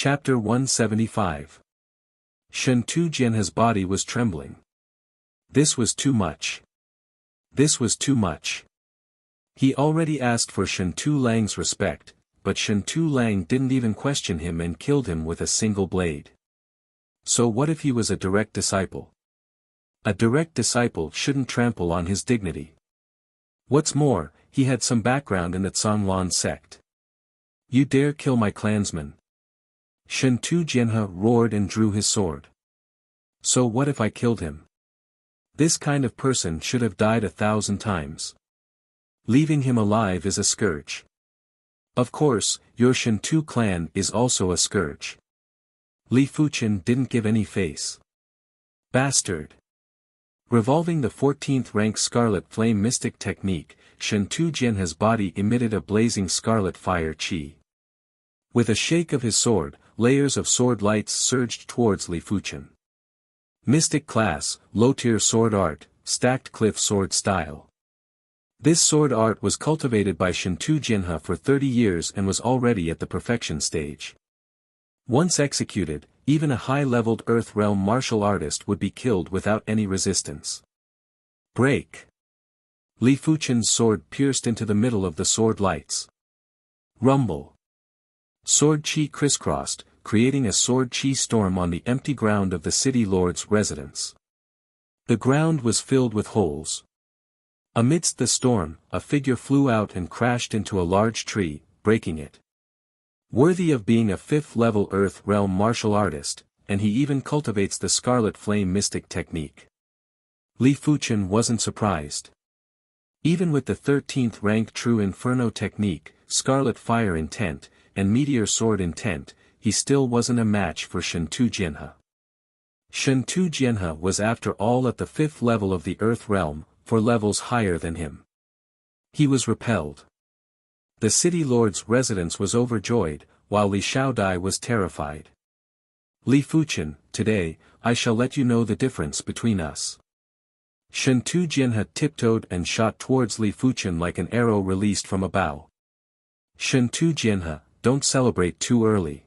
Chapter 175. Shen Tu Jianhe's body was trembling. This was too much. This was too much. He already asked for Shen Tu Lang's respect, but Shen Tu Lang didn't even question him and killed him with a single blade. So what if he was a direct disciple? A direct disciple shouldn't trample on his dignity. What's more, he had some background in the Zhonglan sect. You dare kill my clansman? Shen Tu Jianhe roared and drew his sword. So what if I killed him? This kind of person should have died 1,000 times. Leaving him alive is a scourge. Of course, your Shen Tu clan is also a scourge. Li Fuchen didn't give any face. Bastard. Revolving the 14th rank Scarlet Flame Mystic Technique, Shen Tu Jianhe's body emitted a blazing scarlet fire chi. With a shake of his sword, layers of sword lights surged towards Li Fuchen. Mystic class, low-tier sword art, stacked cliff sword style. This sword art was cultivated by Shen Tu Jianhe for 30 years and was already at the perfection stage. Once executed, even a high-leveled Earth Realm martial artist would be killed without any resistance. Break! Li Fuchen's sword pierced into the middle of the sword lights. Rumble! Sword chi crisscrossed, creating a sword chi storm on the empty ground of the city lord's residence. The ground was filled with holes. Amidst the storm, a figure flew out and crashed into a large tree, breaking it. Worthy of being a 5th-level Earth Realm martial artist, and he even cultivates the Scarlet Flame Mystic Technique. Li Fuchen wasn't surprised. Even with the 13th rank True Inferno Technique, Scarlet Fire Intent, and Meteor Sword Intent, he still wasn't a match for Shen Tu Jianhe. Shen Tu Jianhe was after all at the 5th level of the Earth Realm, 4 levels higher than him. He was repelled. The city lord's residence was overjoyed, while Li Xiaodai was terrified. Li Fuchen, today, I shall let you know the difference between us. Shen Tu Jianhe tiptoed and shot towards Li Fuchen like an arrow released from a bow. Shen Tu Jianhe, don't celebrate too early.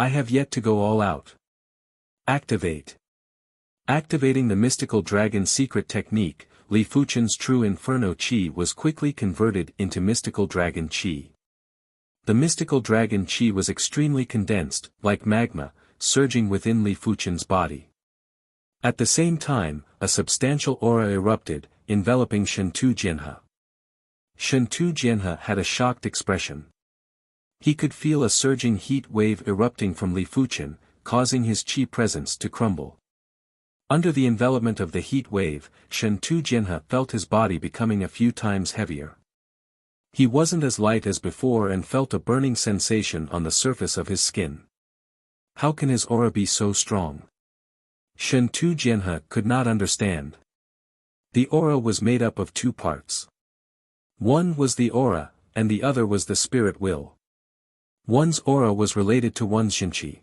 I have yet to go all out. Activate. Activating the mystical dragon secret technique, Li Fuchen's true inferno chi was quickly converted into mystical dragon chi. The mystical dragon chi was extremely condensed, like magma, surging within Li Fuchen's body. At the same time, a substantial aura erupted, enveloping Shen Tu Jianhe. Shen Tu Jianhe had a shocked expression. He could feel a surging heat wave erupting from Li Fuchen, causing his chi presence to crumble. Under the envelopment of the heat wave, Shen Tu Jianhe felt his body becoming a few times heavier. He wasn't as light as before and felt a burning sensation on the surface of his skin. How can his aura be so strong? Shen Tu Jianhe could not understand. The aura was made up of 2 parts. One was the aura, and the other was the spirit will. One's aura was related to one's Xinqi.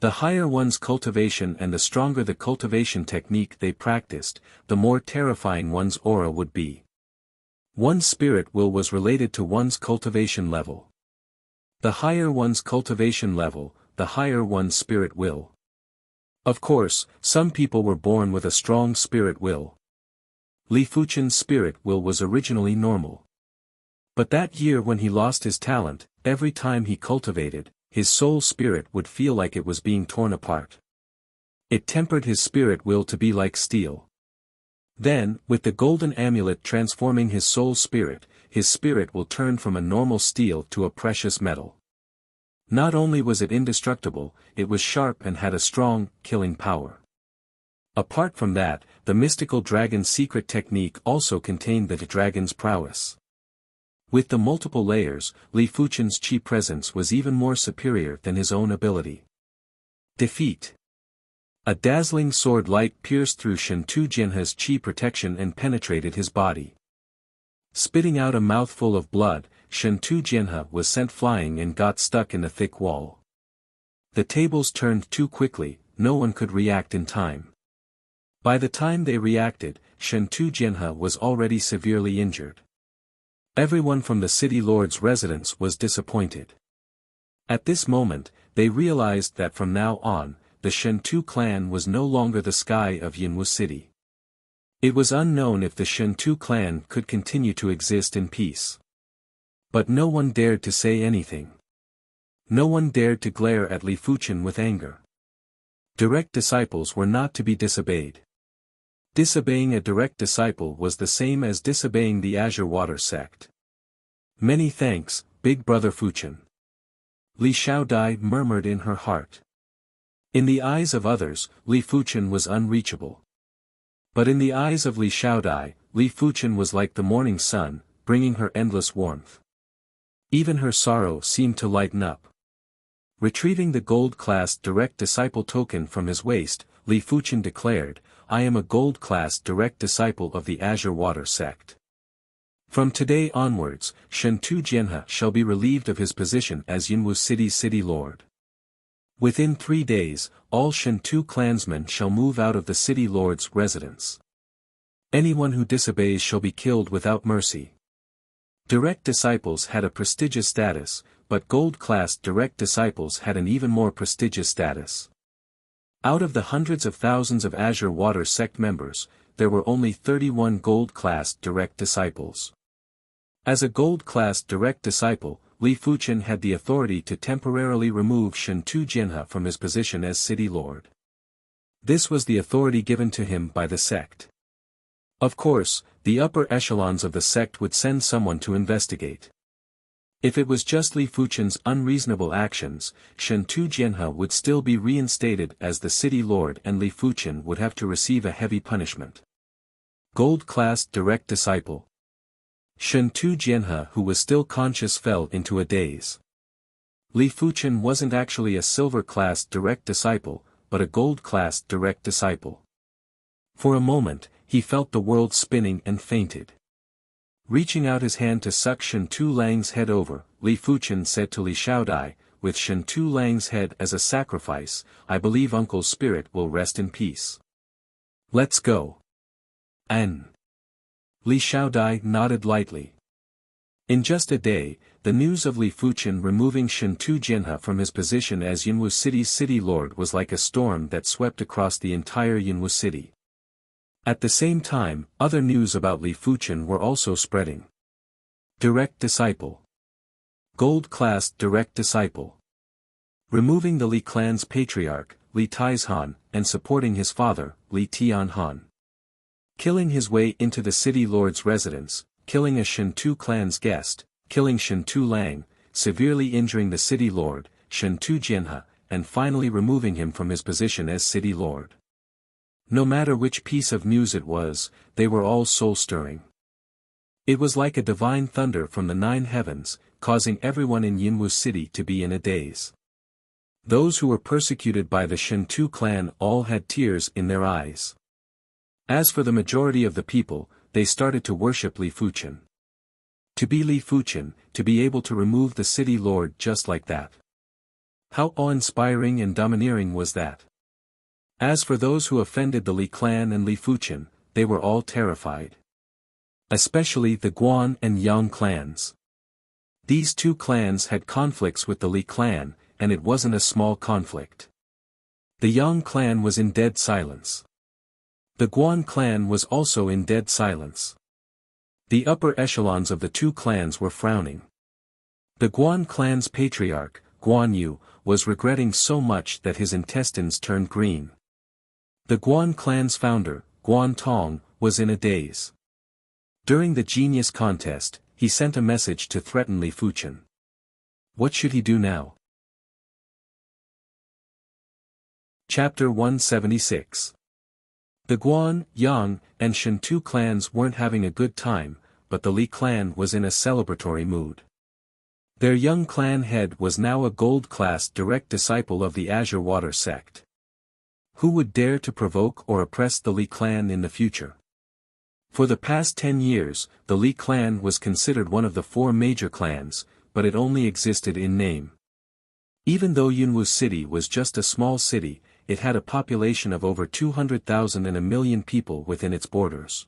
The higher one's cultivation and the stronger the cultivation technique they practiced, the more terrifying one's aura would be. One's spirit will was related to one's cultivation level. The higher one's cultivation level, the higher one's spirit will. Of course, some people were born with a strong spirit will. Li Fuchen's spirit will was originally normal. But that year when he lost his talent, every time he cultivated, his soul spirit would feel like it was being torn apart. It tempered his spirit will to be like steel. Then, with the golden amulet transforming his soul spirit, his spirit will turn from a normal steel to a precious metal. Not only was it indestructible, it was sharp and had a strong, killing power. Apart from that, the mystical dragon secret technique also contained the dragon's prowess. With the multiple layers, Li Fuchen's chi presence was even more superior than his own ability. Defeat. A dazzling sword light pierced through Shen Tu Jianhe's chi protection and penetrated his body. Spitting out a mouthful of blood, Shen Tu Jianhe was sent flying and got stuck in the thick wall. The tables turned too quickly, no one could react in time. By the time they reacted, Shen Tu Jianhe was already severely injured. Everyone from the city lord's residence was disappointed. At this moment, they realized that from now on, the Shentu clan was no longer the sky of Yinwu City. It was unknown if the Shentu clan could continue to exist in peace. But no one dared to say anything. No one dared to glare at Li Fuchen with anger. Direct disciples were not to be disobeyed. Disobeying a direct disciple was the same as disobeying the Azure Water sect. Many thanks, Big Brother Fuchen. Li Xiaodai murmured in her heart. In the eyes of others, Li Fuchen was unreachable. But in the eyes of Li Xiaodai, Li Fuchen was like the morning sun, bringing her endless warmth. Even her sorrow seemed to lighten up. Retrieving the gold-class direct disciple token from his waist, Li Fuchen declared, "I am a gold-class direct disciple of the Azure Water sect. From today onwards, Shentu Jianhe shall be relieved of his position as Yinwu City's city lord. Within 3 days, all Shentu clansmen shall move out of the city lord's residence. Anyone who disobeys shall be killed without mercy." Direct disciples had a prestigious status, but gold-class direct disciples had an even more prestigious status. Out of the hundreds of thousands of Azure Water sect members, there were only 31 gold-class direct disciples. As a gold-class direct disciple, Li Fuchen had the authority to temporarily remove Shentu Jianhe from his position as city lord. This was the authority given to him by the sect. Of course, the upper echelons of the sect would send someone to investigate. If it was just Li Fuchen's unreasonable actions, Shentu Jianhe would still be reinstated as the city lord and Li Fuchen would have to receive a heavy punishment. Gold-class direct disciple. Shentu Jianhe, who was still conscious, fell into a daze. Li Fuchen wasn't actually a silver-class direct disciple, but a gold-class direct disciple. For a moment, he felt the world spinning and fainted. Reaching out his hand to suck Shentu Lang's head over, Li Fuchen said to Li Xiaodai, "With Shentu Lang's head as a sacrifice, I believe Uncle's spirit will rest in peace. Let's go." An. Li Xiaodai nodded lightly. In just a day, the news of Li Fuchen removing Shentu Jianhe from his position as Yinwu City's city lord was like a storm that swept across the entire Yinwu City. At the same time, other news about Li Fuchen were also spreading. Direct disciple. Gold-class direct disciple. Removing the Li clan's patriarch, Li Taizhan, and supporting his father, Li Tianhan. Killing his way into the city lord's residence, killing a Shentu clan's guest, killing Shentu Lang, severely injuring the city lord, Shentu Jianhe, and finally removing him from his position as city lord. No matter which piece of news it was, they were all soul-stirring. It was like a divine thunder from the 9 heavens, causing everyone in Yinwu City to be in a daze. Those who were persecuted by the Shentu clan all had tears in their eyes. As for the majority of the people, they started to worship Li Fuchen. To be Li Fuchen, to be able to remove the city lord just like that. How awe-inspiring and domineering was that? As for those who offended the Li clan and Li Fuchen, they were all terrified. Especially the Guan and Yang clans. These 2 clans had conflicts with the Li clan, and it wasn't a small conflict. The Yang clan was in dead silence. The Guan clan was also in dead silence. The upper echelons of the 2 clans were frowning. The Guan clan's patriarch, Guan Yu, was regretting so much that his intestines turned green. The Guan clan's founder, Guan Tong, was in a daze. During the genius contest, he sent a message to threaten Li Fuchen. What should he do now? Chapter 176. The Guan, Yang, and Shentu clans weren't having a good time, but the Li clan was in a celebratory mood. Their young clan head was now a gold-class direct disciple of the Azure Water sect. Who would dare to provoke or oppress the Li clan in the future? For the past 10 years, the Li clan was considered one of the 4 major clans, but it only existed in name. Even though Yinwu City was just a small city, it had a population of over 200,000 and 1 million people within its borders.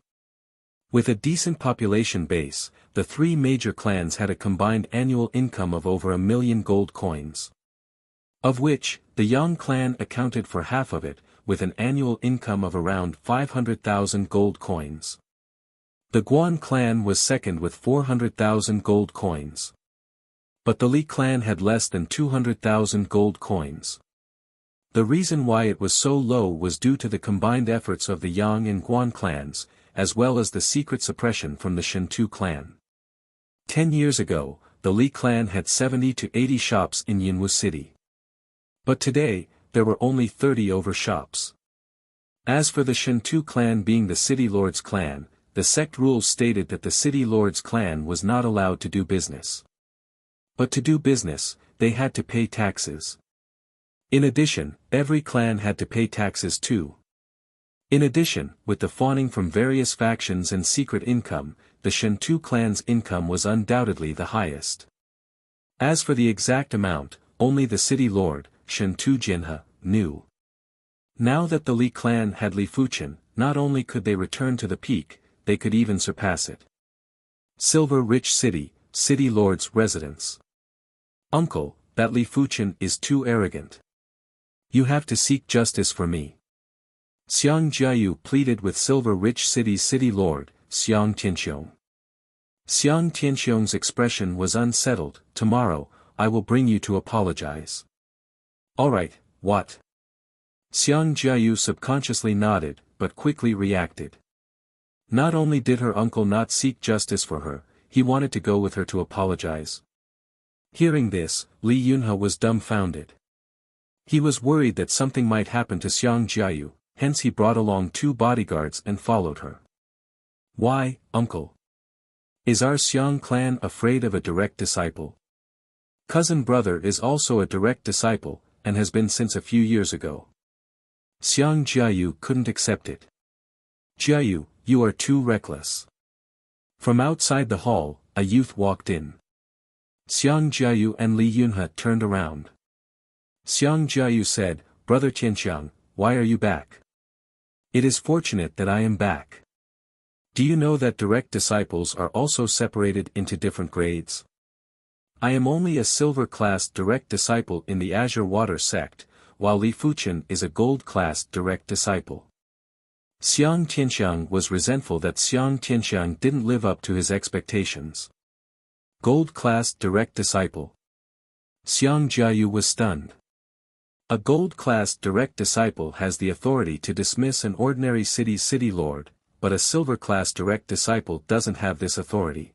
With a decent population base, the three major clans had a combined annual income of over 1 million gold coins. Of which, the Yang clan accounted for half of it, with an annual income of around 500,000 gold coins. The Guan clan was second with 400,000 gold coins. But the Li clan had less than 200,000 gold coins. The reason why it was so low was due to the combined efforts of the Yang and Guan clans, as well as the secret suppression from the Shentu clan. 10 years ago, the Li clan had 70 to 80 shops in Yinwu City. But today, there were only 30 over shops. As for the Shentu clan being the city lord's clan, the sect rules stated that the city lord's clan was not allowed to do business. But to do business, they had to pay taxes. In addition, every clan had to pay taxes too. In addition, with the fawning from various factions and secret income, the Shentu clan's income was undoubtedly the highest. As for the exact amount, only the city lord, Shentu Jinhe, knew. Now that the Li clan had Li Fuchen, not only could they return to the peak, they could even surpass it. Silver-rich city, city lord's residence. Uncle, that Li Fuchen is too arrogant. You have to seek justice for me. Xiang Jiayu pleaded with silver-rich city's city lord, Xiang Tianxiong. Xiang Tianxiong's expression was unsettled. Tomorrow, I will bring you to apologize. Alright, what? Xiang Jiayu subconsciously nodded, but quickly reacted. Not only did her uncle not seek justice for her, he wanted to go with her to apologize. Hearing this, Li Yunhe was dumbfounded. He was worried that something might happen to Xiang Jiayu, hence he brought along 2 bodyguards and followed her. Why, uncle? Is our Xiang clan afraid of a direct disciple? Cousin brother is also a direct disciple, and has been since a few years ago. Xiang Jiayu couldn't accept it. Jiayu, you are too reckless. From outside the hall, a youth walked in. Xiang Jiayu and Li Yunhe turned around. Xiang Jiayu said, Brother Tianxiang, why are you back? It is fortunate that I am back. Do you know that direct disciples are also separated into different grades? I am only a silver-class direct disciple in the Azure Water sect, while Li Fuchen is a gold-class direct disciple. Xiang Tianxiang was resentful that Xiang Tianxiang didn't live up to his expectations. Gold-class direct disciple. Xiang Jiayu was stunned. A gold-class direct disciple has the authority to dismiss an ordinary city's city lord, but a silver-class direct disciple doesn't have this authority.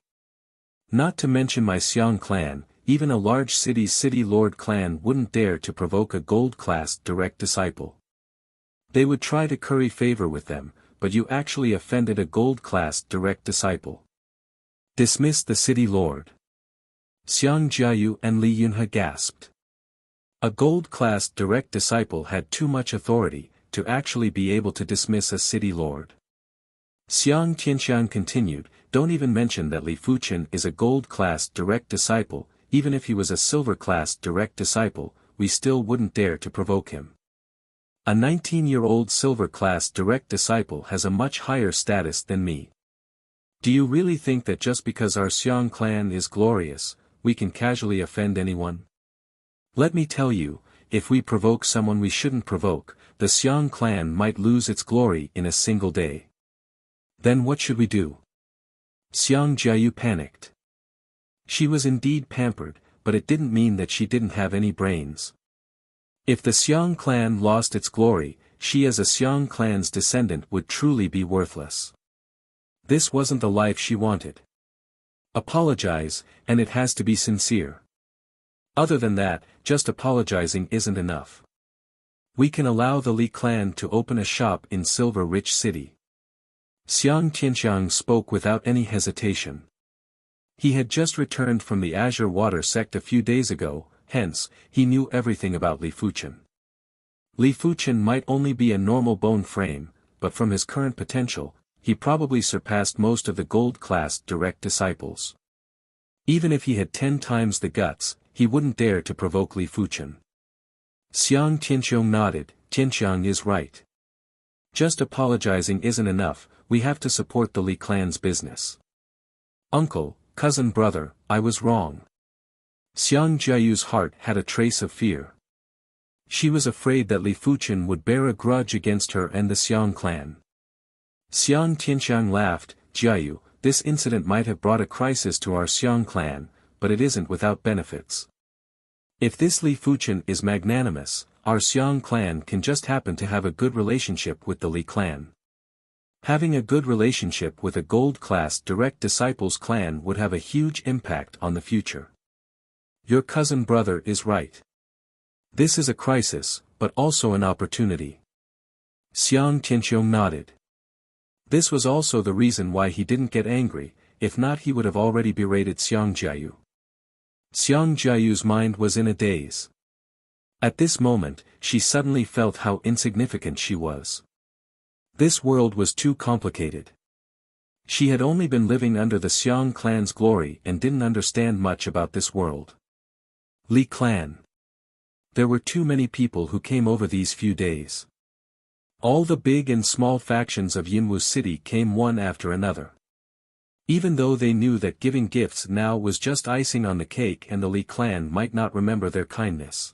Not to mention my Xiang clan, even a large city's city lord clan wouldn't dare to provoke a gold-class direct disciple. They would try to curry favor with them, but you actually offended a gold-class direct disciple. Dismiss the city lord. Xiang Jiayu and Li Yunhe gasped. A gold-class direct disciple had too much authority to actually be able to dismiss a city lord. Xiang Tianxiang continued, don't even mention that Li Fuchen is a gold-class direct disciple, even if he was a silver-class direct disciple, we still wouldn't dare to provoke him. A 19-year-old silver-class direct disciple has a much higher status than me. Do you really think that just because our Xiang clan is glorious, we can casually offend anyone? Let me tell you, if we provoke someone we shouldn't provoke, the Xiang clan might lose its glory in a single day. Then what should we do? Xiang Jiayu panicked. She was indeed pampered, but it didn't mean that she didn't have any brains. If the Xiang clan lost its glory, she as a Xiang clan's descendant would truly be worthless. This wasn't the life she wanted. Apologize, and it has to be sincere. Other than that, just apologizing isn't enough. We can allow the Li clan to open a shop in Silver-Rich City. Xiang Tianxiang spoke without any hesitation. He had just returned from the Azure Water sect a few days ago, hence, he knew everything about Li Fuchen. Li Fuchen might only be a normal bone frame, but from his current potential, he probably surpassed most of the gold-class direct disciples. Even if he had 10 times the guts, he wouldn't dare to provoke Li Fuchen. Xiang Tianxiang nodded, Tianxiang is right. Just apologizing isn't enough, we have to support the Li clan's business. Uncle, cousin brother, I was wrong. Xiang Jiayu's heart had a trace of fear. She was afraid that Li Fuchen would bear a grudge against her and the Xiang clan. Xiang Tianxiang laughed, Jiayu, this incident might have brought a crisis to our Xiang clan, but it isn't without benefits. If this Li Fuchen is magnanimous, our Xiang clan can just happen to have a good relationship with the Li clan. Having a good relationship with a gold-class direct disciples clan would have a huge impact on the future. Your cousin brother is right. This is a crisis, but also an opportunity. Xiang Tianxiong nodded. This was also the reason why he didn't get angry, if not he would have already berated Xiang Jiayu. Xiang Jiayu's mind was in a daze. At this moment, she suddenly felt how insignificant she was. This world was too complicated. She had only been living under the Xiang clan's glory and didn't understand much about this world. Li clan. There were too many people who came over these few days. All the big and small factions of Yinwu City came one after another. Even though they knew that giving gifts now was just icing on the cake and the Li clan might not remember their kindness.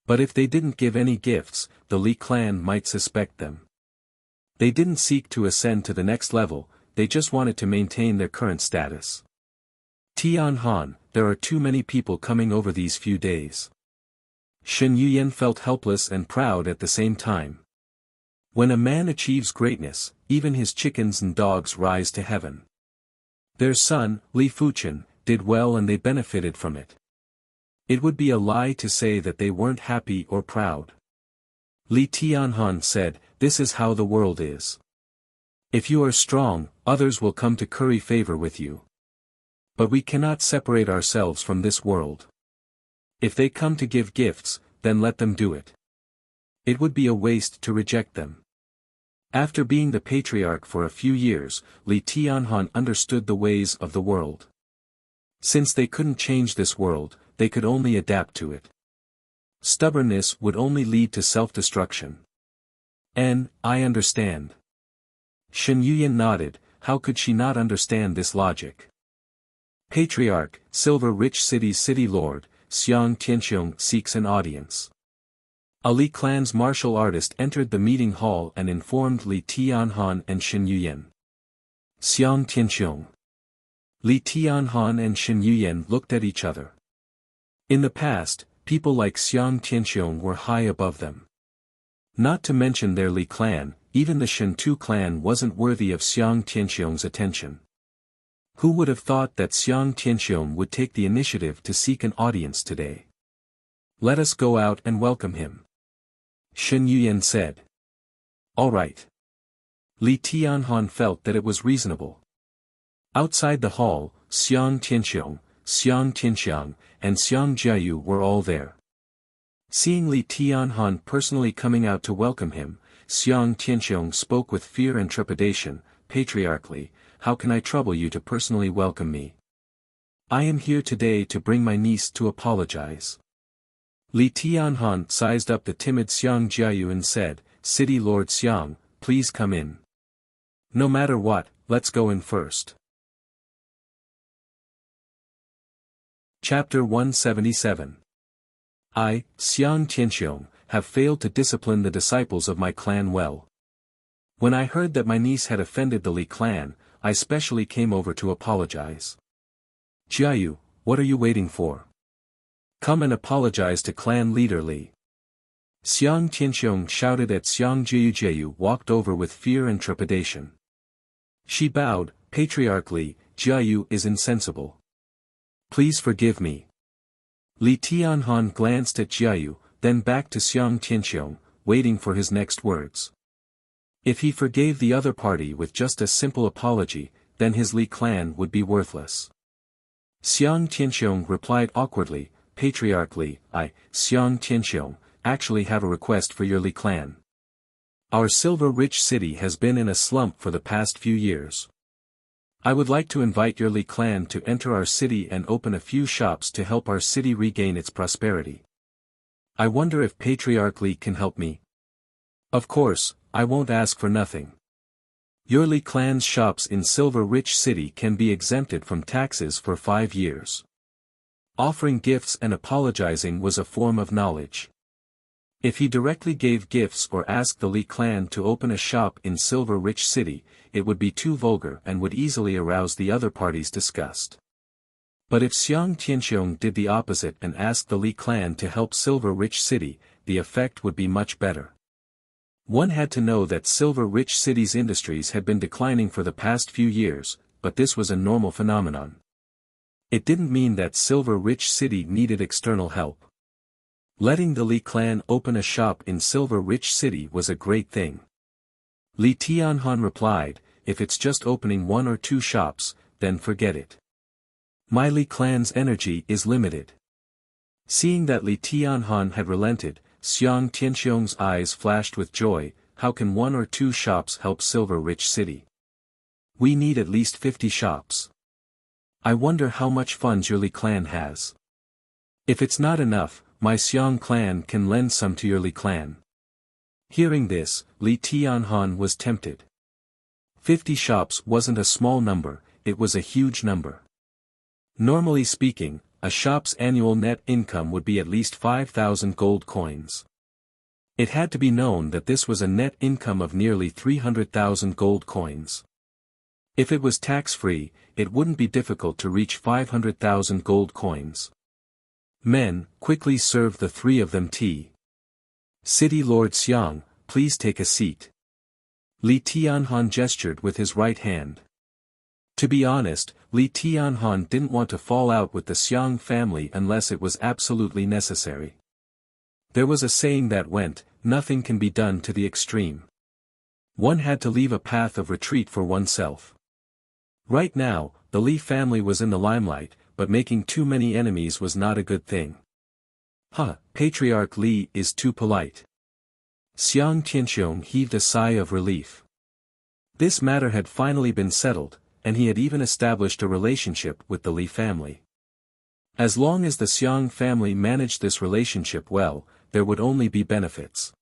But if they didn't give any gifts, the Li clan might suspect them. They didn't seek to ascend to the next level, they just wanted to maintain their current status. Tian Han, there are too many people coming over these few days. Shen Yuyan felt helpless and proud at the same time. When a man achieves greatness, even his chickens and dogs rise to heaven. Their son, Li Fuchen, did well and they benefited from it. It would be a lie to say that they weren't happy or proud. Li Tianhan said, this is how the world is. If you are strong, others will come to curry favor with you. But we cannot separate ourselves from this world. If they come to give gifts, then let them do it. It would be a waste to reject them. After being the patriarch for a few years, Li Tianhan understood the ways of the world. Since they couldn't change this world, they could only adapt to it. Stubbornness would only lead to self-destruction. I understand. Shen Yuyan nodded, how could she not understand this logic? Patriarch, Silver-Rich City's city lord, Xiang Tianxiong seeks an audience. A Li clan's martial artist entered the meeting hall and informed Li Tianhan and Shen Yuyan. Xiang Tianxiong. Li Tianhan and Shen Yuyan looked at each other. In the past, people like Xiang Tianxiong were high above them. Not to mention their Li clan, even the Shen Tu clan wasn't worthy of Xiang Tianxiong's attention. Who would have thought that Xiang Tianxiong would take the initiative to seek an audience today? Let us go out and welcome him. Shen Yuyan said. All right. Li Tianhan felt that it was reasonable. Outside the hall, Xiang Tianxiong, Xiang Tianxiang, and Xiang Jiayu were all there. Seeing Li Tianhan personally coming out to welcome him, Xiang Tianxiong spoke with fear and trepidation, patriarchally, how can I trouble you to personally welcome me? I am here today to bring my niece to apologize. Li Tianhan sized up the timid Xiang Jiayu and said, City Lord Xiang, please come in. No matter what, let's go in first. Chapter 177. I, Xiang Tianxiong, have failed to discipline the disciples of my clan well. When I heard that my niece had offended the Li clan, I specially came over to apologize. Jiayu, what are you waiting for? Come and apologize to clan leader Li. Xiang Tianxiong shouted at Xiang Jiayu. Jiayu walked over with fear and trepidation. She bowed, patriarchally, Jiayu is insensible. Please forgive me. Li Tianhan glanced at Jiayu, then back to Xiang Tianxiong, waiting for his next words. If he forgave the other party with just a simple apology, then his Li clan would be worthless. Xiang Tianxiong replied awkwardly, patriarchally, I, Xiang Tianxiong, actually have a request for your Li clan. Our silver-rich city has been in a slump for the past few years. I would like to invite your Li clan to enter our city and open a few shops to help our city regain its prosperity. I wonder if Patriarch Li can help me. Of course, I won't ask for nothing. Your Li clan's shops in Silver Rich City can be exempted from taxes for 5 years. Offering gifts and apologizing was a form of knowledge. If he directly gave gifts or asked the Li clan to open a shop in Silver Rich City, it would be too vulgar and would easily arouse the other party's disgust. But if Xiang Tianxiong did the opposite and asked the Li clan to help Silver Rich City, the effect would be much better. One had to know that Silver Rich City's industries had been declining for the past few years, but this was a normal phenomenon. It didn't mean that Silver Rich City needed external help. Letting the Li clan open a shop in Silver Rich City was a great thing. Li Tianhan replied, if it's just opening 1 or 2 shops, then forget it. My Li clan's energy is limited. Seeing that Li Tianhan had relented, Xiang Tianxiong's eyes flashed with joy. How can 1 or 2 shops help Silver Rich City? We need at least 50 shops. I wonder how much funds your Li clan has. If it's not enough, my Xiang clan can lend some to your Li clan. Hearing this, Li Tianhan was tempted. 50 shops wasn't a small number, it was a huge number. Normally speaking, a shop's annual net income would be at least 5,000 gold coins. It had to be known that this was a net income of nearly 300,000 gold coins. If it was tax-free, it wouldn't be difficult to reach 500,000 gold coins. Men, quickly serve the 3 of them tea. City Lord Xiang, please take a seat. Li Tianhan gestured with his right hand. To be honest, Li Tianhan didn't want to fall out with the Xiang family unless it was absolutely necessary. There was a saying that went, nothing can be done to the extreme. One had to leave a path of retreat for oneself. Right now, the Li family was in the limelight, but making too many enemies was not a good thing. Patriarch Li is too polite. Xiang Tianxiong heaved a sigh of relief. This matter had finally been settled, and he had even established a relationship with the Li family. As long as the Xiang family managed this relationship well, there would only be benefits.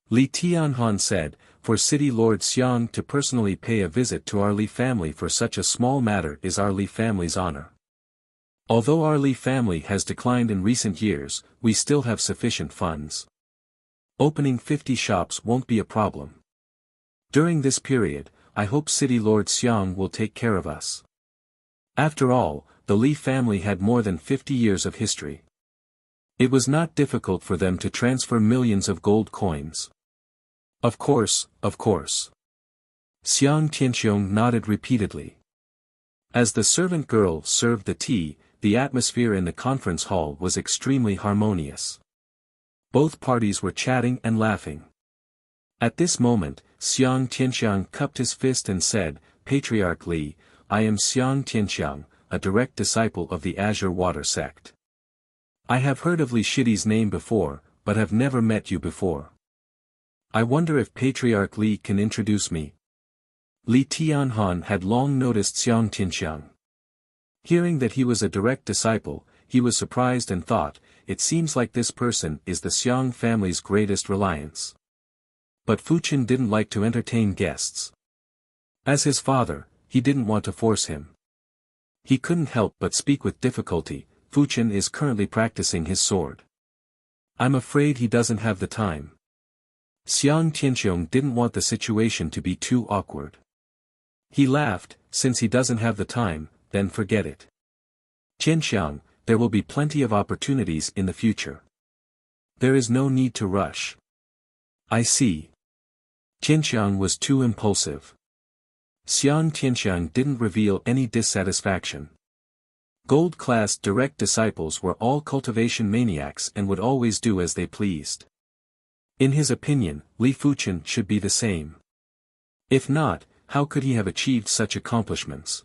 Li Tianhan said, for City Lord Xiang to personally pay a visit to our Li family for such a small matter is our Li family's honor. Although our Li family has declined in recent years, we still have sufficient funds. Opening 50 shops won't be a problem. During this period, I hope City Lord Xiang will take care of us. After all, the Li family had more than 50 years of history. It was not difficult for them to transfer millions of gold coins. Of course, of course. Xiang Tianxiong nodded repeatedly. As the servant girl served the tea, the atmosphere in the conference hall was extremely harmonious. Both parties were chatting and laughing. At this moment, Xiang Tianxiang cupped his fist and said, Patriarch Li, I am Xiang Tianxiang, a direct disciple of the Azure Water sect. I have heard of Li Shidi's name before, but have never met you before. I wonder if Patriarch Li can introduce me. Li Tianhan had long noticed Xiang Tianxiang. Hearing that he was a direct disciple, he was surprised and thought, it seems like this person is the Xiang family's greatest reliance. But Fuchen didn't like to entertain guests. As his father, he didn't want to force him. He couldn't help but speak with difficulty. Fuchen is currently practicing his sword. I'm afraid he doesn't have the time. Xiang Tianxiong didn't want the situation to be too awkward. He laughed, since he doesn't have the time, then forget it. Tianxiang, there will be plenty of opportunities in the future. There is no need to rush. I see. Tianxiang was too impulsive. Xiang Tianxiang didn't reveal any dissatisfaction. Gold-class direct disciples were all cultivation maniacs and would always do as they pleased. In his opinion, Li Fuchen should be the same. If not, how could he have achieved such accomplishments?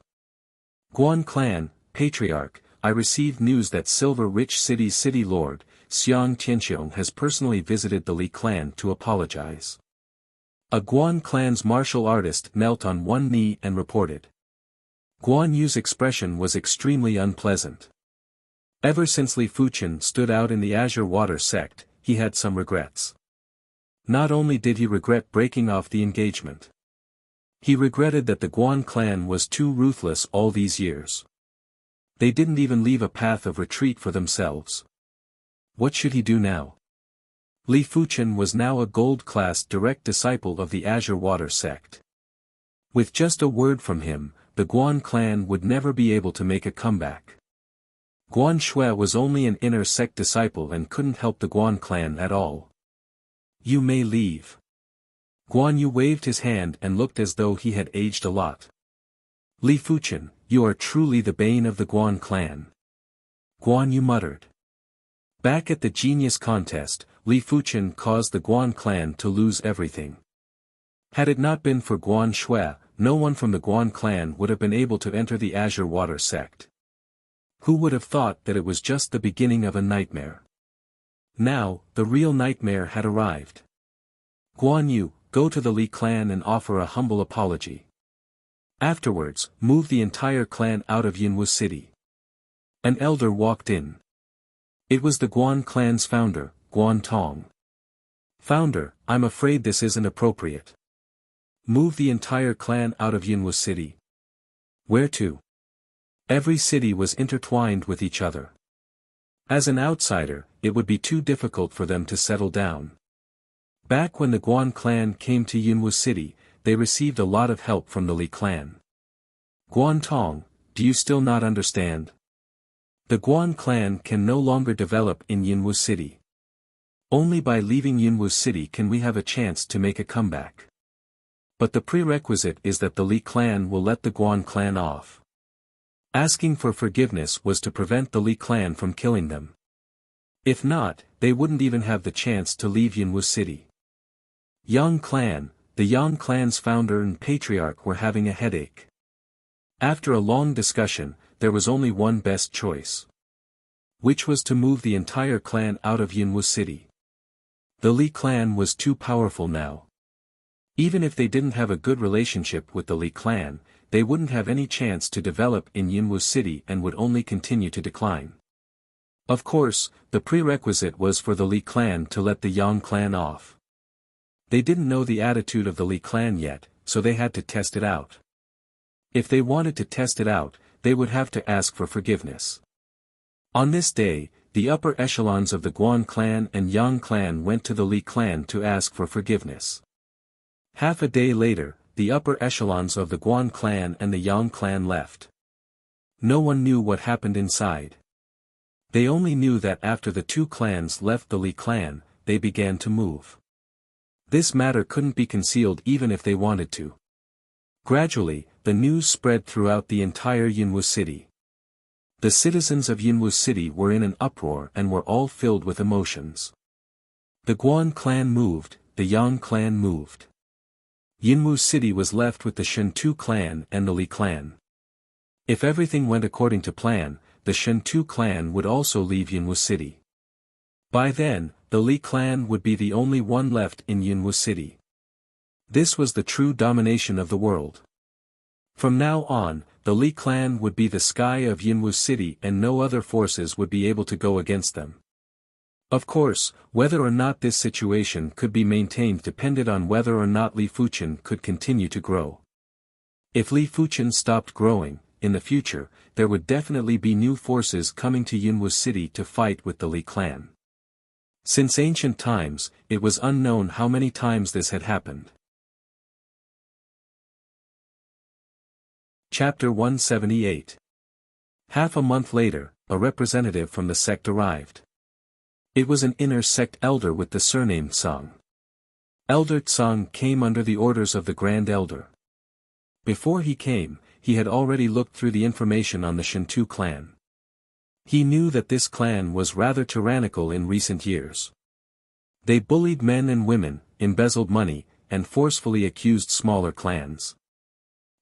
Guan Clan, Patriarch, I received news that Silver Rich City's city lord, Xiang Tianxiong has personally visited the Li clan to apologize. A Guan clan's martial artist knelt on one knee and reported. Guan Yu's expression was extremely unpleasant. Ever since Li Fuchen stood out in the Azure Water sect, he had some regrets. Not only did he regret breaking off the engagement. He regretted that the Guan clan was too ruthless all these years. They didn't even leave a path of retreat for themselves. What should he do now? Li Fuchen was now a gold-class direct disciple of the Azure Water sect. With just a word from him, the Guan clan would never be able to make a comeback. Guan Shui was only an inner sect disciple and couldn't help the Guan clan at all. You may leave. Guan Yu waved his hand and looked as though he had aged a lot. Li Fuchen, you are truly the bane of the Guan clan. Guan Yu muttered. Back at the genius contest, Li Fuchen caused the Guan clan to lose everything. Had it not been for Guan Shui, no one from the Guan clan would have been able to enter the Azure Water sect. Who would have thought that it was just the beginning of a nightmare? Now, the real nightmare had arrived. Guan Yu, go to the Li clan and offer a humble apology. Afterwards, move the entire clan out of Yinwu City. An elder walked in. It was the Guan clan's founder, Guan Tong. Founder, I'm afraid this isn't appropriate. Move the entire clan out of Yinwu City. Where to? Every city was intertwined with each other. As an outsider, it would be too difficult for them to settle down. Back when the Guan clan came to Yinwu City, they received a lot of help from the Li clan. Guan Tong, do you still not understand? The Guan clan can no longer develop in Yinwu City. Only by leaving Yinwu City can we have a chance to make a comeback. But the prerequisite is that the Li clan will let the Guan clan off. Asking for forgiveness was to prevent the Li clan from killing them. If not, they wouldn't even have the chance to leave Yinwu City. Yang clan, the Yang clan's founder and patriarch were having a headache. After a long discussion, there was only one best choice. Which was to move the entire clan out of Yinwu City. The Li clan was too powerful now. Even if they didn't have a good relationship with the Li clan, they wouldn't have any chance to develop in Yinwu City and would only continue to decline. Of course, the prerequisite was for the Li clan to let the Yang clan off. They didn't know the attitude of the Li clan yet, so they had to test it out. If they wanted to test it out, they would have to ask for forgiveness. On this day, the upper echelons of the Guan clan and Yang clan went to the Li clan to ask for forgiveness. Half a day later, the upper echelons of the Guan clan and the Yang clan left. No one knew what happened inside. They only knew that after the two clans left the Li clan, they began to move. This matter couldn't be concealed even if they wanted to. Gradually, the news spread throughout the entire Yinwu City. The citizens of Yinwu City were in an uproar and were all filled with emotions. The Guan clan moved, the Yang clan moved. Yinwu City was left with the Shentu clan and the Li clan. If everything went according to plan, the Shentu clan would also leave Yinwu City. By then, the Li clan would be the only one left in Yinwu City. This was the true domination of the world. From now on, the Li clan would be the sky of Yinwu City and no other forces would be able to go against them. Of course, whether or not this situation could be maintained depended on whether or not Li Fuchen could continue to grow. If Li Fuchen stopped growing, in the future, there would definitely be new forces coming to Yinwu City to fight with the Li clan. Since ancient times, it was unknown how many times this had happened. Chapter 178. Half a month later, a representative from the sect arrived. It was an inner sect elder with the surname Tsang. Elder Tsang came under the orders of the Grand Elder. Before he came, he had already looked through the information on the Shentu clan. He knew that this clan was rather tyrannical in recent years. They bullied men and women, embezzled money, and forcefully accused smaller clans.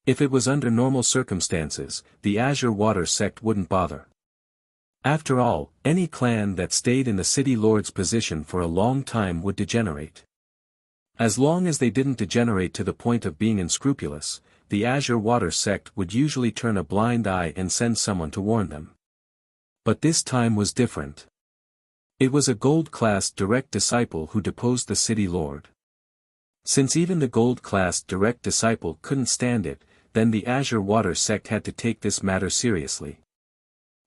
If it was under normal circumstances, the Azure Water sect wouldn't bother. After all, any clan that stayed in the city lord's position for a long time would degenerate. As long as they didn't degenerate to the point of being unscrupulous, the Azure Water sect would usually turn a blind eye and send someone to warn them. But this time was different. It was a gold-class direct disciple who deposed the city lord. Since even the gold-classed direct disciple couldn't stand it, then the Azure Water sect had to take this matter seriously.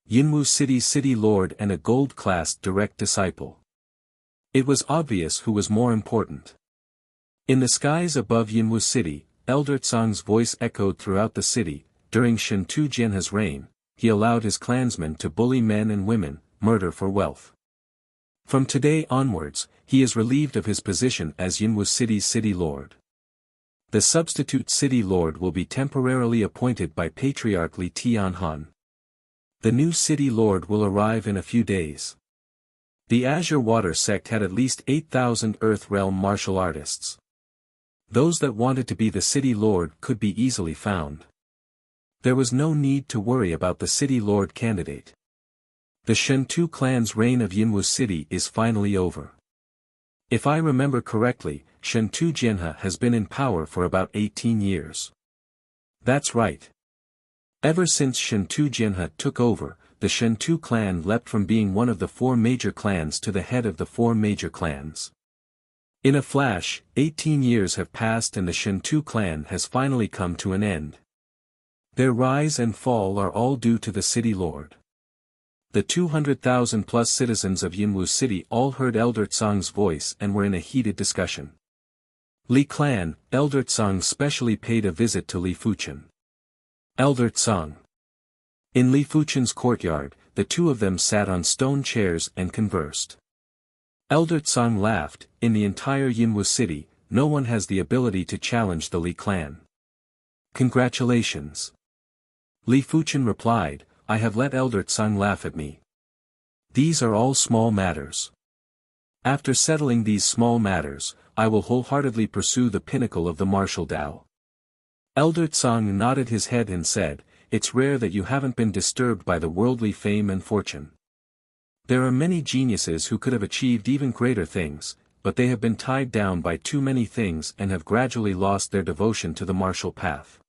Yinwu City's city lord and a gold-classed direct disciple. It was obvious who was more important. In the skies above Yinwu City, Elder Tsang's voice echoed throughout the city. During Shen Tujianhe's reign, he allowed his clansmen to bully men and women, murder for wealth. From today onwards, he is relieved of his position as Yinwu City's city lord. The substitute city lord will be temporarily appointed by Patriarch Li Tianhan. The new city lord will arrive in a few days. The Azure Water sect had at least 8,000 Earth Realm martial artists. Those that wanted to be the city lord could be easily found. There was no need to worry about the city lord candidate. The Shentu clan's reign of Yinwu City is finally over. If I remember correctly, Shentu Jianhe has been in power for about 18 years. That's right. Ever since Shentu Jianhe took over, the Shentu clan leapt from being one of the 4 major clans to the head of the 4 major clans. In a flash, 18 years have passed and the Shentu clan has finally come to an end. Their rise and fall are all due to the city lord. The 200,000 plus citizens of Yinwu City all heard Elder Tsang's voice and were in a heated discussion. Li clan, Elder Tsang specially paid a visit to Li Fuchen. Elder Tsang. In Li Fuchen's courtyard, the two of them sat on stone chairs and conversed. Elder Tsang laughed. In the entire Yinwu City, no one has the ability to challenge the Li clan. Congratulations. Li Fuchen replied, I have let Elder Tsang laugh at me. These are all small matters. After settling these small matters, I will wholeheartedly pursue the pinnacle of the martial Tao. Elder Tsang nodded his head and said, it's rare that you haven't been disturbed by the worldly fame and fortune. There are many geniuses who could have achieved even greater things, but they have been tied down by too many things and have gradually lost their devotion to the martial path.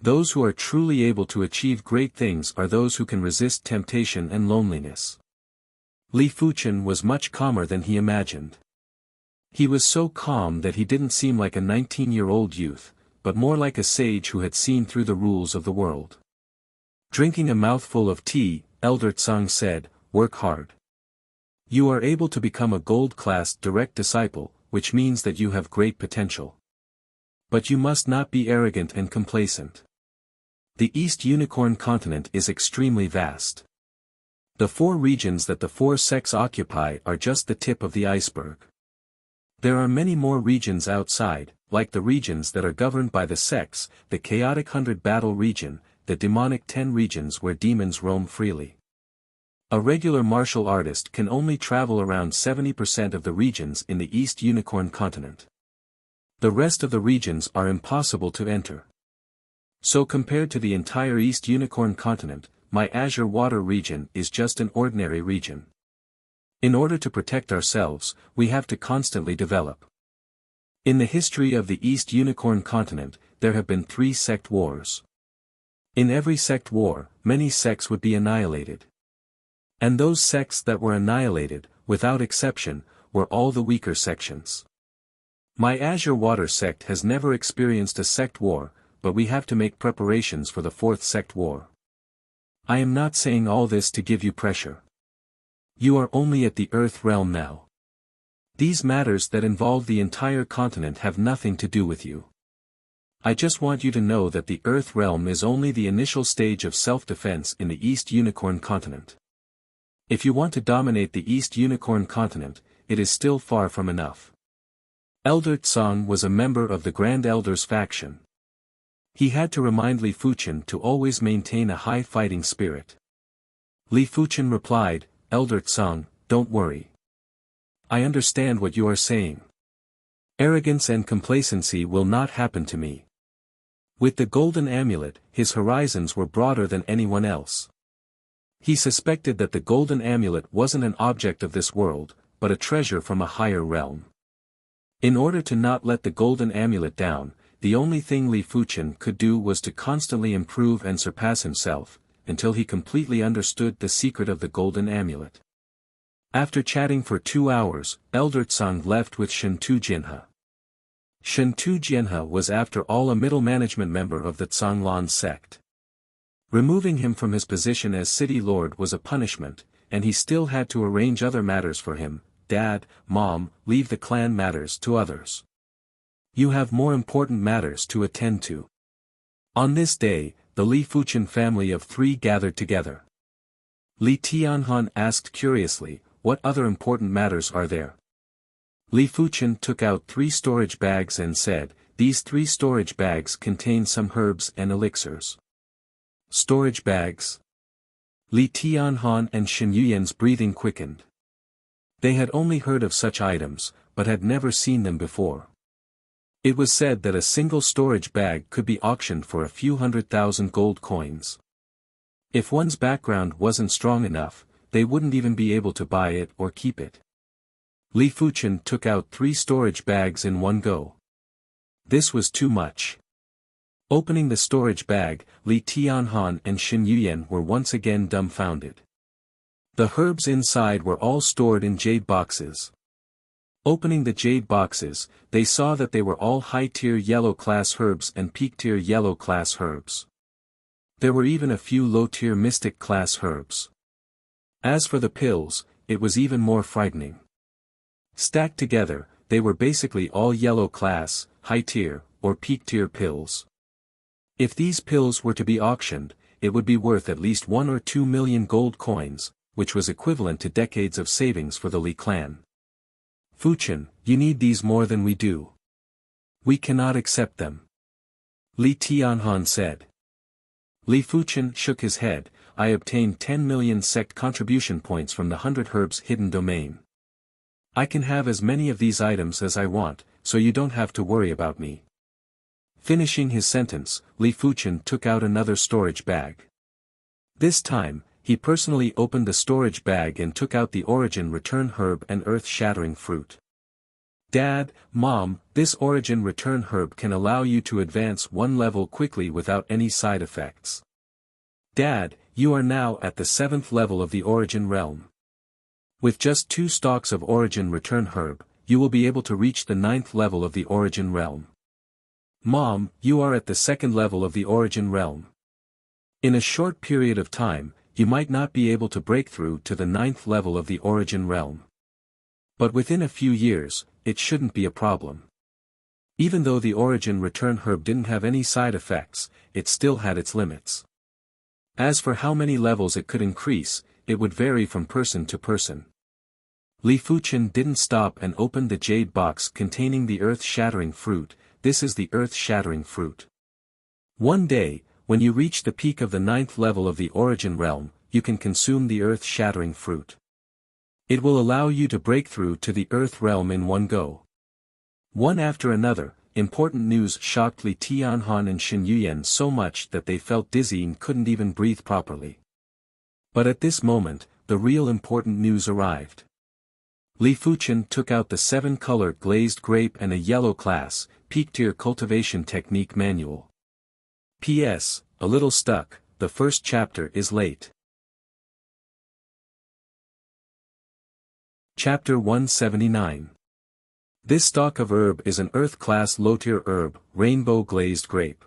Those who are truly able to achieve great things are those who can resist temptation and loneliness. Li Fuchen was much calmer than he imagined. He was so calm that he didn't seem like a 19-year-old youth, but more like a sage who had seen through the rules of the world. Drinking a mouthful of tea, Elder Tsang said, work hard. You are able to become a gold-class direct disciple, which means that you have great potential. But you must not be arrogant and complacent. The East Unicorn continent is extremely vast. The 4 regions that the 4 sects occupy are just the tip of the iceberg. There are many more regions outside, like the regions that are governed by the sects, the chaotic 100 battle region, the demonic 10 regions where demons roam freely. A regular martial artist can only travel around 70% of the regions in the East Unicorn continent. The rest of the regions are impossible to enter. So compared to the entire East Unicorn continent, my Azure Water region is just an ordinary region. In order to protect ourselves, we have to constantly develop. In the history of the East Unicorn continent, there have been 3 sect wars. In every sect war, many sects would be annihilated. And those sects that were annihilated, without exception, were all the weaker sections. My Azure Water sect has never experienced a sect war, but we have to make preparations for the 4th sect war. I am not saying all this to give you pressure. You are only at the Earth realm now. These matters that involve the entire continent have nothing to do with you. I just want you to know that the Earth realm is only the initial stage of self-defense in the East Unicorn continent. If you want to dominate the East Unicorn continent, it is still far from enough. Elder Tsang was a member of the Grand Elders faction. He had to remind Li Fuchen to always maintain a high fighting spirit. Li Fuchen replied, Elder Tsang, don't worry. I understand what you are saying. Arrogance and complacency will not happen to me. With the golden amulet, his horizons were broader than anyone else. He suspected that the golden amulet wasn't an object of this world, but a treasure from a higher realm. In order to not let the golden amulet down, the only thing Li Fuchen could do was to constantly improve and surpass himself, until he completely understood the secret of the golden amulet. After chatting for 2 hours, Elder Tsang left with Shentu Jianhe. Shen Tu Jianhe was after all a middle management member of the Zhanglan sect. Removing him from his position as city lord was a punishment, and he still had to arrange other matters for him. Dad, Mom, leave the clan matters to others. You have more important matters to attend to. On this day, the Li Fuchen family of 3 gathered together. Li Tianhan asked curiously, what other important matters are there? Li Fuchen took out 3 storage bags and said, these 3 storage bags contain some herbs and elixirs. Storage bags? Li Tianhan and Shen Yuyan's breathing quickened. They had only heard of such items, but had never seen them before. It was said that a single storage bag could be auctioned for a few 100,000 gold coins. If one's background wasn't strong enough, they wouldn't even be able to buy it or keep it. Li Fuchen took out 3 storage bags in one go. This was too much. Opening the storage bag, Li Tianhan and Shen Yuyan were once again dumbfounded. The herbs inside were all stored in jade boxes. Opening the jade boxes, they saw that they were all high-tier yellow-class herbs and peak-tier yellow-class herbs. There were even a few low-tier mystic-class herbs. As for the pills, it was even more frightening. Stacked together, they were basically all yellow-class, high-tier, or peak-tier pills. If these pills were to be auctioned, it would be worth at least 1 or 2 million gold coins, which was equivalent to decades of savings for the Li clan. Fuchen, you need these more than we do. We cannot accept them. Li Tianhan said. Li Fuchen shook his head, I obtained 10 million sect contribution points from the 100 herbs hidden domain. I can have as many of these items as I want, so you don't have to worry about me. Finishing his sentence, Li Fuchen took out another storage bag. This time, he personally opened the storage bag and took out the origin return herb and earth-shattering fruit. Dad, Mom, this origin return herb can allow you to advance 1 level quickly without any side effects. Dad, you are now at the 7th level of the origin realm. With just 2 stalks of origin return herb, you will be able to reach the 9th level of the origin realm. Mom, you are at the 2nd level of the origin realm. In a short period of time, you might not be able to break through to the 9th level of the origin realm. But within a few years, it shouldn't be a problem. Even though the origin return herb didn't have any side effects, it still had its limits. As for how many levels it could increase, it would vary from person to person. Li Fuchen didn't stop and opened the jade box containing the earth-shattering fruit. This is the earth-shattering fruit. One day, when you reach the peak of the 9th level of the origin realm, you can consume the earth-shattering fruit. It will allow you to break through to the earth realm in one go. One after another, important news shocked Li Tianhan and Shen Yuyan so much that they felt dizzy and couldn't even breathe properly. But at this moment, the real important news arrived. Li Fuchen took out the 7-color glazed grape and a yellow class, peak-tier cultivation technique manual. P.S. A little stuck, the first chapter is late. Chapter 179. This stalk of herb is an earth-class low-tier herb, rainbow glazed grape.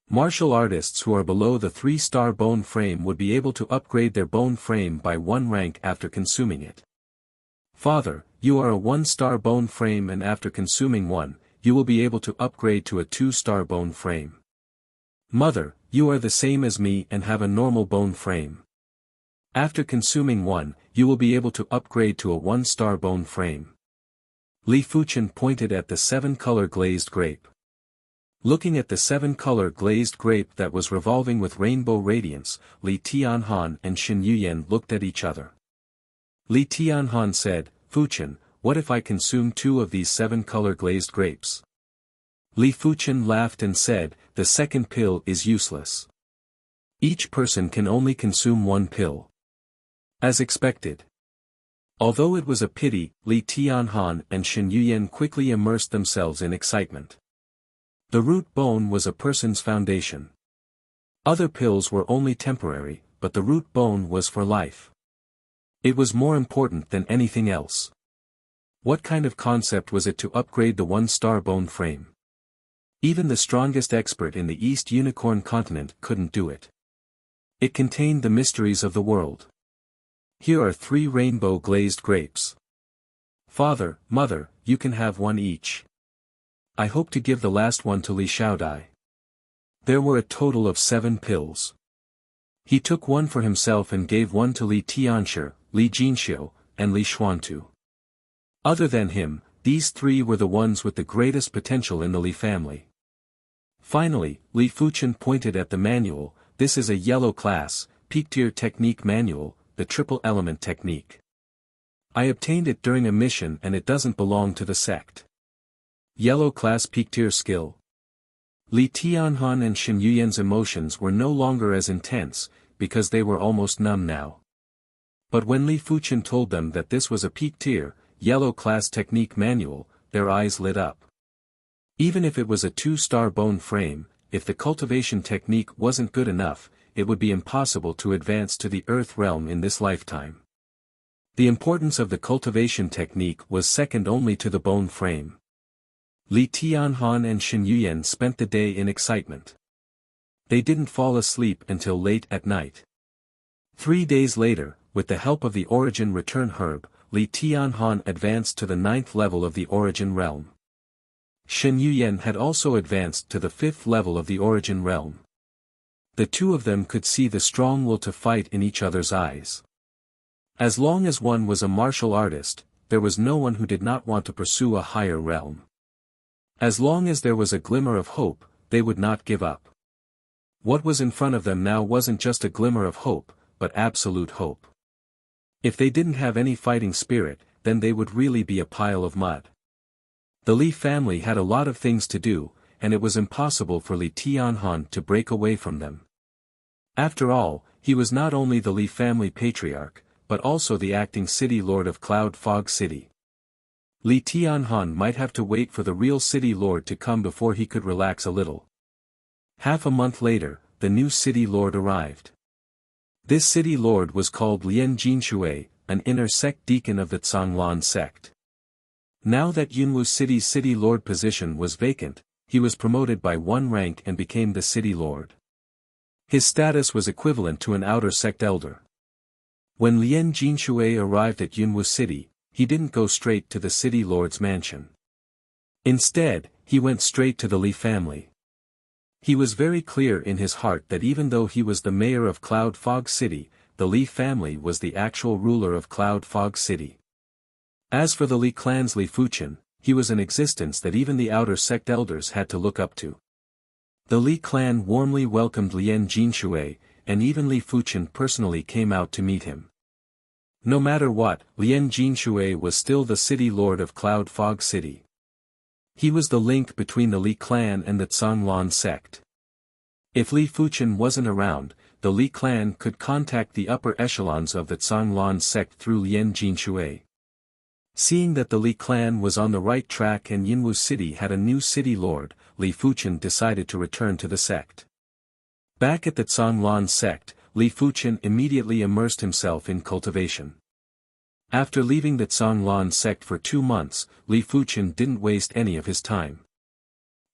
Martial artists who are below the 3-star bone frame would be able to upgrade their bone frame by 1 rank after consuming it. Father, you are a 1-star bone frame and after consuming 1, you will be able to upgrade to a 2-star bone frame. Mother, you are the same as me and have a normal bone frame. After consuming 1, you will be able to upgrade to a 1-star bone frame. Li Fuchen pointed at the 7-color glazed grape. Looking at the 7-color glazed grape that was revolving with rainbow radiance, Li Tianhan and Shen Yuyan looked at each other. Li Tianhan said, Fuchen, what if I consume 2 of these 7-color glazed grapes? Li Fuchen laughed and said, the second pill is useless. Each person can only consume 1 pill. As expected. Although it was a pity, Li Tianhan and Shen Yuyan quickly immersed themselves in excitement. The root bone was a person's foundation. Other pills were only temporary, but the root bone was for life. It was more important than anything else. What kind of concept was it to upgrade the one-star bone frame? Even the strongest expert in the East Unicorn continent couldn't do it. It contained the mysteries of the world. Here are 3 rainbow-glazed grapes. Father, mother, you can have one each. I hope to give the last one to Li Xiaodai. There were a total of 7 pills. He took one for himself and gave one to Li Tianshi, Li Jinxiu, and Li Xuantu. Other than him, these 3 were the ones with the greatest potential in the Li family. Finally, Li Fuchen pointed at the manual. This is a yellow class, peak-tier technique manual, the triple element technique. I obtained it during a mission and it doesn't belong to the sect. Yellow class peak-tier skill. Li Tianhan and Shen Yuyan's emotions were no longer as intense, because they were almost numb now. But when Li Fuchen told them that this was a peak-tier, yellow class technique manual, their eyes lit up. Even if it was a 2-star bone frame, if the cultivation technique wasn't good enough, it would be impossible to advance to the Earth realm in this lifetime. The importance of the cultivation technique was second only to the bone frame. Li Tianhan and Shen Yuyan spent the day in excitement. They didn't fall asleep until late at night. 3 days later, with the help of the Origin Return Herb, Li Tianhan advanced to the 9th level of the Origin Realm. Shen Yuyan had also advanced to the 5th level of the Origin Realm. The 2 of them could see the strong will to fight in each other's eyes. As long as one was a martial artist, there was no one who did not want to pursue a higher realm. As long as there was a glimmer of hope, they would not give up. What was in front of them now wasn't just a glimmer of hope, but absolute hope. If they didn't have any fighting spirit, then they would really be a pile of mud. The Li family had a lot of things to do, and it was impossible for Li Tianhan to break away from them. After all, he was not only the Li family patriarch, but also the acting city lord of Cloud Fog City. Li Tianhan might have to wait for the real city lord to come before he could relax a little. Half a month later, the new city lord arrived. This city lord was called Lian Jinshui, an inner sect deacon of the Zhanglan sect. Now that Yunwu City's city lord position was vacant, he was promoted by 1 rank and became the city lord. His status was equivalent to an outer sect elder. When Lian Jinshui arrived at Yunwu City, he didn't go straight to the city lord's mansion. Instead, he went straight to the Li family. He was very clear in his heart that even though he was the mayor of Cloud Fog City, the Li family was the actual ruler of Cloud Fog City. As for the Li clan's Li Fuchen, he was an existence that even the outer sect elders had to look up to. The Li clan warmly welcomed Lian Jinshui, and even Li Fuchen personally came out to meet him. No matter what, Lian Jinshui was still the city lord of Cloud Fog City. He was the link between the Li clan and the Zhanglan sect. If Li Fuchen wasn't around, the Li clan could contact the upper echelons of the Zhanglan sect through Lian Jinshui. Seeing that the Li clan was on the right track and Yunwu City had a new city lord, Li Fuchen decided to return to the sect. Back at the Zhanglan sect, Li Fuchen immediately immersed himself in cultivation. After leaving the Zhanglan sect for 2 months, Li Fuchen didn't waste any of his time.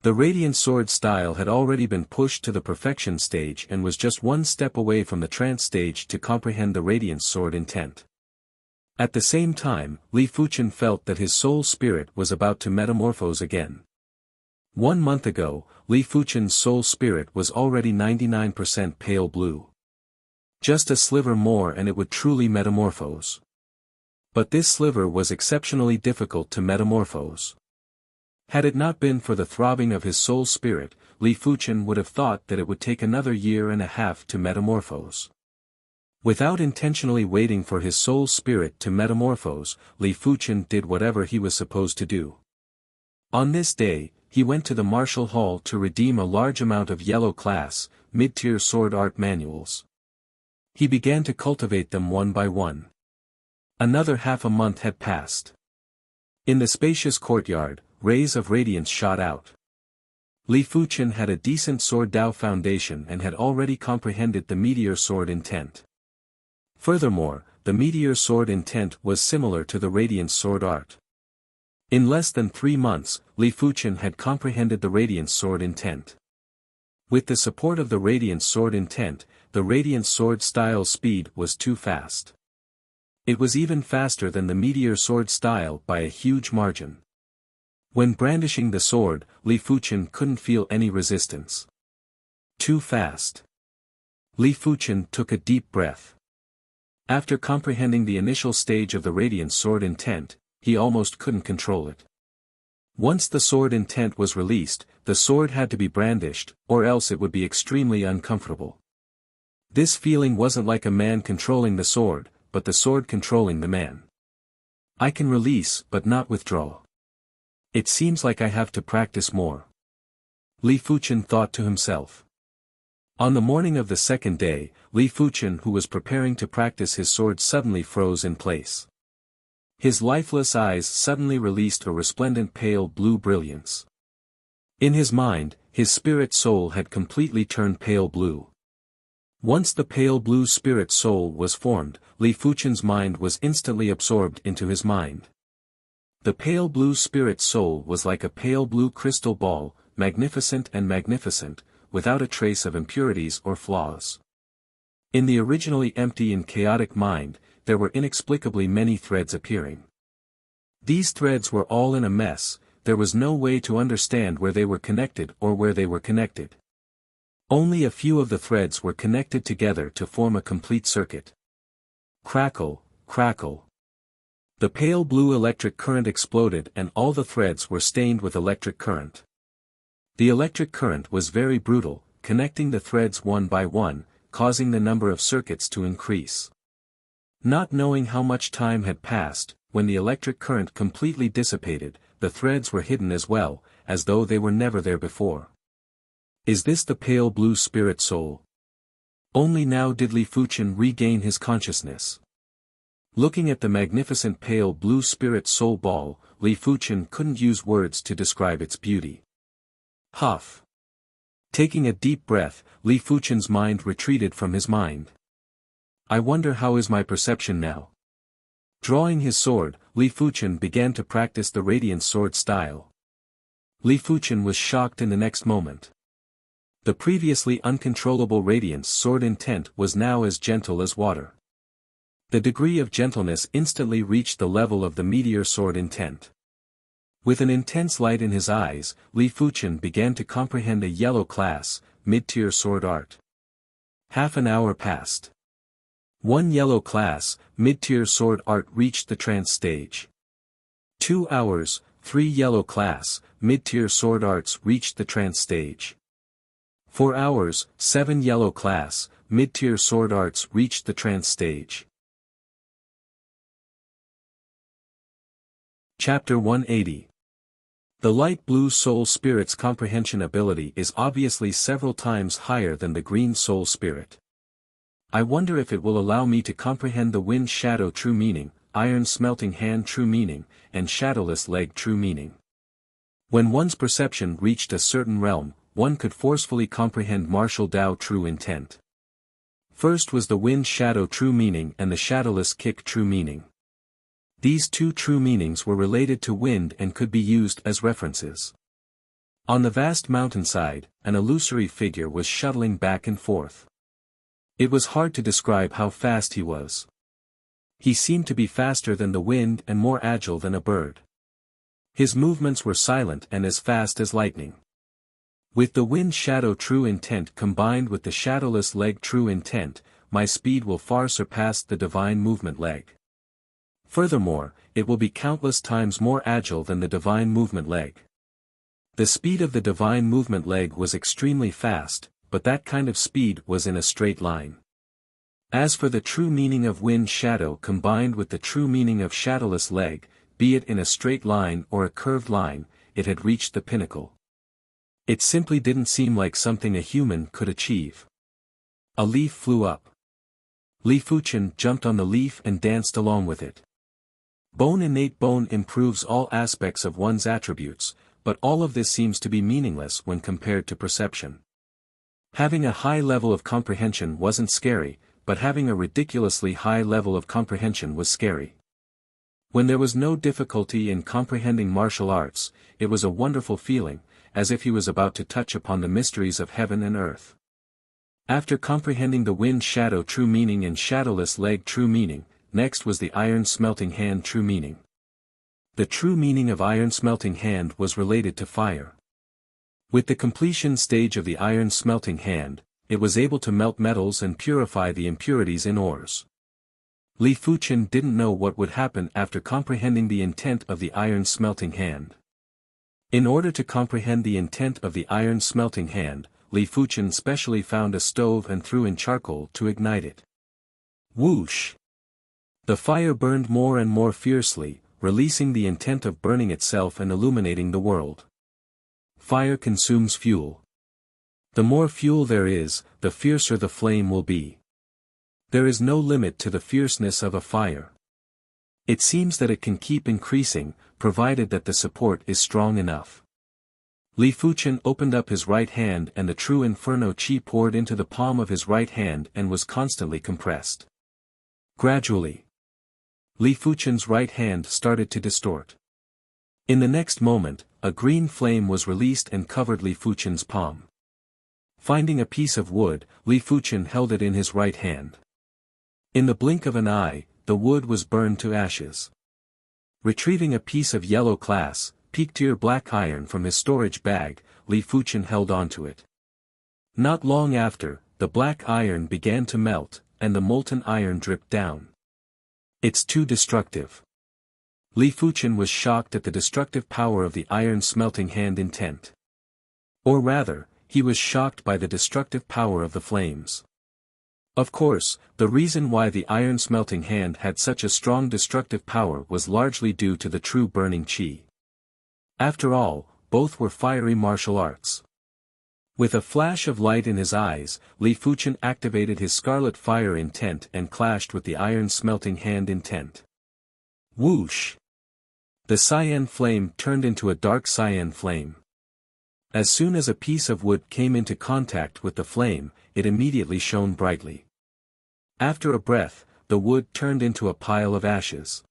The Radiant Sword style had already been pushed to the perfection stage and was just 1 step away from the trance stage to comprehend the Radiant Sword intent. At the same time, Li Fuchen felt that his soul spirit was about to metamorphose again. 1 month ago, Li Fuchen's soul spirit was already 99% pale blue. Just a sliver more and it would truly metamorphose. But this sliver was exceptionally difficult to metamorphose. Had it not been for the throbbing of his soul spirit, Li Fuchen would have thought that it would take another 1.5 years to metamorphose. Without intentionally waiting for his soul spirit to metamorphose, Li Fuchen did whatever he was supposed to do. On this day, he went to the martial hall to redeem a large amount of yellow class, mid-tier sword art manuals. He began to cultivate them one by one. Another half a month had passed. In the spacious courtyard, rays of radiance shot out. Li Fuchen had a decent sword Dao foundation and had already comprehended the meteor sword intent. Furthermore, the meteor sword intent was similar to the radiant sword art. In less than 3 months, Li Fuchen had comprehended the Radiant Sword intent. With the support of the Radiant Sword intent, the Radiant Sword style speed was too fast. It was even faster than the Meteor Sword style by a huge margin. When brandishing the sword, Li Fuchen couldn't feel any resistance. Too fast. Li Fuchen took a deep breath. After comprehending the initial stage of the Radiant Sword intent, he almost couldn't control it. Once the sword intent was released, the sword had to be brandished, or else it would be extremely uncomfortable. This feeling wasn't like a man controlling the sword, but the sword controlling the man. I can release but not withdraw. It seems like I have to practice more. Li Fuchen thought to himself. On the morning of the second day, Li Fuchen, who was preparing to practice his sword, suddenly froze in place. His lifeless eyes suddenly released a resplendent pale blue brilliance. In his mind, his spirit soul had completely turned pale blue. Once the pale blue spirit soul was formed, Li Fuchen's mind was instantly absorbed into his mind. The pale blue spirit soul was like a pale blue crystal ball, magnificent, without a trace of impurities or flaws. In the originally empty and chaotic mind, there were inexplicably many threads appearing. These threads were all in a mess, there was no way to understand where they were connected or where they were connected. Only a few of the threads were connected together to form a complete circuit. Crackle, crackle. The pale blue electric current exploded and all the threads were stained with electric current. The electric current was very brutal, connecting the threads one by one, causing the number of circuits to increase. Not knowing how much time had passed, when the electric current completely dissipated, the threads were hidden as well, as though they were never there before. Is this the pale blue spirit soul? Only now did Li Fuchen regain his consciousness. Looking at the magnificent pale blue spirit soul ball, Li Fuchen couldn't use words to describe its beauty. Huff. Taking a deep breath, Li Fuchen's mind retreated from his mind. I wonder how is my perception now? Drawing his sword, Li Fuchen began to practice the Radiant Sword style. Li Fuchen was shocked in the next moment. The previously uncontrollable Radiant Sword intent was now as gentle as water. The degree of gentleness instantly reached the level of the Meteor Sword intent. With an intense light in his eyes, Li Fuchen began to comprehend a yellow class, mid-tier sword art. Half an hour passed. 1 yellow class, mid-tier sword art reached the trance stage. 2 hours, 3 yellow class, mid-tier sword arts reached the trance stage. 4 hours, 7 yellow class, mid-tier sword arts reached the trance stage. Chapter 180. The light blue soul spirit's comprehension ability is obviously several times higher than the green soul spirit. I wonder if it will allow me to comprehend the wind shadow true meaning, iron smelting hand true meaning, and shadowless leg true meaning. When one's perception reached a certain realm, one could forcefully comprehend martial Tao true intent. First was the wind shadow true meaning and the shadowless kick true meaning. These two true meanings were related to wind and could be used as references. On the vast mountainside, an illusory figure was shuttling back and forth. It was hard to describe how fast he was. He seemed to be faster than the wind and more agile than a bird. His movements were silent and as fast as lightning. With the wind shadow true intent combined with the shadowless leg true intent, my speed will far surpass the divine movement leg. Furthermore, it will be countless times more agile than the divine movement leg. The speed of the divine movement leg was extremely fast, but that kind of speed was in a straight line. As for the true meaning of wind shadow combined with the true meaning of shadowless leg, be it in a straight line or a curved line, it had reached the pinnacle. It simply didn't seem like something a human could achieve. A leaf flew up. Li Fuchen jumped on the leaf and danced along with it. Innate bone improves all aspects of one's attributes, but all of this seems to be meaningless when compared to perception. Having a high level of comprehension wasn't scary, but having a ridiculously high level of comprehension was scary. When there was no difficulty in comprehending martial arts, it was a wonderful feeling, as if he was about to touch upon the mysteries of heaven and earth. After comprehending the wind shadow true meaning and shadowless leg true meaning, next was the iron smelting hand true meaning. The true meaning of iron smelting hand was related to fire. With the completion stage of the iron smelting hand, it was able to melt metals and purify the impurities in ores. Li Fuchen didn't know what would happen after comprehending the intent of the iron smelting hand. In order to comprehend the intent of the iron smelting hand, Li Fuchen specially found a stove and threw in charcoal to ignite it. Whoosh! The fire burned more and more fiercely, releasing the intent of burning itself and illuminating the world. Fire consumes fuel. The more fuel there is, the fiercer the flame will be. There is no limit to the fierceness of a fire. It seems that it can keep increasing, provided that the support is strong enough. Li Fuchen opened up his right hand and the true inferno chi poured into the palm of his right hand and was constantly compressed. Gradually, Li Fuchen's right hand started to distort. In the next moment, a green flame was released and covered Li Fuchen's palm. Finding a piece of wood, Li Fuchen held it in his right hand. In the blink of an eye, the wood was burned to ashes. Retrieving a piece of yellow glass, peak-tier black iron from his storage bag, Li Fuchen held onto it. Not long after, the black iron began to melt, and the molten iron dripped down. It's too destructive. Li Fuchen was shocked at the destructive power of the iron smelting hand intent. Or rather, he was shocked by the destructive power of the flames. Of course, the reason why the iron smelting hand had such a strong destructive power was largely due to the true burning chi. After all, both were fiery martial arts. With a flash of light in his eyes, Li Fuchen activated his scarlet fire intent and clashed with the iron smelting hand intent. Whoosh! The cyan flame turned into a dark cyan flame. As soon as a piece of wood came into contact with the flame, it immediately shone brightly. After a breath, the wood turned into a pile of ashes.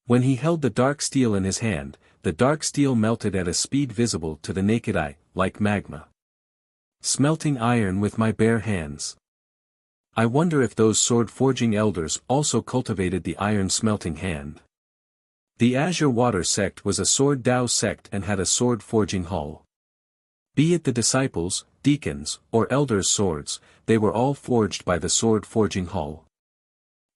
When he held the dark steel in his hand, the dark steel melted at a speed visible to the naked eye, like magma. Smelting iron with my bare hands. I wonder if those sword-forging elders also cultivated the iron smelting hand. The Azure Water sect was a sword Dao sect and had a sword-forging hall. Be it the disciples, deacons, or elders' swords, they were all forged by the sword-forging hall.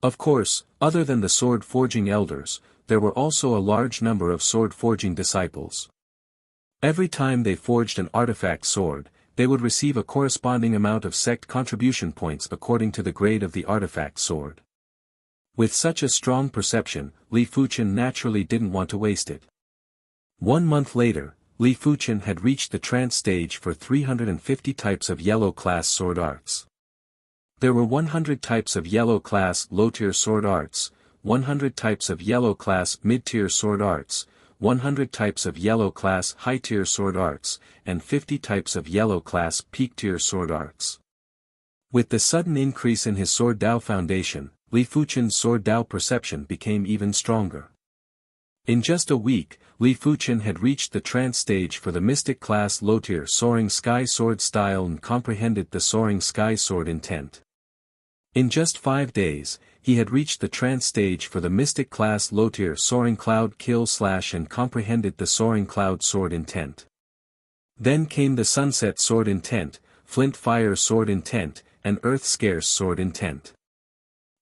Of course, other than the sword-forging elders, there were also a large number of sword-forging disciples. Every time they forged an artifact sword, they would receive a corresponding amount of sect contribution points according to the grade of the artifact sword. With such a strong perception, Li Fuchen naturally didn't want to waste it. 1 month later, Li Fuchen had reached the trance stage for 350 types of yellow class sword arts. There were 100 types of yellow class low-tier sword arts, 100 types of yellow class mid-tier sword arts, 100 types of yellow class high-tier sword arts, and 50 types of yellow class peak-tier sword arts. With the sudden increase in his Sword Dao foundation, Li Fuchen's Sword Dao perception became even stronger. In just a week, Li Fuchen had reached the trance stage for the Mystic class low-tier Soaring Sky Sword style and comprehended the Soaring Sky Sword intent. In just 5 days, he had reached the trance stage for the Mystic class low-tier Soaring Cloud Kill Slash and comprehended the Soaring Cloud Sword intent. Then came the Sunset Sword intent, Flint Fire Sword intent, and Earth Scarce Sword intent.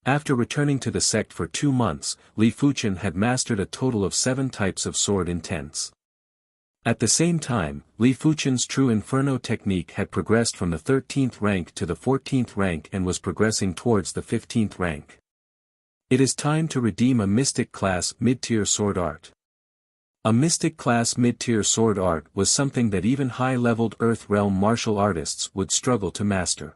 After returning to the sect for 2 months, Li Fuchen had mastered a total of 7 types of sword intents. At the same time, Li Fuchen's True Inferno technique had progressed from the 13th rank to the 14th rank and was progressing towards the 15th rank. It is time to redeem a Mystic class mid-tier sword art. A Mystic class mid-tier sword art was something that even high-leveled Earth Realm martial artists would struggle to master.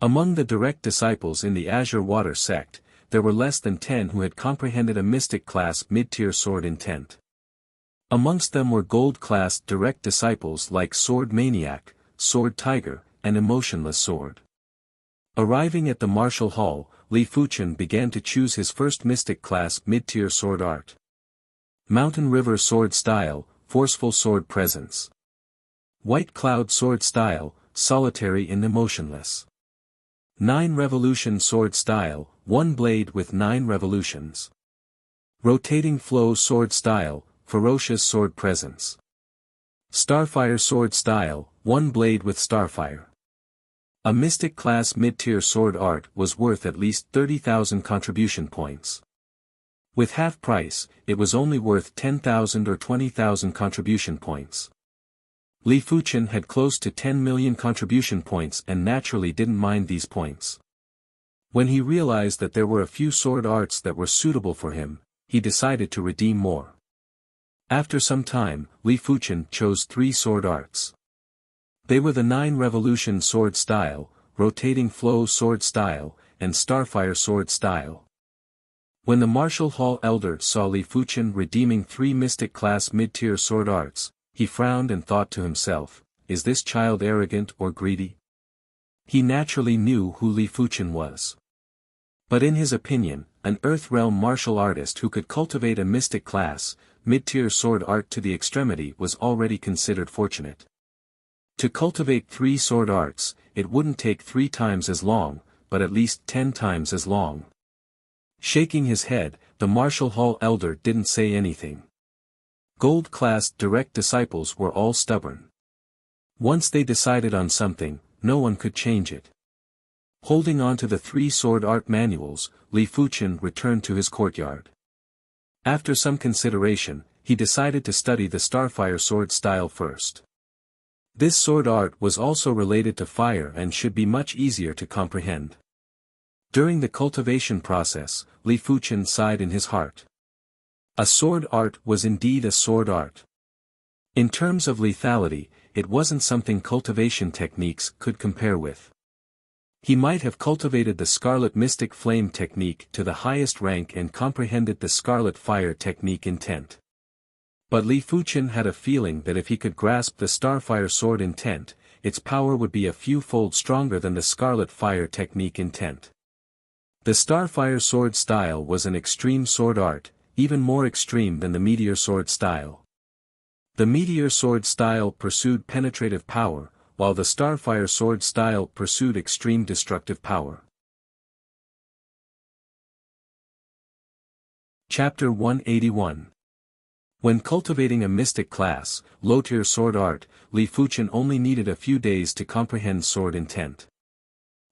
Among the direct disciples in the Azure Water sect, there were less than 10 who had comprehended a Mystic class mid-tier sword intent. Amongst them were gold-class direct disciples like Sword Maniac, Sword Tiger, and Emotionless Sword. Arriving at the martial hall, Li Fuchen began to choose his first mystic class mid-tier sword art. Mountain River sword style, forceful sword presence. White Cloud sword style, solitary and emotionless. 9 revolution sword style, one blade with 9 revolutions. Rotating flow sword style, ferocious sword presence. Starfire sword style, one blade with starfire. A mystic class mid-tier sword art was worth at least 30,000 contribution points. With half price, it was only worth 10,000 or 20,000 contribution points. Li Fuchen had close to 10 million contribution points and naturally didn't mind these points. When he realized that there were a few sword arts that were suitable for him, he decided to redeem more. After some time, Li Fuchen chose 3 sword arts. They were the 9 revolution sword style, rotating flow sword style, and starfire sword style. When the martial hall elder saw Li Fuchen redeeming 3 mystic class mid-tier sword arts, he frowned and thought to himself, is this child arrogant or greedy? He naturally knew who Li Fuchen was. But in his opinion, an Earth Realm martial artist who could cultivate a mystic class, mid-tier sword art to the extremity was already considered fortunate. To cultivate 3 sword arts, it wouldn't take 3 times as long, but at least 10 times as long. Shaking his head, the martial hall elder didn't say anything. Gold-class direct disciples were all stubborn. Once they decided on something, no one could change it. Holding on to the 3 sword art manuals, Li Fuchen returned to his courtyard. After some consideration, he decided to study the Starfire sword style first. This sword art was also related to fire and should be much easier to comprehend. During the cultivation process, Li Fuchen sighed in his heart. A sword art was indeed a sword art. In terms of lethality, it wasn't something cultivation techniques could compare with. He might have cultivated the Scarlet Mystic Flame technique to the highest rank and comprehended the Scarlet Fire technique intent. But Li Fuchen had a feeling that if he could grasp the Starfire sword intent, its power would be a few-fold stronger than the Scarlet Fire technique intent. The Starfire sword style was an extreme sword art, even more extreme than the Meteor sword style. The Meteor sword style pursued penetrative power, while the Starfire sword style pursued extreme destructive power. Chapter 181. When cultivating a mystic class, low-tier sword art, Li Fuchen only needed a few days to comprehend sword intent.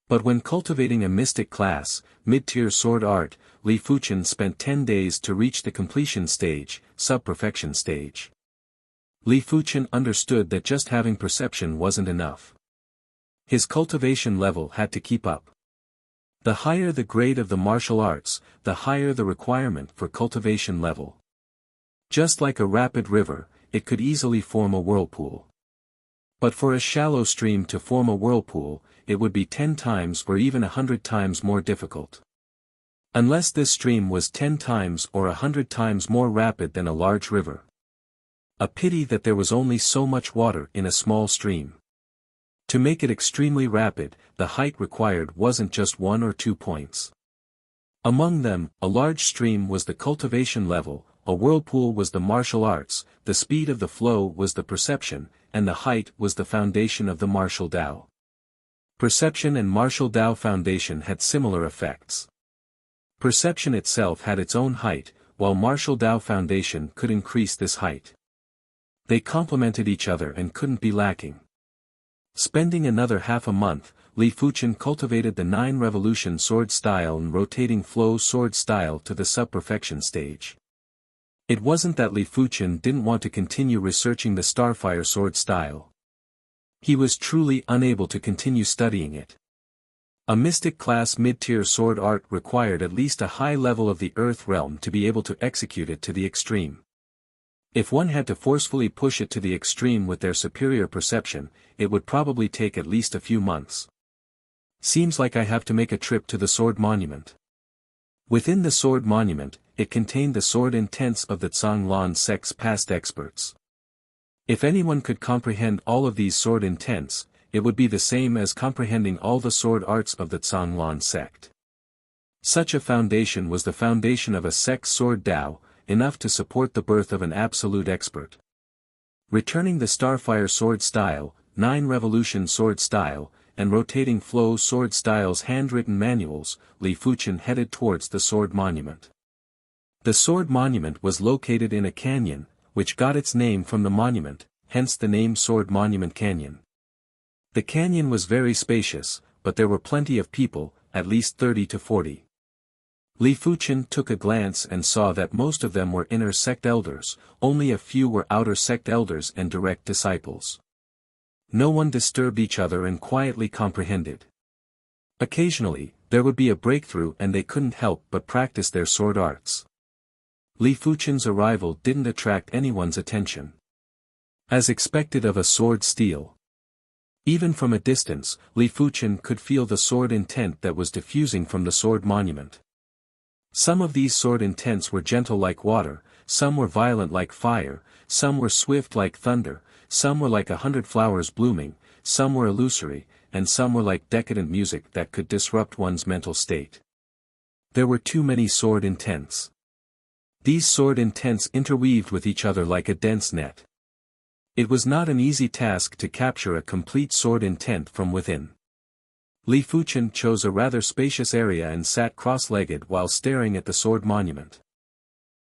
But when cultivating a mystic class, mid-tier sword art, Li Fuchen spent 10 days to reach the completion stage, sub-perfection stage. Li Fuchen understood that just having perception wasn't enough. His cultivation level had to keep up. The higher the grade of the martial arts, the higher the requirement for cultivation level. Just like a rapid river, it could easily form a whirlpool. But for a shallow stream to form a whirlpool, it would be 10 times or even 100 times more difficult. Unless this stream was 10 times or 100 times more rapid than a large river. A pity that there was only so much water in a small stream. To make it extremely rapid, the height required wasn't just 1 or 2 points. Among them, a large stream was the cultivation level, a whirlpool was the martial arts, the speed of the flow was the perception, and the height was the foundation of the martial Tao. Perception and martial Tao foundation had similar effects. Perception itself had its own height, while martial Tao foundation could increase this height. They complemented each other and couldn't be lacking. Spending another half a month, Li Fuchen cultivated the 9 revolution sword style and rotating flow sword style to the sub-perfection stage. It wasn't that Li Fuchen didn't want to continue researching the Starfire sword style. He was truly unable to continue studying it. A mystic class mid-tier sword art required at least a high level of the Earth realm to be able to execute it to the extreme. If one had to forcefully push it to the extreme with their superior perception, it would probably take at least a few months. Seems like I have to make a trip to the Sword Monument. Within the Sword Monument, it contained the sword intents of the Zhanglan sect's past experts. If anyone could comprehend all of these sword intents, it would be the same as comprehending all the sword arts of the Zhanglan sect. Such a foundation was the foundation of a sect's sword Tao, enough to support the birth of an absolute expert. Returning the Starfire sword style, 9 Revolution sword style, and rotating flow sword styles handwritten manuals, Li Fuchen headed towards the sword monument. The sword monument was located in a canyon, which got its name from the monument, hence the name Sword Monument Canyon. The canyon was very spacious, but there were plenty of people, at least 30 to 40. Li Fuchen took a glance and saw that most of them were inner sect elders, only a few were outer sect elders and direct disciples. No one disturbed each other and quietly comprehended. Occasionally, there would be a breakthrough and they couldn't help but practice their sword arts. Li Fuchen's arrival didn't attract anyone's attention. As expected of a sword steel. Even from a distance, Li Fuchen could feel the sword intent that was diffusing from the sword monument. Some of these sword intents were gentle like water, some were violent like fire, some were swift like thunder, some were like 100 flowers blooming, some were illusory, and some were like decadent music that could disrupt one's mental state. There were too many sword intents. These sword intents interweaved with each other like a dense net. It was not an easy task to capture a complete sword intent from within. Li Fuchen chose a rather spacious area and sat cross-legged while staring at the sword monument.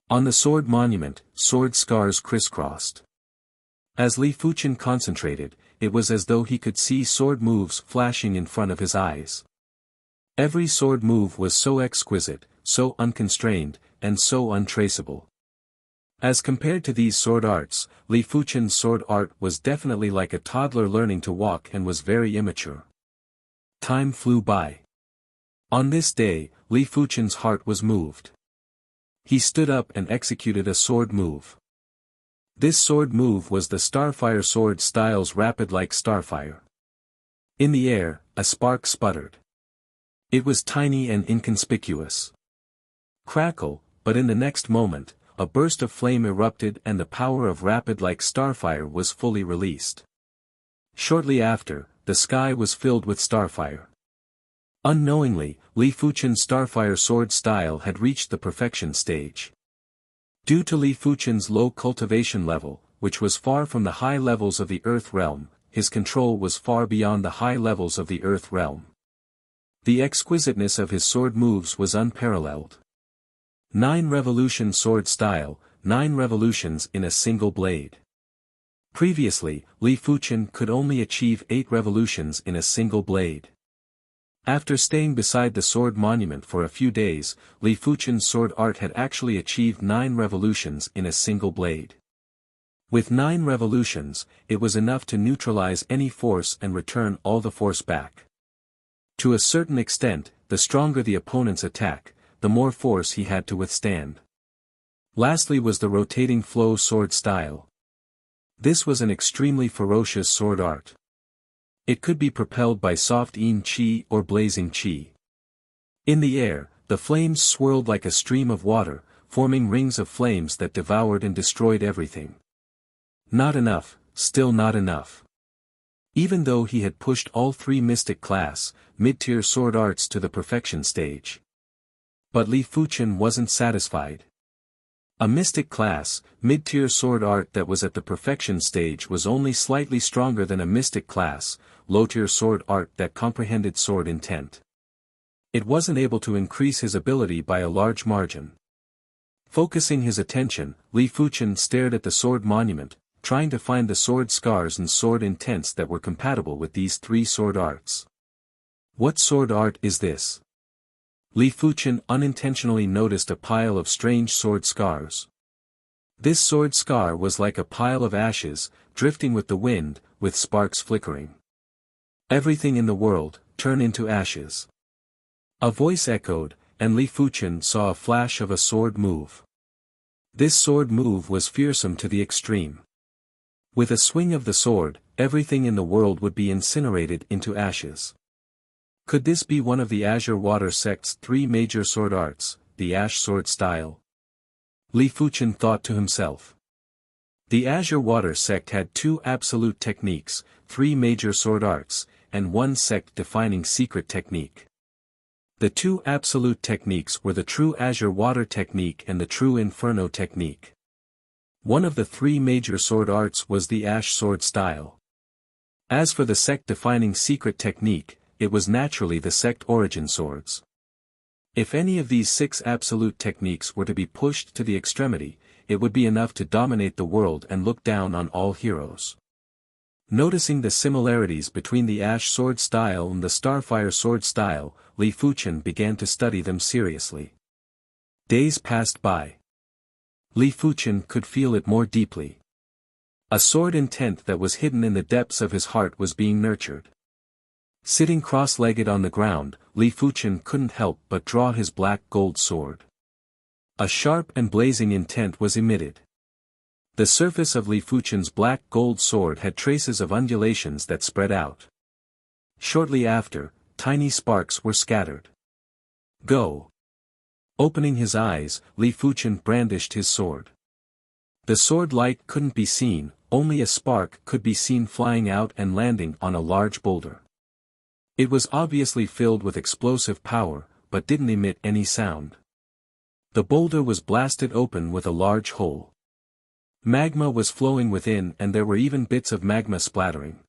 On the sword monument, sword scars crisscrossed. As Li Fuchen concentrated, it was as though he could see sword moves flashing in front of his eyes. Every sword move was so exquisite, so unconstrained, and so untraceable. As compared to these sword arts, Li Fuchen's sword art was definitely like a toddler learning to walk and was very immature. Time flew by. On this day, Li Fuchen's heart was moved. He stood up and executed a sword move. This sword move was the Starfire sword style's rapid like starfire. In the air, a spark sputtered. It was tiny and inconspicuous. Crackle, but in the next moment, a burst of flame erupted and the power of rapid like starfire was fully released. Shortly after, the sky was filled with starfire. Unknowingly, Li Fuchen's starfire sword style had reached the perfection stage. Due to Li Fuchen's low cultivation level, which was far from the high levels of the Earth realm, his control was far beyond the high levels of the Earth realm. The exquisiteness of his sword moves was unparalleled. 9 Revolution sword style, 9 revolutions in a single blade. Previously, Li Fuchen could only achieve 8 revolutions in a single blade. After staying beside the sword monument for a few days, Li Fuchen's sword art had actually achieved 9 revolutions in a single blade. With 9 revolutions, it was enough to neutralize any force and return all the force back. To a certain extent, the stronger the opponent's attack, the more force he had to withstand. Lastly was the rotating flow sword style. This was an extremely ferocious sword art. It could be propelled by soft yin qi or blazing qi. In the air, the flames swirled like a stream of water, forming rings of flames that devoured and destroyed everything. Not enough, still not enough. Even though he had pushed all 3 mystic class, mid-tier sword arts to the perfection stage. But Li Fuchen wasn't satisfied. A mystic class, mid-tier sword art that was at the perfection stage was only slightly stronger than a mystic class, low-tier sword art that comprehended sword intent. It wasn't able to increase his ability by a large margin. Focusing his attention, Li Fuchen stared at the sword monument, trying to find the sword scars and sword intents that were compatible with these 3 sword arts. What sword art is this? Li Fuchen unintentionally noticed a pile of strange sword scars. This sword scar was like a pile of ashes, drifting with the wind, with sparks flickering. Everything in the world, turn into ashes. A voice echoed, and Li Fuchen saw a flash of a sword move. This sword move was fearsome to the extreme. With a swing of the sword, everything in the world would be incinerated into ashes. Could this be one of the Azure Water sect's 3 major sword arts, the Ash sword style? Li Fuchen thought to himself. The Azure Water sect had 2 absolute techniques, 3 major sword arts, and 1 sect-defining secret technique. The 2 absolute techniques were the true Azure Water technique and the true Inferno technique. One of the 3 major sword arts was the Ash Sword style. As for the sect-defining secret technique, it was naturally the sect origin swords. If any of these 6 absolute techniques were to be pushed to the extremity, it would be enough to dominate the world and look down on all heroes. Noticing the similarities between the Ash Sword style and the Starfire Sword style, Li Fuchen began to study them seriously. Days passed by. Li Fuchen could feel it more deeply. A sword intent that was hidden in the depths of his heart was being nurtured. Sitting cross-legged on the ground, Li Fuchen couldn't help but draw his black gold sword. A sharp and blazing intent was emitted. The surface of Li Fuchen's black gold sword had traces of undulations that spread out. Shortly after, tiny sparks were scattered. Go! Opening his eyes, Li Fuchen brandished his sword. The sword light couldn't be seen, only a spark could be seen flying out and landing on a large boulder. It was obviously filled with explosive power, but didn't emit any sound. The boulder was blasted open with a large hole. Magma was flowing within and there were even bits of magma splattering.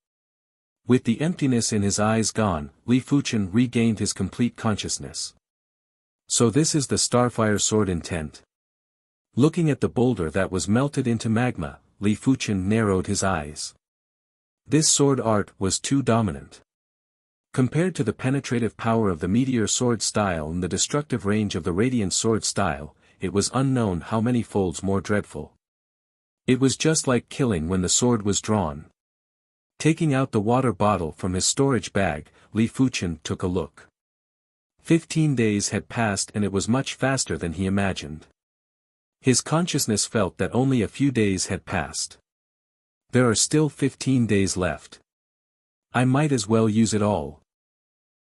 With the emptiness in his eyes gone, Li Fuchen regained his complete consciousness. So this is the Starfire Sword intent. Looking at the boulder that was melted into magma, Li Fuchen narrowed his eyes. This sword art was too dominant. Compared to the penetrative power of the Meteor Sword style and the destructive range of the Radiant Sword style, it was unknown how many folds more dreadful. It was just like killing when the sword was drawn. Taking out the water bottle from his storage bag, Li Fuchen took a look. 15 days had passed and it was much faster than he imagined. His consciousness felt that only a few days had passed. There are still 15 days left. I might as well use it all.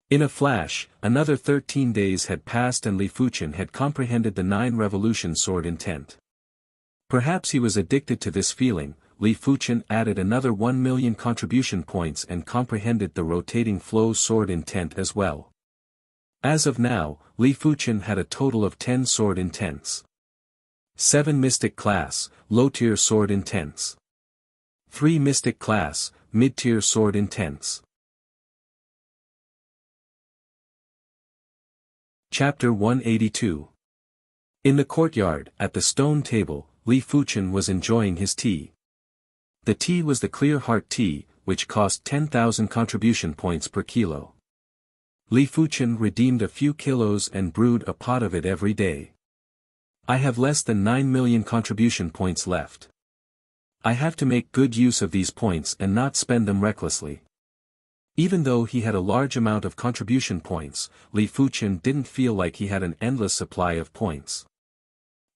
In a flash, another 13 days had passed and Li Fuchen had comprehended the 9 revolution sword intent. Perhaps he was addicted to this feeling. Li Fuchen added another 1 million contribution points and comprehended the rotating flow sword intent as well. As of now, Li Fuchen had a total of 10 sword intents. 7 Mystic Class, Low-Tier Sword Intents. 3 Mystic Class, Mid-Tier Sword Intents. Chapter 182. In the courtyard, at the stone table, Li Fuchen was enjoying his tea. The tea was the Clear Heart tea, which cost 10,000 contribution points per kilo. Li Fuchen redeemed a few kilos and brewed a pot of it every day. I have less than 9 million contribution points left. I have to make good use of these points and not spend them recklessly. Even though he had a large amount of contribution points, Li Fuchen didn't feel like he had an endless supply of points.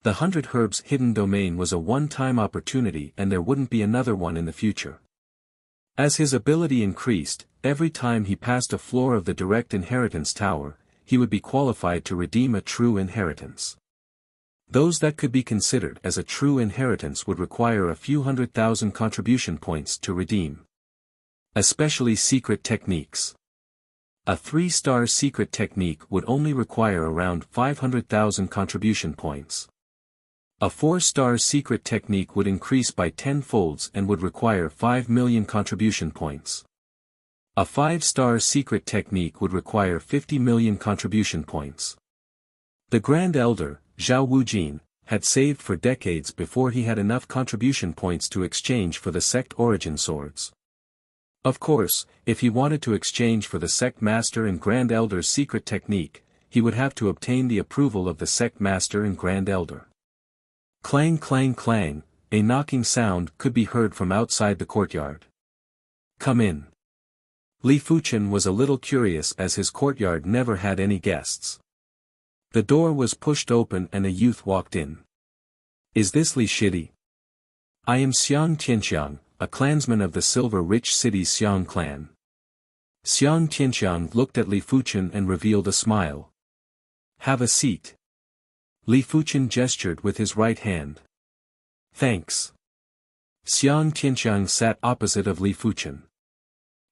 The 100 Herbs hidden domain was a one-time opportunity and there wouldn't be another one in the future. As his ability increased, every time he passed a floor of the direct inheritance tower, he would be qualified to redeem a true inheritance. Those that could be considered as a true inheritance would require a few 100,000 contribution points to redeem. Especially secret techniques. A 3-star secret technique would only require around 500,000 contribution points. A 4-star secret technique would increase by 10 folds and would require 5 million contribution points. A 5-star secret technique would require 50 million contribution points. The Grand Elder, Zhao Wujin, had saved for decades before he had enough contribution points to exchange for the sect origin swords. Of course, if he wanted to exchange for the sect master and Grand Elder's secret technique, he would have to obtain the approval of the sect master and Grand Elder. Clang clang clang, a knocking sound could be heard from outside the courtyard. Come in. Li Fuchen was a little curious as his courtyard never had any guests. The door was pushed open and a youth walked in. Is this Li Shidi? I am Xiang Tianxiang, a clansman of the silver-rich city's Xiang clan. Xiang Tianxiang looked at Li Fuchen and revealed a smile. Have a seat. Li Fuchen gestured with his right hand. Thanks. Xiang Tianxiang sat opposite of Li Fuchen.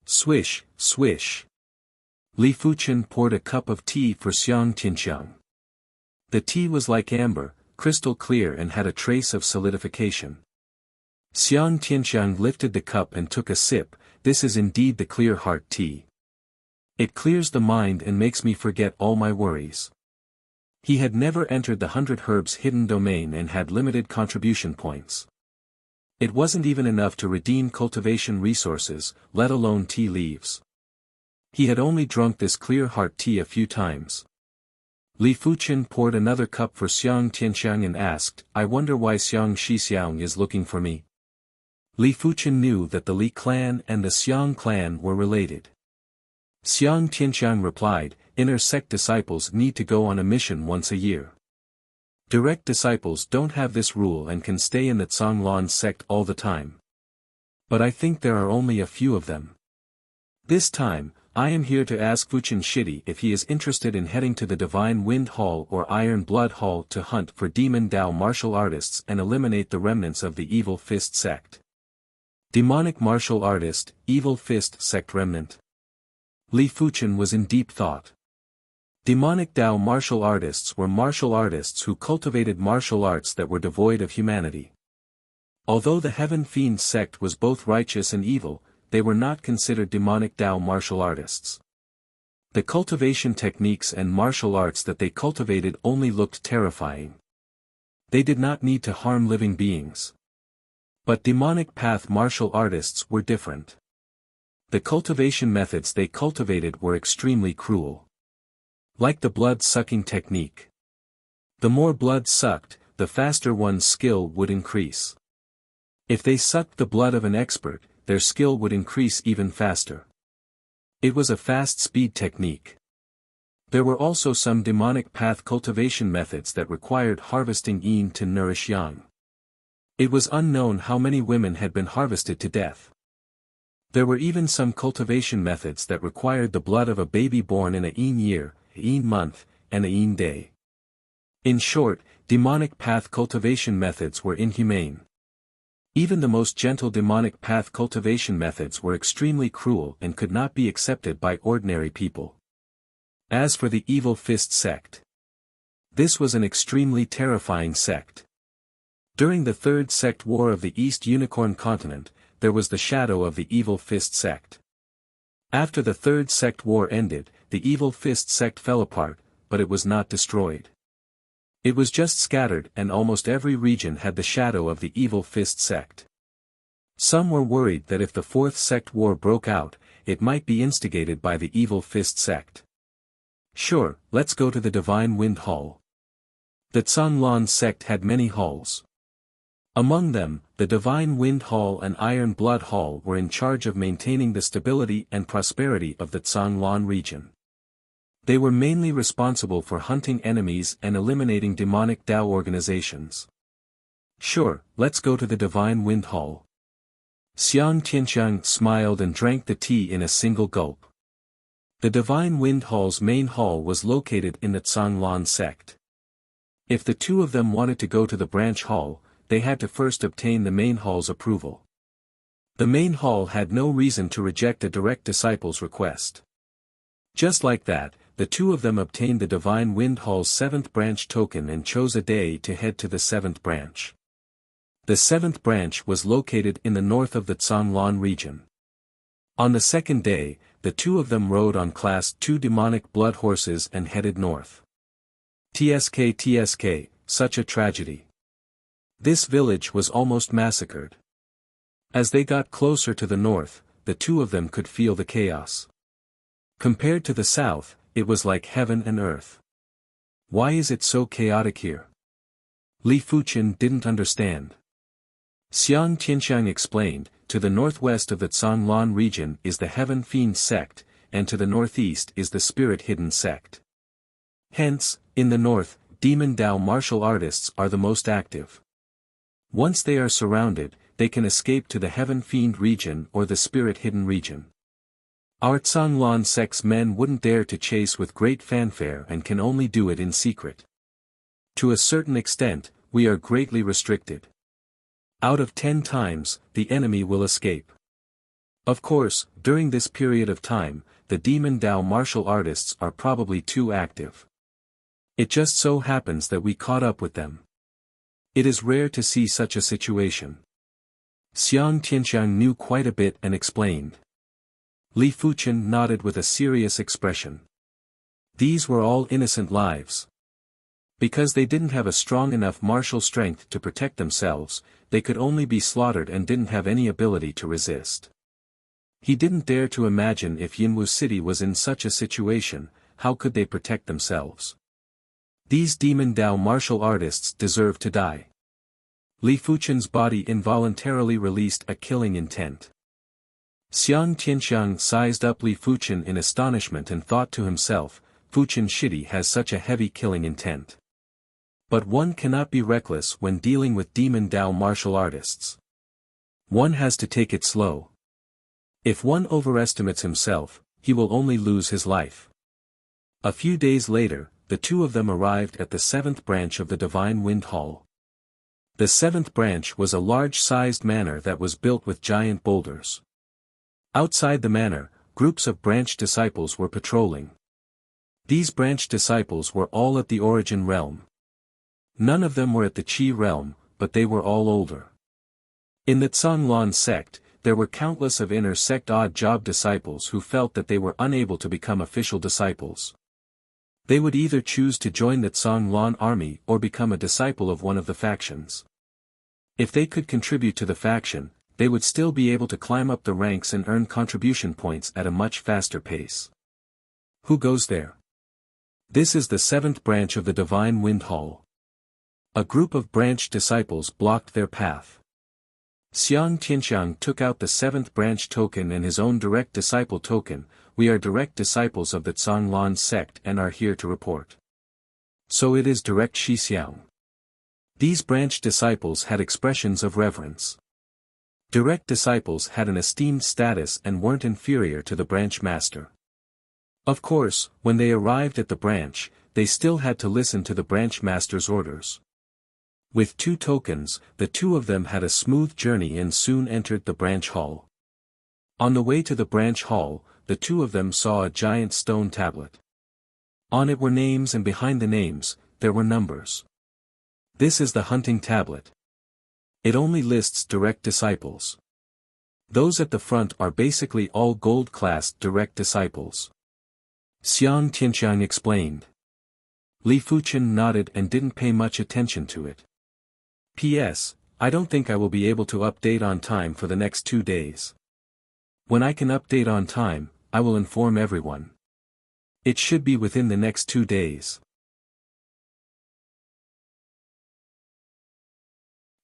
Swish, swish. Li Fuchen poured a cup of tea for Xiang Tianxiang. The tea was like amber, crystal clear and had a trace of solidification. Xiang Tianxiang lifted the cup and took a sip. This is indeed the clear heart tea. It clears the mind and makes me forget all my worries. He had never entered the 100 herbs hidden domain and had limited contribution points. It wasn't even enough to redeem cultivation resources, let alone tea leaves. He had only drunk this clear heart tea a few times. Li Fuchen poured another cup for Xiang Tianxiang and asked, I wonder why Xiang Shixiang is looking for me. Li Fuchen knew that the Li clan and the Xiang clan were related. Xiang Tianxiang replied, inner sect disciples need to go on a mission once a year. Direct disciples don't have this rule and can stay in the Zhonglan sect all the time. But I think there are only a few of them. This time, I am here to ask Fuchen Shidi if he is interested in heading to the Divine Wind Hall or Iron Blood Hall to hunt for Demon Dao martial artists and eliminate the remnants of the Evil Fist sect. Demonic martial artist, Evil Fist sect remnant. Li Fuchen was in deep thought. Demonic Dao martial artists were martial artists who cultivated martial arts that were devoid of humanity. Although the Heaven Fiend sect was both righteous and evil, they were not considered demonic Dao martial artists. The cultivation techniques and martial arts that they cultivated only looked terrifying. They did not need to harm living beings. But demonic path martial artists were different. The cultivation methods they cultivated were extremely cruel. Like the blood-sucking technique. The more blood sucked, the faster one's skill would increase. If they sucked the blood of an expert, their skill would increase even faster. It was a fast-speed technique. There were also some demonic path cultivation methods that required harvesting yin to nourish yang. It was unknown how many women had been harvested to death. There were even some cultivation methods that required the blood of a baby born in a yin year, a yin month, and a yin day. In short, demonic path cultivation methods were inhumane. Even the most gentle demonic path cultivation methods were extremely cruel and could not be accepted by ordinary people. As for the Evil Fist sect, this was an extremely terrifying sect. During the Third Sect War of the East Unicorn Continent, there was the shadow of the Evil Fist sect. After the Third Sect War ended, the Evil Fist sect fell apart, but it was not destroyed. It was just scattered and almost every region had the shadow of the Evil Fist sect. Some were worried that if the Fourth Sect War broke out, it might be instigated by the Evil Fist sect. Sure, let's go to the Divine Wind Hall. The Zhonglan sect had many halls. Among them, the Divine Wind Hall and Iron Blood Hall were in charge of maintaining the stability and prosperity of the Zhonglan region. They were mainly responsible for hunting enemies and eliminating demonic Dao organizations. Sure, let's go to the Divine Wind Hall. Xiang Tianxiang smiled and drank the tea in a single gulp. The Divine Wind Hall's main hall was located in the Zhonglan sect. If the two of them wanted to go to the branch hall, they had to first obtain the main hall's approval. The main hall had no reason to reject a direct disciple's request. Just like that, the two of them obtained the Divine Wind Hall's 7th branch token and chose a day to head to the 7th branch. The 7th branch was located in the north of the Zhonglan region. On the second day, the two of them rode on Class 2 demonic blood horses and headed north. TSK, such a tragedy. This village was almost massacred. As they got closer to the north, the two of them could feel the chaos. Compared to the south, it was like heaven and earth. Why is it so chaotic here? Li Fuchen didn't understand. Xiang Tianxiang explained, to the northwest of the Zhonglan region is the Heaven Fiend sect, and to the northeast is the Spirit Hidden sect. Hence, in the north, Demon Dao martial artists are the most active. Once they are surrounded, they can escape to the Heaven Fiend region or the Spirit Hidden region. Our Zhonglan sect's men wouldn't dare to chase with great fanfare and can only do it in secret. To a certain extent, we are greatly restricted. Out of 10 times, the enemy will escape. Of course, during this period of time, the Demon Dao martial artists are probably too active. It just so happens that we caught up with them. It is rare to see such a situation. Xiang Tianxiang knew quite a bit and explained. Li Fuchen nodded with a serious expression. These were all innocent lives. Because they didn't have a strong enough martial strength to protect themselves, they could only be slaughtered and didn't have any ability to resist. He didn't dare to imagine if Yinwu City was in such a situation, how could they protect themselves? These Demon Dao martial artists deserve to die. Li Fuchen's body involuntarily released a killing intent. Xiang Tianxiang sized up Li Fuchen in astonishment and thought to himself, Fuchen Shidi has such a heavy killing intent. But one cannot be reckless when dealing with Demon Dao martial artists. One has to take it slow. If one overestimates himself, he will only lose his life. A few days later, the two of them arrived at the 7th branch of the Divine Wind Hall. The 7th branch was a large-sized manor that was built with giant boulders. Outside the manor, groups of branch disciples were patrolling. These branch disciples were all at the Origin realm. None of them were at the Qi realm, but they were all older. In the Zhonglan sect, there were countless of inner sect odd job disciples who felt that they were unable to become official disciples. They would either choose to join the Zhonglan army or become a disciple of one of the factions. If they could contribute to the faction, they would still be able to climb up the ranks and earn contribution points at a much faster pace. Who goes there? This is the 7th branch of the Divine Wind Hall. A group of branch disciples blocked their path. Xiang Tianxiang took out the 7th branch token and his own direct disciple token. We are direct disciples of the Zhonglan sect and are here to report. So it is direct Shixiang. These branch disciples had expressions of reverence. Direct disciples had an esteemed status and weren't inferior to the branch master. Of course, when they arrived at the branch, they still had to listen to the branch master's orders. With 2 tokens, the two of them had a smooth journey and soon entered the branch hall. On the way to the branch hall, the two of them saw a giant stone tablet. On it were names and behind the names, there were numbers. This is the hunting tablet. It only lists direct disciples. Those at the front are basically all gold-classed direct disciples. Xiang Tianxiang explained. Li Fuchen nodded and didn't pay much attention to it. P.S. I don't think I will be able to update on time for the next 2 days. When I can update on time, I will inform everyone. It should be within the next 2 days.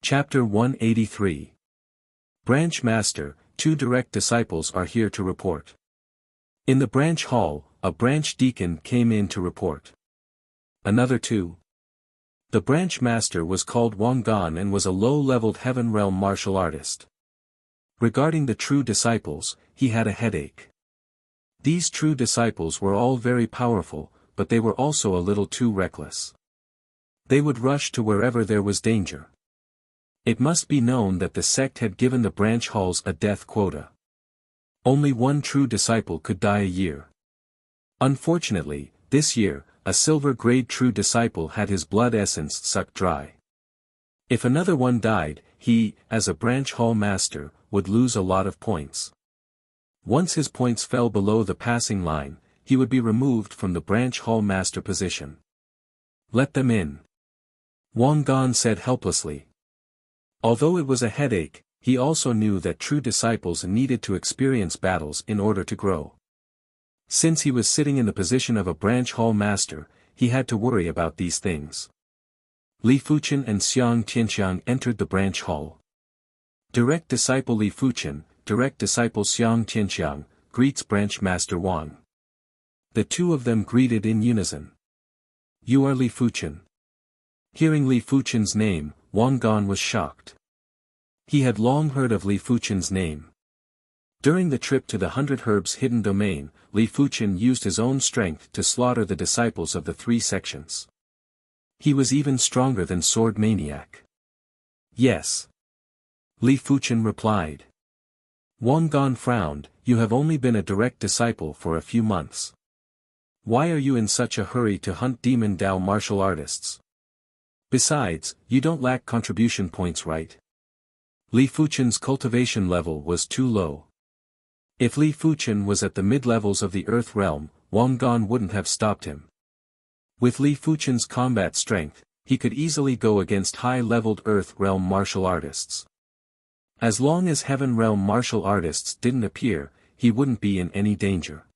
Chapter 183. Branch Master, 2 direct disciples are here to report. In the branch hall, a branch deacon came in to report. Another 2. The branch master was called Wang Gan and was a low-leveled heaven realm martial artist. Regarding the true disciples, he had a headache. These true disciples were all very powerful, but they were also a little too reckless. They would rush to wherever there was danger. It must be known that the sect had given the branch halls a death quota. Only 1 true disciple could die a year. Unfortunately, this year, a silver-grade true disciple had his blood essence sucked dry. If another one died, he, as a branch hall master, would lose a lot of points. Once his points fell below the passing line, he would be removed from the branch hall master position. Let them in. Wang Gan said helplessly. Although it was a headache, he also knew that true disciples needed to experience battles in order to grow. Since he was sitting in the position of a branch hall master, he had to worry about these things. Li Fuchen and Xiang Tianxiang entered the branch hall. Direct disciple Li Fuchen, direct disciple Xiang Tianxiang, greets branch master Wang. The two of them greeted in unison. You are Li Fuchen. Hearing Li Fuchen's name, Wang Gan was shocked. He had long heard of Li Fuchen's name. During the trip to the 100 Herbs hidden domain, Li Fuchen used his own strength to slaughter the disciples of the 3 sections. He was even stronger than Sword Maniac. Yes. Li Fuchen replied. Wang Gan frowned, you have only been a direct disciple for a few months. Why are you in such a hurry to hunt demon Dao martial artists? Besides, you don't lack contribution points, right? Li Fuchen's cultivation level was too low. If Li Fuchen was at the mid-levels of the Earth realm, Wang Gan wouldn't have stopped him. With Li Fuchen's combat strength, he could easily go against high-leveled Earth realm martial artists. As long as Heaven realm martial artists didn't appear, he wouldn't be in any danger.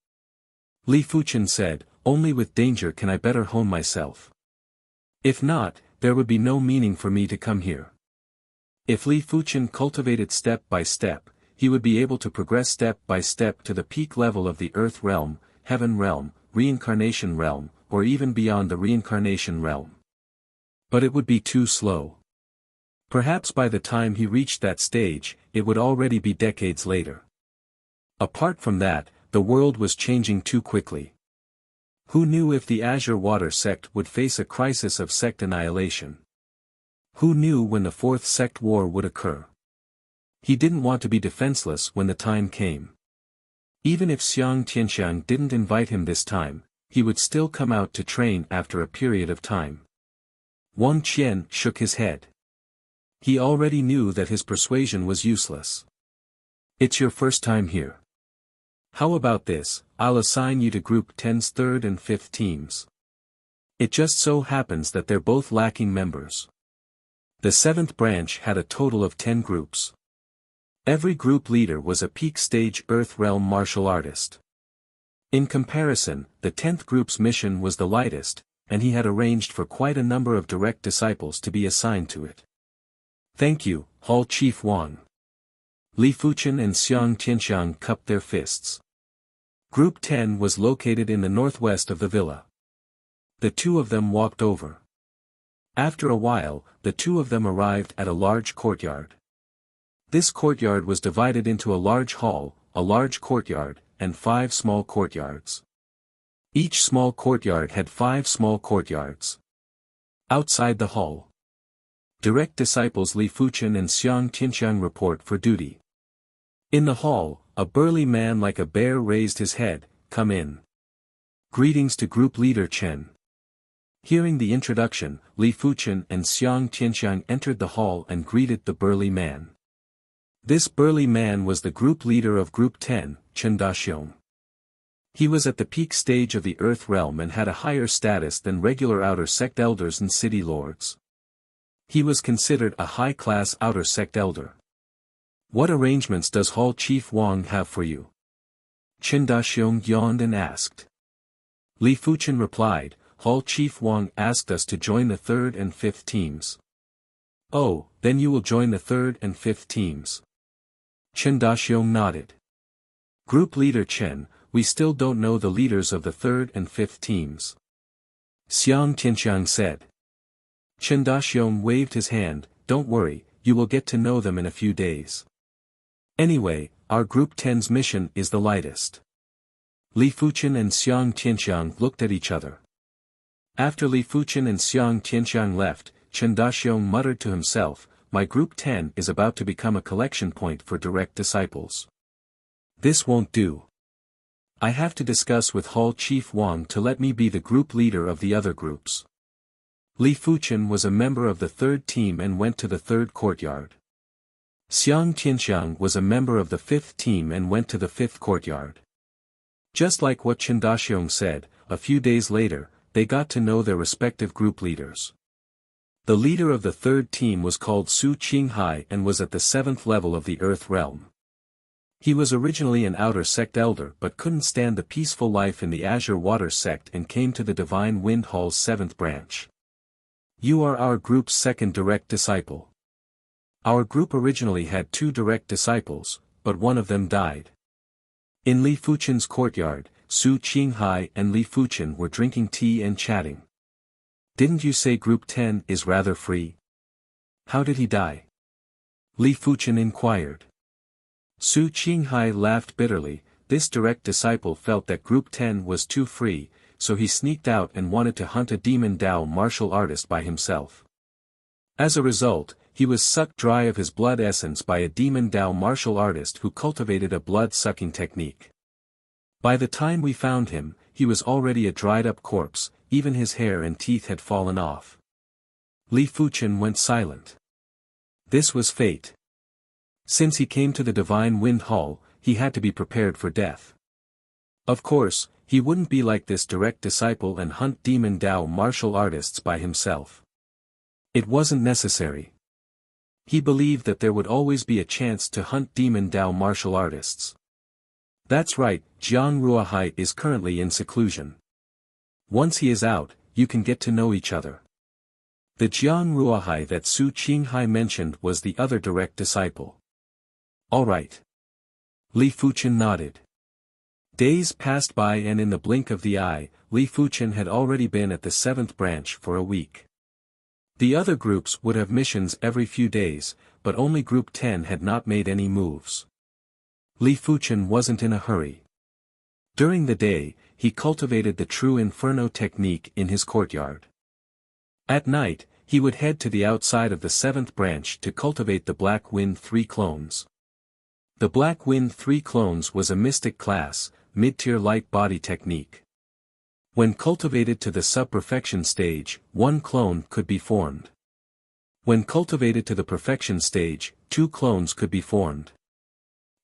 Li Fuchen said, only with danger can I better hone myself. If not, there would be no meaning for me to come here. If Li Fuchen cultivated step by step, he would be able to progress step by step to the peak level of the Earth realm, Heaven realm, Reincarnation realm, or even beyond the Reincarnation realm. But it would be too slow. Perhaps by the time he reached that stage, it would already be decades later. Apart from that, the world was changing too quickly. Who knew if the Azure Water sect would face a crisis of sect annihilation? Who knew when the fourth sect war would occur? He didn't want to be defenseless when the time came. Even if Xiang Tianxiang didn't invite him this time, he would still come out to train after a period of time. Wang Qian shook his head. He already knew that his persuasion was useless. It's your first time here. How about this, I'll assign you to Group 10's 3rd and 5th teams. It just so happens that they're both lacking members. The 7th branch had a total of 10 groups. Every group leader was a peak stage Earth realm martial artist. In comparison, the 10th group's mission was the lightest, and he had arranged for quite a number of direct disciples to be assigned to it. Thank you, Hall Chief Wang. Li Fuchen and Xiang Tianxiang cupped their fists. Group 10 was located in the northwest of the villa. The two of them walked over. After a while, the two of them arrived at a large courtyard. This courtyard was divided into a large hall, a large courtyard, and 5 small courtyards. Each small courtyard had 5 small courtyards. Outside the hall, direct disciples Li Fuchen and Xiang Tianxiang report for duty. In the hall, a burly man like a bear raised his head, come in. Greetings to Group Leader Chen. Hearing the introduction, Li Fuchen and Xiang Tianxiang entered the hall and greeted the burly man. This burly man was the group leader of Group 10, Chen Daxiong. He was at the peak stage of the Earth realm and had a higher status than regular outer sect elders and city lords. He was considered a high-class outer sect elder. What arrangements does Hall Chief Wang have for you? Chen Daxiong yawned and asked. Li Fuchen replied, Hall Chief Wang asked us to join the 3rd and 5th teams. Oh, then you will join the 3rd and 5th teams. Chen Daxiong nodded. Group Leader Chen, we still don't know the leaders of the 3rd and 5th teams. Xiang Tianxiang said. Chen Daxiong waved his hand, don't worry, you will get to know them in a few days. Anyway, our Group 10's mission is the lightest. Li Fuchen and Xiang Tianxiang looked at each other. After Li Fuchen and Xiang Tianxiang left, Chen Daxiong muttered to himself, my Group 10 is about to become a collection point for direct disciples. This won't do. I have to discuss with Hall Chief Wang to let me be the group leader of the other groups. Li Fuchen was a member of the 3rd team and went to the 3rd courtyard. Xiang Tianxiang was a member of the 5th team and went to the 5th courtyard. Just like what Chen Daxiong said, a few days later, they got to know their respective group leaders. The leader of the 3rd team was called Su Qinghai and was at the 7th level of the Earth realm. He was originally an outer sect elder but couldn't stand the peaceful life in the Azure Water sect and came to the Divine Wind Hall's 7th branch. You are our group's 2nd direct disciple. Our group originally had 2 direct disciples, but one of them died. In Li Fuchen's courtyard, Su Qinghai and Li Fuchen were drinking tea and chatting. Didn't you say Group 10 is rather free? How did he die? Li Fuchen inquired. Su Qinghai laughed bitterly. This direct disciple felt that Group 10 was too free, so he sneaked out and wanted to hunt a demon Dao martial artist by himself. As a result, he was sucked dry of his blood essence by a demon Dao martial artist who cultivated a blood-sucking technique. By the time we found him, he was already a dried-up corpse, even his hair and teeth had fallen off. Li Fuchen went silent. This was fate. Since he came to the Divine Wind Hall, he had to be prepared for death. Of course, he wouldn't be like this direct disciple and hunt demon Dao martial artists by himself. It wasn't necessary. He believed that there would always be a chance to hunt demon Dao martial artists. That's right, Jiang Ruohai is currently in seclusion. Once he is out, you can get to know each other. The Jiang Ruohai that Su Qinghai mentioned was the other direct disciple. All right. Li Fuchen nodded. Days passed by and in the blink of the eye, Li Fuchen had already been at the 7th branch for a week. The other groups would have missions every few days, but only Group 10 had not made any moves. Li Fuchen wasn't in a hurry. During the day, he cultivated the true Inferno technique in his courtyard. At night, he would head to the outside of the 7th branch to cultivate the Black Wind 3 clones. The Black Wind 3 clones was a mystic class, mid-tier light body technique. When cultivated to the sub-perfection stage, 1 clone could be formed. When cultivated to the perfection stage, 2 clones could be formed.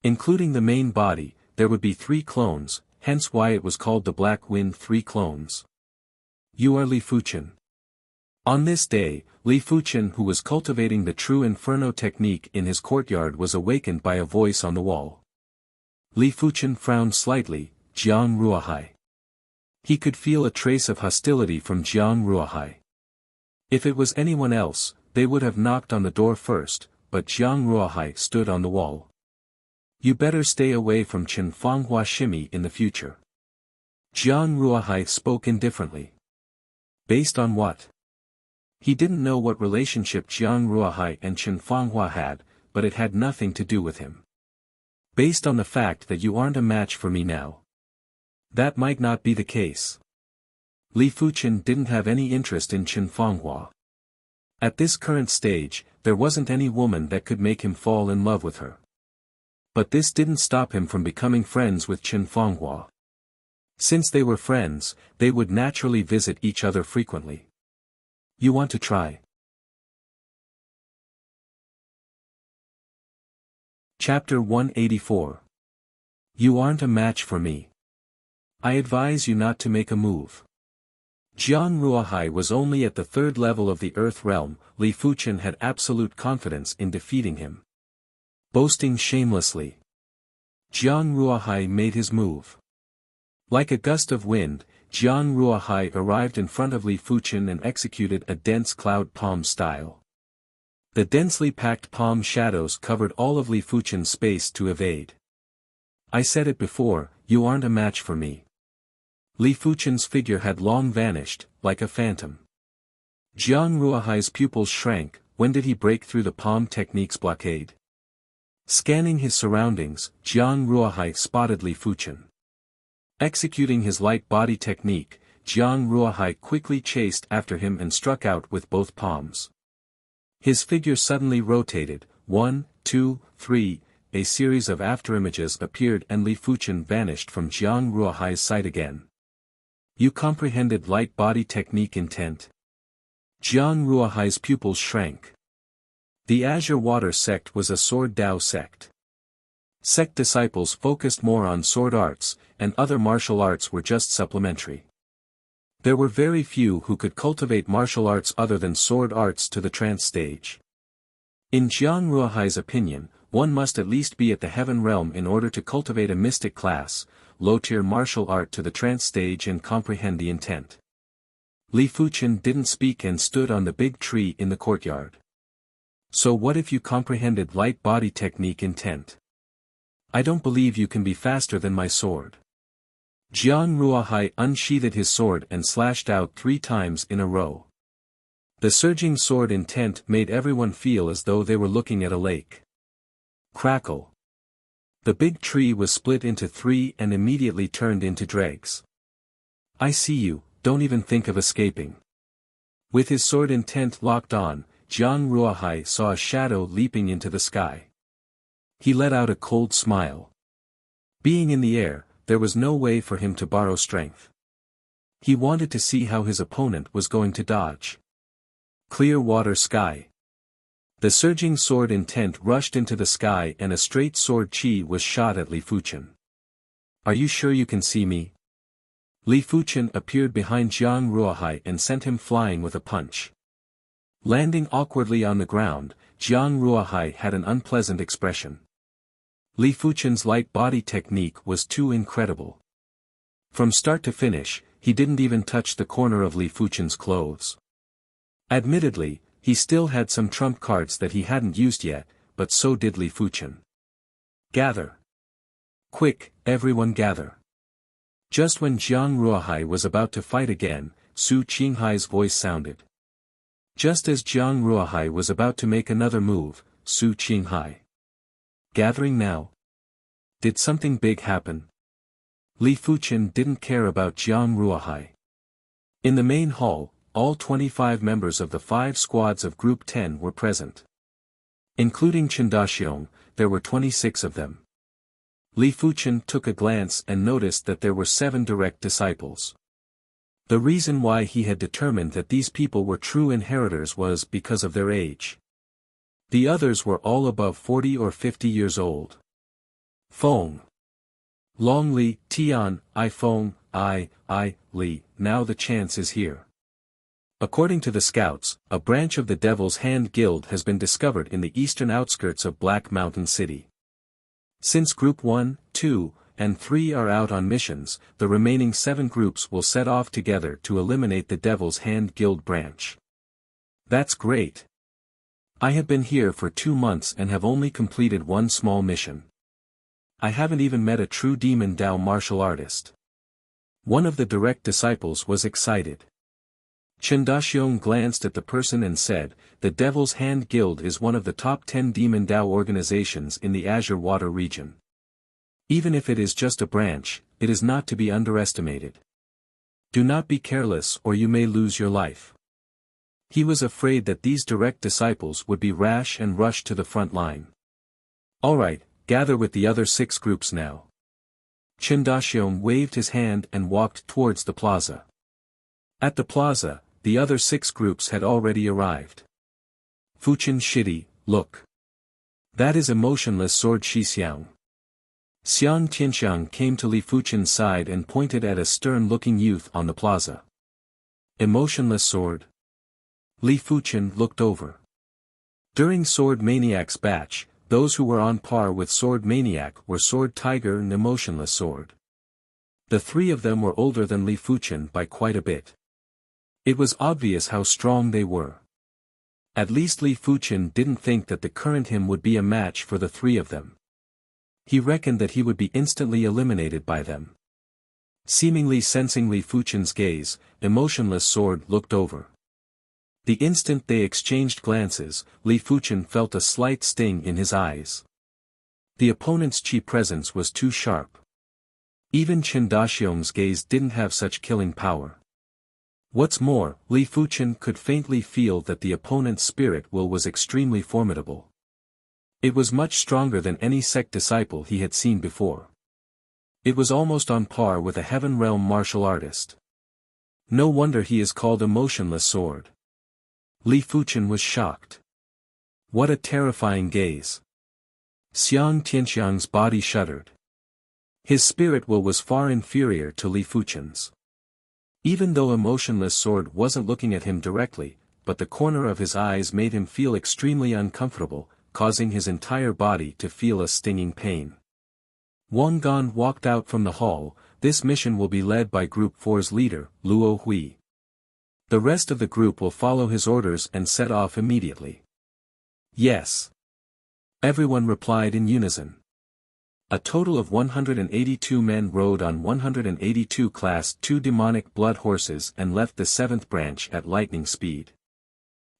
Including the main body, there would be 3 clones, hence why it was called the Black Wind 3 clones. You are Li Fuchen. On this day, Li Fuchen, who was cultivating the true Inferno technique in his courtyard, was awakened by a voice on the wall. Li Fuchen frowned slightly. Jiang Ruohai. He could feel a trace of hostility from Jiang Ruohai. If it was anyone else, they would have knocked on the door first, but Jiang Ruohai stood on the wall. You better stay away from Chen Fanghua Shimi in the future. Jiang Ruohai spoke indifferently. Based on what? He didn't know what relationship Jiang Ruohai and Chen Fanghua had, but it had nothing to do with him. Based on the fact that you aren't a match for me now. That might not be the case. Li Fuchen didn't have any interest in Chen Fanghua. At this current stage, there wasn't any woman that could make him fall in love with her. But this didn't stop him from becoming friends with Chen Fanghua. Since they were friends, they would naturally visit each other frequently. You want to try? Chapter 184. You aren't a match for me. I advise you not to make a move. Jiang Ruohai was only at the 3rd level of the Earth realm. Li Fuchen had absolute confidence in defeating him. Boasting shamelessly. Jiang Ruohai made his move. Like a gust of wind, Jiang Ruohai arrived in front of Li Fuchen and executed a dense cloud palm style. The densely packed palm shadows covered all of Li Fuchen's space to evade. I said it before, you aren't a match for me. Li Fuchen's figure had long vanished, like a phantom. Jiang Ruohai's pupils shrank. When did he break through the palm technique's blockade? Scanning his surroundings, Jiang Ruohai spotted Li Fuchen. Executing his light body technique, Jiang Ruohai quickly chased after him and struck out with both palms. His figure suddenly rotated. 1, 2, 3, a series of afterimages appeared and Li Fuchen vanished from Jiang Ruohai's sight again. You comprehended light body technique intent? Jiang Ruohai's pupils shrank. The Azure Water sect was a Sword Dao sect. Sect disciples focused more on sword arts, and other martial arts were just supplementary. There were very few who could cultivate martial arts other than sword arts to the trance stage. In Jiang Ruohai's opinion, one must at least be at the heaven realm in order to cultivate a mystic class, low-tier martial art to the trance stage and comprehend the intent. Li Fuchen didn't speak and stood on the big tree in the courtyard. So what if you comprehended light body technique intent? I don't believe you can be faster than my sword. Jiang Ruohai unsheathed his sword and slashed out 3 times in a row. The surging sword intent made everyone feel as though they were looking at a lake. Crackle. The big tree was split into 3 and immediately turned into dregs. I see you, don't even think of escaping. With his sword intent locked on, Jiang Ruohai saw a shadow leaping into the sky. He let out a cold smile. Being in the air, there was no way for him to borrow strength. He wanted to see how his opponent was going to dodge. Clear water sky. The surging sword intent rushed into the sky and a straight sword chi was shot at Li Fuchen. Are you sure you can see me? Li Fuchen appeared behind Jiang Ruohai and sent him flying with a punch. Landing awkwardly on the ground, Jiang Ruohai had an unpleasant expression. Li Fuchen's light body technique was too incredible. From start to finish, he didn't even touch the corner of Li Fuchen's clothes. Admittedly, he still had some trump cards that he hadn't used yet, but so did Li Fuchen. Gather. Quick, everyone gather. Just when Jiang Ruohai was about to fight again, Su Qinghai's voice sounded. Just as Jiang Ruohai was about to make another move, Su Qinghai. Gathering now? Did something big happen? Li Fuchen didn't care about Jiang Ruohai. In the main hall, all 25 members of the 5 squads of Group 10 were present. Including Chen Daxiong, there were 26 of them. Li Fuchen took a glance and noticed that there were 7 direct disciples. The reason why he had determined that these people were true inheritors was because of their age. The others were all above 40 or 50 years old. Feng. Long Li, Tian, I Feng, Li, now the chance is here. According to the scouts, a branch of the Devil's Hand Guild has been discovered in the eastern outskirts of Black Mountain City. Since Group 1, 2, and 3 are out on missions, the remaining 7 groups will set off together to eliminate the Devil's Hand Guild branch. That's great. I have been here for 2 months and have only completed one small mission. I haven't even met a true Demon Dao martial artist. One of the direct disciples was excited. Chen Daxiong glanced at the person and said, the Devil's Hand Guild is one of the top 10 Demon Dao organizations in the Azure Water region. Even if it is just a branch, it is not to be underestimated. Do not be careless or you may lose your life. He was afraid that these direct disciples would be rash and rush to the front line. Alright, gather with the other 6 groups now. Chen Daxiong waved his hand and walked towards the plaza. At the plaza, the other 6 groups had already arrived. Fuchen Shidi, look. That is a motionless sword Shixiang. Xiang Tianxiang came to Li Fuchen's side and pointed at a stern-looking youth on the plaza. Emotionless sword? Li Fuchen looked over. During Sword Maniac's batch, those who were on par with Sword Maniac were Sword Tiger and Emotionless Sword. The 3 of them were older than Li Fuchen by quite a bit. It was obvious how strong they were. At least Li Fuchen didn't think that the current him would be a match for the 3 of them. He reckoned that he would be instantly eliminated by them. Seemingly sensing Li Fuchen's gaze, Emotionless Sword looked over. The instant they exchanged glances, Li Fuchen felt a slight sting in his eyes. The opponent's chi presence was too sharp. Even Chen Daxiong's gaze didn't have such killing power. What's more, Li Fuchen could faintly feel that the opponent's spirit will was extremely formidable. It was much stronger than any sect disciple he had seen before. It was almost on par with a Heaven Realm martial artist. No wonder he is called Emotionless Sword. Li Fuchen was shocked. What a terrifying gaze. Xiang Tianxiang's body shuddered. His spirit will was far inferior to Li Fuchen's. Even though Emotionless Sword wasn't looking at him directly, but the corner of his eyes made him feel extremely uncomfortable, causing his entire body to feel a stinging pain. Wang Gan walked out from the hall. This mission will be led by Group 4's leader, Luo Hui. The rest of the group will follow his orders and set off immediately. Yes. Everyone replied in unison. A total of 182 men rode on 182 Class 2 demonic blood horses and left the 7th branch at lightning speed.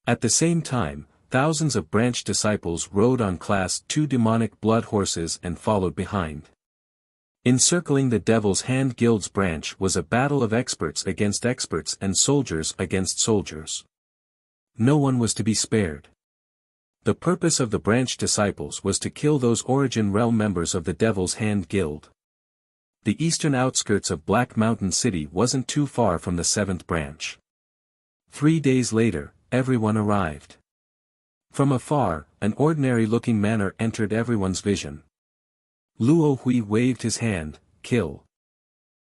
At the same time, thousands of branch disciples rode on Class 2 demonic blood horses and followed behind. Encircling the Devil's Hand Guild's branch was a battle of experts against experts and soldiers against soldiers. No one was to be spared. The purpose of the branch disciples was to kill those Origin Realm members of the Devil's Hand Guild. The eastern outskirts of Black Mountain City wasn't too far from the 7th branch. 3 days later, everyone arrived. From afar, an ordinary-looking manor entered everyone's vision. Luo Hui waved his hand, kill.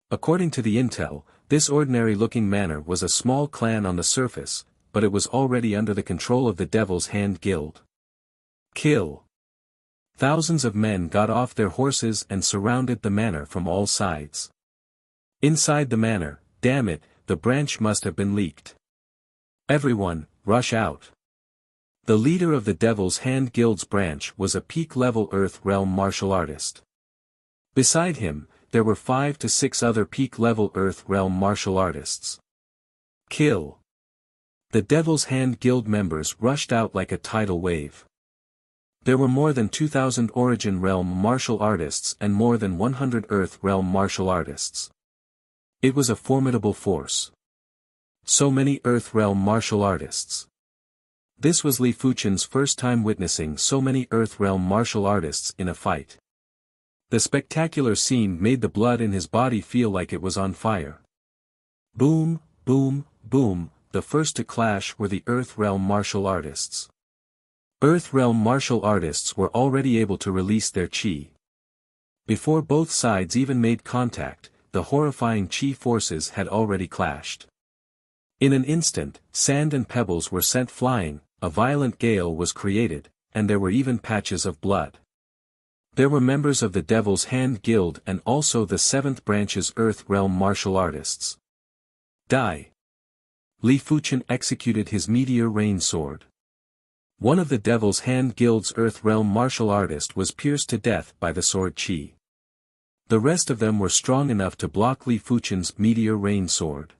According to the intel, this ordinary-looking manor was a small clan on the surface, but it was already under the control of the Devil's Hand Guild. Kill. Thousands of men got off their horses and surrounded the manor from all sides. Inside the manor, damn it, the branch must have been leaked. Everyone, rush out. The leader of the Devil's Hand Guild's branch was a peak-level Earth Realm martial artist. Beside him, there were 5 to 6 other peak-level Earth Realm martial artists. Kill. The Devil's Hand Guild members rushed out like a tidal wave. There were more than 2,000 Origin Realm martial artists and more than 100 Earth Realm martial artists. It was a formidable force. So many Earth Realm martial artists. This was Li Fuchen's first time witnessing so many Earth Realm martial artists in a fight. The spectacular scene made the blood in his body feel like it was on fire. Boom, boom, boom, the first to clash were the Earth Realm martial artists. Earth Realm martial artists were already able to release their chi. Before both sides even made contact, the horrifying chi forces had already clashed. In an instant, sand and pebbles were sent flying, a violent gale was created, and there were even patches of blood. There were members of the Devil's Hand Guild and also the 7th branch's Earth Realm martial artists. Die. Li Fuchen executed his Meteor Rain sword. One of the Devil's Hand Guild's Earth Realm martial artist was pierced to death by the sword chi. The rest of them were strong enough to block Li Fuchen's Meteor Rain sword.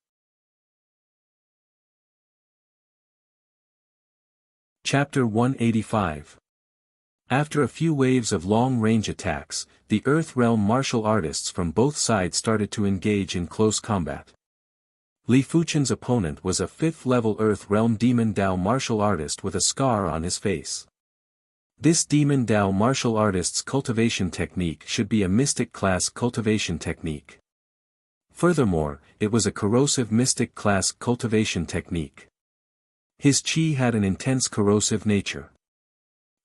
Chapter 185. After a few waves of long-range attacks, the Earth Realm martial artists from both sides started to engage in close combat. Li Fuchen's opponent was a 5th-level Earth Realm Demon Dao martial artist with a scar on his face. This Demon Dao martial artist's cultivation technique should be a Mystic-class cultivation technique. Furthermore, it was a corrosive Mystic-class cultivation technique. His chi had an intense corrosive nature.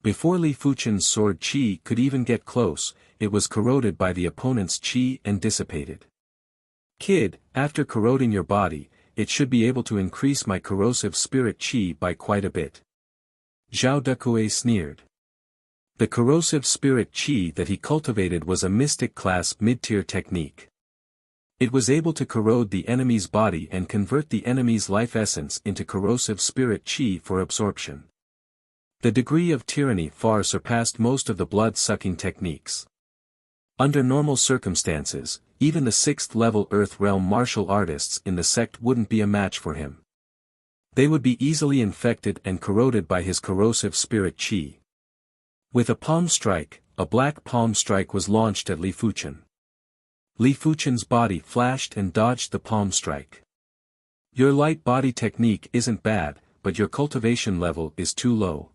Before Li Fuchen's sword chi could even get close, it was corroded by the opponent's chi and dissipated. Kid, after corroding your body, it should be able to increase my corrosive spirit chi by quite a bit. Zhao Dekue sneered. The corrosive spirit chi that he cultivated was a Mystic-class mid-tier technique. It was able to corrode the enemy's body and convert the enemy's life essence into corrosive spirit chi for absorption. The degree of tyranny far surpassed most of the blood-sucking techniques. Under normal circumstances, even the 6th-level Earth Realm martial artists in the sect wouldn't be a match for him. They would be easily infected and corroded by his corrosive spirit chi. With a palm strike, a black palm strike was launched at Li Fuchen. Li Fuchen's body flashed and dodged the palm strike. Your light body technique isn't bad, but your cultivation level is too low.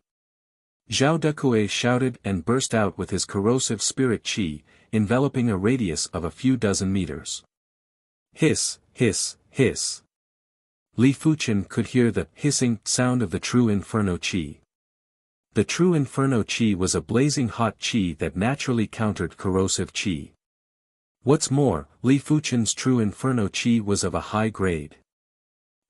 Zhao Dekue shouted and burst out with his corrosive spirit chi, enveloping a radius of a few dozen meters. Hiss, hiss, hiss. Li Fuchen could hear the hissing sound of the true Inferno Chi. The true Inferno Chi was a blazing hot chi that naturally countered corrosive chi. What's more, Li Fuchen's true Inferno Chi was of a high grade.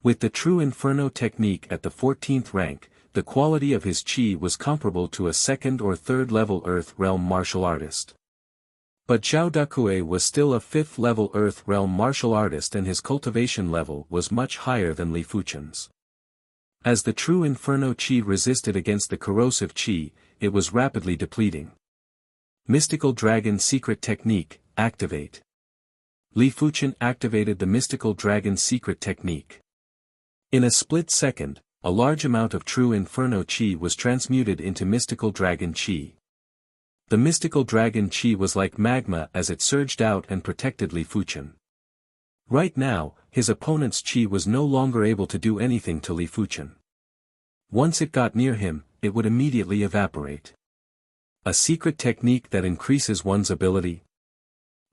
With the true Inferno technique at the 14th rank, the quality of his chi was comparable to a 2nd or 3rd level Earth Realm martial artist. But Zhao Dekue was still a 5th level Earth Realm martial artist and his cultivation level was much higher than Li Fuchen's. As the true Inferno Chi resisted against the corrosive Chi, it was rapidly depleting. Mystical Dragon Secret Technique, activate. Li Fuchen activated the Mystical Dragon Secret Technique. In a split second, a large amount of true Inferno Chi was transmuted into Mystical Dragon Chi. The Mystical Dragon Chi was like magma as it surged out and protected Li Fuchen. Right now, his opponent's Chi was no longer able to do anything to Li Fuchen. Once it got near him, it would immediately evaporate. A secret technique that increases one's ability?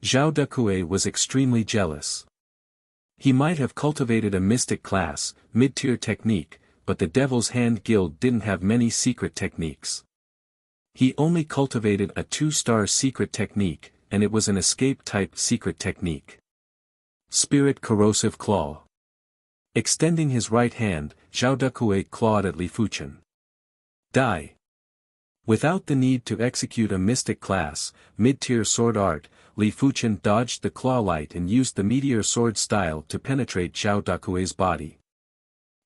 Zhao Dekue was extremely jealous. He might have cultivated a mystic class, mid-tier technique, but the Devil's Hand Guild didn't have many secret techniques. He only cultivated a 2-star secret technique, and it was an escape-type secret technique. Spirit Corrosive Claw. Extending his right hand, Zhao Dekue clawed at Li Fuchen. Die. Without the need to execute a mystic class, mid-tier sword art, Li Fuchen dodged the claw light and used the meteor sword style to penetrate Zhao Dekue's body.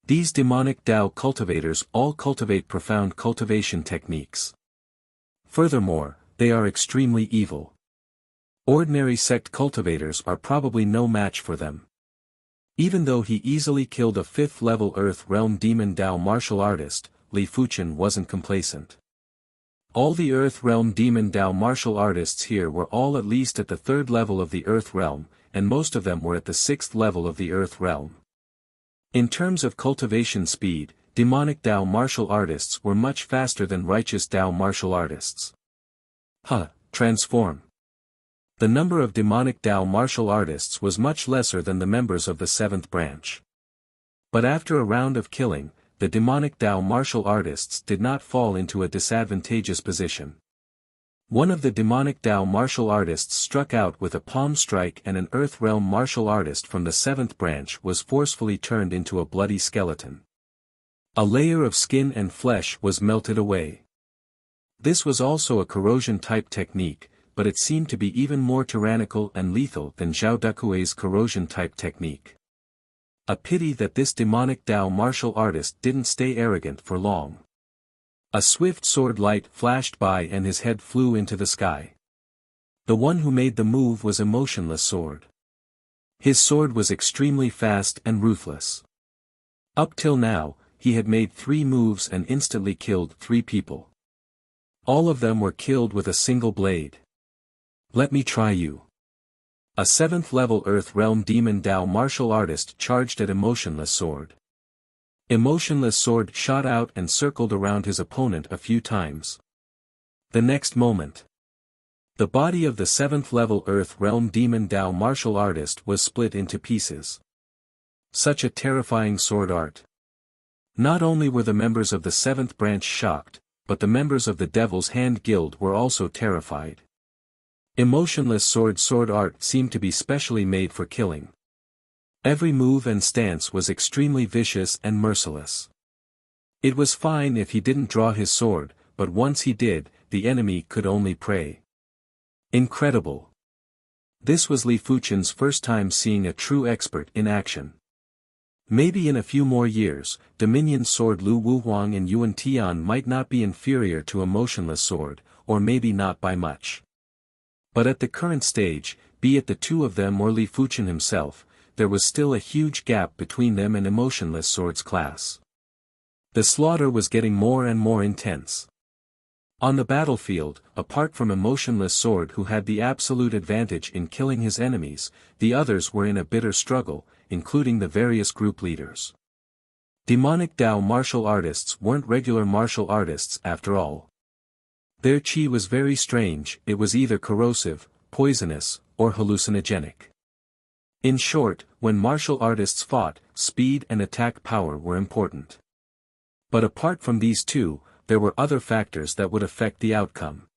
These demonic Dao cultivators all cultivate profound cultivation techniques. Furthermore, they are extremely evil. Ordinary sect cultivators are probably no match for them. Even though he easily killed a 5th-level Earth Realm Demon Dao martial artist, Li Fuchen wasn't complacent. All the Earth Realm Demon Dao martial artists here were all at least at the 3rd level of the Earth Realm, and most of them were at the 6th level of the Earth Realm. In terms of cultivation speed, demonic Dao martial artists were much faster than righteous Dao martial artists. Transform. The number of demonic Dao martial artists was much lesser than the members of the 7th branch. But after a round of killing, the demonic Dao martial artists did not fall into a disadvantageous position. One of the demonic Dao martial artists struck out with a palm strike, and an Earth Realm martial artist from the 7th branch was forcefully turned into a bloody skeleton. A layer of skin and flesh was melted away. This was also a corrosion-type technique, but it seemed to be even more tyrannical and lethal than Zhao Dekue's corrosion-type technique. A pity that this demonic Dao martial artist didn't stay arrogant for long. A swift sword light flashed by and his head flew into the sky. The one who made the move was Emotionless Sword. His sword was extremely fast and ruthless. Up till now, he had made 3 moves and instantly killed 3 people. All of them were killed with a single blade. Let me try you. A 7th-level Earth Realm Demon Dao martial artist charged at Emotionless Sword. Emotionless Sword shot out and circled around his opponent a few times. The next moment, the body of the 7th-level Earth Realm Demon Dao martial artist was split into pieces. Such a terrifying sword art. Not only were the members of the 7th branch shocked, but the members of the Devil's Hand Guild were also terrified. Emotionless sword art seemed to be specially made for killing. Every move and stance was extremely vicious and merciless. It was fine if he didn't draw his sword, but once he did, the enemy could only pray. Incredible. This was Li Fuchen's first time seeing a true expert in action. Maybe in a few more years, Dominion Sword Lu Wuhuang and Yuan Tian might not be inferior to Emotionless Sword, or maybe not by much. But at the current stage, be it the 2 of them or Li Fuchen himself, there was still a huge gap between them and Emotionless Sword's class. The slaughter was getting more and more intense. On the battlefield, apart from Emotionless Sword who had the absolute advantage in killing his enemies, the others were in a bitter struggle, including the various group leaders. Demonic Dao martial artists weren't regular martial artists after all. Their chi was very strange, it was either corrosive, poisonous, or hallucinogenic. In short, when martial artists fought, speed and attack power were important. But apart from these 2, there were other factors that would affect the outcome.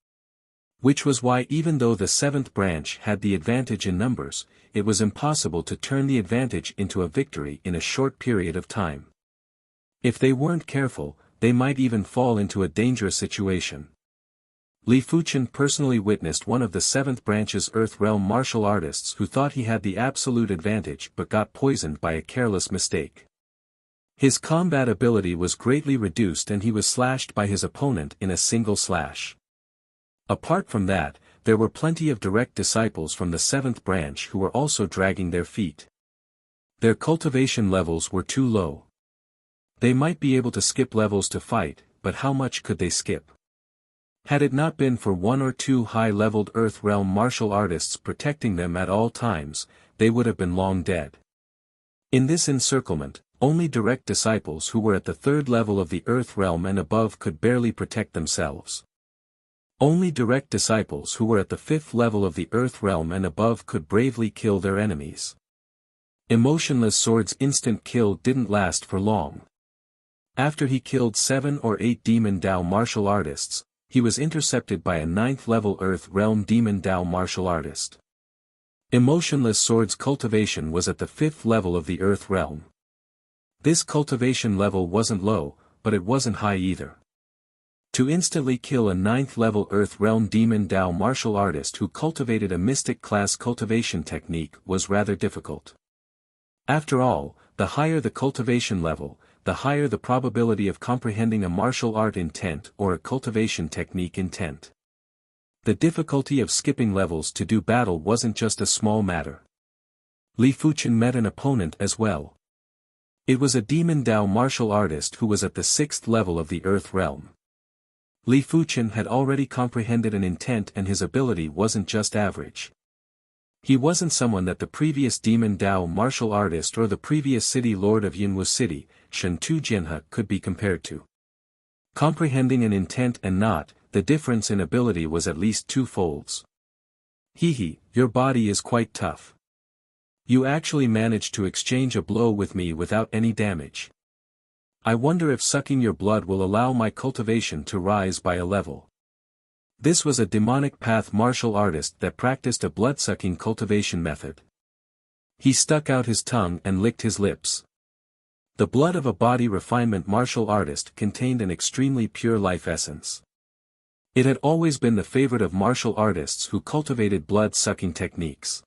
Which was why even though the 7th branch had the advantage in numbers, it was impossible to turn the advantage into a victory in a short period of time. If they weren't careful, they might even fall into a dangerous situation. Li Fuchen personally witnessed one of the 7th branch's Earth Realm martial artists who thought he had the absolute advantage but got poisoned by a careless mistake. His combat ability was greatly reduced and he was slashed by his opponent in a single slash. Apart from that, there were plenty of direct disciples from the 7th branch who were also dragging their feet. Their cultivation levels were too low. They might be able to skip levels to fight, but how much could they skip? Had it not been for 1 or 2 high-leveled Earth Realm martial artists protecting them at all times, they would have been long dead. In this encirclement, Only direct disciples who were at the third level of the earth realm and above could barely protect themselves. Only direct disciples who were at the fifth level of the earth realm and above could bravely kill their enemies. Emotionless Sword's instant kill didn't last for long. After he killed 7 or 8 Demon Dao martial artists, he was intercepted by a 9th level earth realm Demon Dao martial artist. Emotionless Sword's cultivation was at the 5th level of the earth realm. This cultivation level wasn't low, but it wasn't high either. To instantly kill a 9th level earth realm Demon Dao martial artist who cultivated a mystic class cultivation technique was rather difficult. After all, the higher the cultivation level, the higher the probability of comprehending a martial art intent or a cultivation technique intent. The difficulty of skipping levels to do battle wasn't just a small matter. Li Fuchen met an opponent as well. It was a Demon Dao martial artist who was at the 6th level of the earth realm. Li Fuchen had already comprehended an intent and his ability wasn't just average. He wasn't someone that the previous Demon Dao martial artist or the previous city lord of Yunwu City, Shen Tu Jianhe, could be compared to. Comprehending an intent and not, the difference in ability was at least 2 folds. Hehe, your body is quite tough. You actually managed to exchange a blow with me without any damage. I wonder if sucking your blood will allow my cultivation to rise by a level. This was a demonic path martial artist that practiced a blood-sucking cultivation method. He stuck out his tongue and licked his lips. The blood of a body refinement martial artist contained an extremely pure life essence. It had always been the favorite of martial artists who cultivated blood-sucking techniques.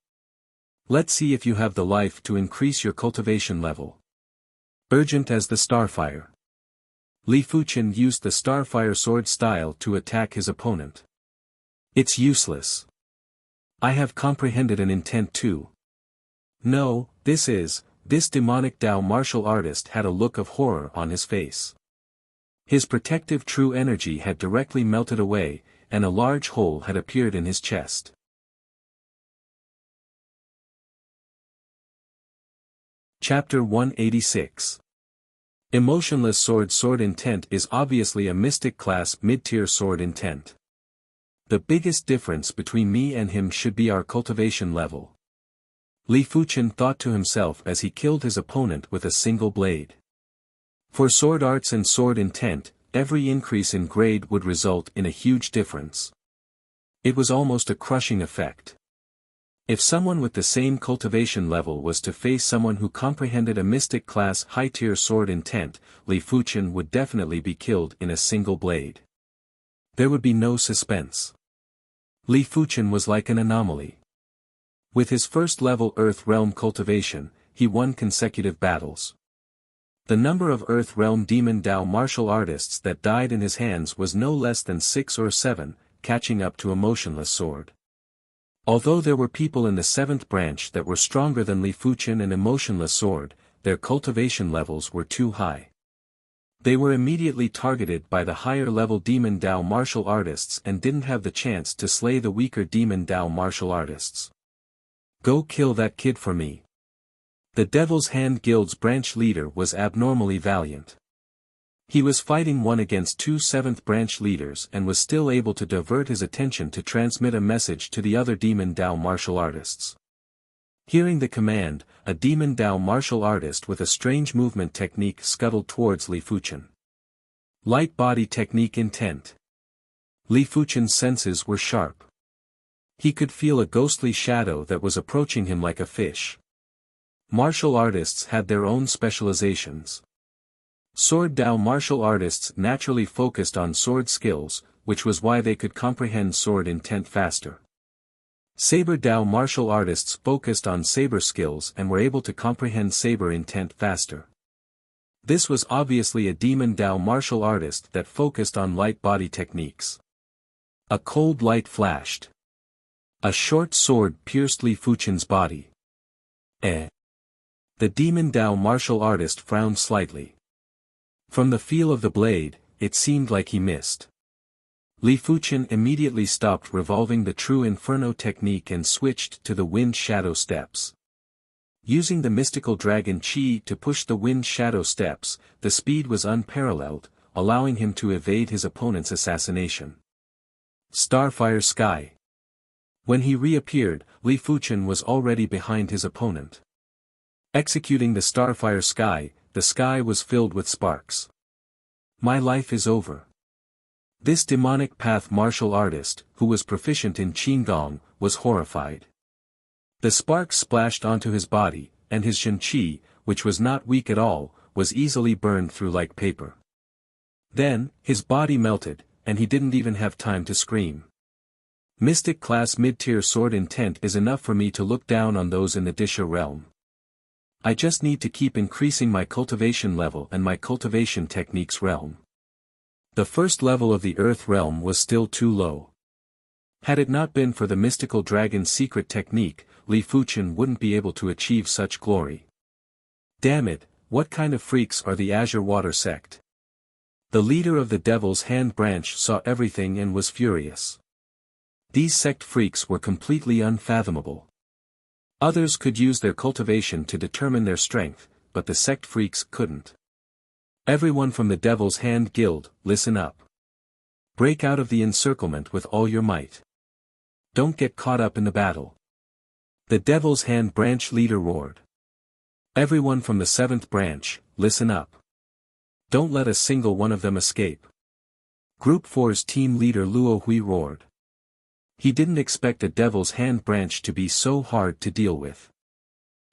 Let's see if you have the life to increase your cultivation level. Urgent as the Starfire. Li Fuchen used the Starfire sword style to attack his opponent. It's useless. I have comprehended an intent too. No, this demonic Dao martial artist had a look of horror on his face. His protective true energy had directly melted away, and a large hole had appeared in his chest. Chapter 186. Emotionless Sword intent is obviously a mystic class mid-tier sword intent. The biggest difference between me and him should be our cultivation level. Li Fuchen thought to himself as he killed his opponent with a single blade. For sword arts and sword intent, every increase in grade would result in a huge difference. It was almost a crushing effect. If someone with the same cultivation level was to face someone who comprehended a mystic class high-tier sword intent, Li Fuchen would definitely be killed in a single blade. There would be no suspense. Li Fuchen was like an anomaly. With his first level Earth Realm cultivation, he won consecutive battles. The number of Earth Realm Demon Dao martial artists that died in his hands was no less than 6 or 7, catching up to Emotionless Sword. Although there were people in the 7th branch that were stronger than Li Fuchen and Emotionless Sword, their cultivation levels were too high. They were immediately targeted by the higher-level Demon Dao martial artists and didn't have the chance to slay the weaker Demon Dao martial artists. Go kill that kid for me. The Devil's Hand Guild's branch leader was abnormally valiant. He was fighting 1 against 2 7th branch leaders and was still able to divert his attention to transmit a message to the other Demon Dao martial artists. Hearing the command, a Demon Dao martial artist with a strange movement technique scuttled towards Li Fuchen. Light body technique intent. Li Fuchen's senses were sharp. He could feel a ghostly shadow that was approaching him like a fish. Martial artists had their own specializations. Sword Dao martial artists naturally focused on sword skills, which was why they could comprehend sword intent faster. Saber Dao martial artists focused on saber skills and were able to comprehend saber intent faster. This was obviously a Demon Dao martial artist that focused on light body techniques. A cold light flashed. A short sword pierced Li Fuchen's body. The Demon Dao martial artist frowned slightly. From the feel of the blade, it seemed like he missed. Li Fuchen immediately stopped revolving the true Inferno technique and switched to the Wind Shadow steps. Using the mystical dragon chi to push the wind shadow steps, the speed was unparalleled, allowing him to evade his opponent's assassination. Starfire Sky. When he reappeared, Li Fuchen was already behind his opponent. Executing the Starfire Sky, the sky was filled with sparks. My life is over. This demonic path martial artist, who was proficient in Qigong, was horrified. The sparks splashed onto his body, and his Shen Qi, which was not weak at all, was easily burned through like paper. Then, his body melted, and he didn't even have time to scream. Mystic class mid-tier sword intent is enough for me to look down on those in the Disha realm. I just need to keep increasing my cultivation level and my cultivation techniques realm. The first level of the Earth realm was still too low. Had it not been for the mystical dragon's secret technique, Li Fuchen wouldn't be able to achieve such glory. Damn it, what kind of freaks are the Azure Water sect? The leader of the Devil's Hand branch saw everything and was furious. These sect freaks were completely unfathomable. Others could use their cultivation to determine their strength, but the sect freaks couldn't. Everyone from the Devil's Hand Guild, listen up. Break out of the encirclement with all your might. Don't get caught up in the battle. The Devil's Hand branch leader roared. Everyone from the 7th branch, listen up. Don't let a single one of them escape. Group 4's team leader Luo Hui roared. He didn't expect a Devil's Hand branch to be so hard to deal with.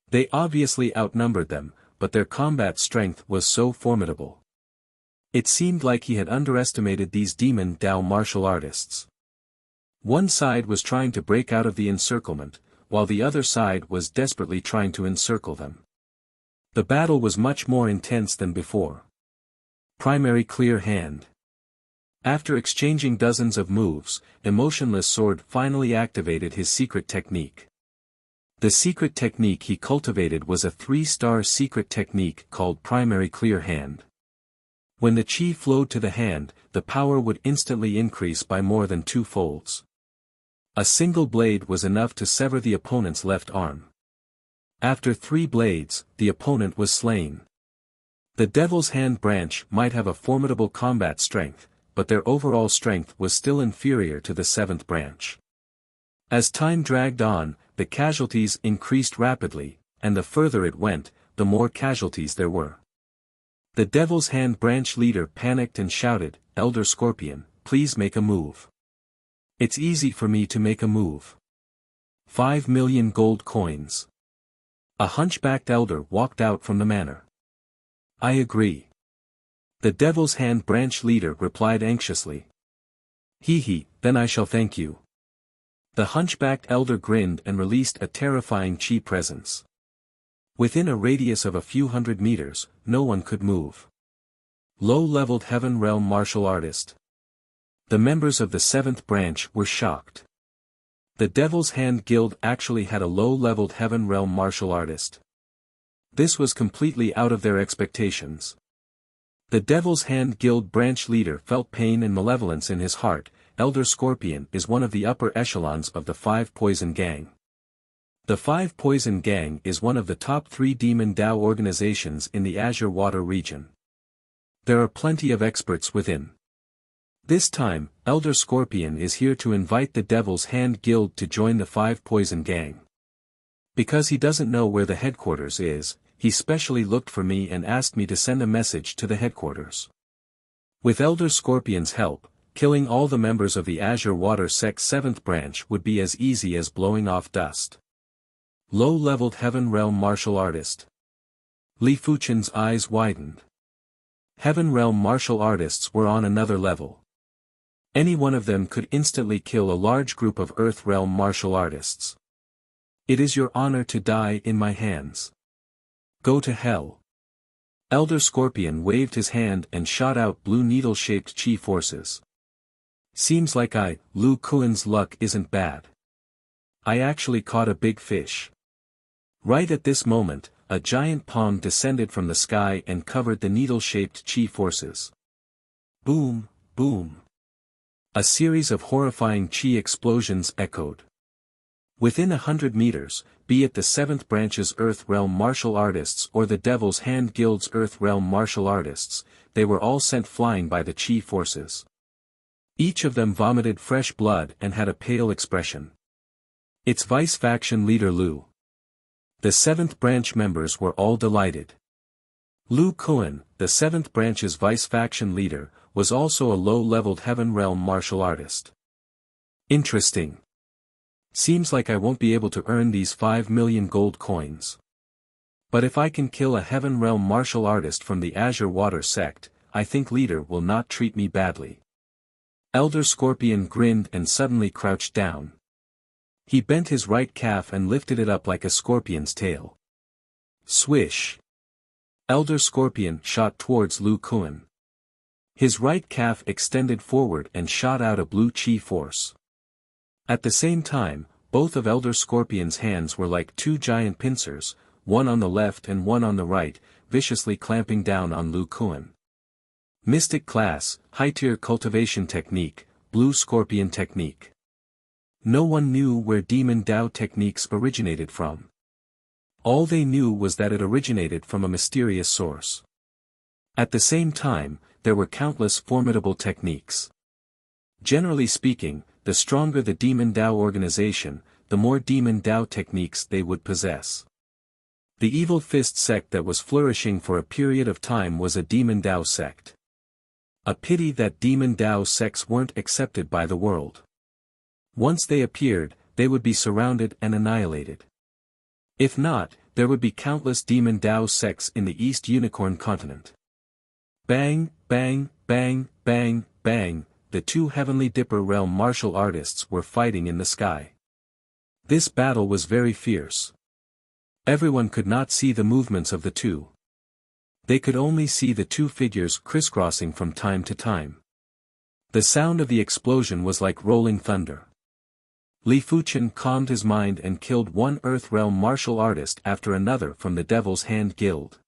They obviously outnumbered them, but their combat strength was so formidable. It seemed like he had underestimated these demon Dao martial artists. One side was trying to break out of the encirclement, while the other side was desperately trying to encircle them. The battle was much more intense than before. Primary Clear Hand. After exchanging dozens of moves, Emotionless Sword finally activated his secret technique. The secret technique he cultivated was a 3-star secret technique called Primary Clear Hand. When the chi flowed to the hand, the power would instantly increase by more than 2 folds. A single blade was enough to sever the opponent's left arm. After 3 blades, the opponent was slain. The Devil's Hand branch might have a formidable combat strength, but their overall strength was still inferior to the 7th branch. As time dragged on, the casualties increased rapidly, and the further it went, the more casualties there were. The Devil's Hand branch leader panicked and shouted, "Elder Scorpion, please make a move. It's easy for me to make a move. 5 million gold coins." A hunchbacked elder walked out from the manor. "I agree." The Devil's Hand branch leader replied anxiously. "Hee, then I shall thank you." The hunchbacked elder grinned and released a terrifying chi presence. Within a radius of a few hundred meters, no one could move. Low-leveled Heaven Realm martial artist. The members of the 7th branch were shocked. The Devil's Hand Guild actually had a low-leveled Heaven Realm martial artist. This was completely out of their expectations. The Devil's Hand Guild branch leader felt pain and malevolence in his heart. Elder Scorpion is one of the upper echelons of the 5 Poison Gang. The 5 Poison Gang is one of the top 3 Demon Dao organizations in the Azure Water region. There are plenty of experts within. This time, Elder Scorpion is here to invite the Devil's Hand Guild to join the 5 Poison Gang. Because he doesn't know where the headquarters is, he specially looked for me and asked me to send a message to the headquarters. With Elder Scorpion's help, killing all the members of the Azure Water Sect's 7th branch would be as easy as blowing off dust. Low-leveled Heaven Realm martial artist. Li Fuchen's eyes widened. Heaven Realm martial artists were on another level. Any one of them could instantly kill a large group of Earth Realm martial artists. It is your honor to die in my hands. Go to hell. Elder Scorpion waved his hand and shot out blue needle-shaped chi forces. Seems like Lu Kuan's luck isn't bad. I actually caught a big fish. Right at this moment, a giant palm descended from the sky and covered the needle-shaped chi forces. Boom, boom. A series of horrifying chi explosions echoed. Within 100 meters, be it the 7th branch's Earth Realm martial artists or the Devil's Hand Guild's Earth Realm martial artists, they were all sent flying by the Qi forces. Each of them vomited fresh blood and had a pale expression. Its vice-faction leader Lu. The 7th branch members were all delighted. Lu Kuan, the 7th branch's vice-faction leader, was also a low-leveled Heaven Realm martial artist. Interesting. Seems like I won't be able to earn these 5 million gold coins. But if I can kill a Heaven Realm martial artist from the Azure Water sect, I think leader will not treat me badly. Elder Scorpion grinned and suddenly crouched down. He bent his right calf and lifted it up like a scorpion's tail. Swish! Elder Scorpion shot towards Lu Kuan. His right calf extended forward and shot out a blue Qi force. At the same time, both of Elder Scorpion's hands were like two giant pincers, one on the left and one on the right, viciously clamping down on Lu Kuan. Mystic Class, High-Tier Cultivation Technique, Blue Scorpion Technique. No one knew where Demon Dao techniques originated from. All they knew was that it originated from a mysterious source. At the same time, there were countless formidable techniques. Generally speaking, the stronger the Demon Dao organization, the more Demon Dao techniques they would possess. The Evil Fist sect that was flourishing for a period of time was a Demon Dao sect. A pity that Demon Dao sects weren't accepted by the world. Once they appeared, they would be surrounded and annihilated. If not, there would be countless Demon Dao sects in the East Unicorn continent. Bang, bang, bang, bang, bang, the two Heavenly Dipper Realm martial artists were fighting in the sky. This battle was very fierce. Everyone could not see the movements of the two. They could only see the two figures crisscrossing from time to time. The sound of the explosion was like rolling thunder. Li Fuchen calmed his mind and killed one Earth Realm martial artist after another from the Devil's Hand Guild.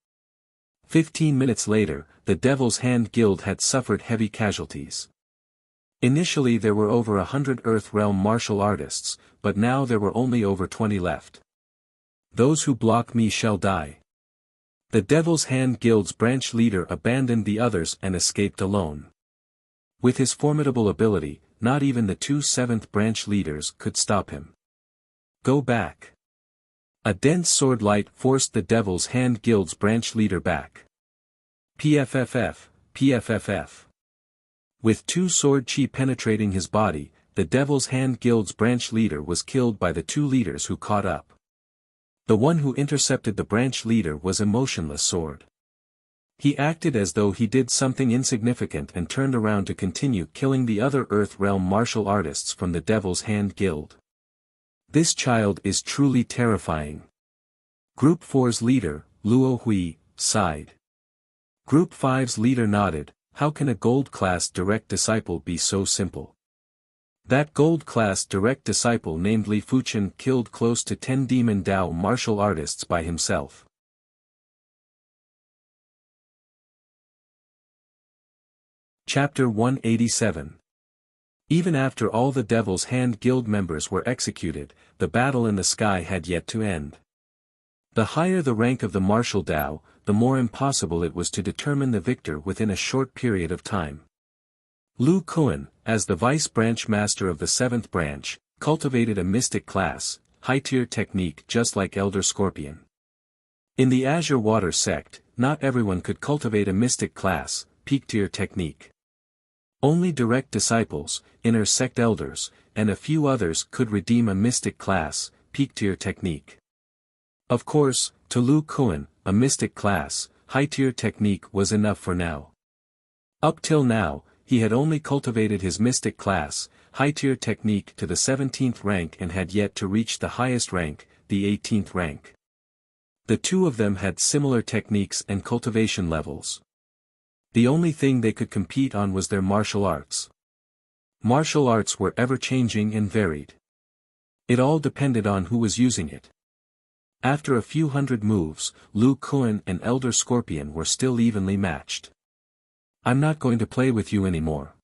15 minutes later, the Devil's Hand Guild had suffered heavy casualties. Initially there were over 100 Earth Realm martial artists, but now there were only over 20 left. Those who block me shall die. The Devil's Hand Guild's branch leader abandoned the others and escaped alone. With his formidable ability, not even the two 7th branch leaders could stop him. Go back. A dense sword light forced the Devil's Hand Guild's branch leader back. PFFF, PFFF. With two sword chi penetrating his body, the Devil's Hand Guild's branch leader was killed by the two leaders who caught up. The one who intercepted the branch leader was a motionless sword. He acted as though he did something insignificant and turned around to continue killing the other Earth Realm martial artists from the Devil's Hand Guild. This child is truly terrifying. Group 4's leader, Luo Hui, sighed. Group 5's leader nodded. How can a gold-class direct disciple be so simple? That gold-class direct disciple named Li Fuchen killed close to 10 Demon Dao martial artists by himself. Chapter 187. Even after all the Devil's Hand Guild members were executed, the battle in the sky had yet to end. The higher the rank of the martial Dao, the more impossible it was to determine the victor within a short period of time. Lu Kuan, as the vice branch master of the 7th branch, cultivated a mystic class, high-tier technique just like Elder Scorpion. In the Azure Water sect, not everyone could cultivate a mystic class, peak-tier technique. Only direct disciples, inner sect elders, and a few others could redeem a mystic class, peak-tier technique. Of course, to Lu Kuan, a mystic class, high-tier technique was enough for now. Up till now, he had only cultivated his mystic class, high-tier technique to the 17th rank and had yet to reach the highest rank, the 18th rank. The two of them had similar techniques and cultivation levels. The only thing they could compete on was their martial arts. Martial arts were ever-changing and varied. It all depended on who was using it. After a few hundred moves, Lu Kuan and Elder Scorpion were still evenly matched. I'm not going to play with you anymore.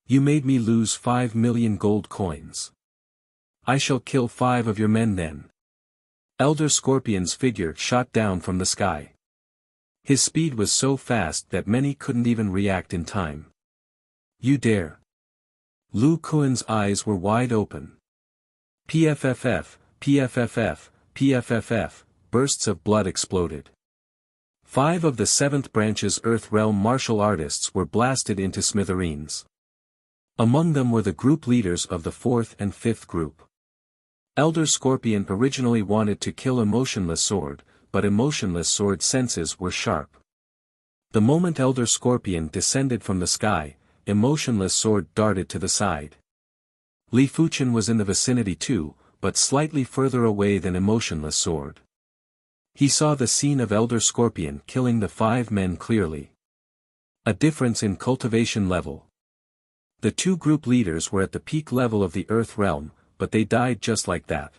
You made me lose 5 million gold coins. I shall kill 5 of your men then. Elder Scorpion's figure shot down from the sky. His speed was so fast that many couldn't even react in time. You dare. Lu Kuan's eyes were wide open. PFFF, PFFF, PFFF, bursts of blood exploded. 5 of the 7th branch's Earth Realm martial artists were blasted into smithereens. Among them were the group leaders of the 4th and 5th group. Elder Scorpion originally wanted to kill Emotionless Sword, but Emotionless Sword's senses were sharp. The moment Elder Scorpion descended from the sky, Emotionless Sword darted to the side. Li Fuchen was in the vicinity too, but slightly further away than Emotionless Sword. He saw the scene of Elder Scorpion killing the 5 men clearly. A difference in cultivation level. The 2 group leaders were at the peak level of the Earth Realm, but they died just like that.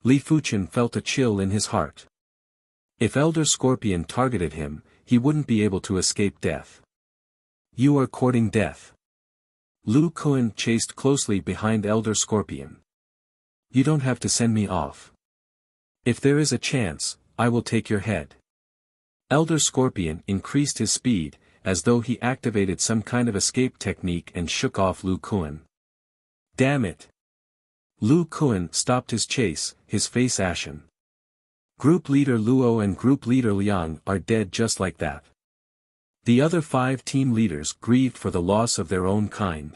Li Fuchen felt a chill in his heart. If Elder Scorpion targeted him, he wouldn't be able to escape death. You are courting death. Lu Kuan chased closely behind Elder Scorpion. You don't have to send me off. If there is a chance, I will take your head. Elder Scorpion increased his speed, as though he activated some kind of escape technique and shook off Lu Kuan. Damn it! Lu Kuan stopped his chase, his face ashen. Group leader Luo and group leader Liang are dead just like that. The other 5 team leaders grieved for the loss of their own kind.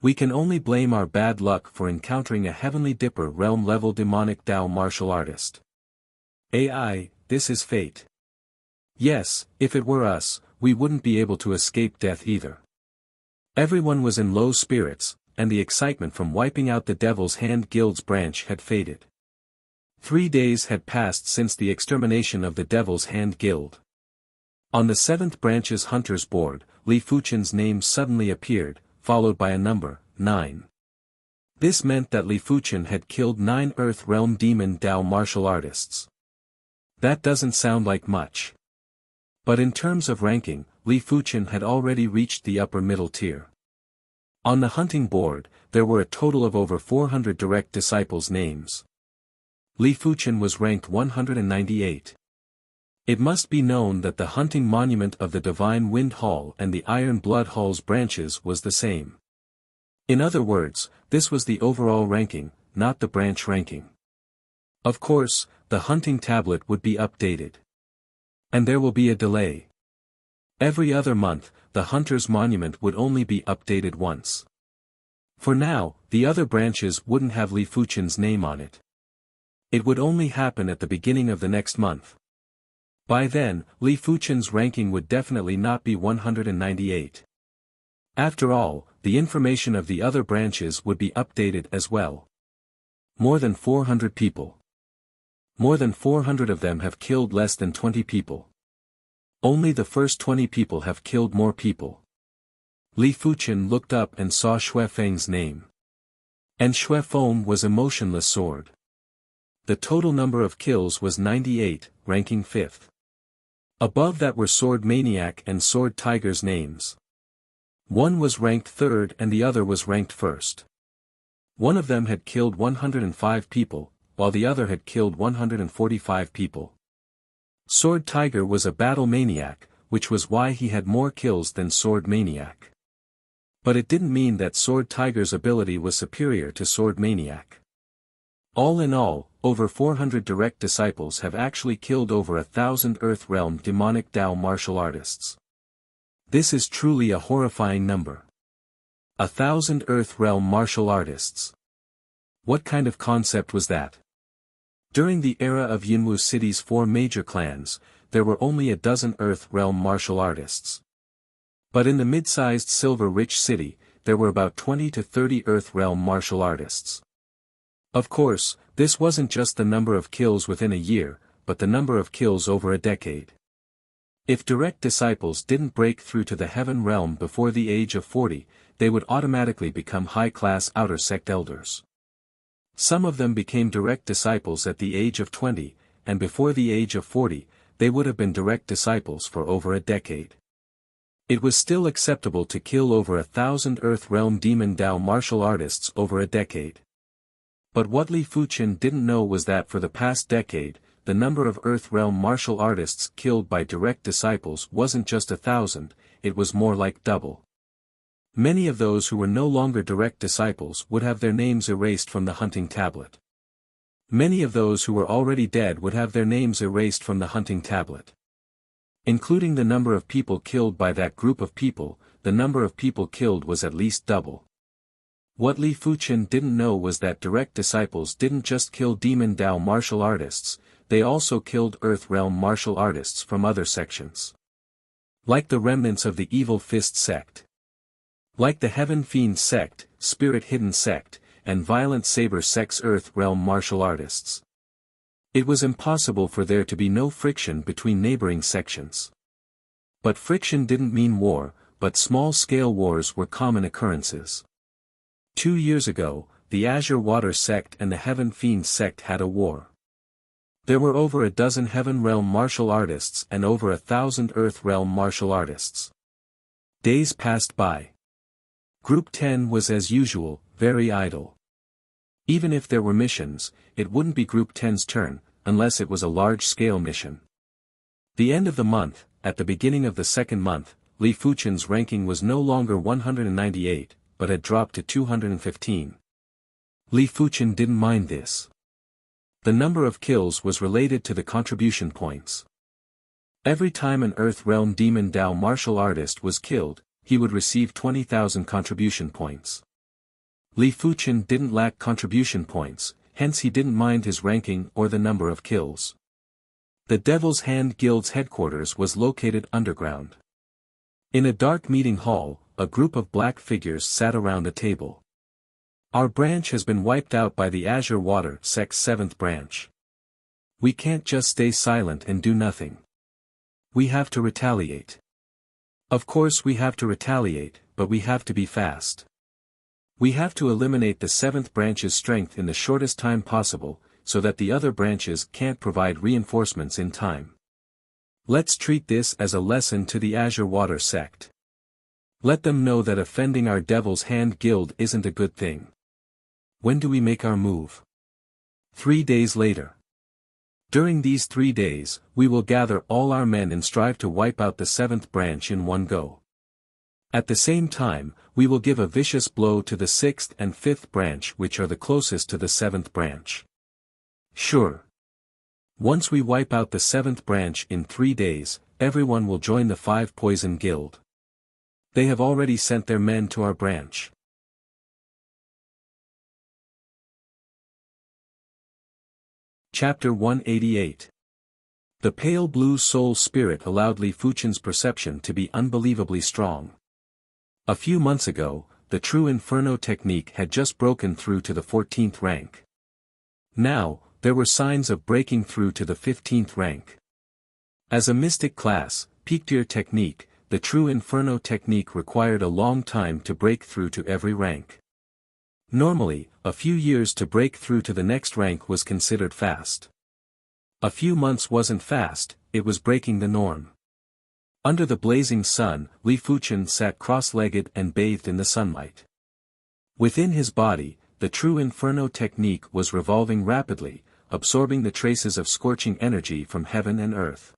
We can only blame our bad luck for encountering a Heavenly Dipper realm-level demonic Dao martial artist. AI, this is fate. Yes, if it were us, we wouldn't be able to escape death either. Everyone was in low spirits, and the excitement from wiping out the Devil's Hand Guild's branch had faded. 3 days had passed since the extermination of the Devil's Hand Guild. On the 7th branch's Hunters board, Li Fuchen's name suddenly appeared, followed by a number, 9. This meant that Li Fuchen had killed 9 Earth Realm Demon Dao martial artists. That doesn't sound like much. But in terms of ranking, Li Fuchen had already reached the upper middle tier. On the hunting board, there were a total of over 400 direct disciples' names. Li Fuchen was ranked 198. It must be known that the hunting monument of the Divine Wind Hall and the Iron Blood Hall's branches was the same. In other words, this was the overall ranking, not the branch ranking. Of course, the hunting tablet would be updated. And there will be a delay. Every other month, the hunter's monument would only be updated once. For now, the other branches wouldn't have Li Fuchen's name on it. It would only happen at the beginning of the next month. By then, Li Fuchen's ranking would definitely not be 198. After all, the information of the other branches would be updated as well. More than 400 people. More than 400 of them have killed less than 20 people. Only the first 20 people have killed more people. Li Fuchen looked up and saw Xue Feng's name. And Xue Feng was Emotionless Sword. The total number of kills was 98, ranking 5th. Above that were Sword Maniac and Sword Tiger's names. One was ranked 3rd and the other was ranked 1st. One of them had killed 105 people, while the other had killed 145 people. Sword Tiger was a battle maniac, which was why he had more kills than Sword Maniac. But it didn't mean that Sword Tiger's ability was superior to Sword Maniac. All in all, over 400 direct disciples have actually killed over 1,000 Earth Realm demonic Dao martial artists. This is truly a horrifying number. 1,000 Earth Realm martial artists. What kind of concept was that? During the era of Yinwu City's 4 major clans, there were only a dozen Earth Realm martial artists. But in the mid-sized Silver-rich city, there were about 20 to 30 Earth Realm martial artists. Of course, this wasn't just the number of kills within a year, but the number of kills over a decade. If direct disciples didn't break through to the Heaven Realm before the age of 40, they would automatically become high-class outer sect elders. Some of them became direct disciples at the age of 20, and before the age of 40, they would have been direct disciples for over a decade. It was still acceptable to kill over 1,000 Earth Realm Demon Dao martial artists over a decade. But what Li Fuchen didn't know was that for the past decade, the number of Earth Realm martial artists killed by direct disciples wasn't just 1,000, it was more like double. Many of those who were no longer direct disciples would have their names erased from the hunting tablet. Many of those who were already dead would have their names erased from the hunting tablet. Including the number of people killed by that group of people, the number of people killed was at least double. What Li Fuchen didn't know was that direct disciples didn't just kill Demon Dao martial artists, they also killed Earth Realm martial artists from other sections. Like the remnants of the Evil Fist sect. Like the Heaven Fiend sect, Spirit Hidden sect, and Violent Saber sect's Earth Realm martial artists. It was impossible for there to be no friction between neighboring sections. But friction didn't mean war, but small-scale wars were common occurrences. 2 years ago, the Azure Water sect and the Heaven Fiend sect had a war. There were over a dozen Heaven Realm martial artists and over 1,000 Earth Realm martial artists. Days passed by. Group 10 was as usual, very idle. Even if there were missions, it wouldn't be Group 10's turn, unless it was a large-scale mission. The end of the month, at the beginning of the second month, Li Fuchen's ranking was no longer 198, but had dropped to 215. Li Fuchen didn't mind this. The number of kills was related to the contribution points. Every time an Earth Realm Demon Dao martial artist was killed, he would receive 20,000 contribution points. Li Fuchen didn't lack contribution points, hence he didn't mind his ranking or the number of kills. The Devil's Hand Guild's headquarters was located underground. In a dark meeting hall, a group of black figures sat around a table. Our branch has been wiped out by the Azure Water sect's 7th branch. We can't just stay silent and do nothing. We have to retaliate. Of course we have to retaliate, but we have to be fast. We have to eliminate the 7th branch's strength in the shortest time possible, so that the other branches can't provide reinforcements in time. Let's treat this as a lesson to the Azure Water sect. Let them know that offending our Devil's Hand Guild isn't a good thing. When do we make our move? 3 days later. During these 3 days, we will gather all our men and strive to wipe out the 7th branch in one go. At the same time, we will give a vicious blow to the 6th and 5th branch which are the closest to the 7th branch. Sure. Once we wipe out the 7th branch in 3 days, everyone will join the 5 Poison Guild. They have already sent their men to our branch. Chapter 188. The pale blue soul spirit allowed Li Fuchen's perception to be unbelievably strong. A few months ago, the true Inferno technique had just broken through to the 14th rank. Now, there were signs of breaking through to the 15th rank. As a mystic class, Peak-tier technique, the true Inferno technique required a long time to break through to every rank. Normally, a few years to break through to the next rank was considered fast. A few months wasn't fast, it was breaking the norm. Under the blazing sun, Li Fuchen sat cross-legged and bathed in the sunlight. Within his body, the true Inferno technique was revolving rapidly, absorbing the traces of scorching energy from heaven and earth.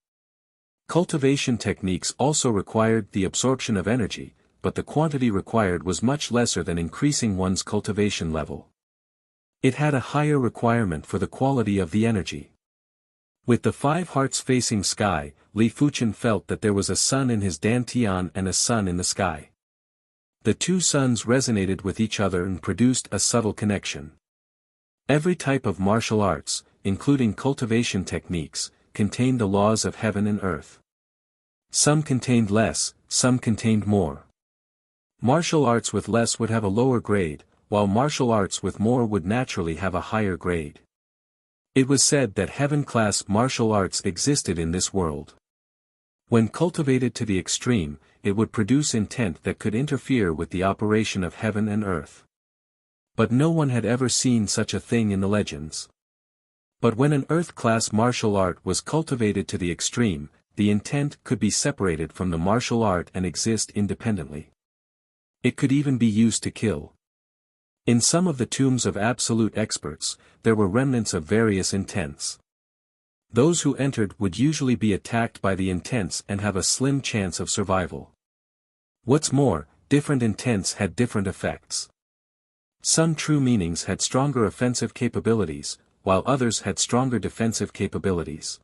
Cultivation techniques also required the absorption of energy, but the quantity required was much lesser than increasing one's cultivation level. It had a higher requirement for the quality of the energy. With the 5 hearts facing sky, Li Fuchen felt that there was a sun in his dantian and a sun in the sky. The 2 suns resonated with each other and produced a subtle connection. Every type of martial arts, including cultivation techniques, contained the laws of heaven and earth. Some contained less, some contained more. Martial arts with less would have a lower grade, while martial arts with more would naturally have a higher grade. It was said that heaven-class martial arts existed in this world. When cultivated to the extreme, it would produce intent that could interfere with the operation of heaven and earth. But no one had ever seen such a thing in the legends. But when an earth-class martial art was cultivated to the extreme, the intent could be separated from the martial art and exist independently. It could even be used to kill. In some of the tombs of absolute experts, there were remnants of various intents. Those who entered would usually be attacked by the intents and have a slim chance of survival. What's more, different intents had different effects. Some true meanings had stronger offensive capabilities, while others had stronger defensive capabilities.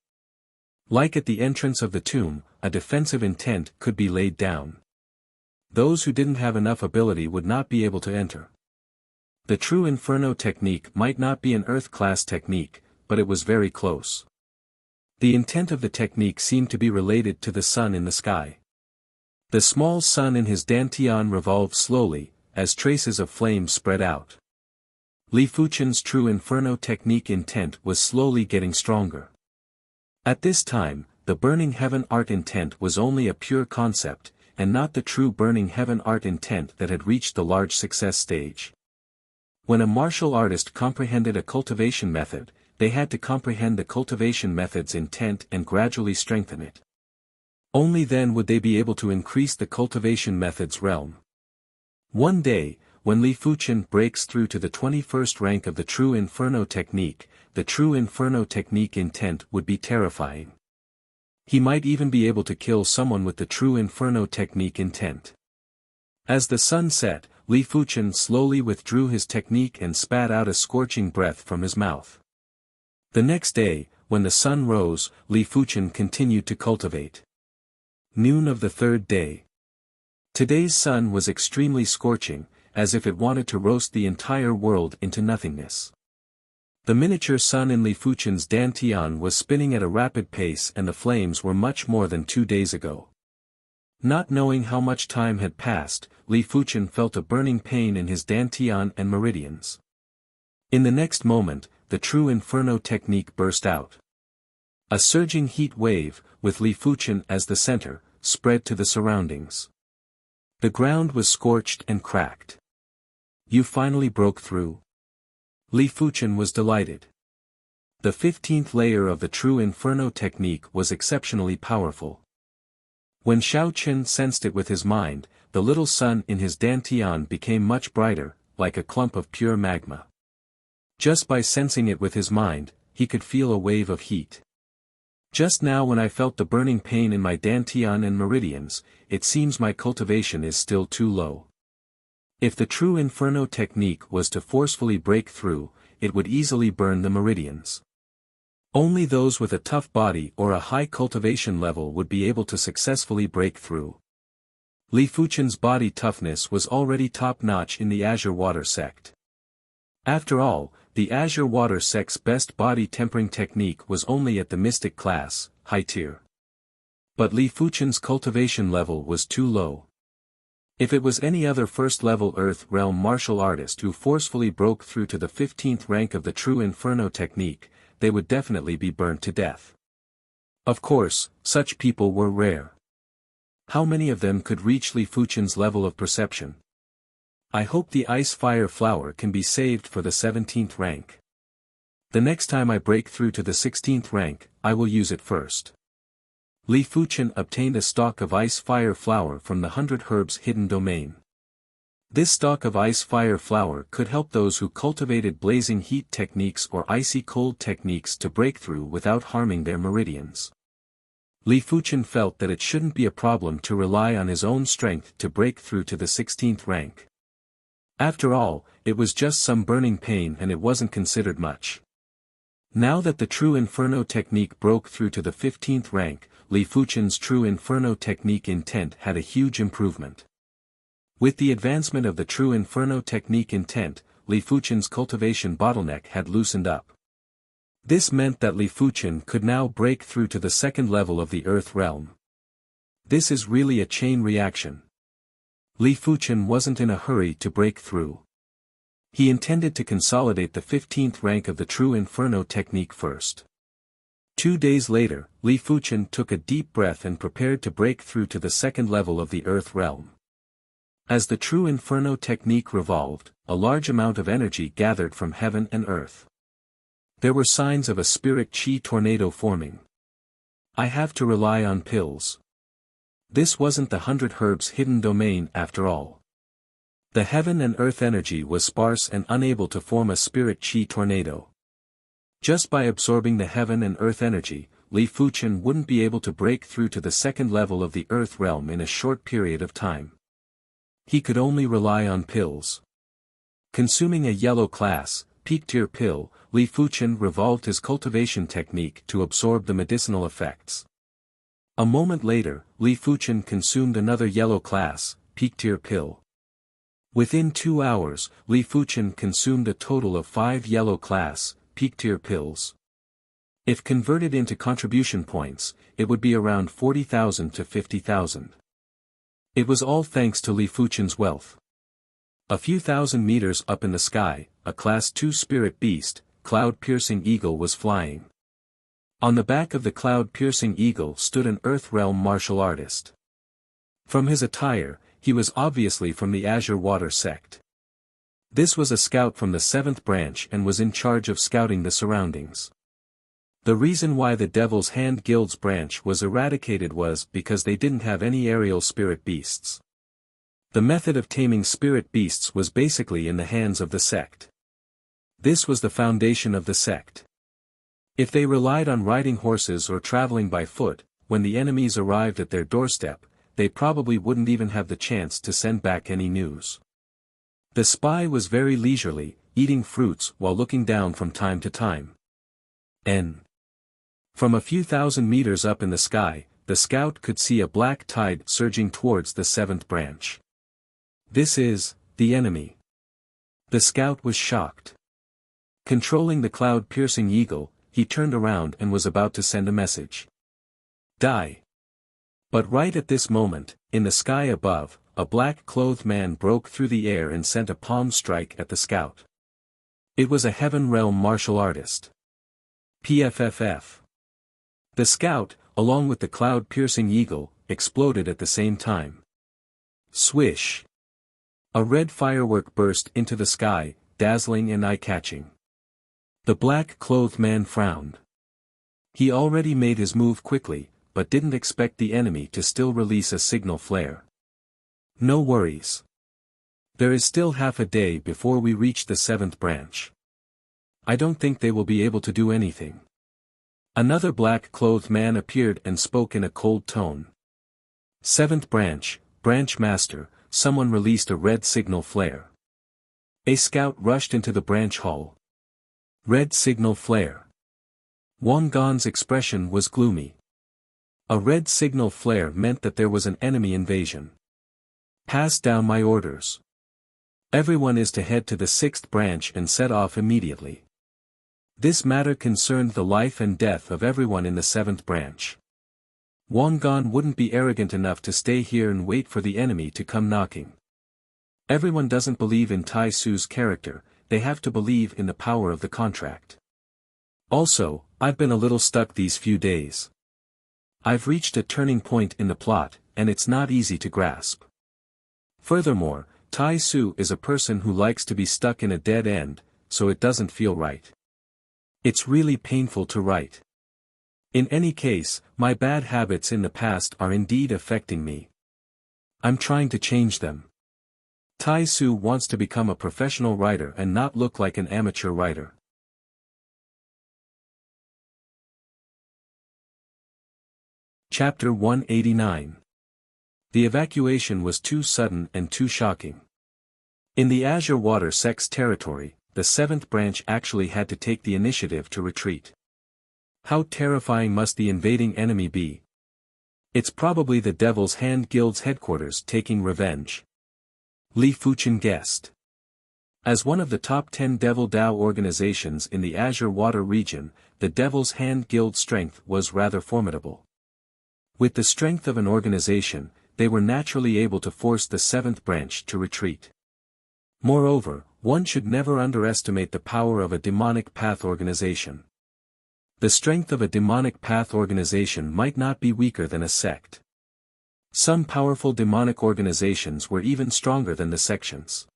Like at the entrance of the tomb, a defensive intent could be laid down. Those who didn't have enough ability would not be able to enter. The true Inferno technique might not be an Earth-class technique, but it was very close. The intent of the technique seemed to be related to the sun in the sky. The small sun in his dantian revolved slowly, as traces of flame spread out. Li Fuchen's true Inferno technique intent was slowly getting stronger. At this time, the burning heaven art intent was only a pure concept, and not the true burning heaven art intent that had reached the large success stage. When a martial artist comprehended a cultivation method, they had to comprehend the cultivation method's intent and gradually strengthen it. Only then would they be able to increase the cultivation method's realm. One day, when Li Fuchen breaks through to the 21st rank of the true Inferno technique, the true Inferno technique intent would be terrifying. He might even be able to kill someone with the true Inferno technique intent. As the sun set, Li Fuchen slowly withdrew his technique and spat out a scorching breath from his mouth. The next day, when the sun rose, Li Fuchen continued to cultivate. Noon of the third day. Today's sun was extremely scorching, as if it wanted to roast the entire world into nothingness. The miniature sun in Li Fuchen's dantian was spinning at a rapid pace and the flames were much more than 2 days ago. Not knowing how much time had passed, Li Fuchen felt a burning pain in his dantian and meridians. In the next moment, the true Inferno technique burst out. A surging heat wave, with Li Fuchen as the center, spread to the surroundings. The ground was scorched and cracked. You finally broke through. Li Fuchen was delighted. The 15th layer of the true Inferno technique was exceptionally powerful. When Xiao Qin sensed it with his mind, the little sun in his dantian became much brighter, like a clump of pure magma. Just by sensing it with his mind, he could feel a wave of heat. Just now when I felt the burning pain in my dantian and meridians, it seems my cultivation is still too low. If the true Inferno technique was to forcefully break through, it would easily burn the meridians. Only those with a tough body or a high cultivation level would be able to successfully break through. Li Fuchen's body toughness was already top-notch in the Azure Water sect. After all, the Azure Water sect's best body tempering technique was only at the Mystic class, high tier. But Li Fuchen's cultivation level was too low. If it was any other first-level Earth realm martial artist who forcefully broke through to the 15th rank of the true Inferno technique, they would definitely be burned to death. Of course, such people were rare. How many of them could reach Li Fuchen's level of perception? I hope the ice fire flower can be saved for the 17th rank. The next time I break through to the 16th rank, I will use it first. Li Fuchen obtained a stalk of ice fire flower from the 100 Herbs hidden domain. This stalk of ice fire flower could help those who cultivated blazing heat techniques or icy cold techniques to break through without harming their meridians. Li Fuchen felt that it shouldn't be a problem to rely on his own strength to break through to the 16th rank. After all, it was just some burning pain and it wasn't considered much. Now that the true Inferno technique broke through to the 15th rank, Li Fuchen's true Inferno technique intent had a huge improvement. With the advancement of the true Inferno technique intent, Li Fuchen's cultivation bottleneck had loosened up. This meant that Li Fuchen could now break through to the second level of the Earth realm. This is really a chain reaction. Li Fuchen wasn't in a hurry to break through. He intended to consolidate the 15th rank of the true Inferno technique first. 2 days later, Li Fuchen took a deep breath and prepared to break through to the second level of the Earth realm. As the true Inferno technique revolved, a large amount of energy gathered from heaven and earth. There were signs of a spirit chi tornado forming. I have to rely on pills. This wasn't the 100 Herbs hidden domain after all. The heaven and earth energy was sparse and unable to form a spirit chi tornado. Just by absorbing the heaven and earth energy, Li Fuchen wouldn't be able to break through to the second level of the earth realm in a short period of time. He could only rely on pills. Consuming a yellow class, peak-tier pill, Li Fuchen revolved his cultivation technique to absorb the medicinal effects. A moment later, Li Fuchen consumed another yellow class, peak-tier pill. Within 2 hours, Li Fuchen consumed a total of 5 yellow class, peak-tier pills. If converted into contribution points, it would be around 40,000 to 50,000. It was all thanks to Li Fuchen's wealth. A few thousand meters up in the sky, a Class 2 spirit beast, cloud-piercing eagle was flying. On the back of the cloud-piercing eagle stood an Earth Realm martial artist. From his attire, he was obviously from the Azure Water sect. This was a scout from the 7th branch and was in charge of scouting the surroundings. The reason why the Devil's Hand Guild's branch was eradicated was because they didn't have any aerial spirit beasts. The method of taming spirit beasts was basically in the hands of the sect. This was the foundation of the sect. If they relied on riding horses or traveling by foot, when the enemies arrived at their doorstep, they probably wouldn't even have the chance to send back any news. The spy was very leisurely, eating fruits while looking down from time to time. From a few thousand meters up in the sky, the scout could see a black tide surging towards the 7th branch. This is the enemy. The scout was shocked. Controlling the cloud-piercing eagle, he turned around and was about to send a message. Die. But right at this moment, in the sky above, a black-clothed man broke through the air and sent a palm strike at the scout. It was a Heaven Realm martial artist. PFFF. The scout, along with the cloud-piercing eagle, exploded at the same time. Swish. A red firework burst into the sky, dazzling and eye-catching. The black-clothed man frowned. He already made his move quickly, but didn't expect the enemy to still release a signal flare. No worries. There is still half a day before we reach the 7th branch. I don't think they will be able to do anything. Another black-clothed man appeared and spoke in a cold tone. 7th branch, branch master, someone released a red signal flare. A scout rushed into the branch hall. Red signal flare. Wang Gan's expression was gloomy. A red signal flare meant that there was an enemy invasion. Pass down my orders. Everyone is to head to the 6th branch and set off immediately. This matter concerned the life and death of everyone in the 7th branch. Wang Gan wouldn't be arrogant enough to stay here and wait for the enemy to come knocking. Everyone doesn't believe in Tai Su's character, they have to believe in the power of the contract. Also, I've been a little stuck these few days. I've reached a turning point in the plot, and it's not easy to grasp. Furthermore, Tai Su is a person who likes to be stuck in a dead end, so it doesn't feel right. It's really painful to write. In any case, my bad habits in the past are indeed affecting me. I'm trying to change them. Tai Su wants to become a professional writer and not look like an amateur writer. Chapter 189. The evacuation was too sudden and too shocking. In the Azure Water sect's territory, the 7th branch actually had to take the initiative to retreat. How terrifying must the invading enemy be? It's probably the Devil's Hand Guild's headquarters taking revenge. Li Fuchen guessed. As one of the top 10 Devil Dao organizations in the Azure Water region, the Devil's Hand Guild's strength was rather formidable. With the strength of an organization, they were naturally able to force the 7th branch to retreat. Moreover, one should never underestimate the power of a demonic path organization. The strength of a demonic path organization might not be weaker than a sect. Some powerful demonic organizations were even stronger than the sections.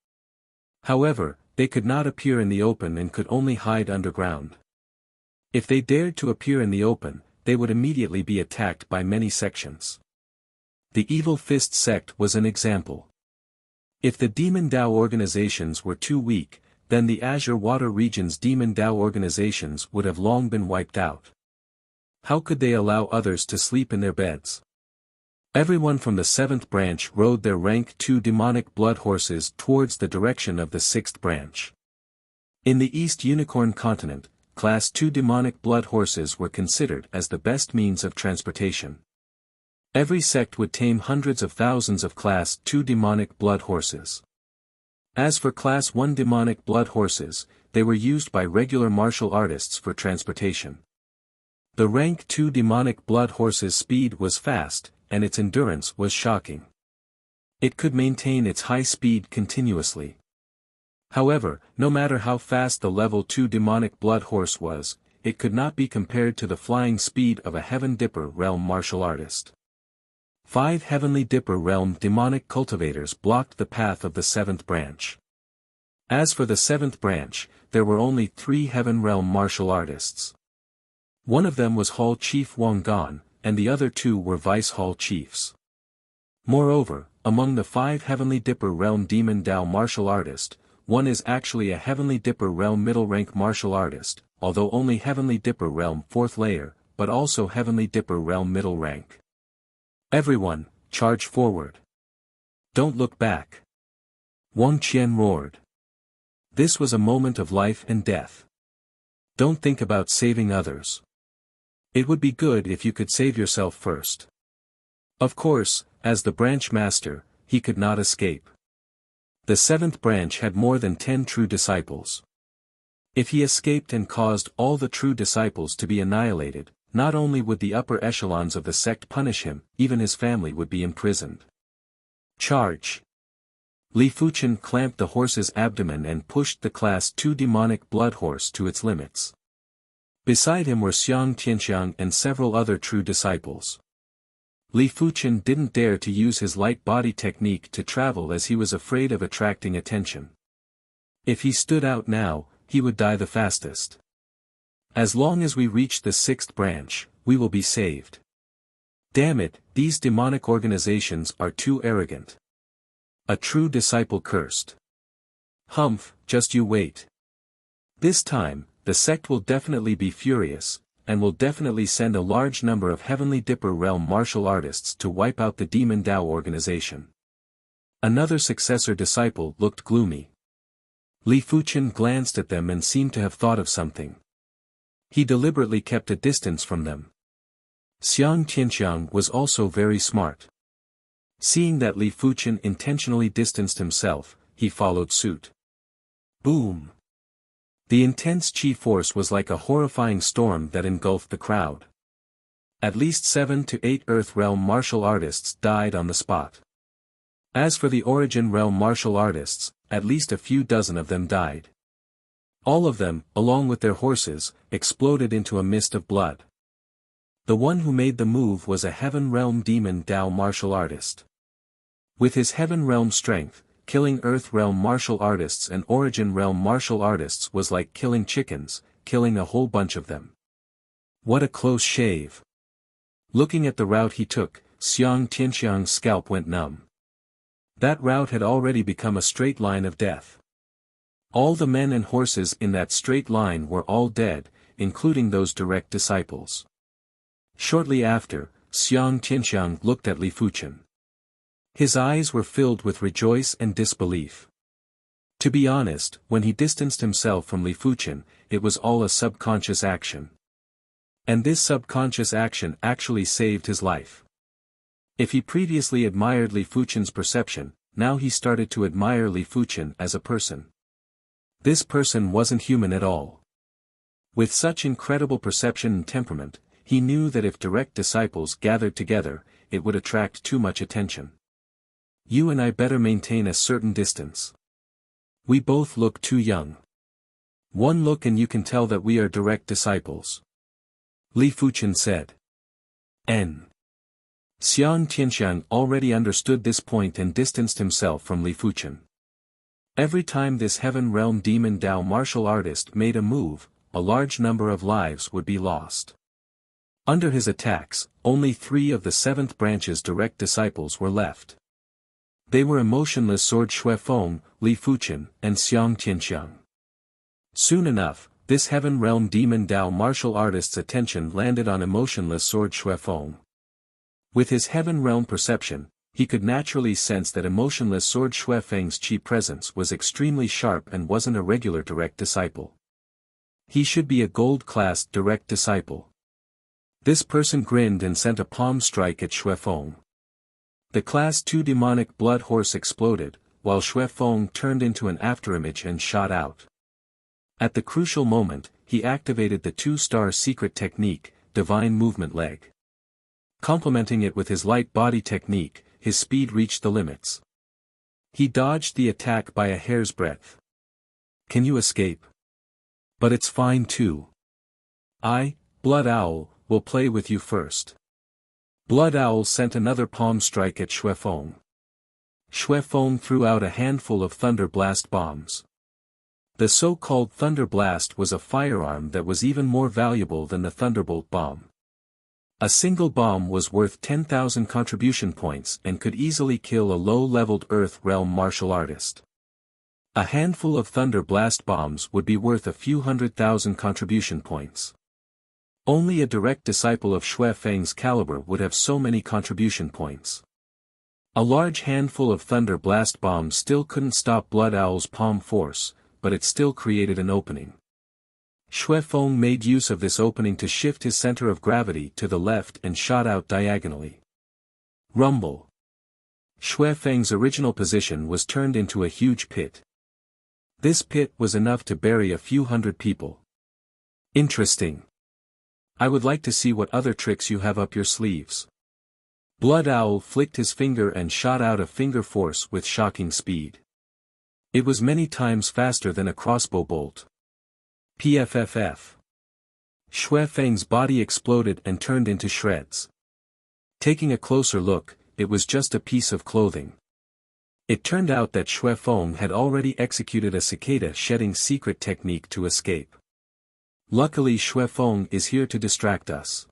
However, they could not appear in the open and could only hide underground. If they dared to appear in the open, they would immediately be attacked by many sections. The Evil Fist sect was an example. If the Demon Dao organizations were too weak, then the Azure Water Region's Demon Dao organizations would have long been wiped out. How could they allow others to sleep in their beds? Everyone from the 7th branch rode their rank 2 demonic blood horses towards the direction of the 6th branch. In the East Unicorn continent, Class 2 demonic blood horses were considered as the best means of transportation. Every sect would tame hundreds of thousands of Class 2 demonic blood horses. As for Class 1 demonic blood horses, they were used by regular martial artists for transportation. The rank 2 demonic blood horse's speed was fast, and its endurance was shocking. It could maintain its high speed continuously. However, no matter how fast the level 2 demonic blood horse was, it could not be compared to the flying speed of a Heaven Dipper realm martial artist. 5 Heavenly Dipper realm demonic cultivators blocked the path of the 7th branch. As for the 7th branch, there were only 3 Heaven realm martial artists. One of them was Hall Chief Wang Gan, and the other 2 were Vice Hall Chiefs. Moreover, among the 5 Heavenly Dipper realm Demon Dao martial artist, one is actually a Heavenly Dipper realm middle rank martial artist, although only Heavenly Dipper realm 4th layer, but also Heavenly Dipper realm middle rank. Everyone, charge forward. Don't look back. Wang Qian roared. This was a moment of life and death. Don't think about saving others. It would be good if you could save yourself first. Of course, as the branch master, he could not escape. The 7th branch had more than 10 true disciples. If he escaped and caused all the true disciples to be annihilated, not only would the upper echelons of the sect punish him, even his family would be imprisoned. Charge! Li Fuchen clamped the horse's abdomen and pushed the Class 2 demonic blood horse to its limits. Beside him were Xiang Tianxiang and several other true disciples. Li Fuchen didn't dare to use his light body technique to travel as he was afraid of attracting attention. If he stood out now, he would die the fastest. As long as we reach the 6th branch, we will be saved. Damn it, these demonic organizations are too arrogant. A true disciple cursed. Humph, just you wait. This time, the sect will definitely be furious, and will definitely send a large number of Heavenly Dipper realm martial artists to wipe out the Demon Dao organization. Another successor disciple looked gloomy. Li Fuchen glanced at them and seemed to have thought of something. He deliberately kept a distance from them. Xiang Tianxiang was also very smart. Seeing that Li Fuchen intentionally distanced himself, he followed suit. Boom! The intense chi force was like a horrifying storm that engulfed the crowd. At least 7 to 8 Earth Realm martial artists died on the spot. As for the Origin Realm martial artists, at least a few dozen of them died. All of them, along with their horses, exploded into a mist of blood. The one who made the move was a Heaven Realm Demon Dao martial artist. With his Heaven Realm strength, killing Earth Realm martial artists and Origin Realm martial artists was like killing chickens, killing a whole bunch of them. What a close shave. Looking at the route he took, Xiang Tianxiang's scalp went numb. That route had already become a straight line of death. All the men and horses in that straight line were all dead, including those direct disciples. Shortly after, Xiang Tianxiang looked at Li Fuchen. His eyes were filled with rejoice and disbelief. To be honest, when he distanced himself from Li Fuchen, it was all a subconscious action. And this subconscious action actually saved his life. If he previously admired Li Fuchen's perception, now he started to admire Li Fuchen as a person. This person wasn't human at all. With such incredible perception and temperament, he knew that if direct disciples gathered together, it would attract too much attention. You and I better maintain a certain distance. We both look too young. One look and you can tell that we are direct disciples. Li Fuchen said. Xiang Tianxiang already understood this point and distanced himself from Li Fuchen. Every time this Heaven Realm Demon Dao martial artist made a move, a large number of lives would be lost. Under his attacks, only 3 of the 7th branch's direct disciples were left. They were emotionless sword Xue Feng, Li Fuqian, and Xiang Tianxiang. Soon enough, this Heaven Realm Demon Dao martial artist's attention landed on emotionless sword Xue Feng. With his Heaven Realm perception, he could naturally sense that emotionless sword Xue Feng's chi presence was extremely sharp and wasn't a regular direct disciple. He should be a gold-class direct disciple. This person grinned and sent a palm strike at Xue Feng. The Class 2 demonic blood horse exploded, while Xue Feng turned into an afterimage and shot out. At the crucial moment, he activated the 2-star secret technique, Divine Movement Leg. Complementing it with his light body technique, his speed reached the limits. He dodged the attack by a hair's breadth. Can you escape? But it's fine too. I, Blood Owl, will play with you first. Blood Owl sent another palm strike at Xue Feng. Xue Feng threw out a handful of Thunder Blast bombs. The so-called Thunder Blast was a firearm that was even more valuable than the Thunderbolt bomb. A single bomb was worth 10,000 contribution points and could easily kill a low-leveled Earth Realm martial artist. A handful of Thunder Blast bombs would be worth a few 100,000 contribution points. Only a direct disciple of Xue Feng's caliber would have so many contribution points. A large handful of Thunder Blast bombs still couldn't stop Blood Owl's palm force, but it still created an opening. Xue Feng made use of this opening to shift his center of gravity to the left and shot out diagonally. Rumble. Xue Feng's original position was turned into a huge pit. This pit was enough to bury a few hundred people. Interesting. I would like to see what other tricks you have up your sleeves. Blood Owl flicked his finger and shot out a finger force with shocking speed. It was many times faster than a crossbow bolt. PFFF. Xue Feng's body exploded and turned into shreds. Taking a closer look, it was just a piece of clothing. It turned out that Xue Feng had already executed a cicada shedding secret technique to escape. Luckily Xue Feng is here to distract us.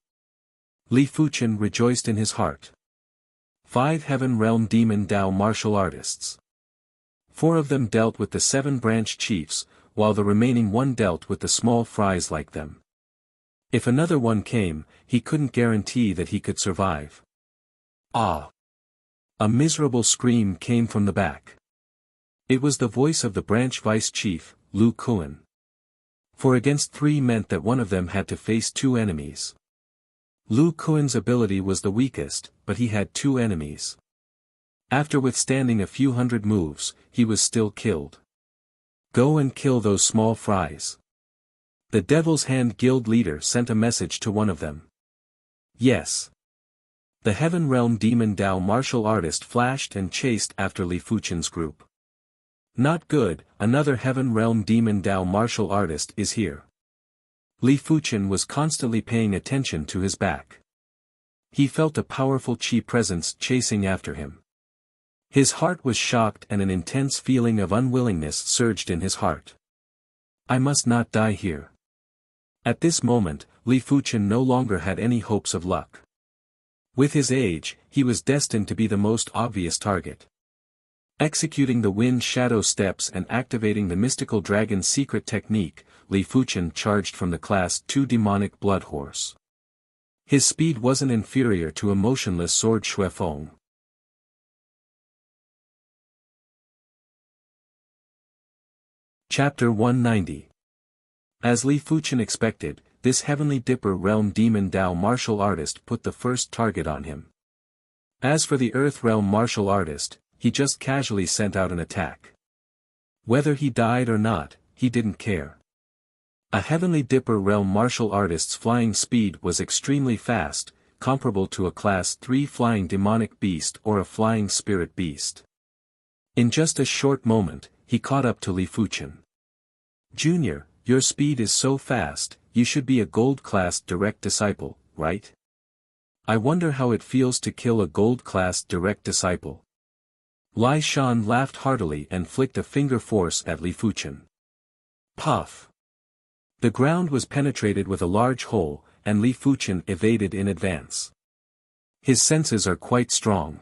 Li Fuqian rejoiced in his heart. 5 Heaven Realm Demon Dao martial artists. 4 of them dealt with the 7 branch chiefs, while the remaining 1 dealt with the small fries like them. If another one came, he couldn't guarantee that he could survive. Ah! A miserable scream came from the back. It was the voice of the branch vice chief, Lu Kuan. 4 against 3 meant that one of them had to face 2 enemies. Lu Kuan's ability was the weakest, but he had 2 enemies. After withstanding a few hundred moves, he was still killed. Go and kill those small fries. The Devil's Hand Guild leader sent a message to one of them. Yes. The Heaven Realm Demon Dao martial artist flashed and chased after Li Fuqian's group. Not good, another Heaven Realm Demon Dao martial artist is here. Li Fuqian was constantly paying attention to his back. He felt a powerful chi presence chasing after him. His heart was shocked and an intense feeling of unwillingness surged in his heart. I must not die here. At this moment, Li Fuqian no longer had any hopes of luck. With his age, he was destined to be the most obvious target. Executing the Wind Shadow Steps and activating the Mystical Dragon secret technique, Li Fuqian charged from the Class 2 demonic blood horse. His speed wasn't inferior to a motionless sword Xue Feng. Chapter 190. As Li Fuqian expected, this Heavenly Dipper Realm Demon Dao martial artist put the first target on him. As for the Earth Realm martial artist, he just casually sent out an attack. Whether he died or not, he didn't care. A Heavenly Dipper Realm martial artist's flying speed was extremely fast, comparable to a Class 3 flying demonic beast or a flying spirit beast. In just a short moment, he caught up to Li Fuqian. Junior, your speed is so fast, you should be a gold-class direct disciple, right? I wonder how it feels to kill a gold-class direct disciple. Lai Shan laughed heartily and flicked a finger force at Li Fuqian. Puff! The ground was penetrated with a large hole, and Li Fuqian evaded in advance. His senses are quite strong.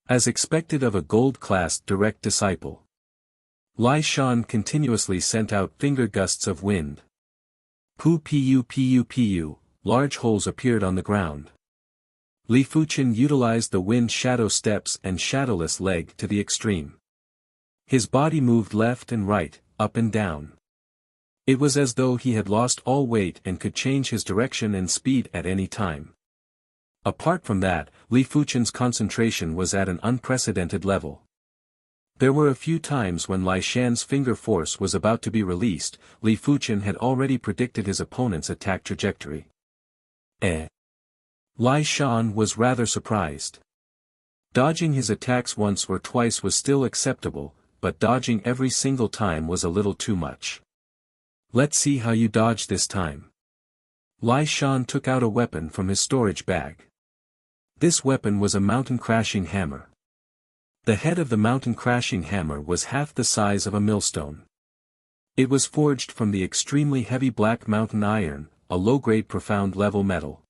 As expected of a gold-classed direct disciple, Lai Shan continuously sent out finger gusts of wind. Pu, large holes appeared on the ground. Li Fuchen utilized the wind shadow steps and shadowless leg to the extreme. His body moved left and right, up and down. It was as though he had lost all weight and could change his direction and speed at any time. Apart from that, Li Fuchen's concentration was at an unprecedented level. There were a few times when Lai Shan's finger force was about to be released. Li Fuchen had already predicted his opponent's attack trajectory. Lai Shan was rather surprised. Dodging his attacks once or twice was still acceptable, but dodging every single time was a little too much. Let's see how you dodge this time. Lai Shan took out a weapon from his storage bag. This weapon was a mountain-crashing hammer. The head of the mountain-crashing hammer was half the size of a millstone. It was forged from the extremely heavy black mountain iron, a low-grade profound-level metal.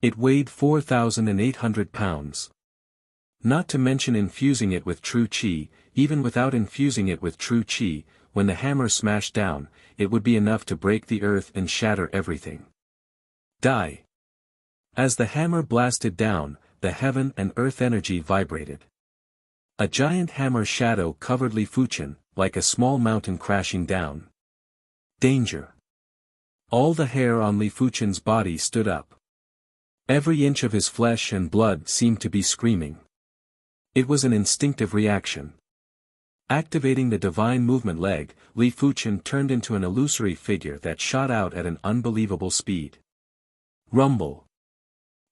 It weighed 4,800 pounds. Not to mention infusing it with true qi, even without infusing it with true qi, when the hammer smashed down, it would be enough to break the earth and shatter everything. Die. As the hammer blasted down, the heaven and earth energy vibrated. A giant hammer shadow covered Li Fuchen, like a small mountain crashing down. Danger. All the hair on Li Fuchen's body stood up. Every inch of his flesh and blood seemed to be screaming. It was an instinctive reaction. Activating the divine movement leg, Li Fuchen turned into an illusory figure that shot out at an unbelievable speed. Rumble.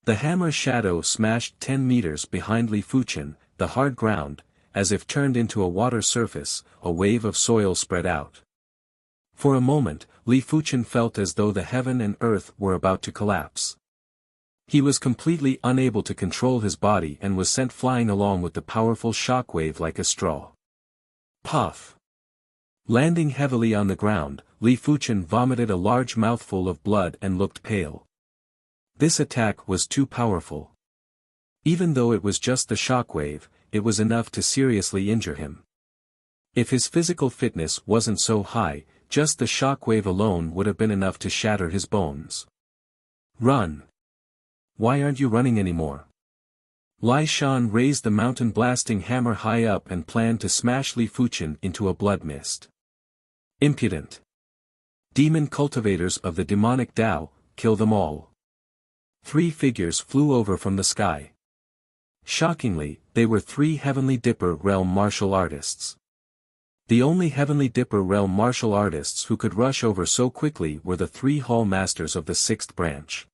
The hammer shadow smashed 10 meters behind Li Fuchen, the hard ground, as if turned into a water surface, a wave of soil spread out. For a moment, Li Fuchen felt as though the heaven and earth were about to collapse. He was completely unable to control his body and was sent flying along with the powerful shockwave like a straw. Puff. Landing heavily on the ground, Li Fuchen vomited a large mouthful of blood and looked pale. This attack was too powerful. Even though it was just the shockwave, it was enough to seriously injure him. If his physical fitness wasn't so high, just the shockwave alone would have been enough to shatter his bones. Run. Why aren't you running anymore? Lai Shan raised the mountain-blasting hammer high up and planned to smash Li Fuchen into a blood mist. Impudent. Demon cultivators of the demonic Tao, kill them all. 3 figures flew over from the sky. Shockingly, they were 3 Heavenly Dipper realm martial artists. The only Heavenly Dipper realm martial artists who could rush over so quickly were the 3 Hall Masters of the 6th branch.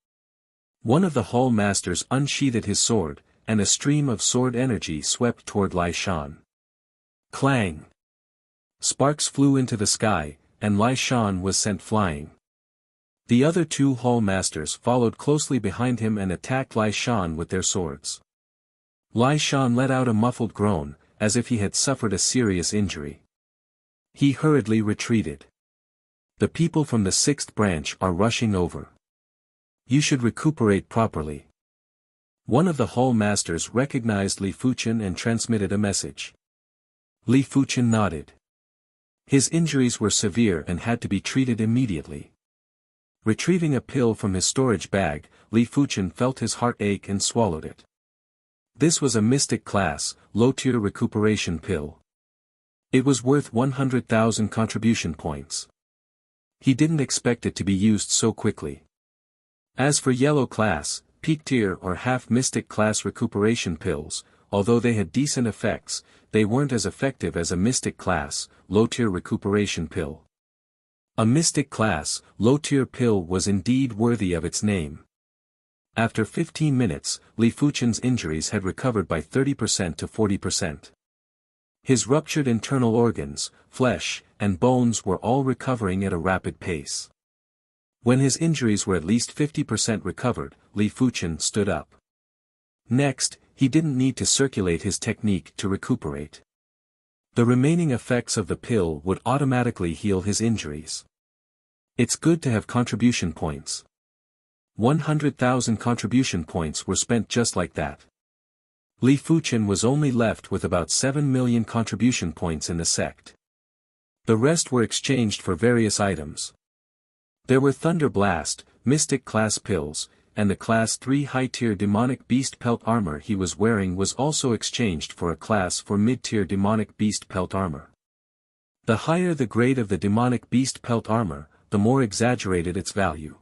One of the Hall Masters unsheathed his sword, and a stream of sword energy swept toward Lai Shan. Clang! Sparks flew into the sky, and Lai Shan was sent flying. The other 2 Hall Masters followed closely behind him and attacked Lai Shan with their swords. Lai Shan let out a muffled groan, as if he had suffered a serious injury. He hurriedly retreated. The people from the 6th branch are rushing over. You should recuperate properly. One of the Hall Masters recognized Li Fuchen and transmitted a message. Li Fuchen nodded. His injuries were severe and had to be treated immediately. Retrieving a pill from his storage bag, Li Fuchen felt his heart ache and swallowed it. This was a mystic class, low-tier recuperation pill. It was worth 100,000 contribution points. He didn't expect it to be used so quickly. As for yellow class, peak tier or half mystic class recuperation pills, although they had decent effects, they weren't as effective as a mystic class, low-tier recuperation pill. A mystic class, low-tier pill was indeed worthy of its name. After 15 minutes, Li Fuchen's injuries had recovered by 30% to 40%. His ruptured internal organs, flesh, and bones were all recovering at a rapid pace. When his injuries were at least 50% recovered, Li Fuchen stood up. Next, he didn't need to circulate his technique to recuperate. The remaining effects of the pill would automatically heal his injuries. It's good to have contribution points. 100,000 contribution points were spent just like that. Li Fuchen was only left with about 7 million contribution points in the sect. The rest were exchanged for various items. There were Thunder Blast, Mystic Class pills, and the Class 3 high-tier Demonic Beast Pelt armor he was wearing was also exchanged for a Class 4 mid-tier Demonic Beast Pelt armor. The higher the grade of the Demonic Beast Pelt armor, the more exaggerated its value.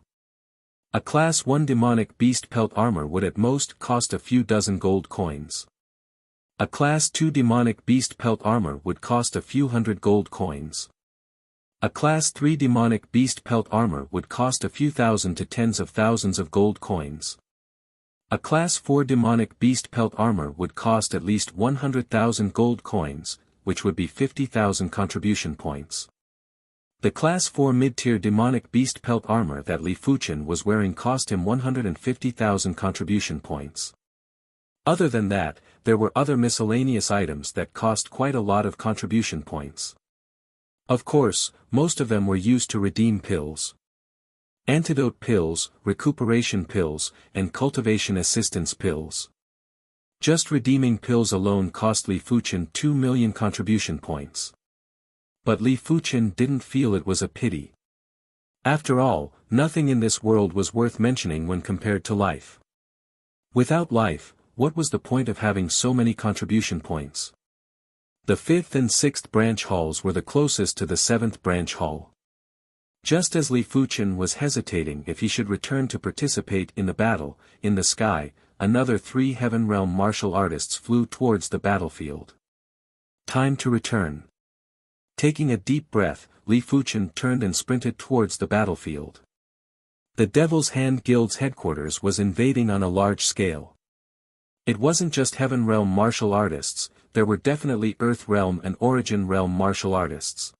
A Class 1 Demonic Beast Pelt armor would at most cost a few dozen gold coins. A Class 2 Demonic Beast Pelt armor would cost a few hundred gold coins. A Class 3 Demonic Beast Pelt armor would cost a few thousand to tens of thousands of gold coins. A Class 4 Demonic Beast Pelt armor would cost at least 100,000 gold coins, which would be 50,000 contribution points. The Class 4 mid-tier Demonic Beast Pelt armor that Li Fuchen was wearing cost him 150,000 contribution points. Other than that, there were other miscellaneous items that cost quite a lot of contribution points. Of course, most of them were used to redeem pills. Antidote pills, recuperation pills, and cultivation assistance pills. Just redeeming pills alone cost Li Fuchen 2 million contribution points. But Li Fuchen didn't feel it was a pity. After all, nothing in this world was worth mentioning when compared to life. Without life, what was the point of having so many contribution points? The 5th and 6th branch halls were the closest to the 7th branch hall. Just as Li Fuchen was hesitating if he should return to participate in the battle, in the sky, another 3 Heaven Realm martial artists flew towards the battlefield. Time to return. Taking a deep breath, Li Fuchen turned and sprinted towards the battlefield. The Devil's Hand Guild's headquarters was invading on a large scale. It wasn't just Heaven Realm martial artists, there were definitely Earth Realm and Origin Realm martial artists.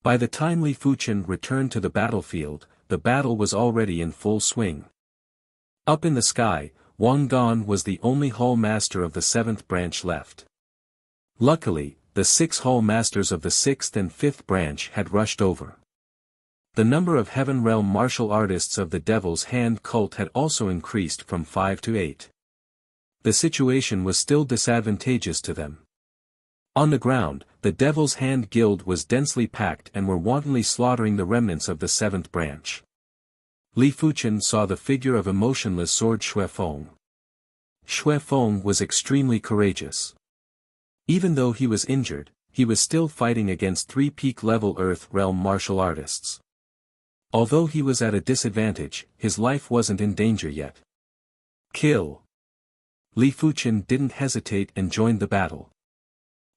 By the time Li Fuchen returned to the battlefield, the battle was already in full swing. Up in the sky, Wang Dan was the only hall master of the 7th branch left. Luckily, the 6 hall masters of the 6th and 5th branch had rushed over. The number of Heaven Realm martial artists of the Devil's Hand cult had also increased from 5 to 8. The situation was still disadvantageous to them. On the ground, the Devil's Hand Guild was densely packed and were wantonly slaughtering the remnants of the 7th branch. Li Fuchen saw the figure of emotionless sword Xue Feng. Xue Feng was extremely courageous. Even though he was injured, he was still fighting against 3 peak-level Earth Realm martial artists. Although he was at a disadvantage, his life wasn't in danger yet. Kill! Li Fuchen didn't hesitate and joined the battle.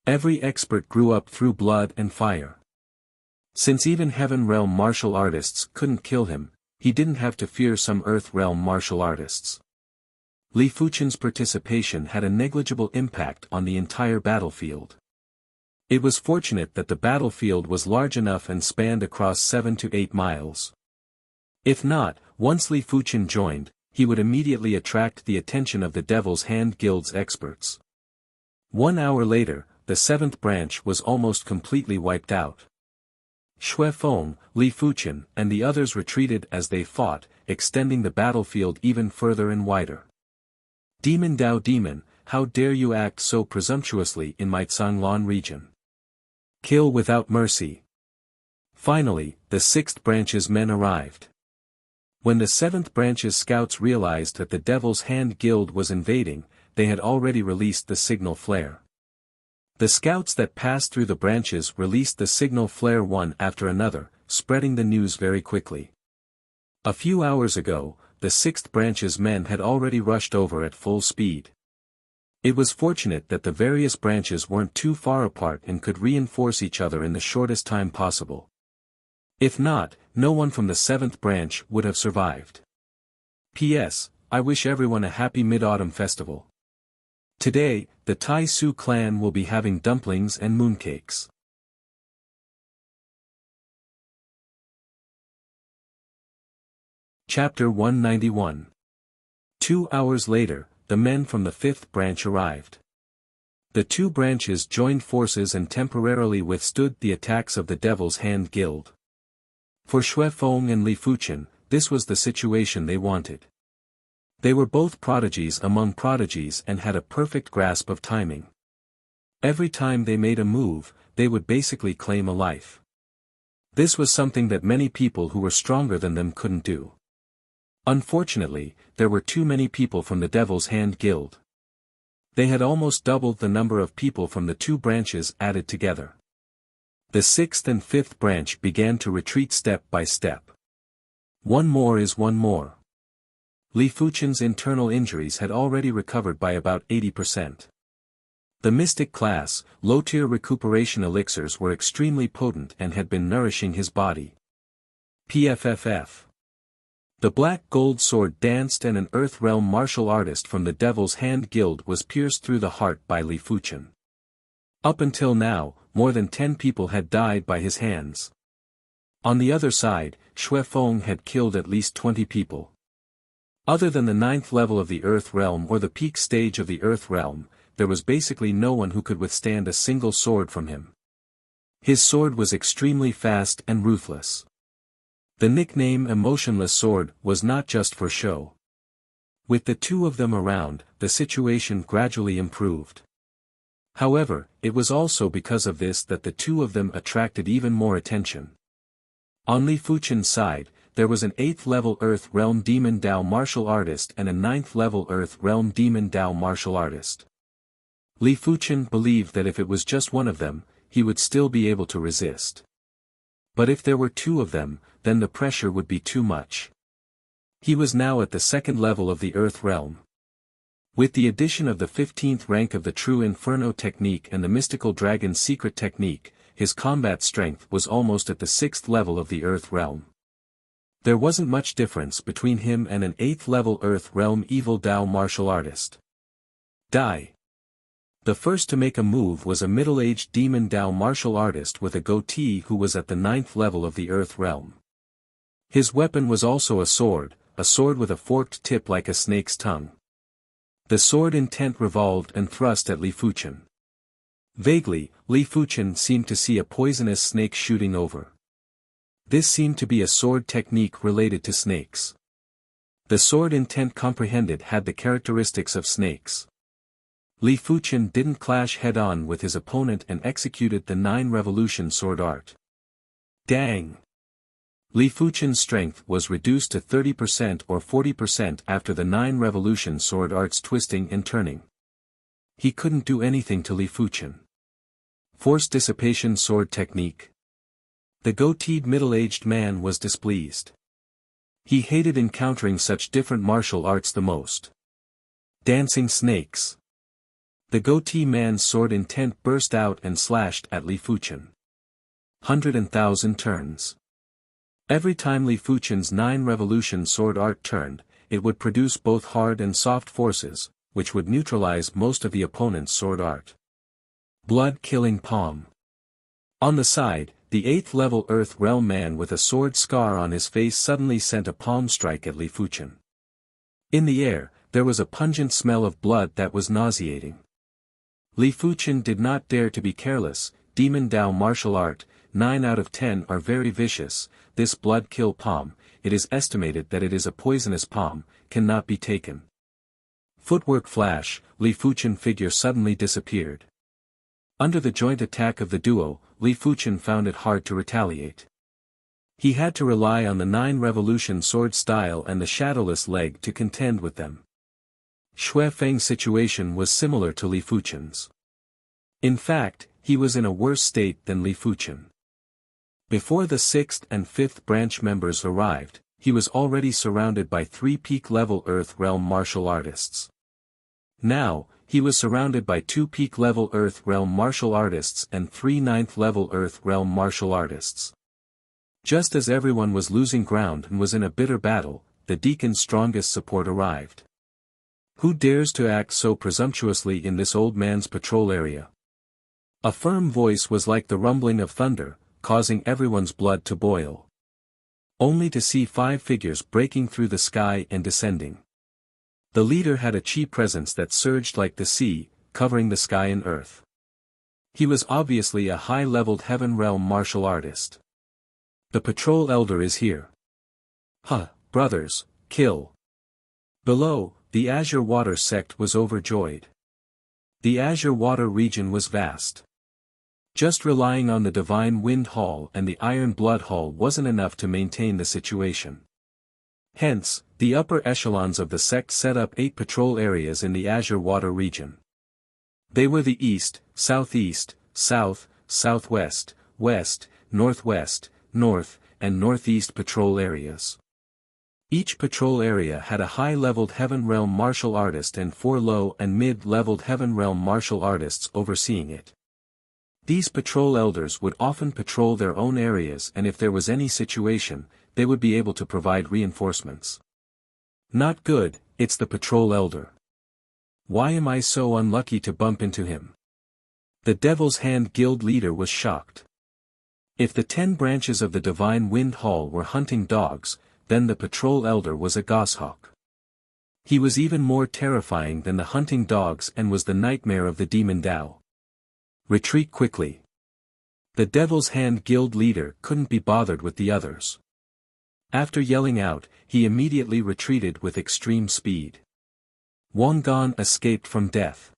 Every expert grew up through blood and fire. Since even Heaven Realm martial artists couldn't kill him, he didn't have to fear some Earth Realm martial artists. Li Fuchen's participation had a negligible impact on the entire battlefield. It was fortunate that the battlefield was large enough and spanned across 7 to 8 miles. If not, once Li Fuchen joined, he would immediately attract the attention of the Devil's Hand Guild's experts. 1 hour later, the 7th branch was almost completely wiped out. Xue Feng, Li Fuchen, and the others retreated as they fought, extending the battlefield even further and wider. Demon Dao Demon, how dare you act so presumptuously in my Canglan region? Kill without mercy. Finally, the 6th branch's men arrived. When the 7th branch's scouts realized that the Devil's Hand Guild was invading, they had already released the signal flare. The scouts that passed through the branches released the signal flare one after another, spreading the news very quickly. A few hours ago, the 6th branch's men had already rushed over at full speed. It was fortunate that the various branches weren't too far apart and could reinforce each other in the shortest time possible. If not, no one from the 7th branch would have survived. P.S. I wish everyone a happy Mid-Autumn festival. Today, the Tai Su clan will be having dumplings and mooncakes. Chapter 191. 2 hours later, the men from the 5th branch arrived. The 2 branches joined forces and temporarily withstood the attacks of the Devil's Hand Guild. For Xue Feng and Li Fuchen, this was the situation they wanted. They were both prodigies among prodigies and had a perfect grasp of timing. Every time they made a move, they would basically claim a life. This was something that many people who were stronger than them couldn't do. Unfortunately, there were too many people from the Devil's Hand Guild. They had almost doubled the number of people from the two branches added together. The sixth and fifth branch began to retreat step by step. One more is one more. Li Fuchen's internal injuries had already recovered by about 80%. The mystic class, low-tier recuperation elixirs were extremely potent and had been nourishing his body. PFFF. The black gold sword danced and an earth realm martial artist from the Devil's Hand Guild was pierced through the heart by Li Fuchen. Up until now, more than 10 people had died by his hands. On the other side, Xue Feng had killed at least 20 people. Other than the 9th level of the earth realm or the peak stage of the earth realm, there was basically no one who could withstand a single sword from him. His sword was extremely fast and ruthless. The nickname Emotionless Sword was not just for show. With the two of them around, the situation gradually improved. However, it was also because of this that the two of them attracted even more attention. On Li Fuchen's side, there was an 8th level Earth Realm Demon Dao martial artist and a 9th level Earth Realm Demon Dao martial artist. Li Fuchen believed that if it was just one of them, he would still be able to resist. But if there were two of them, then the pressure would be too much. He was now at the 2nd level of the Earth Realm. With the addition of the 15th rank of the True Inferno technique and the Mystical Dragon's secret technique, his combat strength was almost at the 6th level of the Earth Realm. There wasn't much difference between him and an 8th level Earth Realm Evil Dao martial artist. Die. The first to make a move was a middle-aged Demon Dao martial artist with a goatee who was at the 9th level of the Earth Realm. His weapon was also a sword with a forked tip like a snake's tongue. The sword intent revolved and thrust at Li Fuchen. Vaguely, Li Fuchen seemed to see a poisonous snake shooting over. This seemed to be a sword technique related to snakes. The sword intent comprehended had the characteristics of snakes. Li Fuchen didn't clash head-on with his opponent and executed the 9 revolution sword art. Dang! Li Fuchen's strength was reduced to 30% or 40% after the 9 revolution sword art's twisting and turning. He couldn't do anything to Li Fuchen. Force dissipation sword technique. The goateed middle-aged man was displeased. He hated encountering such different martial arts the most. Dancing snakes. The goatee man's sword intent burst out and slashed at Li Fuchen. 100,000 turns. Every time Li Fuchen's 9 revolution sword art turned, it would produce both hard and soft forces, which would neutralize most of the opponent's sword art. Blood-killing palm. On the side, the 8th level Earth Realm man with a sword scar on his face suddenly sent a palm strike at Li Fuchen. In the air, there was a pungent smell of blood that was nauseating. Li Fuchen did not dare to be careless. Demon Dao martial art, 9 out of 10 are very vicious. This blood-kill palm, it is estimated that it is a poisonous palm, cannot be taken. Footwork flash, Li Fuchen figure suddenly disappeared. Under the joint attack of the duo, Li Fuchen found it hard to retaliate. He had to rely on the 9 revolution sword style and the shadowless leg to contend with them. Xue Feng's situation was similar to Li Fuchen's. In fact, he was in a worse state than Li Fuchen. Before the 6th and 5th branch members arrived, he was already surrounded by 3 peak-level Earth Realm martial artists. Now, he was surrounded by 2 peak-level Earth Realm martial artists and 3 9th-level Earth Realm martial artists. Just as everyone was losing ground and was in a bitter battle, the deacon's strongest support arrived. Who dares to act so presumptuously in this old man's patrol area? A firm voice was like the rumbling of thunder, causing everyone's blood to boil. Only to see 5 figures breaking through the sky and descending. The leader had a chi presence that surged like the sea, covering the sky and earth. He was obviously a high-leveled heaven realm martial artist. The patrol elder is here. Huh, brothers, kill. Below, the Azure Water sect was overjoyed. The Azure Water region was vast. Just relying on the Divine Wind Hall and the Iron Blood Hall wasn't enough to maintain the situation. Hence, the upper echelons of the sect set up 8 patrol areas in the Azure Water region. They were the East, Southeast, South, Southwest, West, Northwest, North, and Northeast patrol areas. Each patrol area had a high-leveled Heaven Realm martial artist and 4 low and mid-leveled Heaven Realm martial artists overseeing it. These patrol elders would often patrol their own areas, and if there was any situation, they would be able to provide reinforcements. Not good, it's the patrol elder. Why am I so unlucky to bump into him? The Devil's Hand Guild leader was shocked. If the 10 branches of the Divine Wind Hall were hunting dogs, then the patrol elder was a goshawk. He was even more terrifying than the hunting dogs and was the nightmare of the Demon Dao. Retreat quickly. The Devil's Hand Guild leader couldn't be bothered with the others. After yelling out, he immediately retreated with extreme speed. Wang Gan escaped from death.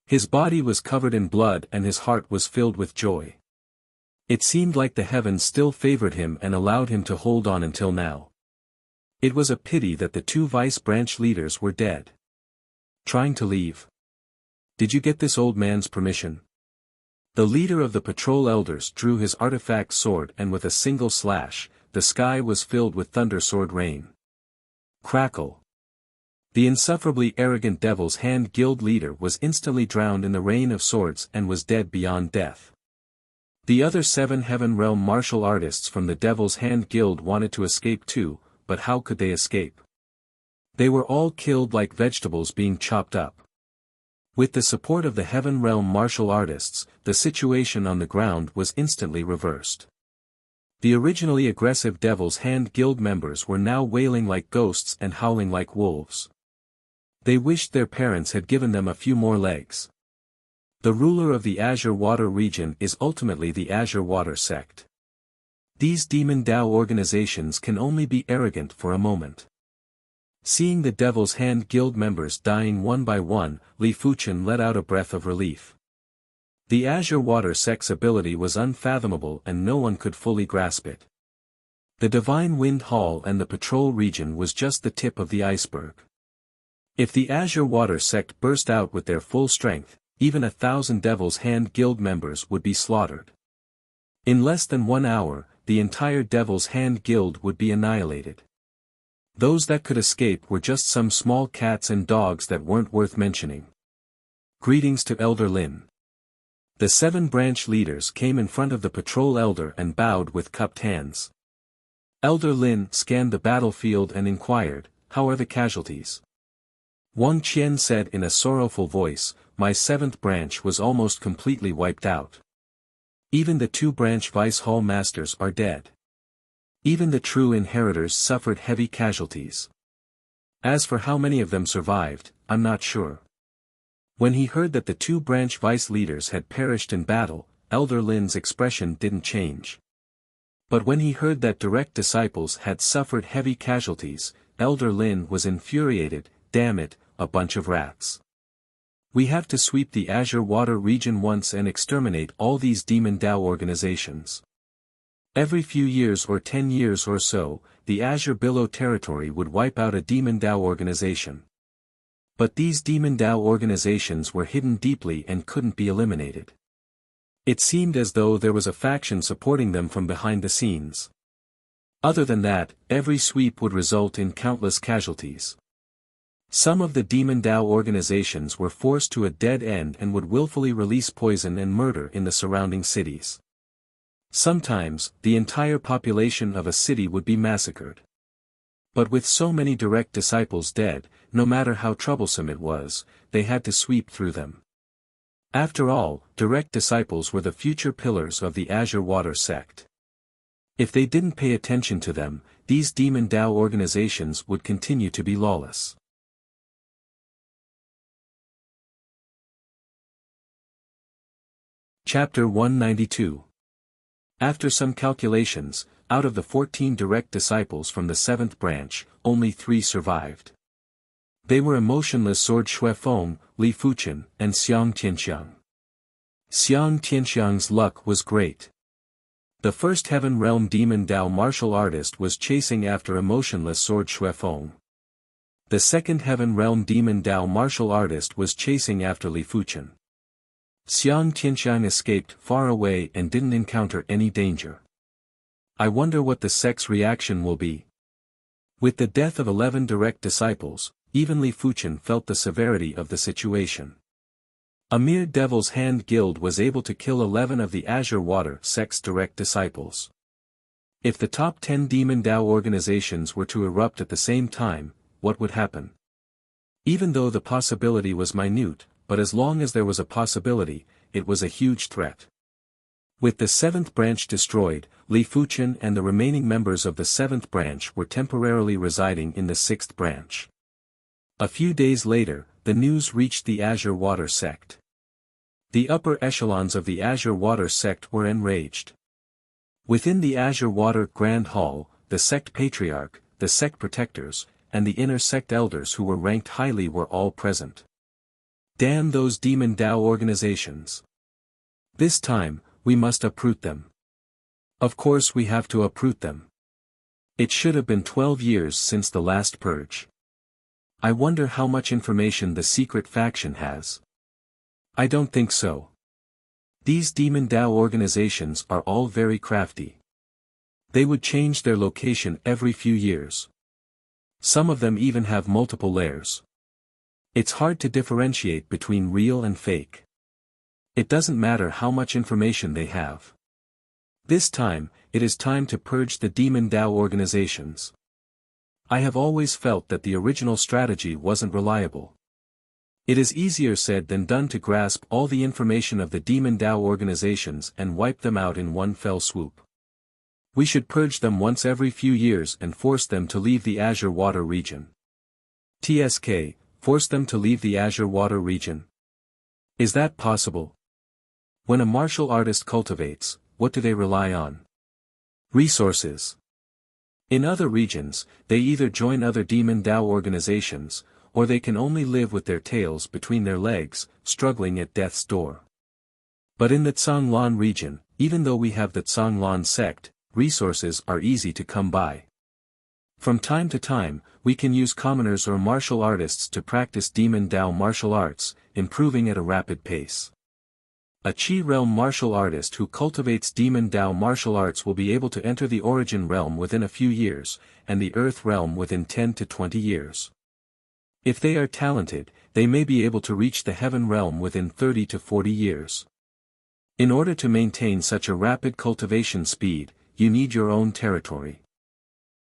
His body was covered in blood and his heart was filled with joy. It seemed like the heavens still favored him and allowed him to hold on until now. It was a pity that the 2 vice branch leaders were dead. Trying to leave. Did you get this old man's permission? The leader of the patrol elders drew his artifact sword and with a single slash, the sky was filled with thunder sword rain. Crackle. The insufferably arrogant Devil's Hand Guild leader was instantly drowned in the rain of swords and was dead beyond death. The other 7 Heaven Realm martial artists from the Devil's Hand Guild wanted to escape too, but how could they escape? They were all killed like vegetables being chopped up. With the support of the Heaven Realm martial artists, the situation on the ground was instantly reversed. The originally aggressive Devil's Hand Guild members were now wailing like ghosts and howling like wolves. They wished their parents had given them a few more legs. The ruler of the Azure Water region is ultimately the Azure Water sect. These Demon Dao organizations can only be arrogant for a moment. Seeing the Devil's Hand Guild members dying one by one, Li Fuchen let out a breath of relief. The Azure Water sect's ability was unfathomable and no one could fully grasp it. The Divine Wind Hall and the patrol region was just the tip of the iceberg. If the Azure Water sect burst out with their full strength, even 1,000 Devil's Hand Guild members would be slaughtered. In less than 1 hour, the entire Devil's Hand Guild would be annihilated. Those that could escape were just some small cats and dogs that weren't worth mentioning. Greetings to Elder Lin. The 7 branch leaders came in front of the patrol elder and bowed with cupped hands. Elder Lin scanned the battlefield and inquired, "How are the casualties?" Wang Qian said in a sorrowful voice, "My 7th branch was almost completely wiped out. Even the 2 branch vice hall masters are dead. Even the true inheritors suffered heavy casualties. As for how many of them survived, I'm not sure." When he heard that the 2 branch vice leaders had perished in battle, Elder Lin's expression didn't change. But when he heard that direct disciples had suffered heavy casualties, Elder Lin was infuriated. "Damn it, a bunch of rats. We have to sweep the Azure Water region once and exterminate all these Demon Dao organizations. Every few years or 10 years or so, the Azure Billow territory would wipe out a Demon Dao organization. But these Demon Dao organizations were hidden deeply and couldn't be eliminated. It seemed as though there was a faction supporting them from behind the scenes. Other than that, every sweep would result in countless casualties. Some of the Demon Dao organizations were forced to a dead end and would willfully release poison and murder in the surrounding cities. Sometimes, the entire population of a city would be massacred. But with so many direct disciples dead, no matter how troublesome it was, they had to sweep through them. After all, direct disciples were the future pillars of the Azure Water sect. If they didn't pay attention to them, these Demon Dao organizations would continue to be lawless. Chapter 192. After some calculations, out of the 14 direct disciples from the 7th branch, only 3 survived. They were emotionless Sword Xuefeng, Li Fuchen, and Xiang Tianxiang. Xiang Tianxiang's luck was great. The first Heaven Realm Demon Dao martial artist was chasing after emotionless Sword Xuefeng. The second Heaven Realm Demon Dao martial artist was chasing after Li Fuchen. Xiang Tianxiang escaped far away and didn't encounter any danger. I wonder what the sect's reaction will be. With the death of 11 direct disciples, even Li Fuchen felt the severity of the situation. A mere Devil's Hand guild was able to kill 11 of the Azure Water sect's direct disciples. If the top 10 Demon Dao organizations were to erupt at the same time, what would happen? Even though the possibility was minute, but as long as there was a possibility, it was a huge threat. With the 7th branch destroyed, Li Fuchen and the remaining members of the 7th branch were temporarily residing in the 6th branch. A few days later, the news reached the Azure Water sect. The upper echelons of the Azure Water sect were enraged. Within the Azure Water Grand Hall, the sect patriarch, the sect protectors, and the inner sect elders who were ranked highly were all present. Damn those Demon Dao organizations. This time, we must uproot them. Of course we have to uproot them. It should have been 12 years since the last purge. I wonder how much information the secret faction has. I don't think so. These Demon Dao organizations are all very crafty. They would change their location every few years. Some of them even have multiple layers. It's hard to differentiate between real and fake. It doesn't matter how much information they have. This time, it is time to purge the Demon Dao organizations. I have always felt that the original strategy wasn't reliable. It is easier said than done to grasp all the information of the Demon Dao organizations and wipe them out in one fell swoop. We should purge them once every few years and force them to leave the Azure Water region. TSK, force them to leave the Azure Water region. Is that possible? When a martial artist cultivates, what do they rely on? Resources. In other regions, they either join other Demon Dao organizations, or they can only live with their tails between their legs, struggling at death's door. But in the Zhanglan region, even though we have the Zhanglan sect, resources are easy to come by. From time to time, we can use commoners or martial artists to practice Demon Dao martial arts, improving at a rapid pace. A Qi realm martial artist who cultivates Demon Dao martial arts will be able to enter the Origin realm within a few years, and the Earth realm within 10 to 20 years. If they are talented, they may be able to reach the Heaven realm within 30 to 40 years. In order to maintain such a rapid cultivation speed, you need your own territory.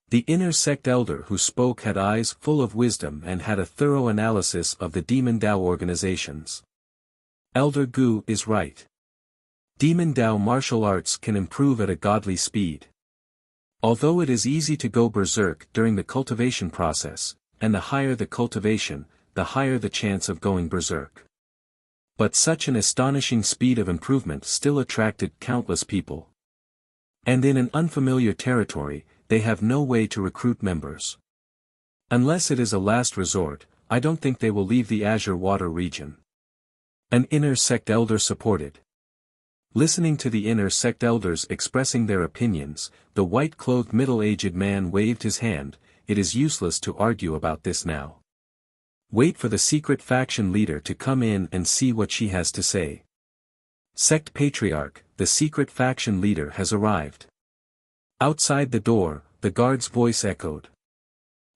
The inner sect elder who spoke had eyes full of wisdom and had a thorough analysis of the Demon Dao organizations. Elder Gu is right. Demon Dao martial arts can improve at a godly speed. Although it is easy to go berserk during the cultivation process, and the higher the cultivation, the higher the chance of going berserk. But such an astonishing speed of improvement still attracted countless people. And in an unfamiliar territory, they have no way to recruit members. Unless it is a last resort, I don't think they will leave the Azure Water region. An inner sect elder supported. Listening to the inner sect elders expressing their opinions, the white-clothed middle-aged man waved his hand. It is useless to argue about this now. Wait for the secret faction leader to come in and see what she has to say. Sect Patriarch, the secret faction leader has arrived. Outside the door, the guard's voice echoed.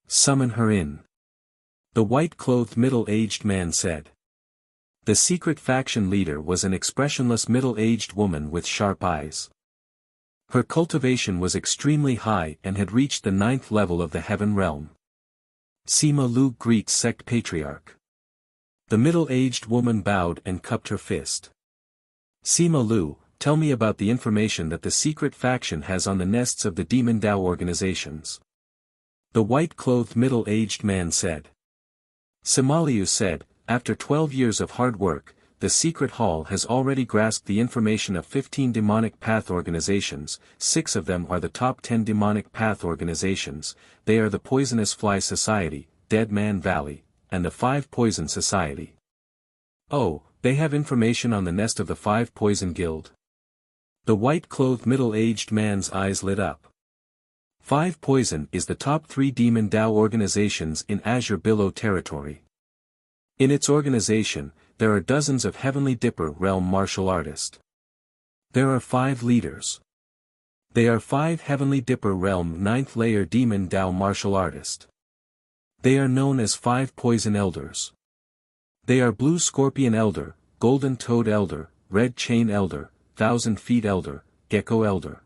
Summon her in. The white-clothed middle-aged man said. The secret faction leader was an expressionless middle-aged woman with sharp eyes. Her cultivation was extremely high and had reached the 9th level of the Heaven realm. Sima Lu greets Sect Patriarch. The middle-aged woman bowed and cupped her fist. Sima Lu, tell me about the information that the secret faction has on the nests of the Demon Dao organizations. The white-clothed middle-aged man said. Sima Liu said, after 12 years of hard work, the secret hall has already grasped the information of 15 demonic path organizations. 6 of them are the top 10 demonic path organizations. They are the Poisonous Fly Society, Dead Man Valley, and the 5 Poison Society. Oh, they have information on the nest of the 5 Poison Guild. The white-clothed middle-aged man's eyes lit up. 5 Poison is the top 3 Demon Dao organizations in Azure Billow territory. In its organization, there are dozens of Heavenly Dipper realm martial artists. There are 5 leaders. They are 5 Heavenly Dipper realm 9th layer Demon Dao martial artists. They are known as 5 Poison Elders. They are Blue Scorpion Elder, Golden Toad Elder, Red Chain Elder, 1,000 Feet Elder, Gecko Elder.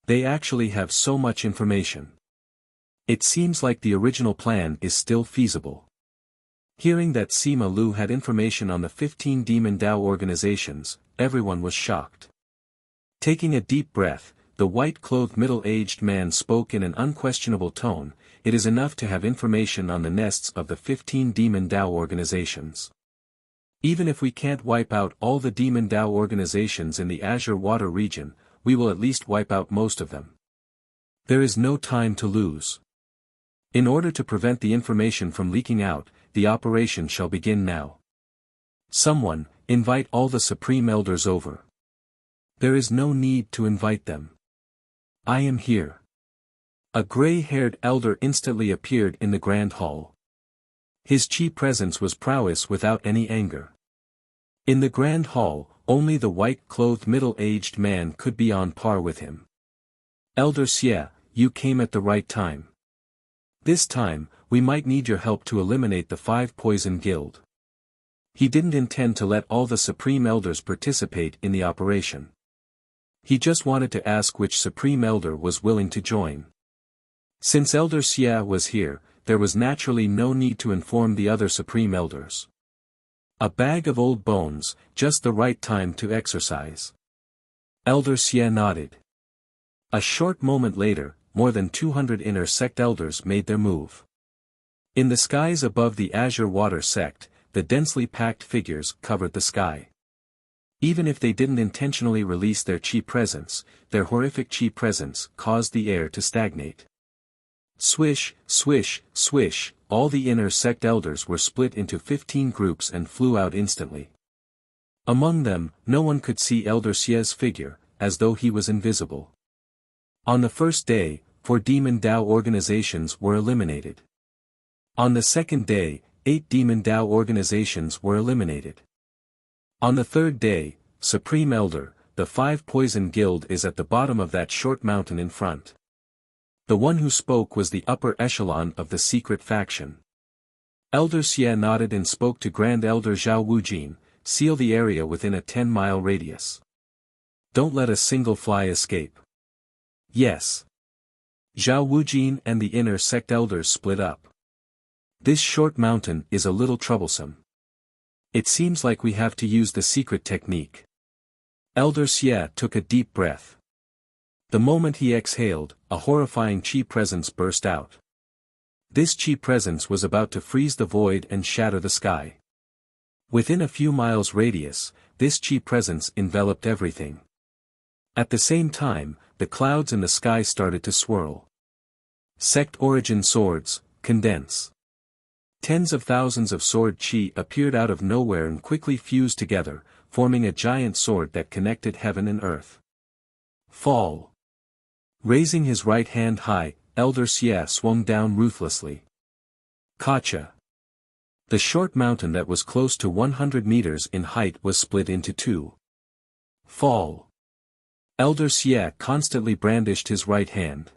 They actually have so much information. It seems like the original plan is still feasible. Hearing that Sima Lu had information on the 15 Demon Dao organizations, everyone was shocked. Taking a deep breath, the white-clothed middle-aged man spoke in an unquestionable tone. It is enough to have information on the nests of the 15 Demon Dao organizations. Even if we can't wipe out all the Demon Dao organizations in the Azure Water region, we will at least wipe out most of them. There is no time to lose. In order to prevent the information from leaking out, the operation shall begin now. Someone, invite all the Supreme Elders over. There is no need to invite them. I am here. A gray-haired elder instantly appeared in the Grand Hall. His chi presence was prowess without any anger. In the Grand Hall, only the white-clothed middle-aged man could be on par with him. Elder Xie, you came at the right time. This time, we might need your help to eliminate the 5 Poison Guild. He didn't intend to let all the Supreme Elders participate in the operation. He just wanted to ask which Supreme Elder was willing to join. Since Elder Xie was here, there was naturally no need to inform the other Supreme Elders. A bag of old bones, just the right time to exercise. Elder Xie nodded. A short moment later, more than 200 inner sect elders made their move. In the skies above the Azure Water sect, the densely packed figures covered the sky. Even if they didn't intentionally release their chi presence, their horrific chi presence caused the air to stagnate. Swish, swish, swish, all the inner sect elders were split into 15 groups and flew out instantly. Among them, no one could see Elder Xie's figure, as though he was invisible. On the first day, 4 Demon Dao organizations were eliminated. On the second day, 8 Demon Dao organizations were eliminated. On the third day, Supreme Elder, the 5 Poison Guild is at the bottom of that short mountain in front. The one who spoke was the upper echelon of the secret faction. Elder Xie nodded and spoke to Grand Elder Zhao Wujin, seal the area within a 10-mile radius. Don't let a single fly escape. Yes. Zhao Wujin and the inner sect elders split up. This short mountain is a little troublesome. It seems like we have to use the secret technique. Elder Xie took a deep breath. The moment he exhaled, a horrifying chi presence burst out. This chi presence was about to freeze the void and shatter the sky. Within a few miles radius, this chi presence enveloped everything. At the same time, the clouds in the sky started to swirl. Sect origin swords, condense. Tens of thousands of sword chi appeared out of nowhere and quickly fused together, forming a giant sword that connected heaven and earth. Fall. Raising his right hand high, Elder Xie swung down ruthlessly. Kacha. The short mountain that was close to 100 meters in height was split into 2. Fall. Elder Xie constantly brandished his right hand.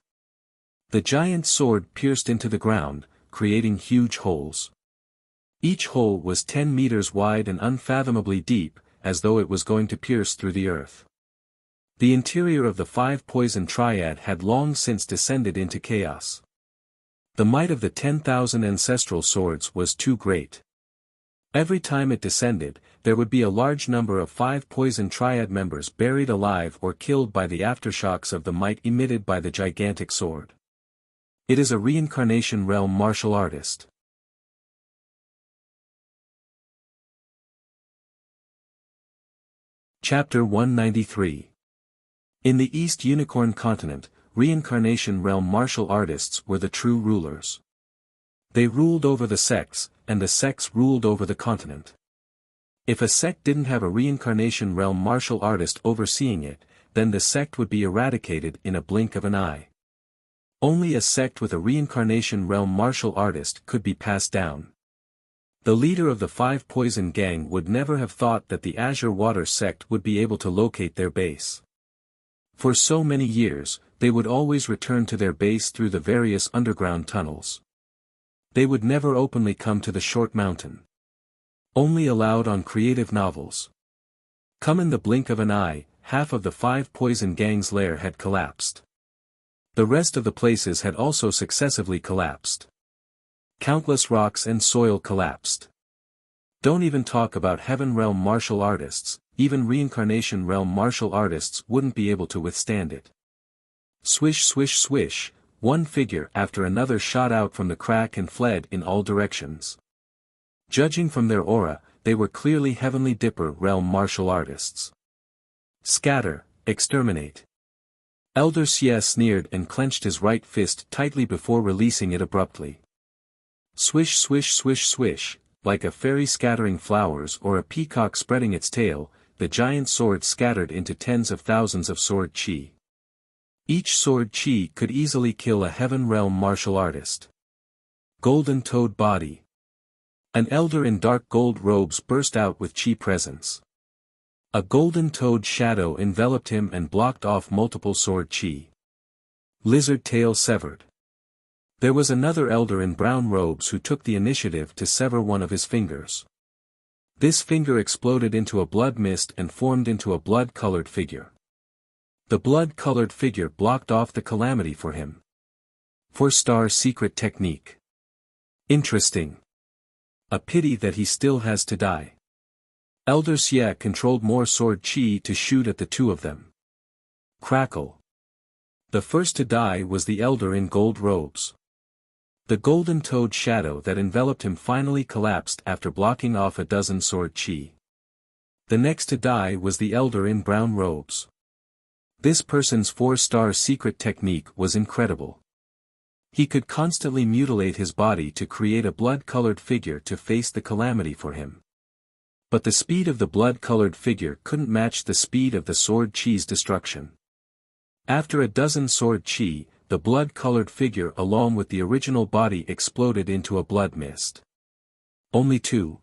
The giant sword pierced into the ground, creating huge holes. Each hole was 10 meters wide and unfathomably deep, as though it was going to pierce through the earth. The interior of the 5 Poison Triad had long since descended into chaos. The might of the 10,000 ancestral swords was too great. Every time it descended, there would be a large number of 5 Poison Triad members buried alive or killed by the aftershocks of the might emitted by the gigantic sword. It is a reincarnation realm martial artist. Chapter 193. In the East Unicorn continent, reincarnation realm martial artists were the true rulers. They ruled over the sects, and the sects ruled over the continent. If a sect didn't have a reincarnation realm martial artist overseeing it, then the sect would be eradicated in a blink of an eye. Only a sect with a reincarnation realm martial artist could be passed down. The leader of the Five Poison Gang would never have thought that the Azure Water sect would be able to locate their base. For so many years, they would always return to their base through the various underground tunnels. They would never openly come to the short mountain. Only allowed on creative novels. Come in the blink of an eye, half of the Five Poison Gang's lair had collapsed. The rest of the places had also successively collapsed. Countless rocks and soil collapsed. Don't even talk about Heaven Realm martial artists, even Reincarnation Realm martial artists wouldn't be able to withstand it. Swish swish swish, one figure after another shot out from the crack and fled in all directions. Judging from their aura, they were clearly Heavenly Dipper Realm martial artists. Scatter, exterminate. Elder Xie sneered and clenched his right fist tightly before releasing it abruptly. Swish swish swish swish, like a fairy scattering flowers or a peacock spreading its tail, the giant sword scattered into tens of thousands of sword chi. Each sword chi could easily kill a Heaven Realm martial artist. Golden Toad Body. An elder in dark gold robes burst out with chi presence. A golden toad shadow enveloped him and blocked off multiple sword chi. Lizard tail severed. There was another elder in brown robes who took the initiative to sever one of his fingers. This finger exploded into a blood mist and formed into a blood-colored figure. The blood-colored figure blocked off the calamity for him. 4-star secret technique. Interesting. A pity that he still has to die. Elder Xie controlled more sword chi to shoot at the two of them. Crackle. The first to die was the elder in gold robes. The golden toad shadow that enveloped him finally collapsed after blocking off a dozen sword chi. The next to die was the elder in brown robes. This person's 4-star secret technique was incredible. He could constantly mutilate his body to create a blood-colored figure to face the calamity for him. But the speed of the blood-colored figure couldn't match the speed of the sword chi's destruction. After a dozen sword chi, the blood-colored figure along with the original body exploded into a blood mist. Only 2.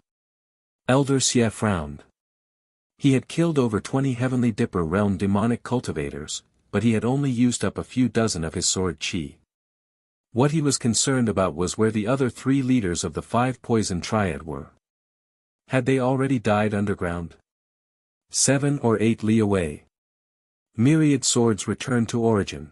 Elder Xie frowned. He had killed over 20 Heavenly Dipper Realm demonic cultivators, but he had only used up a few dozen of his sword chi. What he was concerned about was where the other 3 leaders of the 5 Poison Triad were. Had they already died underground? 7 or 8 li away. Myriad swords returned to origin.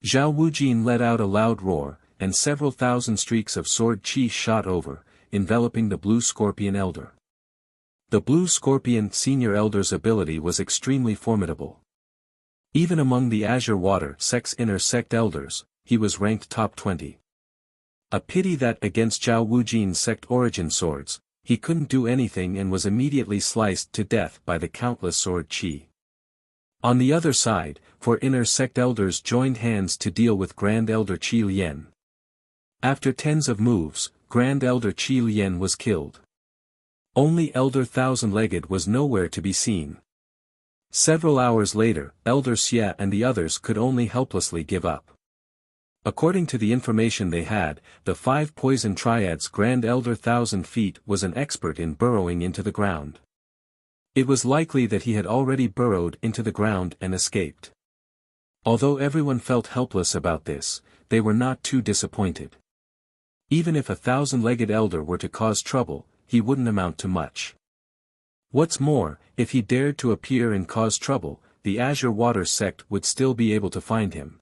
Zhao Wujin let out a loud roar, and several thousand streaks of sword chi shot over, enveloping the Blue Scorpion Elder. The Blue Scorpion Senior Elder's ability was extremely formidable. Even among the Azure Water sect's inner sect elders, he was ranked top 20. A pity that against Zhao Wujin's sect origin swords, he couldn't do anything and was immediately sliced to death by the countless sword chi. On the other side, 4 inner sect elders joined hands to deal with Grand Elder Qi Lian. After tens of moves, Grand Elder Qi Lian was killed. Only Elder Thousand-Legged was nowhere to be seen. Several hours later, Elder Xie and the others could only helplessly give up. According to the information they had, the 5 Poison Triad's Grand Elder 1,000 Feet was an expert in burrowing into the ground. It was likely that he had already burrowed into the ground and escaped. Although everyone felt helpless about this, they were not too disappointed. Even if a 1,000-legged elder were to cause trouble, he wouldn't amount to much. What's more, if he dared to appear and cause trouble, the Azure Water sect would still be able to find him.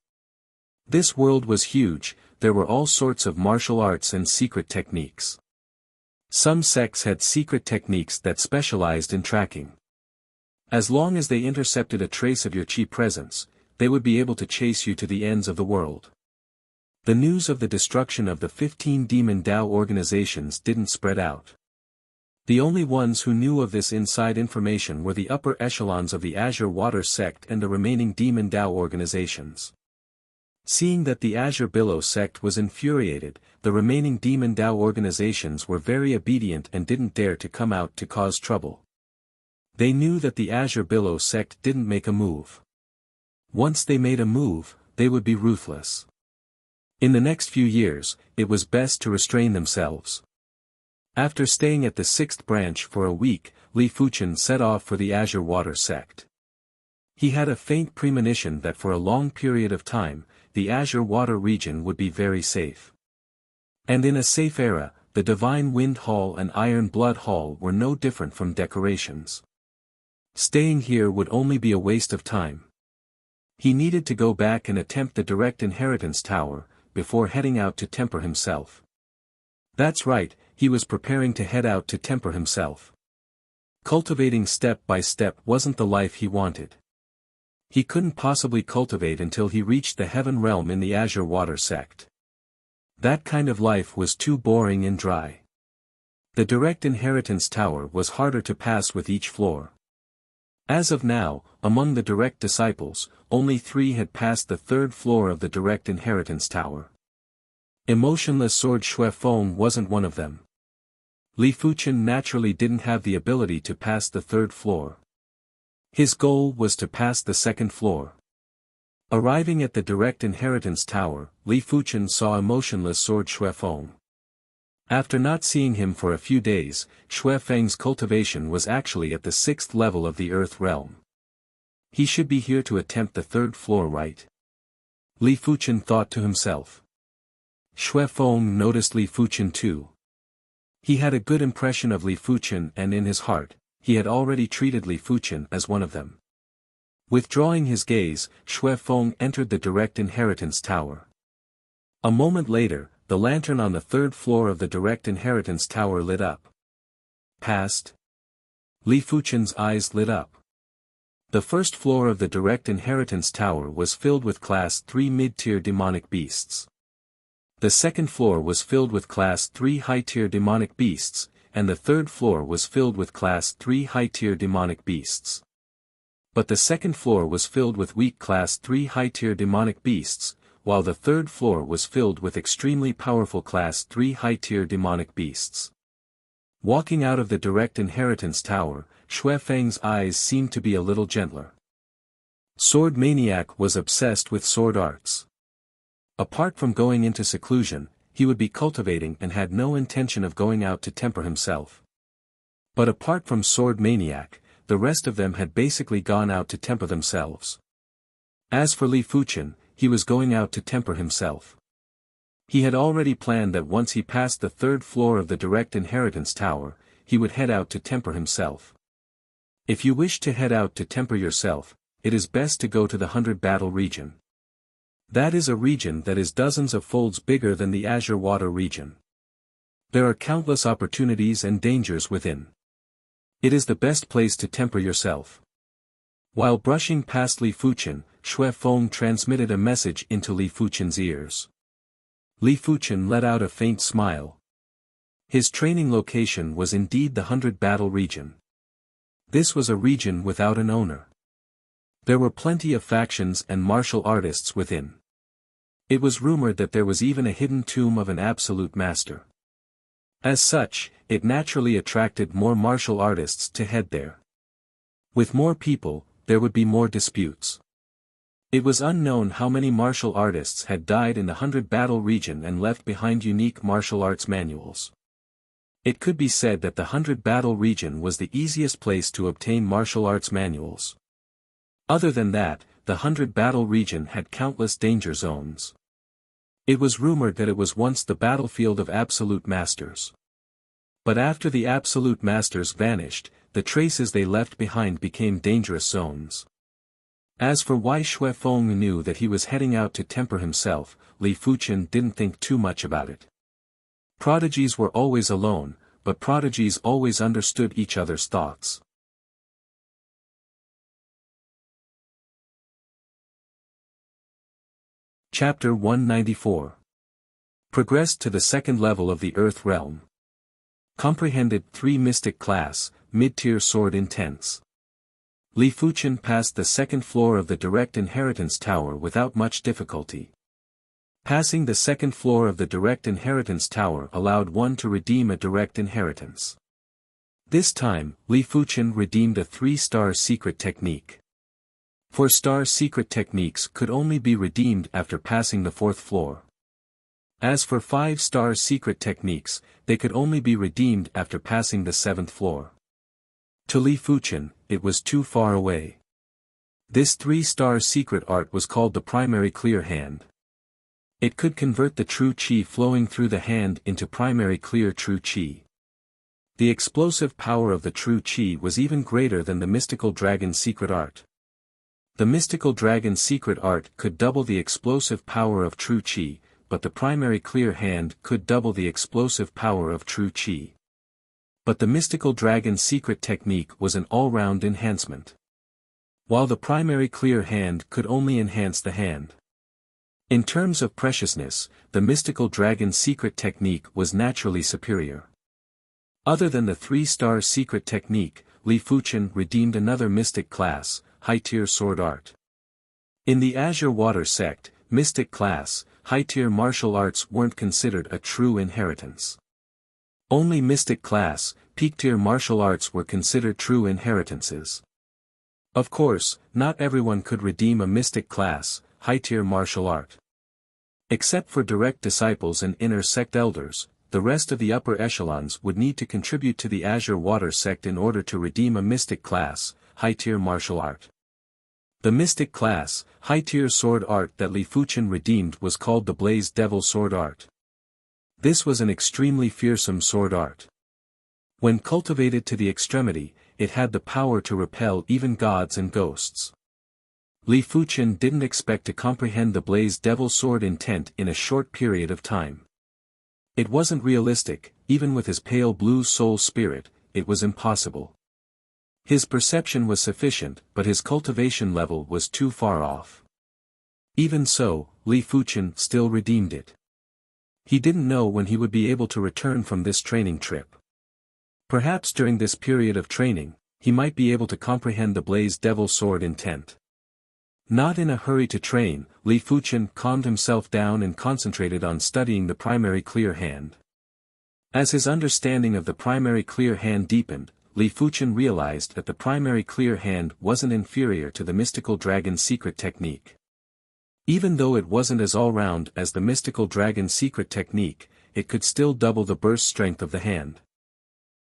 This world was huge, there were all sorts of martial arts and secret techniques. Some sects had secret techniques that specialized in tracking. As long as they intercepted a trace of your chi presence, they would be able to chase you to the ends of the world. The news of the destruction of the 15 Demon Dao organizations didn't spread out. The only ones who knew of this inside information were the upper echelons of the Azure Water sect and the remaining Demon Dao organizations. Seeing that the Azure Billow sect was infuriated, the remaining Demon Dao organizations were very obedient and didn't dare to come out to cause trouble. They knew that the Azure Billow sect didn't make a move. Once they made a move, they would be ruthless. In the next few years, it was best to restrain themselves. After staying at the 6th branch for a week, Li Fuchen set off for the Azure Water sect. He had a faint premonition that for a long period of time, the Azure Water region would be very safe. And in a safe era, the Divine Wind Hall and Iron Blood Hall were no different from decorations. Staying here would only be a waste of time. He needed to go back and attempt the Direct Inheritance Tower, before heading out to temper himself. That's right, he was preparing to head out to temper himself. Cultivating step by step wasn't the life he wanted. He couldn't possibly cultivate until he reached the Heaven Realm in the Azure Water sect. That kind of life was too boring and dry. The Direct Inheritance Tower was harder to pass with each floor. As of now, among the direct disciples, only 3 had passed the 3rd floor of the Direct Inheritance Tower. Emotionless Sword Xue Feng wasn't one of them. Li Fuchen naturally didn't have the ability to pass the 3rd floor. His goal was to pass the 2nd floor. Arriving at the Direct Inheritance Tower, Li Fuchen saw emotionless Sword Xue Feng. After not seeing him for a few days, Xue Feng's cultivation was actually at the 6th level of the Earth Realm. He should be here to attempt the 3rd floor, right? Li Fuchen thought to himself. Xue Feng noticed Li Fuchen too. He had a good impression of Li Fuchen, and in his heart, he had already treated Li Fuchen as one of them. Withdrawing his gaze, Xue Feng entered the Direct Inheritance Tower. A moment later, the lantern on the 3rd floor of the Direct Inheritance Tower lit up. Passed. Li Fuchen's eyes lit up. The 1st floor of the Direct Inheritance Tower was filled with Class 3 mid-tier demonic beasts. The 2nd floor was filled with Class 3 high-tier demonic beasts, and the 3rd floor was filled with Class 3 high-tier demonic beasts. But the 2nd floor was filled with weak Class 3 high-tier demonic beasts, while the 3rd floor was filled with extremely powerful Class 3 high-tier demonic beasts. Walking out of the Direct Inheritance Tower, Xue Feng's eyes seemed to be a little gentler. Sword Maniac was obsessed with sword arts. Apart from going into seclusion, he would be cultivating and had no intention of going out to temper himself. But apart from Sword Maniac, the rest of them had basically gone out to temper themselves. As for Li Fuchen, he was going out to temper himself. He had already planned that once he passed the 3rd floor of the Direct Inheritance Tower, he would head out to temper himself. If you wish to head out to temper yourself, it is best to go to the 100 Battle region. That is a region that is dozens of folds bigger than the Azure Water region. There are countless opportunities and dangers within. It is the best place to temper yourself. While brushing past Li Fuchen, Xue Feng transmitted a message into Li Fuchen's ears. Li Fuchen let out a faint smile. His training location was indeed the 100 Battle region. This was a region without an owner. There were plenty of factions and martial artists within. It was rumored that there was even a hidden tomb of an absolute master. As such, it naturally attracted more martial artists to head there. With more people, there would be more disputes. It was unknown how many martial artists had died in the 100 Battle region and left behind unique martial arts manuals. It could be said that the 100 Battle region was the easiest place to obtain martial arts manuals. Other than that, the 100 Battle region had countless danger zones. It was rumored that it was once the battlefield of absolute masters. But after the absolute masters vanished, the traces they left behind became dangerous zones. As for why Xue Feng knew that he was heading out to temper himself, Li Fuchen didn't think too much about it. Prodigies were always alone, but prodigies always understood each other's thoughts. Chapter 194. Progressed to the 2nd level of the Earth Realm. Comprehended 3 Mystic Class, Mid-Tier Sword Intense. Li Fuchen passed the 2nd floor of the Direct Inheritance Tower without much difficulty. Passing the second floor of the direct inheritance tower allowed one to redeem a direct inheritance. This time, Li Fuchen redeemed a 3-star secret technique. 4-star secret techniques could only be redeemed after passing the 4th floor. As for 5-star secret techniques, they could only be redeemed after passing the 7th floor. To Li Fuchen, it was too far away. This 3-star secret art was called the primary clear hand. It could convert the true qi flowing through the hand into primary clear true qi. The explosive power of the true qi was even greater than the mystical dragon secret art. The mystical dragon secret art could double the explosive power of true qi, but the primary clear hand could double the explosive power of true qi. But the mystical dragon secret technique was an all-round enhancement. While the primary clear hand could only enhance the hand. In terms of preciousness, the mystical dragon secret technique was naturally superior. Other than the 3-star secret technique, Li Fuchen redeemed another mystic class, high-tier sword art. In the Azure Water sect, mystic class, high-tier martial arts weren't considered a true inheritance. Only mystic class, peak-tier martial arts were considered true inheritances. Of course, not everyone could redeem a mystic class, high-tier martial art. Except for direct disciples and inner sect elders, the rest of the upper echelons would need to contribute to the Azure Water sect in order to redeem a mystic class, high-tier martial art. The mystic class, high-tier sword art that Li Fuchen redeemed was called the Blaze Devil Sword Art. This was an extremely fearsome sword art. When cultivated to the extremity, it had the power to repel even gods and ghosts. Li Fuchen didn't expect to comprehend the Blaze Devil Sword intent in a short period of time. It wasn't realistic, even with his pale blue soul spirit, it was impossible. His perception was sufficient, but his cultivation level was too far off. Even so, Li Fuchen still redeemed it. He didn't know when he would be able to return from this training trip. Perhaps during this period of training, he might be able to comprehend the Blaze Devil Sword intent. Not in a hurry to train, Li Fuchen calmed himself down and concentrated on studying the primary clear hand. As his understanding of the primary clear hand deepened, Li Fuchen realized that the primary clear hand wasn't inferior to the mystical dragon secret technique. Even though it wasn't as all-round as the mystical dragon secret technique, it could still double the burst strength of the hand.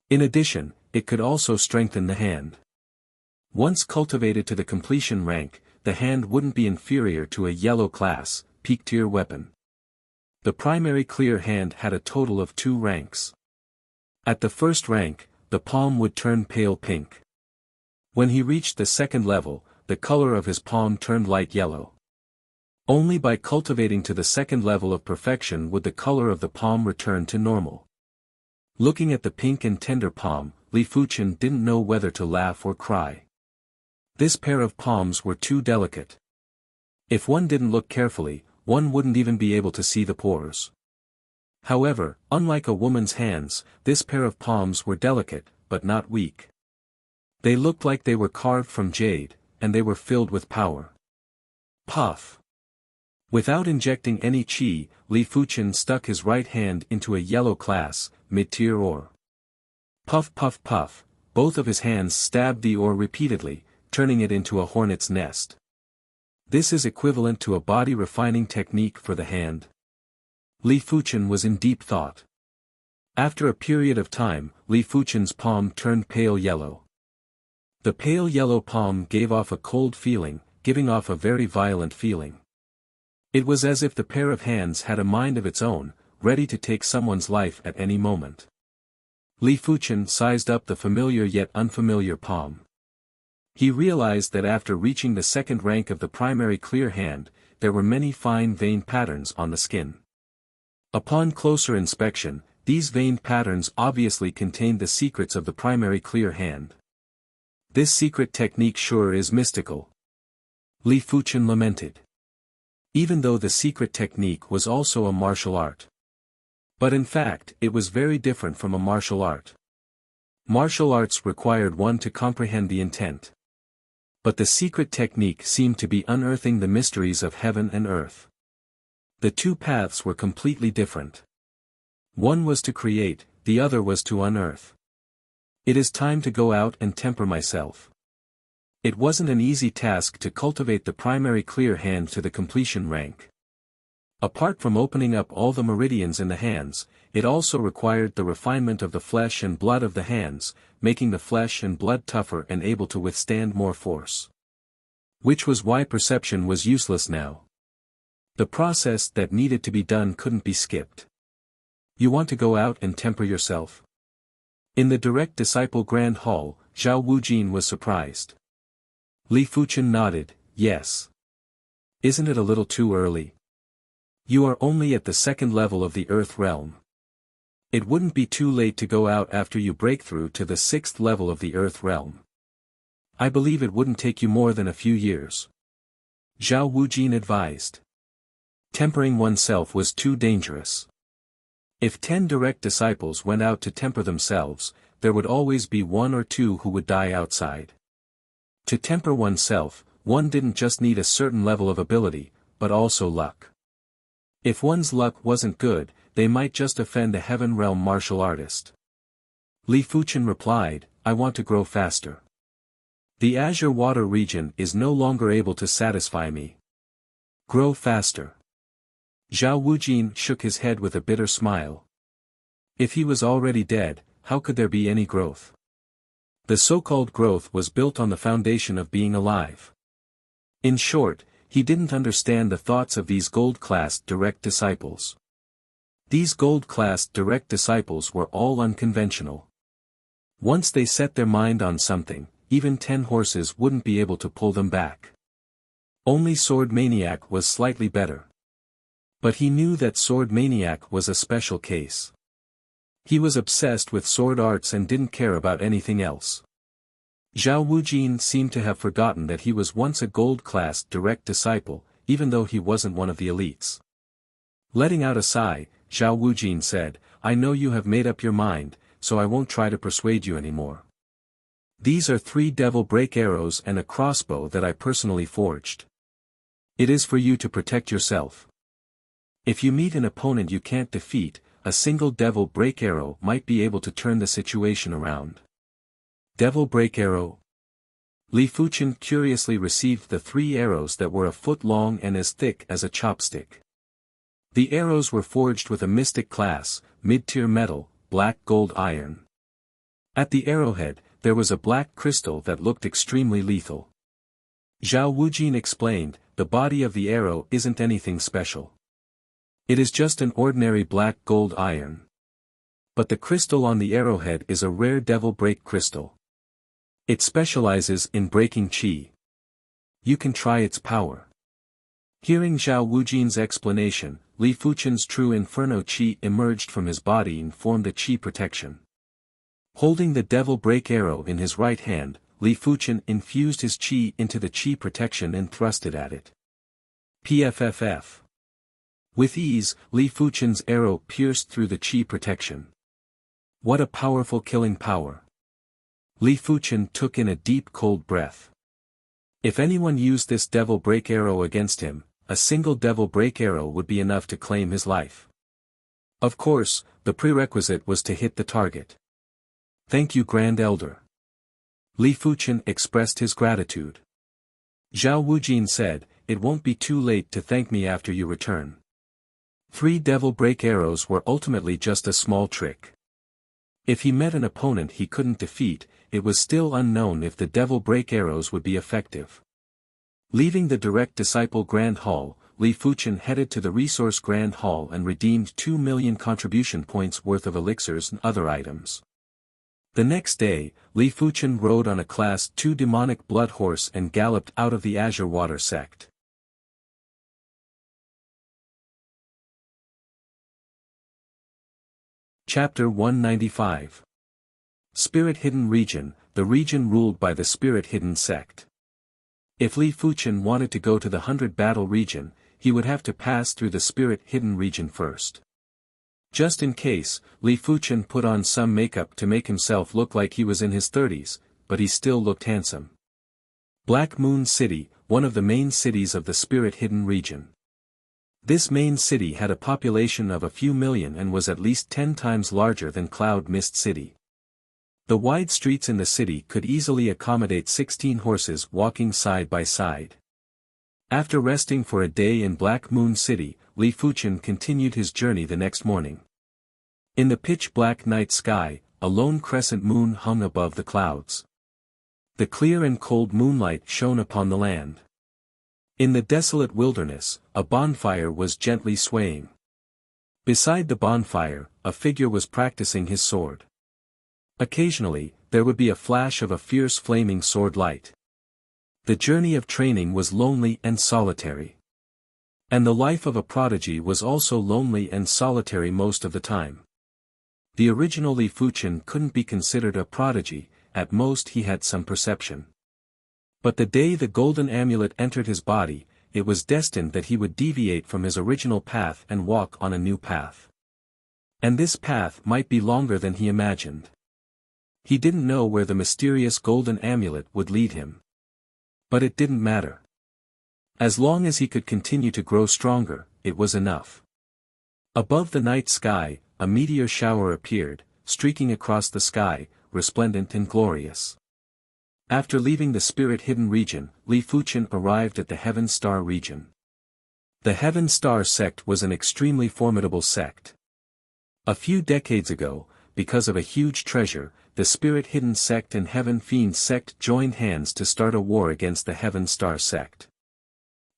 In addition, it could also strengthen the hand. Once cultivated to the completion rank, the hand wouldn't be inferior to a yellow class, peak-tier weapon. The primary clear hand had a total of 2 ranks. At the first rank, the palm would turn pale pink. When he reached the second level, the color of his palm turned light yellow. Only by cultivating to the second level of perfection would the color of the palm return to normal. Looking at the pink and tender palm, Li Fuchen didn't know whether to laugh or cry. This pair of palms were too delicate. If one didn't look carefully, one wouldn't even be able to see the pores. However, unlike a woman's hands, this pair of palms were delicate, but not weak. They looked like they were carved from jade, and they were filled with power. Puff! Without injecting any qi, Li Fuchen stuck his right hand into a yellow class, mid-tier ore. Puff puff puff, both of his hands stabbed the ore repeatedly, turning it into a hornet's nest. This is equivalent to a body refining technique for the hand. Li Fuchen was in deep thought. After a period of time, Li Fuchen's palm turned pale yellow. The pale yellow palm gave off a cold feeling, giving off a very violent feeling. It was as if the pair of hands had a mind of its own, ready to take someone's life at any moment. Li Fuchen sized up the familiar yet unfamiliar palm. He realized that after reaching the second rank of the primary clear hand, there were many fine vein patterns on the skin. Upon closer inspection, these vein patterns obviously contained the secrets of the primary clear hand. This secret technique sure is mystical. Li Fuchen lamented. Even though the secret technique was also a martial art. But in fact, it was very different from a martial art. Martial arts required one to comprehend the intent. But the secret technique seemed to be unearthing the mysteries of heaven and earth. The two paths were completely different. One was to create, the other was to unearth. It is time to go out and temper myself. It wasn't an easy task to cultivate the primary clear hand to the completion rank. Apart from opening up all the meridians in the hands, it also required the refinement of the flesh and blood of the hands, making the flesh and blood tougher and able to withstand more force. Which was why perception was useless now. The process that needed to be done couldn't be skipped. You want to go out and temper yourself? In the direct disciple Grand Hall, Zhao Wujin was surprised. Li Fuchen nodded, yes. Isn't it a little too early? You are only at the second level of the Earth realm. It wouldn't be too late to go out after you break through to the sixth level of the Earth realm. I believe it wouldn't take you more than a few years. Zhao Wujin advised. Tempering oneself was too dangerous. If 10 direct disciples went out to temper themselves, there would always be 1 or 2 who would die outside. To temper oneself, one didn't just need a certain level of ability, but also luck. If one's luck wasn't good, they might just offend a heaven realm martial artist. Li Fuchen replied, I want to grow faster. The azure water region is no longer able to satisfy me. Grow faster. Zhao Wujin shook his head with a bitter smile. If he was already dead, how could there be any growth? The so-called growth was built on the foundation of being alive. In short, he didn't understand the thoughts of these gold-classed direct disciples. These gold-classed direct disciples were all unconventional. Once they set their mind on something, even 10 horses wouldn't be able to pull them back. Only Sword Maniac was slightly better. But he knew that Sword Maniac was a special case. He was obsessed with sword arts and didn't care about anything else. Zhao Wujin seemed to have forgotten that he was once a gold-classed direct disciple, even though he wasn't one of the elites. Letting out a sigh, Zhao Wujin said, I know you have made up your mind, so I won't try to persuade you anymore. These are 3 devil break arrows and a crossbow that I personally forged. It is for you to protect yourself. If you meet an opponent you can't defeat, a single devil break arrow might be able to turn the situation around. Devil break arrow? Li Fuchen curiously received the 3 arrows that were a foot long and as thick as a chopstick. The arrows were forged with a mystic class, mid-tier metal, black gold iron. At the arrowhead, there was a black crystal that looked extremely lethal. Zhao Wujin explained, the body of the arrow isn't anything special. It is just an ordinary black gold iron. But the crystal on the arrowhead is a rare devil break crystal. It specializes in breaking chi. You can try its power. Hearing Zhao Wujin's explanation, Li Fuchen's true inferno chi emerged from his body and formed a chi protection. Holding the devil break arrow in his right hand, Li Fuchen infused his chi into the chi protection and thrust it at it. PFFF. With ease, Li Fuchen's arrow pierced through the chi protection. What a powerful killing power. Li Fuchen took in a deep cold breath. If anyone used this devil break arrow against him, a single devil break arrow would be enough to claim his life. Of course, the prerequisite was to hit the target. Thank you, Grand Elder. Li Fuchen expressed his gratitude. Zhao Wujin said, it won't be too late to thank me after you return. 3 devil break arrows were ultimately just a small trick. If he met an opponent he couldn't defeat, it was still unknown if the devil break arrows would be effective. Leaving the direct disciple Grand Hall, Li Fuchen headed to the resource Grand Hall and redeemed 2 million contribution points worth of elixirs and other items. The next day, Li Fuchen rode on a Class 2 demonic blood horse and galloped out of the Azure Water sect. Chapter 195. Spirit Hidden Region, the region ruled by the Spirit Hidden sect. If Li Fuchen wanted to go to the 100 battle region, he would have to pass through the Spirit Hidden region first. Just in case, Li Fuchen put on some makeup to make himself look like he was in his 30s, but he still looked handsome. Black Moon City, one of the main cities of the Spirit Hidden region. This main city had a population of a few million and was at least 10 times larger than Cloud Mist City. The wide streets in the city could easily accommodate 16 horses walking side by side. After resting for a day in Black Moon City, Li Fuchen continued his journey the next morning. In the pitch-black night sky, a lone crescent moon hung above the clouds. The clear and cold moonlight shone upon the land. In the desolate wilderness, a bonfire was gently swaying. Beside the bonfire, a figure was practicing his sword. Occasionally, there would be a flash of a fierce flaming sword light. The journey of training was lonely and solitary. And the life of a prodigy was also lonely and solitary most of the time. The original Li Fuchen couldn't be considered a prodigy, at most he had some perception. But the day the golden amulet entered his body, it was destined that he would deviate from his original path and walk on a new path. And this path might be longer than he imagined. He didn't know where the mysterious golden amulet would lead him. But it didn't matter. As long as he could continue to grow stronger, it was enough. Above the night sky, a meteor shower appeared, streaking across the sky, resplendent and glorious. After leaving the spirit-hidden region, Li Fuchen arrived at the Heaven Star region. The Heaven Star sect was an extremely formidable sect. A few decades ago, because of a huge treasure, the Spirit-Hidden sect and Heaven Fiend sect joined hands to start a war against the Heaven Star sect.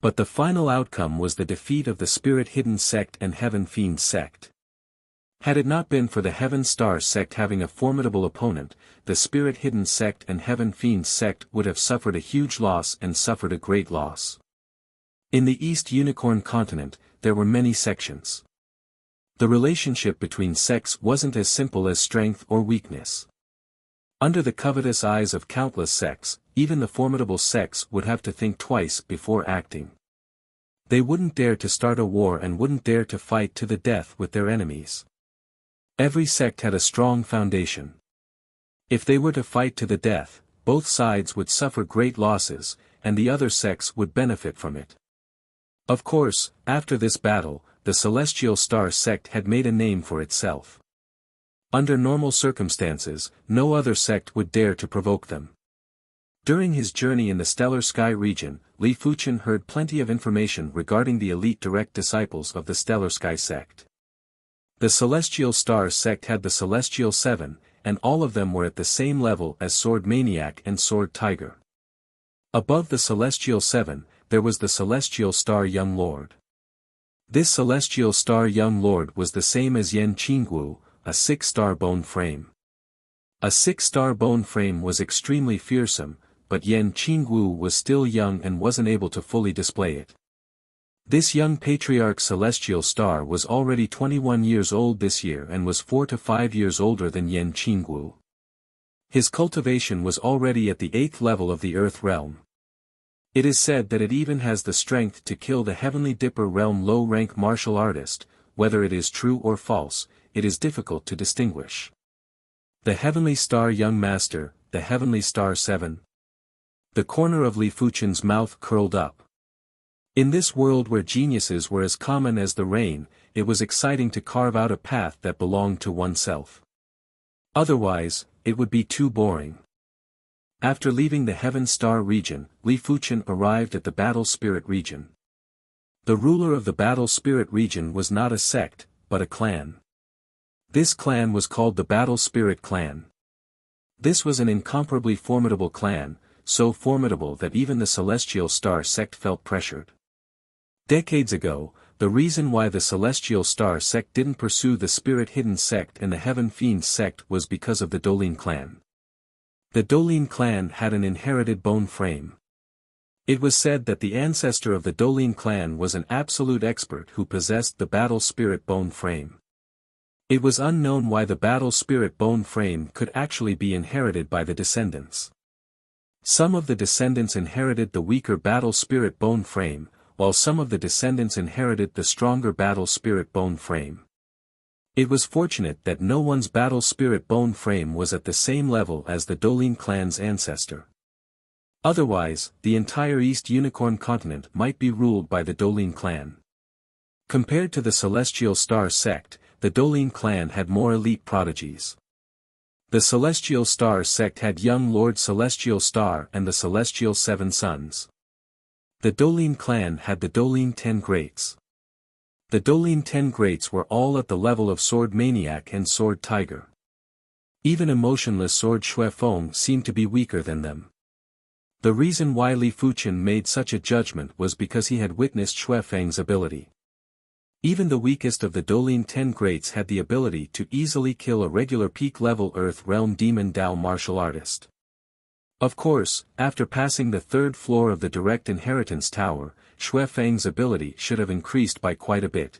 But the final outcome was the defeat of the Spirit-Hidden sect and Heaven Fiend sect. Had it not been for the Heaven Star sect having a formidable opponent, the Spirit-Hidden sect and Heaven Fiend sect would have suffered a huge loss and suffered a great loss. In the East Unicorn continent, there were many sections. The relationship between sects wasn't as simple as strength or weakness. Under the covetous eyes of countless sects, even the formidable sects would have to think twice before acting. They wouldn't dare to start a war and wouldn't dare to fight to the death with their enemies. Every sect had a strong foundation. If they were to fight to the death, both sides would suffer great losses, and the other sects would benefit from it. Of course, after this battle, the Celestial Star sect had made a name for itself. Under normal circumstances, no other sect would dare to provoke them. During his journey in the Stellar Sky region, Li Fuchen heard plenty of information regarding the elite direct disciples of the Stellar Sky sect. The Celestial Star sect had the Celestial Seven, and all of them were at the same level as Sword Maniac and Sword Tiger. Above the Celestial Seven, there was the Celestial Star Young Lord. This Celestial Star Young Lord was the same as Yan Qingguo, a 6-star bone frame. A 6-star bone frame was extremely fearsome, but Yan Qingguo was still young and wasn't able to fully display it. This young patriarch Celestial Star was already 21 years old this year and was 4 to 5 years older than Yan Qingguo. His cultivation was already at the 8th level of the Earth realm. It is said that it even has the strength to kill the Heavenly Dipper realm low-rank martial artist. Whether it is true or false, it is difficult to distinguish. The Heavenly Star Young Master, the Heavenly Star 7. The corner of Li Fuchen's mouth curled up. In this world where geniuses were as common as the rain, it was exciting to carve out a path that belonged to oneself. Otherwise, it would be too boring. After leaving the Heaven Star region, Li Fuchen arrived at the Battle Spirit region. The ruler of the Battle Spirit region was not a sect, but a clan. This clan was called the Battle Spirit Clan. This was an incomparably formidable clan, so formidable that even the Celestial Star sect felt pressured. Decades ago, the reason why the Celestial Star sect didn't pursue the Spirit-Hidden sect and the Heaven Fiend sect was because of the Dolin clan. The Dolin clan had an inherited bone frame. It was said that the ancestor of the Dolin clan was an absolute expert who possessed the Battle Spirit bone frame. It was unknown why the Battle Spirit bone frame could actually be inherited by the descendants. Some of the descendants inherited the weaker Battle Spirit bone frame, while some of the descendants inherited the stronger Battle Spirit bone frame. It was fortunate that no one's Battle Spirit bone frame was at the same level as the Dolin clan's ancestor. Otherwise, the entire East Unicorn continent might be ruled by the Dolin clan. Compared to the Celestial Star sect, the Dolin clan had more elite prodigies. The Celestial Star sect had young Lord Celestial Star and the Celestial Seven Sons. The Dolin clan had the Dolin 10 Greats. The Dolin 10 Greats were all at the level of Sword Maniac and Sword Tiger. Even emotionless Sword Shui Feng seemed to be weaker than them. The reason why Li Fuchen made such a judgment was because he had witnessed Shui Feng's ability. Even the weakest of the Dolin 10 Greats had the ability to easily kill a regular peak-level Earth Realm Demon Dao martial artist. Of course, after passing the third floor of the Direct Inheritance Tower, Shui Feng's ability should have increased by quite a bit.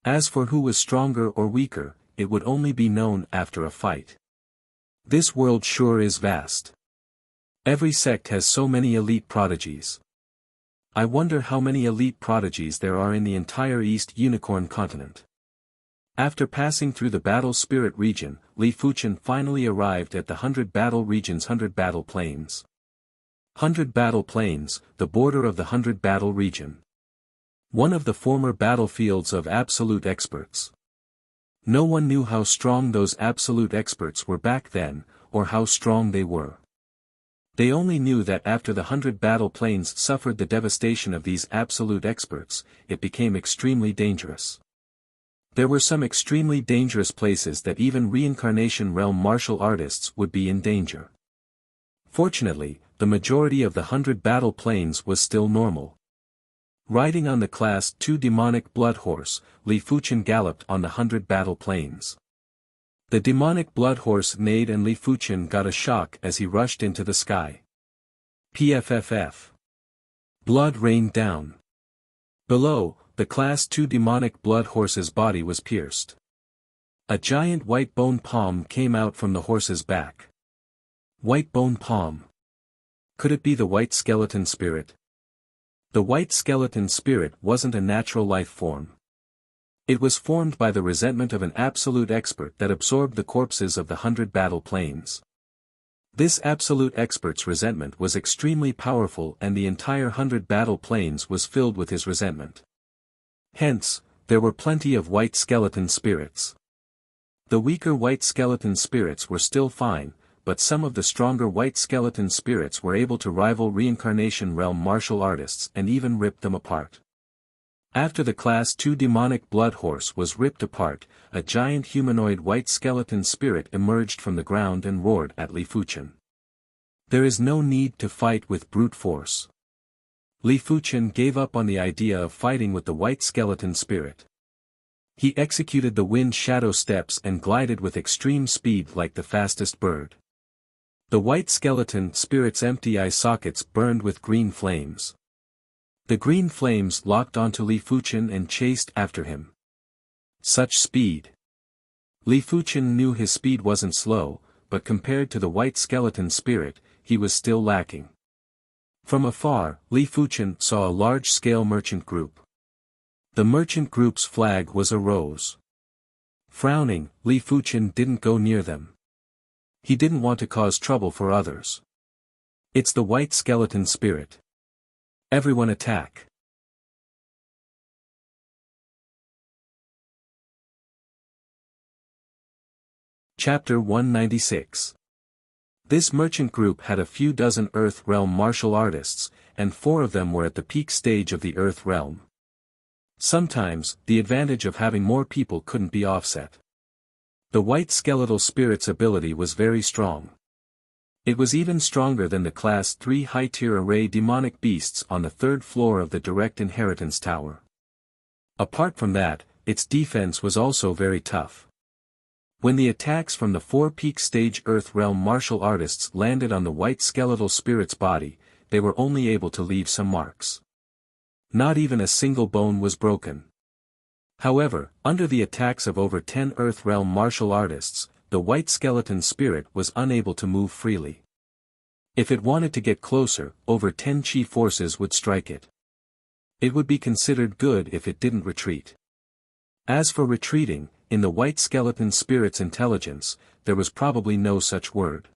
As for who was stronger or weaker, it would only be known after a fight. This world sure is vast. Every sect has so many elite prodigies. I wonder how many elite prodigies there are in the entire East Unicorn continent. After passing through the Battle Spirit region, Li Fuchen finally arrived at the 100 Battle Region's 100 Battle Plains. 100 Battle Plains, the border of the 100 Battle Region. One of the former battlefields of absolute experts. No one knew how strong those absolute experts were back then, or how strong they were. They only knew that after the 100 Battle Plains suffered the devastation of these absolute experts, it became extremely dangerous. There were some extremely dangerous places that even reincarnation realm martial artists would be in danger. Fortunately, the majority of the 100 Battle Plains was still normal. Riding on the Class 2 demonic blood horse, Li Fuchen galloped on the 100 Battle Plains. The demonic blood horse neighed and Li Fuchen got a shock as he rushed into the sky. PFFF. Blood rained down. Below, the Class 2 demonic blood horse's body was pierced. A giant white bone palm came out from the horse's back. White bone palm. Could it be the white skeleton spirit? The white skeleton spirit wasn't a natural life form. It was formed by the resentment of an absolute expert that absorbed the corpses of the 100 Battle Plains. This absolute expert's resentment was extremely powerful and the entire 100 Battle Plains was filled with his resentment. Hence, there were plenty of white skeleton spirits. The weaker white skeleton spirits were still fine, but some of the stronger white skeleton spirits were able to rival reincarnation realm martial artists and even rip them apart. After the Class 2 demonic blood horse was ripped apart, a giant humanoid white skeleton spirit emerged from the ground and roared at Li Fuchen. There is no need to fight with brute force. Li Fuchen gave up on the idea of fighting with the white skeleton spirit. He executed the wind shadow steps and glided with extreme speed like the fastest bird. The white skeleton spirit's empty eye sockets burned with green flames. The green flames locked onto Li Fuchen and chased after him. Such speed. Li Fuchen knew his speed wasn't slow, but compared to the white skeleton spirit, he was still lacking. From afar, Li Fuchen saw a large-scale merchant group. The merchant group's flag was a rose. Frowning, Li Fuchen didn't go near them. He didn't want to cause trouble for others. It's the white skeleton spirit. Everyone attack. Chapter 196. This merchant group had a few dozen Earth Realm martial artists, and 4 of them were at the peak stage of the Earth Realm. Sometimes, the advantage of having more people couldn't be offset. The white skeletal spirit's ability was very strong. It was even stronger than the Class 3 high-tier array demonic beasts on the 3rd floor of the Direct Inheritance Tower. Apart from that, its defense was also very tough. When the attacks from the 4 peak stage Earth Realm martial artists landed on the white skeletal spirit's body, they were only able to leave some marks. Not even a single bone was broken. However, under the attacks of over 10 Earth Realm martial artists, the white skeleton spirit was unable to move freely. If it wanted to get closer, over 10 chi forces would strike it. It would be considered good if it didn't retreat. As for retreating, in the white skeleton spirit's intelligence, there was probably no such word.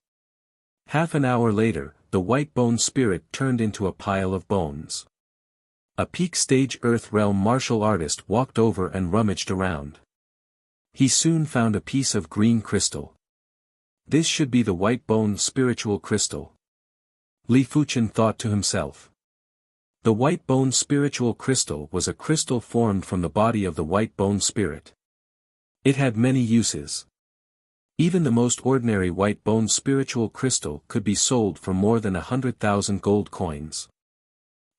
Half an hour later, the white bone spirit turned into a pile of bones. A peak stage Earth Realm martial artist walked over and rummaged around. He soon found a piece of green crystal. This should be the white bone spiritual crystal. Li Fuchen thought to himself. The white bone spiritual crystal was a crystal formed from the body of the white bone spirit. It had many uses. Even the most ordinary white bone spiritual crystal could be sold for more than 100,000 gold coins.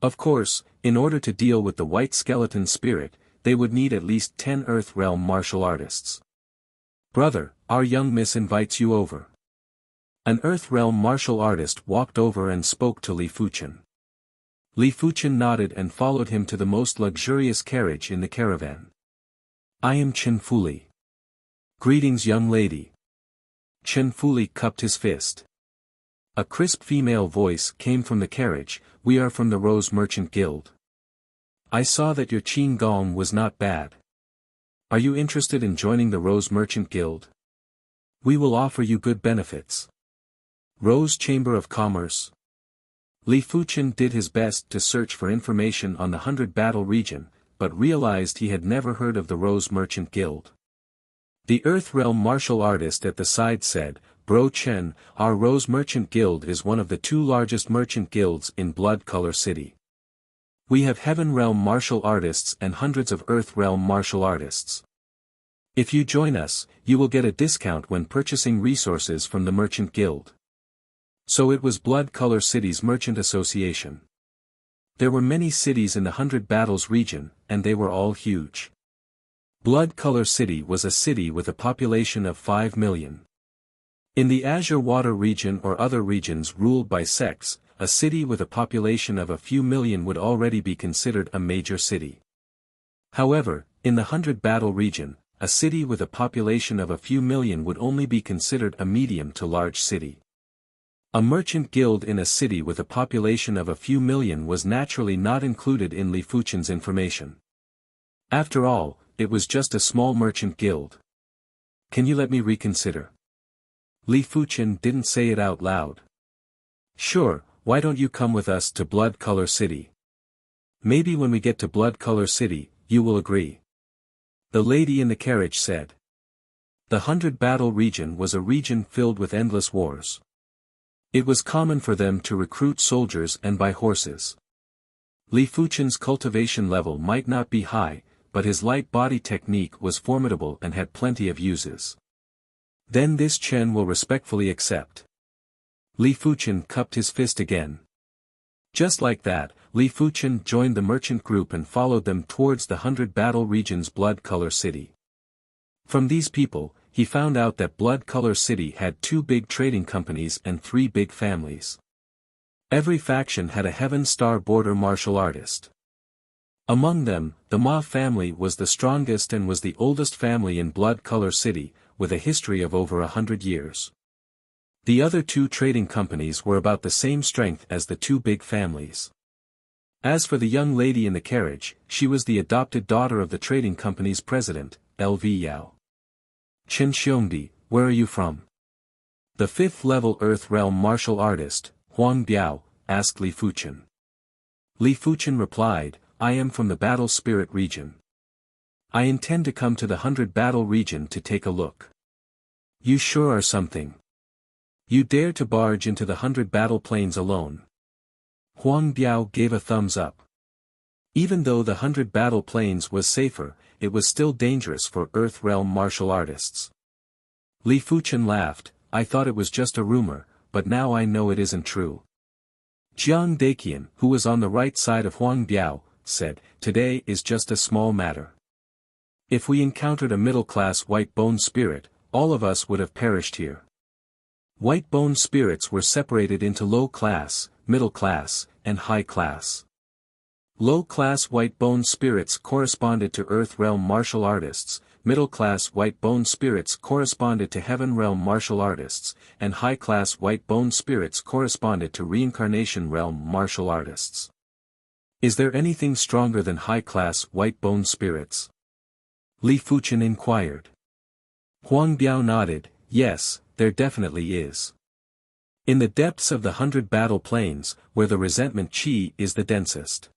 Of course, in order to deal with the white skeleton spirit, they would need at least 10 Earth Realm martial artists. Brother, our young miss invites you over. An Earth Realm martial artist walked over and spoke to Li Fuchen. Li Fuchen nodded and followed him to the most luxurious carriage in the caravan. I am Chen Fuli. Greetings, young lady. Chen Fuli cupped his fist. A crisp female voice came from the carriage, we are from the Rose Merchant Guild. I saw that your Qin Gong was not bad. Are you interested in joining the Rose Merchant Guild? We will offer you good benefits. Rose Chamber of Commerce. Li Fuchen did his best to search for information on the 100 Battle region, but realized he had never heard of the Rose Merchant Guild. The Earth Realm martial artist at the side said, Bro Chen, our Rose Merchant Guild is one of the 2 largest merchant guilds in Blood Color City. We have Heaven Realm martial artists and hundreds of Earth Realm martial artists. If you join us, you will get a discount when purchasing resources from the Merchant Guild. So it was Blood Color City's Merchant Association. There were many cities in the 100 Battles region, and they were all huge. Blood Color City was a city with a population of 5 million. In the Azure Water region or other regions ruled by sects, a city with a population of a few million would already be considered a major city. However, in the 100 Battle region, a city with a population of a few million would only be considered a medium to large city. A merchant guild in a city with a population of a few million was naturally not included in Li Fuchen's information. After all, it was just a small merchant guild. Can you let me reconsider? Li Fuchen didn't say it out loud. Sure, why don't you come with us to Blood Color City? Maybe when we get to Blood Color City, you will agree. The lady in the carriage said. The 100 Battle region was a region filled with endless wars. It was common for them to recruit soldiers and buy horses. Li Fuchen's cultivation level might not be high, but his light body technique was formidable and had plenty of uses. Then this Chen will respectfully accept. Li Fuchen cupped his fist again. Just like that, Li Fuchen joined the merchant group and followed them towards the 100 Battle region's Blood Color City. From these people, he found out that Blood Color City had 2 big trading companies and 3 big families. Every faction had a Heaven Star border martial artist. Among them, the Ma family was the strongest and was the oldest family in Blood Color City, with a history of over 100 years. The other 2 trading companies were about the same strength as the 2 big families. As for the young lady in the carriage, she was the adopted daughter of the trading company's president, L.V. Yao. Chen Xiongdi, where are you from? The 5th level Earth Realm martial artist, Huang Biao, asked Li Fuchen. Li Fuchen replied, I am from the Battle Spirit region. I intend to come to the 100 Battle region to take a look. You sure are something. You dare to barge into the 100 Battle plains alone. Huang Biao gave a thumbs up. Even though the 100 Battle plains was safer, it was still dangerous for Earth Realm martial artists. Li Fuchen laughed, I thought it was just a rumor, but now I know it isn't true. Jiang Daqian, who was on the right side of Huang Biao, said, today is just a small matter. If we encountered a middle-class white bone spirit, all of us would have perished here. White bone spirits were separated into low class, middle class, and high class. Low-class white bone spirits corresponded to Earth Realm martial artists, middle-class white bone spirits corresponded to Heaven Realm martial artists, and high-class white bone spirits corresponded to Reincarnation Realm martial artists. Is there anything stronger than high-class white bone spirits? Li Fuchen inquired. Huang Biao nodded, yes, there definitely is. In the depths of the 100 Battle plains, where the resentment chi is the densest.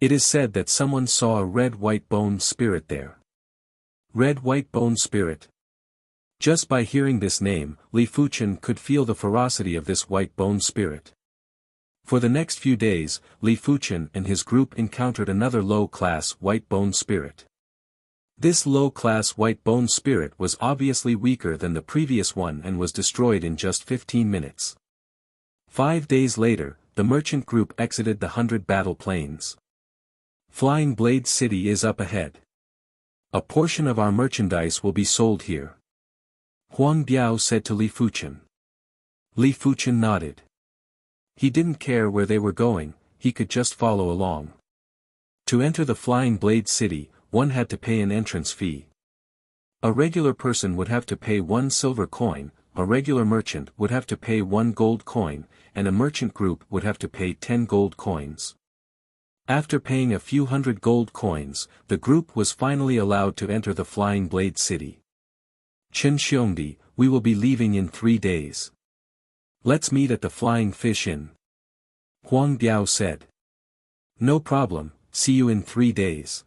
It is said that someone saw a red-white-boned spirit there. Red-white-boned spirit. Just by hearing this name, Li Fuchen could feel the ferocity of this white-boned spirit. For the next few days, Li Fuchen and his group encountered another low-class white-boned spirit. This low-class white-boned spirit was obviously weaker than the previous one and was destroyed in just 15 minutes. 5 days later, the merchant group exited the 100 battle plains. Flying Blade City is up ahead. A portion of our merchandise will be sold here. Huang Biao said to Li Fuchen. Li Fuchen nodded. He didn't care where they were going, he could just follow along. To enter the Flying Blade City, one had to pay an entrance fee. A regular person would have to pay 1 silver coin, a regular merchant would have to pay 1 gold coin, and a merchant group would have to pay 10 gold coins. After paying a few hundred gold coins, the group was finally allowed to enter the Flying Blade City. Chen Xiongdi, we will be leaving in 3 days. Let's meet at the Flying Fish Inn. Huang Biao said. No problem, see you in 3 days.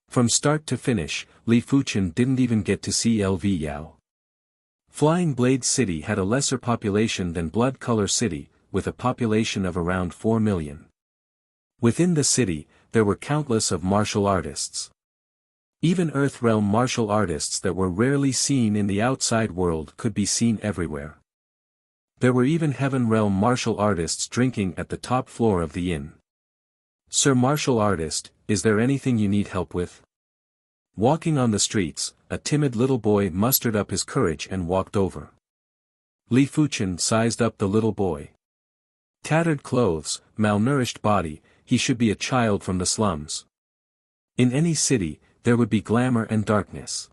From start to finish, Li Fuchen didn't even get to see LV Yao. Flying Blade City had a lesser population than Blood Color City, with a population of around 4 million. Within the city, there were countless of martial artists. Even Earth-realm martial artists that were rarely seen in the outside world could be seen everywhere. There were even Heaven-realm martial artists drinking at the top floor of the inn. Sir Martial Artist, is there anything you need help with? Walking on the streets, a timid little boy mustered up his courage and walked over. Li Fuchen sized up the little boy. Tattered clothes, malnourished body, he should be a child from the slums. In any city, there would be glamour and darkness.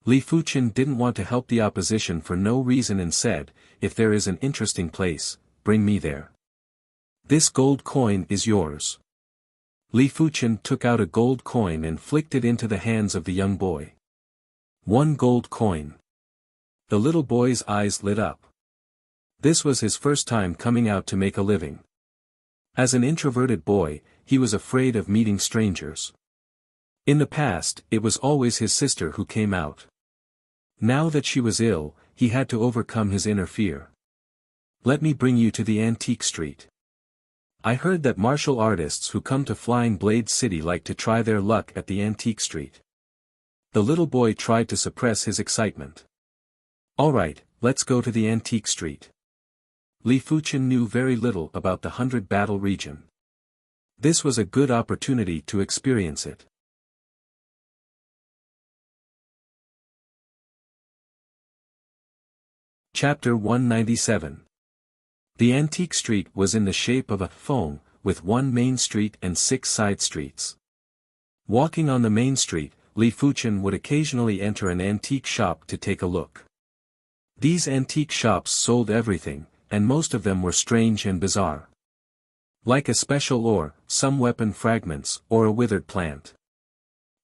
Li Fuchen didn't want to help the opposition for no reason and said, if there is an interesting place, bring me there. This gold coin is yours. Li Fuchen took out a gold coin and flicked it into the hands of the young boy. 1 gold coin. The little boy's eyes lit up. This was his first time coming out to make a living. As an introverted boy, he was afraid of meeting strangers. In the past, it was always his sister who came out. Now that she was ill, he had to overcome his inner fear. Let me bring you to the antique street. I heard that martial artists who come to Flying Blade City like to try their luck at the antique street. The little boy tried to suppress his excitement. Alright, let's go to the antique street. Li Fuchen knew very little about the 100 battle region. This was a good opportunity to experience it. Chapter 197. The antique street was in the shape of a phone, with 1 main street and 6 side streets. Walking on the main street, Li Fuchen would occasionally enter an antique shop to take a look. These antique shops sold everything, and most of them were strange and bizarre. Like a special ore, some weapon fragments, or a withered plant.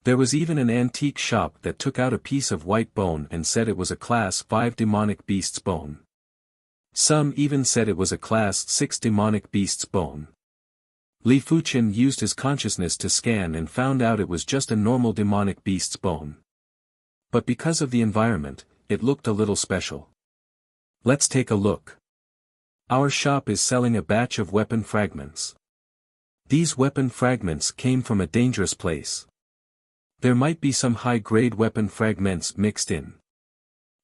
There was even an antique shop that took out a piece of white bone and said it was a Class 5 demonic beast's bone. Some even said it was a Class 6 demonic beast's bone. Li Fuchen used his consciousness to scan and found out it was just a normal demonic beast's bone. But because of the environment, it looked a little special. Let's take a look. Our shop is selling a batch of weapon fragments. These weapon fragments came from a dangerous place. There might be some high-grade weapon fragments mixed in.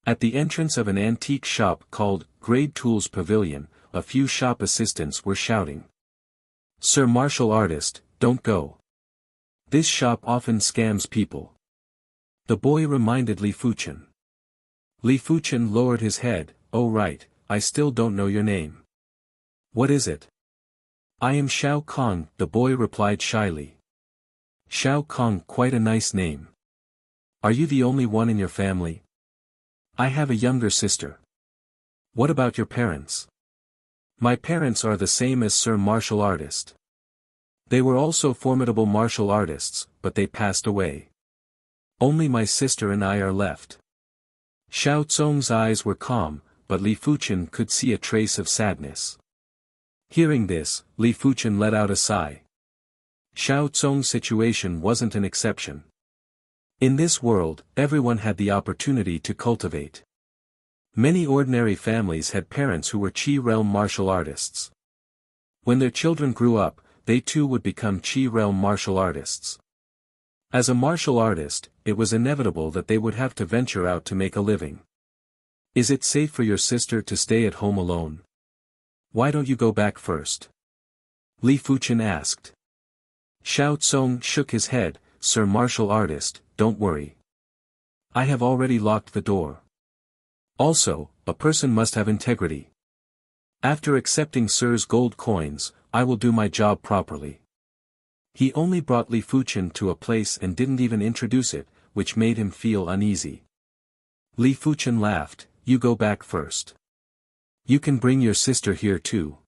At the entrance of an antique shop called Grade Tools Pavilion, a few shop assistants were shouting. Sir Martial Artist, don't go. This shop often scams people. The boy reminded Li Fuchen. Li Fuchen lowered his head. Oh right, I still don't know your name. What is it? I am Shao Kong, the boy replied shyly. Shao Kong, quite a nice name. Are you the only one in your family? I have a younger sister. What about your parents? My parents are the same as Sir Martial Artist. They were also formidable martial artists, but they passed away. Only my sister and I are left. Xiao Tsong's eyes were calm, but Li Fuchen could see a trace of sadness. Hearing this, Li Fuchen let out a sigh. Xiao Tsong's situation wasn't an exception. In this world, everyone had the opportunity to cultivate. Many ordinary families had parents who were Qi realm martial artists. When their children grew up, they too would become Qi realm martial artists. As a martial artist, it was inevitable that they would have to venture out to make a living. Is it safe for your sister to stay at home alone? Why don't you go back first? Li Fuchen asked. Xiao Tsong shook his head. Sir martial artist, don't worry. I have already locked the door. Also, a person must have integrity. After accepting Sir's gold coins, I will do my job properly. He only brought Li Fuchen to a place and didn't even introduce it, which made him feel uneasy. Li Fuchen laughed. You go back first. You can bring your sister here too.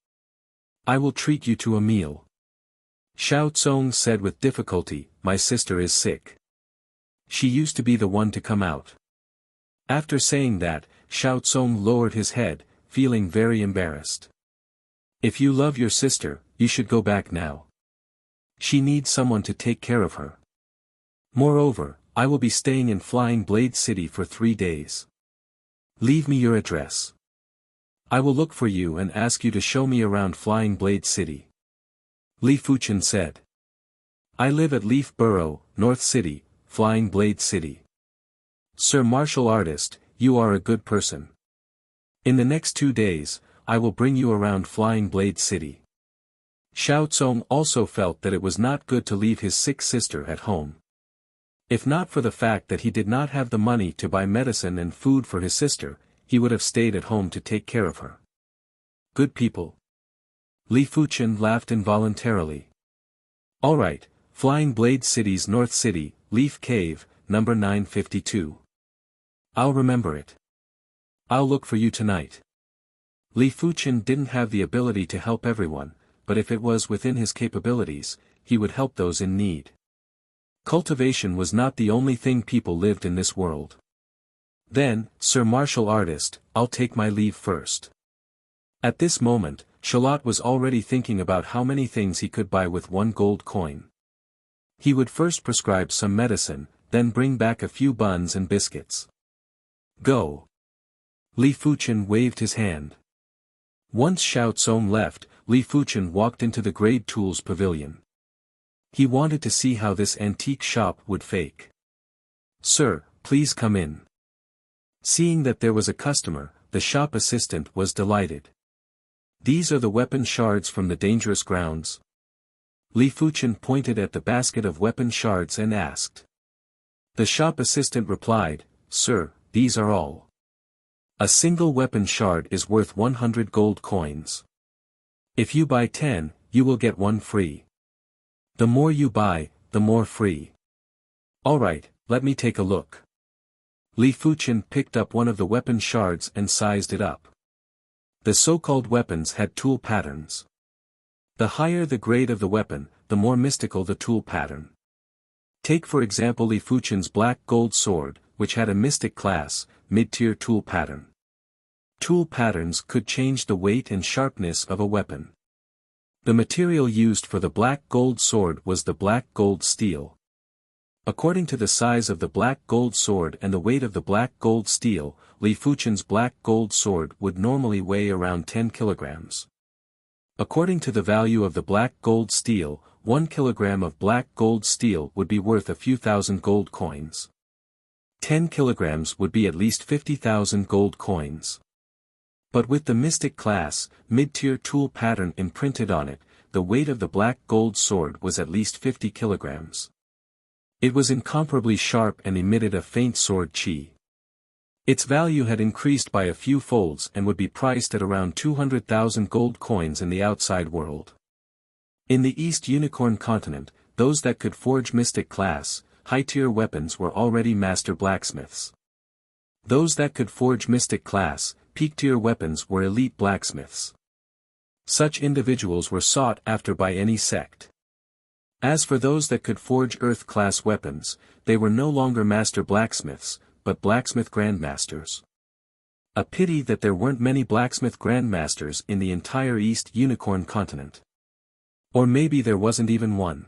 I will treat you to a meal. Xiao Tsong said with difficulty, my sister is sick. She used to be the one to come out. After saying that, Xiao Tsong lowered his head, feeling very embarrassed. If you love your sister, you should go back now. She needs someone to take care of her. Moreover, I will be staying in Flying Blade City for 3 days. Leave me your address. I will look for you and ask you to show me around Flying Blade City. Li Fuchen said. I live at Leaf Burrow, North City, Flying Blade City. Sir martial artist, you are a good person. In the next 2 days, I will bring you around Flying Blade City. Xiao Tsong also felt that it was not good to leave his sick sister at home. If not for the fact that he did not have the money to buy medicine and food for his sister, he would have stayed at home to take care of her. Good people. Li Fuchen laughed involuntarily. All right, Flying Blade City's North City, Leaf Cave, number 952. I'll remember it. I'll look for you tonight. Li Fuchen didn't have the ability to help everyone, but if it was within his capabilities, he would help those in need. Cultivation was not the only thing people lived in this world. Then, Sir martial artist, I'll take my leave first. At this moment, Charlotte was already thinking about how many things he could buy with 1 gold coin. He would first prescribe some medicine, then bring back a few buns and biscuits. Go. Li Fuchen waved his hand. Once Xiao Tsong left, Li Fuchen walked into the Grade Tools Pavilion. He wanted to see how this antique shop would fake. Sir, please come in. Seeing that there was a customer, the shop assistant was delighted. These are the weapon shards from the dangerous grounds. Li Fuchen pointed at the basket of weapon shards and asked. The shop assistant replied, Sir, these are all. A single weapon shard is worth 100 gold coins. If you buy 10, you will get 1 free. The more you buy, the more free. Alright, let me take a look. Li Fuchen picked up one of the weapon shards and sized it up. The so-called weapons had tool patterns. The higher the grade of the weapon, the more mystical the tool pattern. Take for example Li Fuchen's black gold sword, which had a mystic class, mid-tier tool pattern. Tool patterns could change the weight and sharpness of a weapon. The material used for the black gold sword was the black gold steel. According to the size of the black gold sword and the weight of the black gold steel, Li Fuchen's black gold sword would normally weigh around 10 kilograms. According to the value of the black gold steel, 1 kilogram of black gold steel would be worth a few thousand gold coins. 10 kilograms would be at least 50,000 gold coins. But with the mystic class, mid-tier tool pattern imprinted on it, the weight of the black gold sword was at least 50 kilograms. It was incomparably sharp and emitted a faint sword chi. Its value had increased by a few folds and would be priced at around 200,000 gold coins in the outside world. In the East Unicorn continent, those that could forge mystic class, high-tier weapons were already master blacksmiths. Those that could forge mystic class, peak-tier weapons were elite blacksmiths. Such individuals were sought after by any sect. As for those that could forge earth-class weapons, they were no longer master blacksmiths, but blacksmith grandmasters. A pity that there weren't many blacksmith grandmasters in the entire East Unicorn continent. Or maybe there wasn't even one.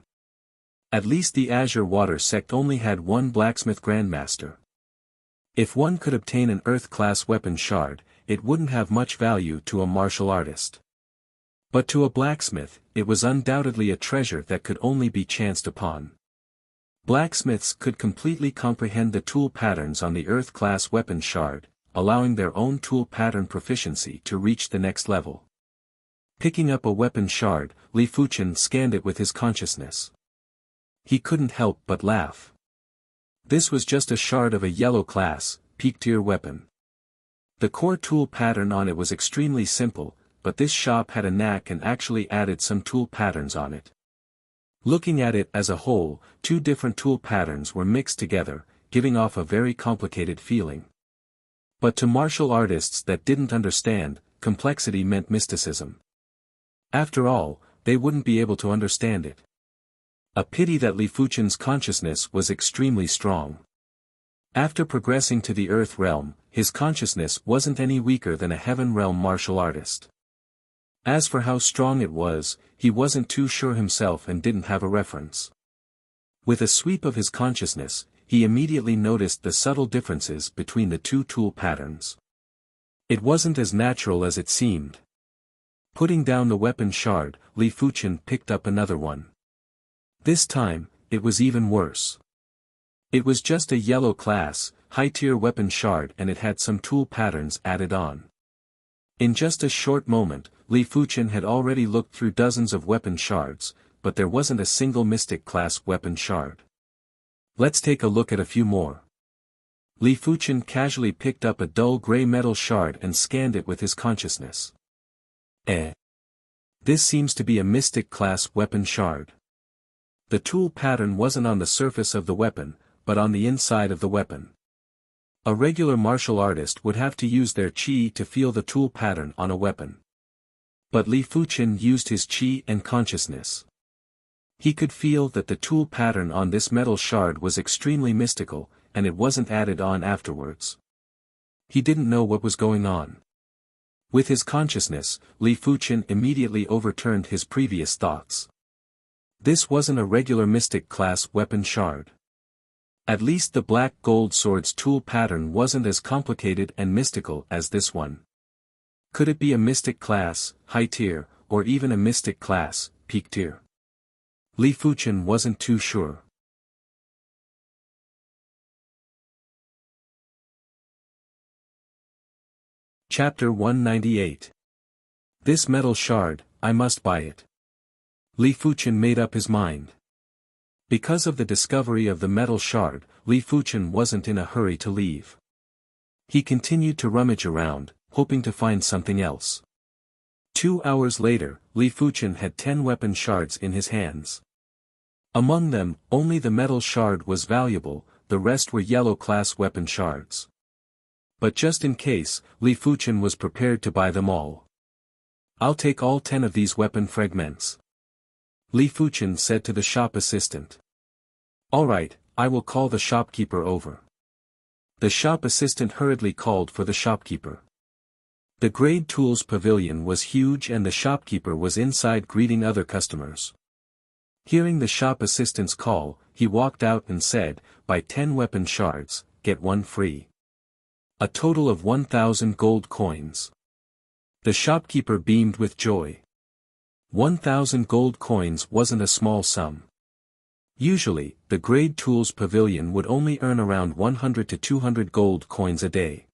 At least the Azure Water sect only had one blacksmith grandmaster. If one could obtain an Earth-class weapon shard, it wouldn't have much value to a martial artist. But to a blacksmith, it was undoubtedly a treasure that could only be chanced upon. Blacksmiths could completely comprehend the tool patterns on the Earth-class weapon shard, allowing their own tool pattern proficiency to reach the next level. Picking up a weapon shard, Li Fuchen scanned it with his consciousness. He couldn't help but laugh. This was just a shard of a yellow-class, peak-tier weapon. The core tool pattern on it was extremely simple, but this shop had a knack and actually added some tool patterns on it. Looking at it as a whole, two different tool patterns were mixed together, giving off a very complicated feeling. But to martial artists that didn't understand, complexity meant mysticism. After all, they wouldn't be able to understand it. A pity that Li Fuchen's consciousness was extremely strong. After progressing to the Earth realm, his consciousness wasn't any weaker than a Heaven realm martial artist. As for how strong it was, he wasn't too sure himself and didn't have a reference. With a sweep of his consciousness, he immediately noticed the subtle differences between the two tool patterns. It wasn't as natural as it seemed. Putting down the weapon shard, Li Fuchen picked up another one. This time, it was even worse. It was just a yellow-class, high-tier weapon shard and it had some tool patterns added on. In just a short moment, Li Fuchen had already looked through dozens of weapon shards, but there wasn't a single Mystic-class weapon shard. Let's take a look at a few more. Li Fuchen casually picked up a dull gray metal shard and scanned it with his consciousness. This seems to be a Mystic-class weapon shard. The tool pattern wasn't on the surface of the weapon, but on the inside of the weapon. A regular martial artist would have to use their chi to feel the tool pattern on a weapon. But Li Fuchen used his chi and consciousness. He could feel that the tool pattern on this metal shard was extremely mystical, and it wasn't added on afterwards. He didn't know what was going on. With his consciousness, Li Fuchen immediately overturned his previous thoughts. This wasn't a regular Mystic-class weapon shard. At least the black gold sword's tool pattern wasn't as complicated and mystical as this one. Could it be a Mystic-class, high-tier, or even a Mystic-class, peak-tier? Li Fuchen wasn't too sure. Chapter 198. This metal shard, I must buy it. Li Fuchen made up his mind. Because of the discovery of the metal shard, Li Fuchen wasn't in a hurry to leave. He continued to rummage around, hoping to find something else. 2 hours later, Li Fuchen had 10 weapon shards in his hands. Among them, only the metal shard was valuable, the rest were yellow-class weapon shards. But just in case, Li Fuchen was prepared to buy them all. I'll take all 10 of these weapon fragments. Li Fuchen said to the shop assistant. All right, I will call the shopkeeper over. The shop assistant hurriedly called for the shopkeeper. The Grade Tools pavilion was huge and the shopkeeper was inside greeting other customers. Hearing the shop assistant's call, he walked out and said, buy 10 weapon shards, get one free. A total of 1,000 gold coins. The shopkeeper beamed with joy. 1,000 gold coins wasn't a small sum. Usually, the Grade Tools pavilion would only earn around 100 to 200 gold coins a day.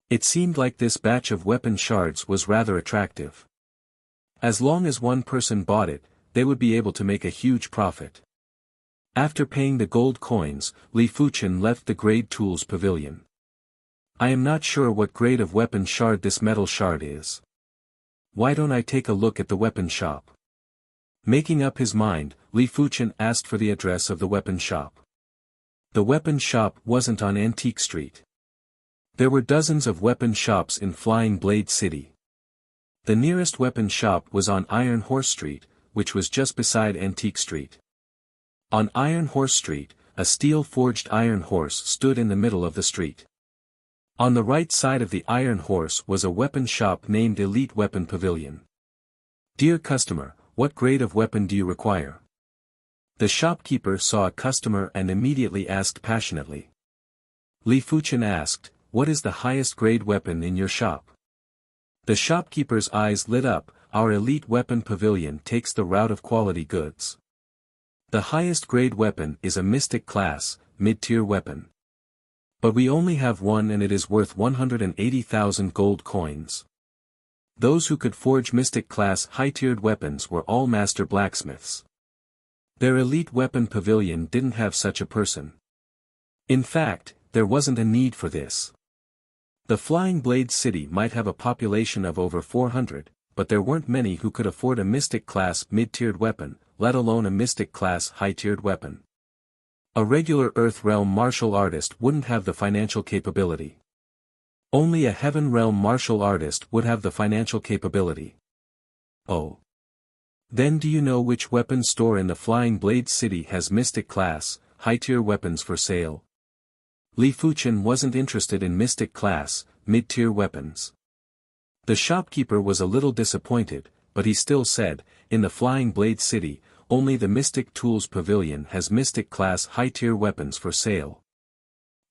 It seemed like this batch of weapon shards was rather attractive. As long as one person bought it, they would be able to make a huge profit. After paying the gold coins, Li Fuchen left the Grade Tools pavilion. I am not sure what grade of weapon shard this metal shard is. Why don't I take a look at the weapon shop? Making up his mind, Li Fuchen asked for the address of the weapon shop. The weapon shop wasn't on Antique Street. There were dozens of weapon shops in Flying Blade City. The nearest weapon shop was on Iron Horse Street, which was just beside Antique Street. On Iron Horse Street, a steel-forged iron horse stood in the middle of the street. On the right side of the Iron Horse was a weapon shop named Elite Weapon Pavilion. Dear customer, what grade of weapon do you require? The shopkeeper saw a customer and immediately asked passionately. Li Fuchen asked, "What is the highest grade weapon in your shop?" The shopkeeper's eyes lit up. "Our elite weapon pavilion takes the route of quality goods. The highest grade weapon is a mystic class, mid-tier weapon. But we only have one and it is worth 180,000 gold coins." Those who could forge mystic class high-tiered weapons were all master blacksmiths. Their elite weapon pavilion didn't have such a person. In fact, there wasn't a need for this. The Flying Blade City might have a population of over 400, but there weren't many who could afford a mystic class mid-tiered weapon, let alone a mystic class high-tiered weapon. A regular Earth Realm martial artist wouldn't have the financial capability. Only a Heaven Realm martial artist would have the financial capability. Oh. Then do you know which weapon store in the Flying Blade City has mystic class, high-tier weapons for sale? Li Fuchen wasn't interested in mystic class, mid-tier weapons. The shopkeeper was a little disappointed, but he still said, "In the Flying Blade City, only the Mystic Tools Pavilion has mystic class high-tier weapons for sale."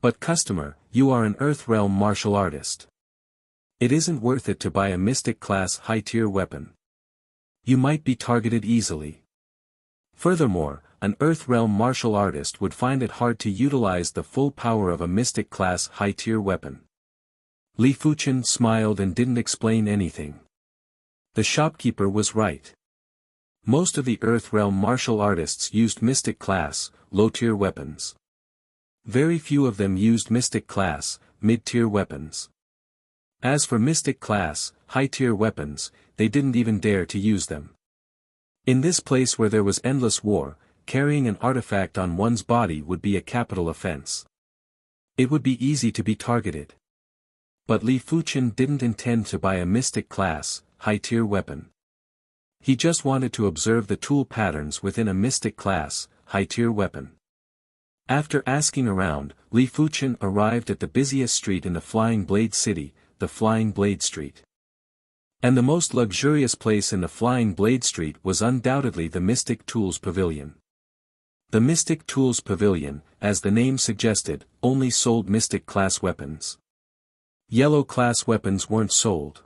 "But customer, you are an Earth Realm martial artist. It isn't worth it to buy a mystic class high-tier weapon. You might be targeted easily. Furthermore, an Earth Realm martial artist would find it hard to utilize the full power of a mystic class high-tier weapon." Li Fuchen smiled and didn't explain anything. The shopkeeper was right. Most of the Earth Realm martial artists used mystic class, low-tier weapons. Very few of them used mystic class, mid-tier weapons. As for mystic class, high-tier weapons, they didn't even dare to use them. In this place where there was endless war, carrying an artifact on one's body would be a capital offense. It would be easy to be targeted. But Li Fuchen didn't intend to buy a mystic class, high-tier weapon. He just wanted to observe the tool patterns within a mystic class, high-tier weapon. After asking around, Li Fuchen arrived at the busiest street in the Flying Blade City, the Flying Blade Street. And the most luxurious place in the Flying Blade Street was undoubtedly the Mystic Tools Pavilion. The Mystic Tools Pavilion, as the name suggested, only sold mystic class weapons. Yellow class weapons weren't sold.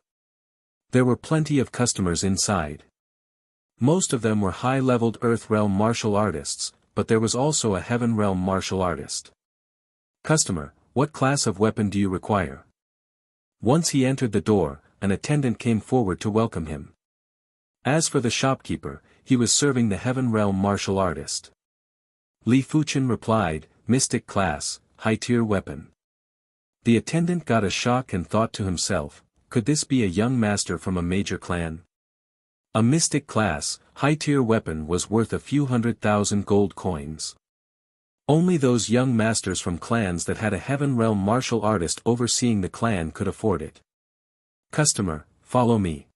There were plenty of customers inside. Most of them were high-leveled Earth Realm martial artists, but there was also a Heaven Realm martial artist. "Customer, what class of weapon do you require?" Once he entered the door, an attendant came forward to welcome him. As for the shopkeeper, he was serving the Heaven Realm martial artist. Li Fuchen replied, "Mystic class, high-tier weapon." The attendant got a shock and thought to himself, could this be a young master from a major clan? A mystic class, high-tier weapon was worth a few 100,000 gold coins. Only those young masters from clans that had a Heaven Realm martial artist overseeing the clan could afford it. "Customer, follow me."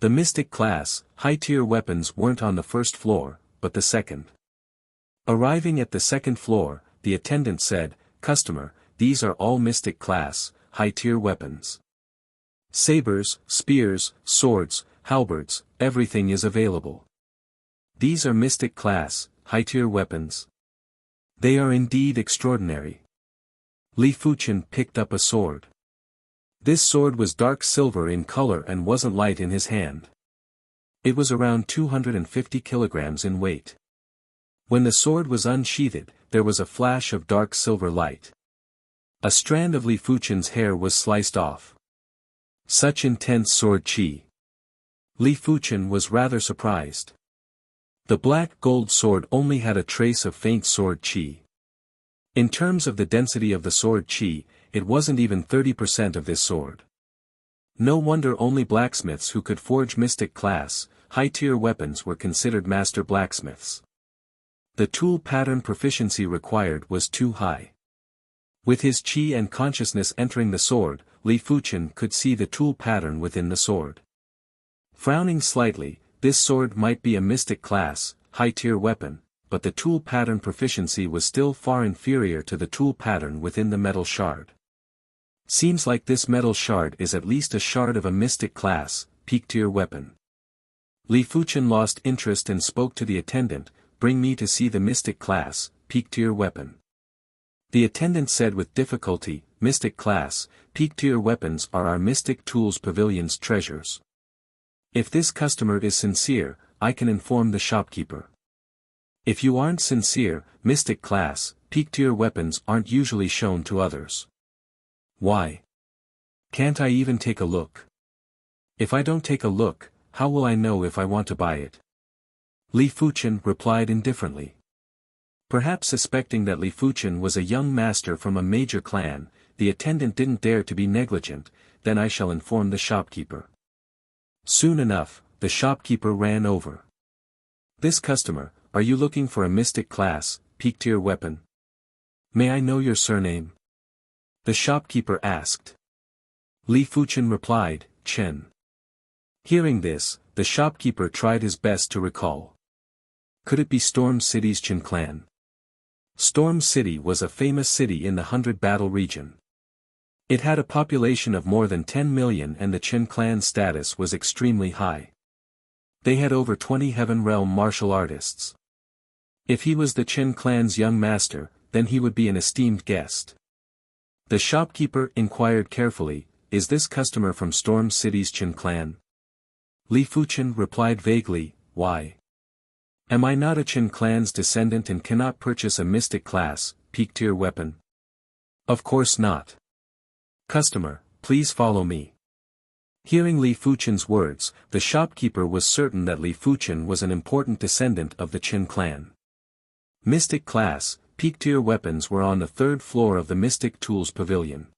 The mystic class, high-tier weapons weren't on the first floor, but the second. Arriving at the second floor, the attendant said, "Customer, these are all mystic class, high-tier weapons. Sabers, spears, swords, halberds, everything is available. These are mystic class, high-tier weapons. They are indeed extraordinary." Li Fuchen picked up a sword. This sword was dark silver in color and wasn't light in his hand. It was around 250 kilograms in weight. When the sword was unsheathed, there was a flash of dark silver light. A strand of Li Fuchen's hair was sliced off. Such intense sword chi. Li Fuchen was rather surprised. The black gold sword only had a trace of faint sword chi. In terms of the density of the sword chi, it wasn't even 30% of this sword. No wonder only blacksmiths who could forge mystic class, high-tier weapons were considered master blacksmiths. The tool pattern proficiency required was too high. With his chi and consciousness entering the sword, Li Fuchen could see the tool pattern within the sword. Frowning slightly, this sword might be a mystic class, high-tier weapon, but the tool pattern proficiency was still far inferior to the tool pattern within the metal shard. Seems like this metal shard is at least a shard of a mystic class, peak-tier weapon. Li Fuchen lost interest and spoke to the attendant, bring me to see the mystic class, peak-tier weapon. The attendant said with difficulty, mystic class, peak-tier weapons are our mystic tools pavilion's treasures. If this customer is sincere, I can inform the shopkeeper. If you aren't sincere, mystic class, peak-tier weapons aren't usually shown to others. Why? Can't I even take a look? If I don't take a look, how will I know if I want to buy it? Li Fuchen replied indifferently. Perhaps suspecting that Li Fuchen was a young master from a major clan, the attendant didn't dare to be negligent. Then I shall inform the shopkeeper. Soon enough, the shopkeeper ran over. This customer, are you looking for a mystic class, peak-tier weapon? May I know your surname? The shopkeeper asked. Li Fuchen replied, Chen. Hearing this, the shopkeeper tried his best to recall. Could it be Storm City's Chen clan? Storm City was a famous city in the 100 Battle region. It had a population of more than 10 million and the Chen clan's status was extremely high. They had over 20 Heaven Realm martial artists. If he was the Chen clan's young master, then he would be an esteemed guest. The shopkeeper inquired carefully, is this customer from Storm City's Chen clan? Li Fuchen replied vaguely, why? Am I not a Chen clan's descendant and cannot purchase a mystic class, peak-tier weapon? Of course not. Customer, please follow me. Hearing Li Fuchen's words, the shopkeeper was certain that Li Fuchen was an important descendant of the Chen clan. Mystic class, peak-tier weapons were on the 3rd floor of the Mystic Tools Pavilion.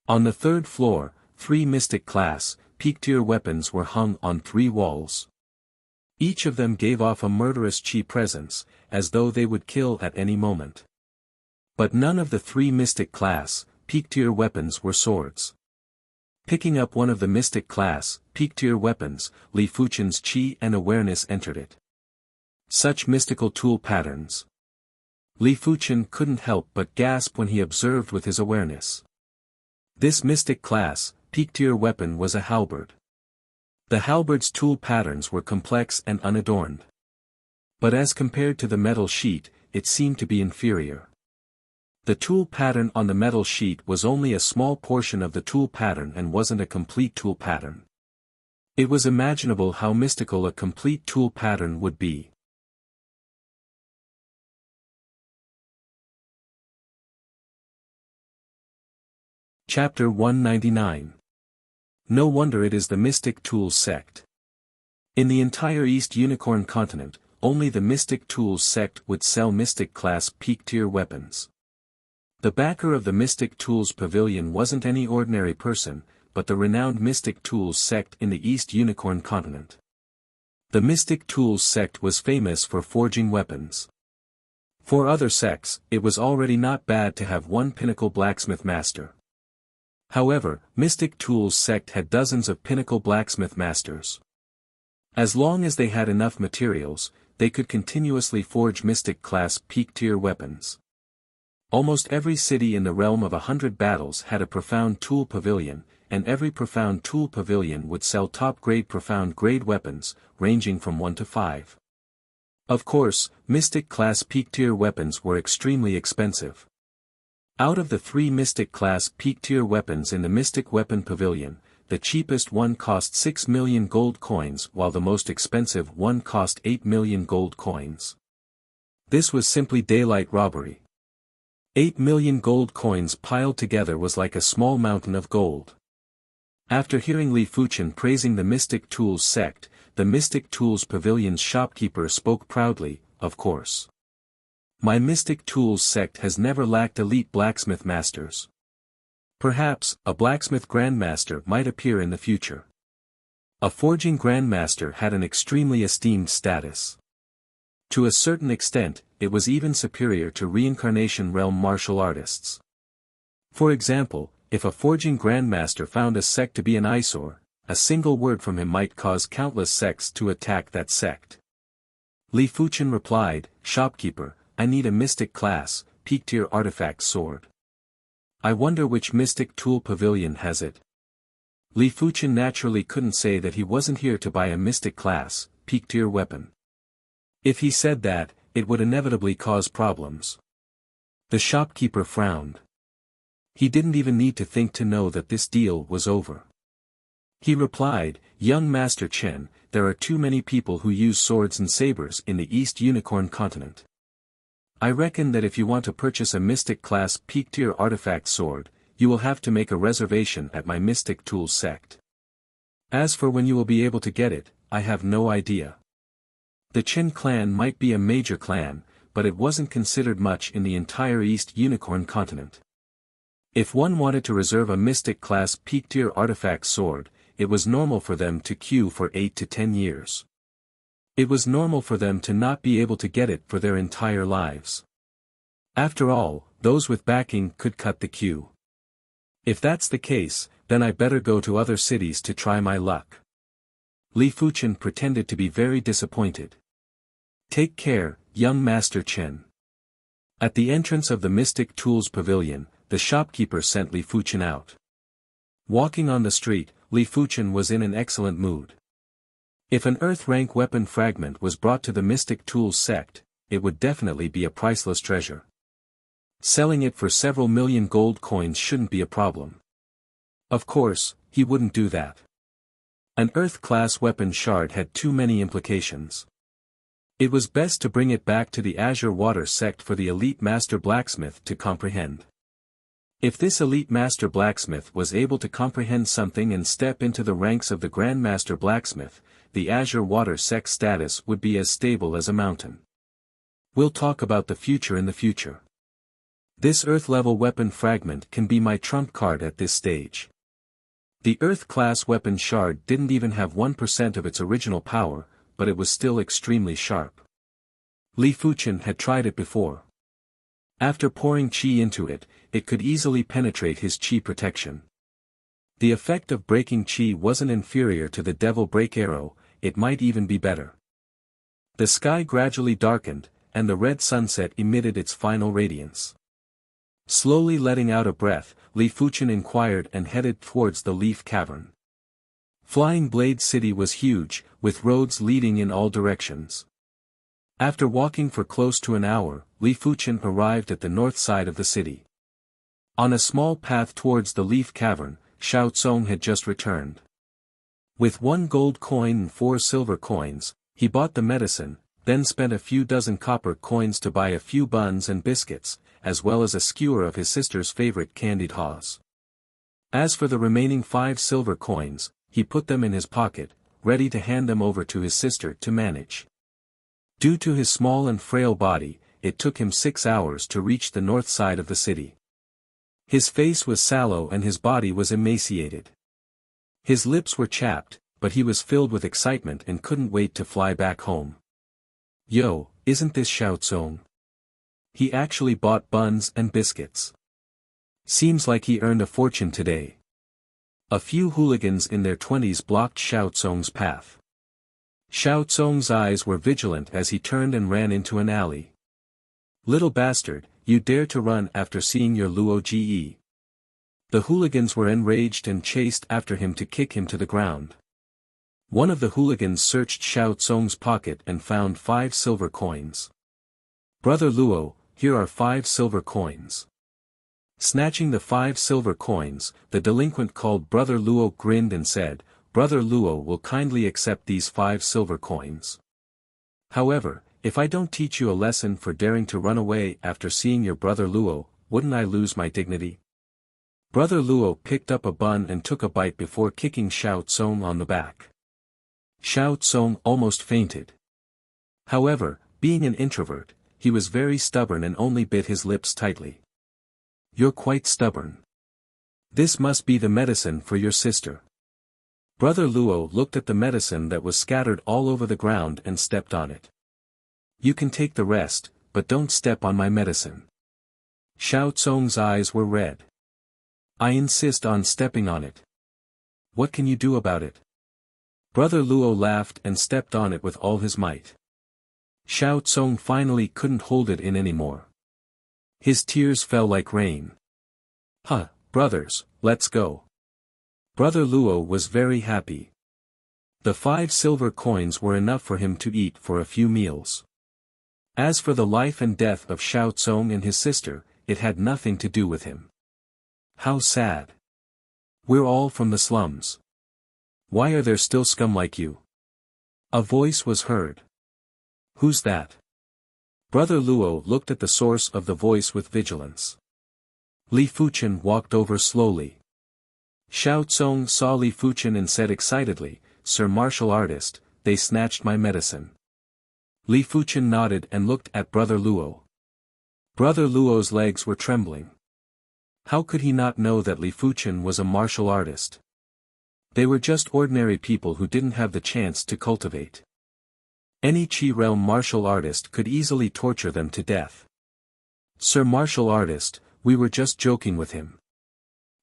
On the 3rd floor, 3 mystic class, peak-tier weapons were hung on 3 walls. Each of them gave off a murderous chi presence, as though they would kill at any moment. But none of the 3 mystic class, peak-tier weapons were swords. Picking up one of the mystic class, peak-tier weapons, Li Fuchen's chi and awareness entered it. Such mystical tool patterns. Li Fuchen couldn't help but gasp when he observed with his awareness. This mystic class, peak-tier weapon was a halberd. The halberd's tool patterns were complex and unadorned. But as compared to the metal sheet, it seemed to be inferior. The tool pattern on the metal sheet was only a small portion of the tool pattern and wasn't a complete tool pattern. It was imaginable how mystical a complete tool pattern would be. Chapter 199. No wonder it is the Mystic Tools sect. In the entire East Unicorn continent, only the Mystic Tools sect would sell Mystic class peak-tier weapons. The backer of the Mystic Tools Pavilion wasn't any ordinary person, but the renowned Mystic Tools sect in the East Unicorn continent. The Mystic Tools sect was famous for forging weapons. For other sects, it was already not bad to have one pinnacle blacksmith master. However, Mystic Tools sect had dozens of pinnacle blacksmith masters. As long as they had enough materials, they could continuously forge Mystic class peak-tier weapons. Almost every city in the realm of 100 battles had a profound tool pavilion, and every profound tool pavilion would sell top-grade profound grade weapons, ranging from 1 to 5. Of course, Mystic class peak-tier weapons were extremely expensive. Out of the 3 Mystic class peak-tier weapons in the Mystic Weapon Pavilion, the cheapest one cost 6 million gold coins while the most expensive one cost 8 million gold coins. This was simply daylight robbery. 8 million gold coins piled together was like a small mountain of gold. After hearing Li Fuchen praising the Mystic Tools sect, the Mystic Tools Pavilion's shopkeeper spoke proudly, of course. My Mystic Tools sect has never lacked elite blacksmith masters. Perhaps, a blacksmith grandmaster might appear in the future. A forging grandmaster had an extremely esteemed status. To a certain extent, it was even superior to reincarnation realm martial artists. For example, if a forging grandmaster found a sect to be an eyesore, a single word from him might cause countless sects to attack that sect. Li Fuchen replied, Shopkeeper, I need a mystic class, peak-tier artifact sword. I wonder which Mystic Tool Pavilion has it. Li Fuchen naturally couldn't say that he wasn't here to buy a mystic class, peak-tier weapon. If he said that, it would inevitably cause problems. The shopkeeper frowned. He didn't even need to think to know that this deal was over. He replied, "Young Master Chen, there are too many people who use swords and sabers in the East Unicorn continent. I reckon that if you want to purchase a Mystic class peak-tier artifact sword, you will have to make a reservation at my Mystic Tools sect. As for when you will be able to get it, I have no idea." The Chen clan might be a major clan, but it wasn't considered much in the entire East Unicorn continent. If one wanted to reserve a Mystic class peak-tier artifact sword, it was normal for them to queue for 8 to 10 years. It was normal for them to not be able to get it for their entire lives. After all, those with backing could cut the queue. If that's the case, then I better go to other cities to try my luck. Li Fuchen pretended to be very disappointed. "Take care, young Master Chen." At the entrance of the Mystic Tools Pavilion, the shopkeeper sent Li Fuchen out. Walking on the street, Li Fuchen was in an excellent mood. If an Earth-rank weapon fragment was brought to the Mystic Tools sect, it would definitely be a priceless treasure. Selling it for several million gold coins shouldn't be a problem. Of course, he wouldn't do that. An Earth-class weapon shard had too many implications. It was best to bring it back to the Azure Water sect for the elite Master Blacksmith to comprehend. If this elite Master Blacksmith was able to comprehend something and step into the ranks of the Grand Master Blacksmith, the Azure Water sect status would be as stable as a mountain. We'll talk about the future in the future. This Earth-level weapon fragment can be my trump card at this stage. The Earth-class weapon shard didn't even have 1% of its original power, but it was still extremely sharp. Li Fuchen had tried it before. After pouring qi into it, it could easily penetrate his qi protection. The effect of breaking qi wasn't inferior to the Devil Break Arrow, it might even be better. The sky gradually darkened, and the red sunset emitted its final radiance. Slowly letting out a breath, Li Fuchen inquired and headed towards the Leaf Cavern. Flying Blade City was huge, with roads leading in all directions. After walking for close to an hour, Li Fuchen arrived at the north side of the city. On a small path towards the Leaf Cavern, Xiao Tsong had just returned. With 1 gold coin and 4 silver coins, he bought the medicine, then spent a few dozen copper coins to buy a few buns and biscuits, as well as a skewer of his sister's favorite candied haws. As for the remaining 5 silver coins, he put them in his pocket, ready to hand them over to his sister to manage. Due to his small and frail body, it took him 6 hours to reach the north side of the city. His face was sallow and his body was emaciated. His lips were chapped, but he was filled with excitement and couldn't wait to fly back home. "Yo, isn't this Xiao Tsong? He actually bought buns and biscuits. Seems like he earned a fortune today." A few hooligans in their 20s blocked Xiao Tsong's path. Xiao Tsong's eyes were vigilant as he turned and ran into an alley. "Little bastard, you dare to run after seeing your Luo Ge." The hooligans were enraged and chased after him to kick him to the ground. One of the hooligans searched Xiao Tsong's pocket and found 5 silver coins. "Brother Luo, here are 5 silver coins." Snatching the 5 silver coins, the delinquent called Brother Luo grinned and said, "Brother Luo will kindly accept these 5 silver coins. However, if I don't teach you a lesson for daring to run away after seeing your Brother Luo, wouldn't I lose my dignity?" Brother Luo picked up a bun and took a bite before kicking Xiao Tsong on the back. Xiao Tsong almost fainted. However, being an introvert, he was very stubborn and only bit his lips tightly. "You're quite stubborn. This must be the medicine for your sister." Brother Luo looked at the medicine that was scattered all over the ground and stepped on it. "You can take the rest, but don't step on my medicine." Xiao Tsong's eyes were red. "I insist on stepping on it. What can you do about it?" Brother Luo laughed and stepped on it with all his might. Xiao Tsong finally couldn't hold it in anymore. His tears fell like rain. Brothers, let's go." Brother Luo was very happy. The 5 silver coins were enough for him to eat for a few meals. As for the life and death of Xiao Tsong and his sister, it had nothing to do with him. How sad. We're all from the slums. Why are there still scum like you? A voice was heard. Who's that? Brother Luo looked at the source of the voice with vigilance. Li Fuchen walked over slowly. Xiao Tsong saw Li Fuchen and said excitedly, "Sir martial artist, they snatched my medicine." Li Fuchen nodded and looked at Brother Luo. Brother Luo's legs were trembling. How could he not know that Li Fuchen was a martial artist? They were just ordinary people who didn't have the chance to cultivate. Any Qi realm martial artist could easily torture them to death. Sir martial artist, we were just joking with him.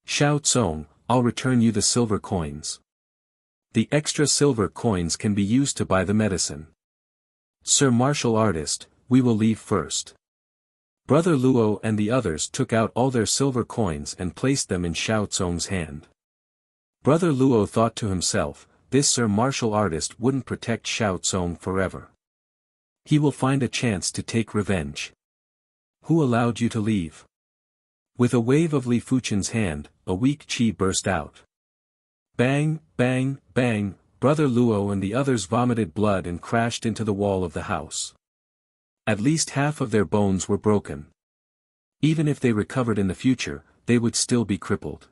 Xiao Tsong, I'll return you the silver coins. The extra silver coins can be used to buy the medicine. Sir martial artist, we will leave first. Brother Luo and the others took out all their silver coins and placed them in Xiao Tsong's hand. Brother Luo thought to himself, this Sir martial artist wouldn't protect Xiao Tsong forever. He will find a chance to take revenge. Who allowed you to leave? With a wave of Li Fuchen's hand, a weak qi burst out. Bang, bang, bang, Brother Luo and the others vomited blood and crashed into the wall of the house. At least half of their bones were broken. Even if they recovered in the future, they would still be crippled.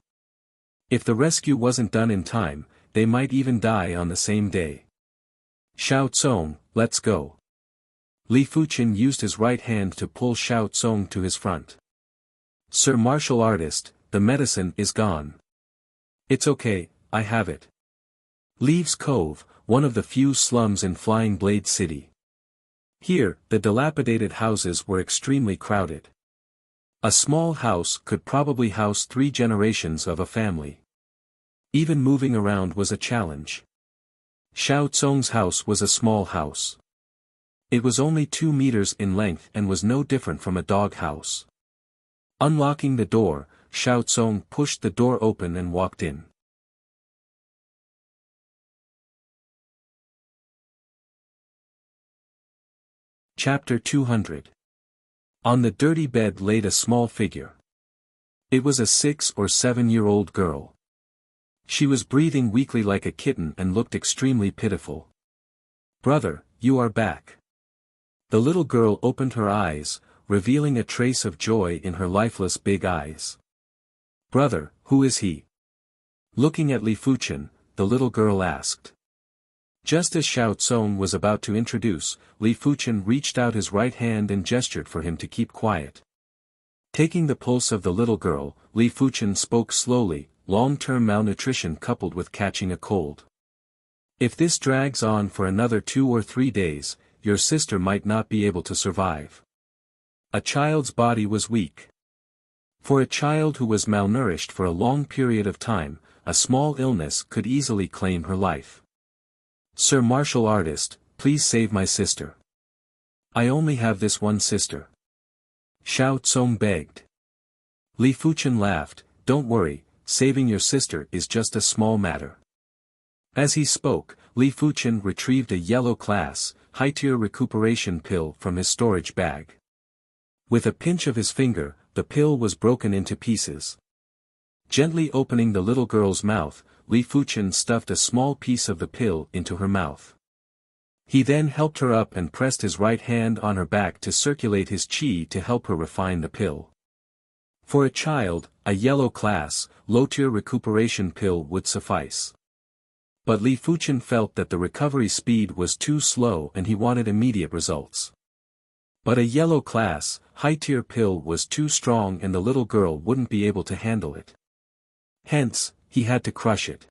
If the rescue wasn't done in time, they might even die on the same day. Xiao Tsong, let's go. Li Fuchen used his right hand to pull Xiao Tsong to his front. Sir martial artist, the medicine is gone. It's okay, I have it. Leaves Cove, one of the few slums in Flying Blade City. Here, the dilapidated houses were extremely crowded. A small house could probably house 3 generations of a family. Even moving around was a challenge. Xiao Tsong's house was a small house. It was only 2 meters in length and was no different from a dog house. Unlocking the door, Xiao Tsong pushed the door open and walked in. Chapter 200. On the dirty bed laid a small figure. It was a 6 or 7-year-old girl. She was breathing weakly like a kitten and looked extremely pitiful. Brother, you are back. The little girl opened her eyes, revealing a trace of joy in her lifeless big eyes. Brother, who is he? Looking at Li Fuchen, the little girl asked. Just as Xiao Tsong was about to introduce, Li Fuchen reached out his right hand and gestured for him to keep quiet. Taking the pulse of the little girl, Li Fuchen spoke slowly, long-term malnutrition coupled with catching a cold. If this drags on for another 2 or 3 days, your sister might not be able to survive. A child's body was weak. For a child who was malnourished for a long period of time, a small illness could easily claim her life. Sir martial artist, please save my sister. I only have this one sister. Xiao Tsong begged. Li Fuchen laughed, don't worry, saving your sister is just a small matter. As he spoke, Li Fuchen retrieved a yellow class, high-tier recuperation pill from his storage bag. With a pinch of his finger, the pill was broken into pieces. Gently opening the little girl's mouth, Li Fuchen stuffed a small piece of the pill into her mouth. He then helped her up and pressed his right hand on her back to circulate his qi to help her refine the pill. For a child, a yellow class, low-tier recuperation pill would suffice. But Li Fuchen felt that the recovery speed was too slow and he wanted immediate results. But a yellow class, high-tier pill was too strong and the little girl wouldn't be able to handle it. Hence, he had to crush it.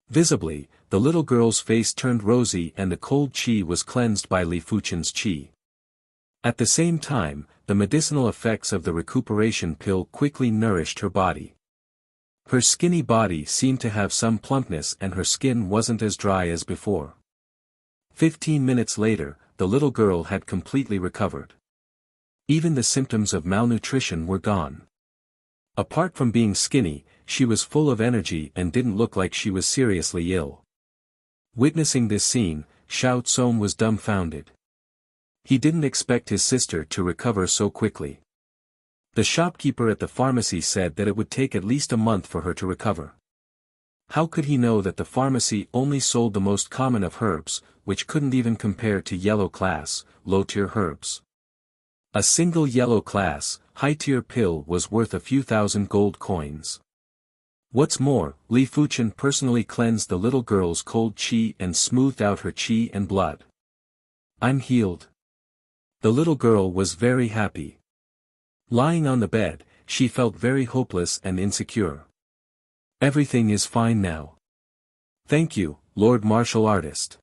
Visibly, the little girl's face turned rosy and the cold qi was cleansed by Li Fuchen's qi. At the same time, the medicinal effects of the recuperation pill quickly nourished her body. Her skinny body seemed to have some plumpness and her skin wasn't as dry as before. 15 minutes later, the little girl had completely recovered. Even the symptoms of malnutrition were gone. Apart from being skinny, she was full of energy and didn't look like she was seriously ill. Witnessing this scene, Xiao Tsong was dumbfounded. He didn't expect his sister to recover so quickly. The shopkeeper at the pharmacy said that it would take at least a month for her to recover. How could he know that the pharmacy only sold the most common of herbs, which couldn't even compare to yellow class, low-tier herbs? A single yellow class, high-tier pill was worth a few thousand gold coins. What's more, Li Fuchen personally cleansed the little girl's cold qi and smoothed out her qi and blood. I'm healed. The little girl was very happy. Lying on the bed, she felt very hopeless and insecure. Everything is fine now. Thank you, Lord Martial Artist.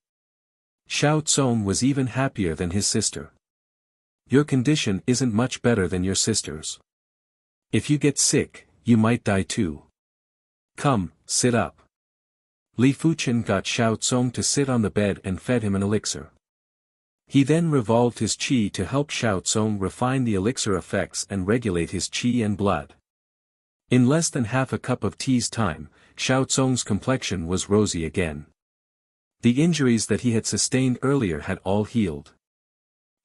Xiao Tsong was even happier than his sister. Your condition isn't much better than your sister's. If you get sick, you might die too. Come, sit up. Li Fuchen got Xiao Tsong to sit on the bed and fed him an elixir. He then revolved his qi to help Xiao Tsong refine the elixir effects and regulate his qi and blood. In less than half a cup of tea's time, Xiao Tsong's complexion was rosy again. The injuries that he had sustained earlier had all healed.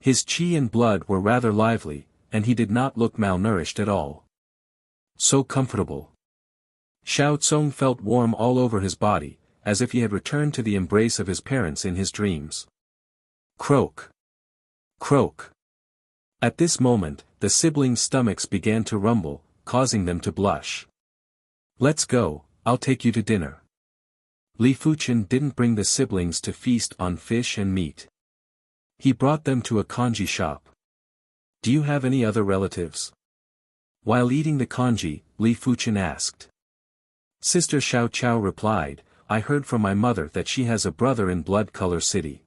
His qi and blood were rather lively, and he did not look malnourished at all. So comfortable. Xiao Tsong felt warm all over his body, as if he had returned to the embrace of his parents in his dreams. Croak. Croak. At this moment, the siblings' stomachs began to rumble, causing them to blush. Let's go, I'll take you to dinner. Li Fuchen didn't bring the siblings to feast on fish and meat. He brought them to a congee shop. Do you have any other relatives? While eating the congee, Li Fuchen asked. Sister Xiao Chao replied, I heard from my mother that she has a brother in Blood Color City.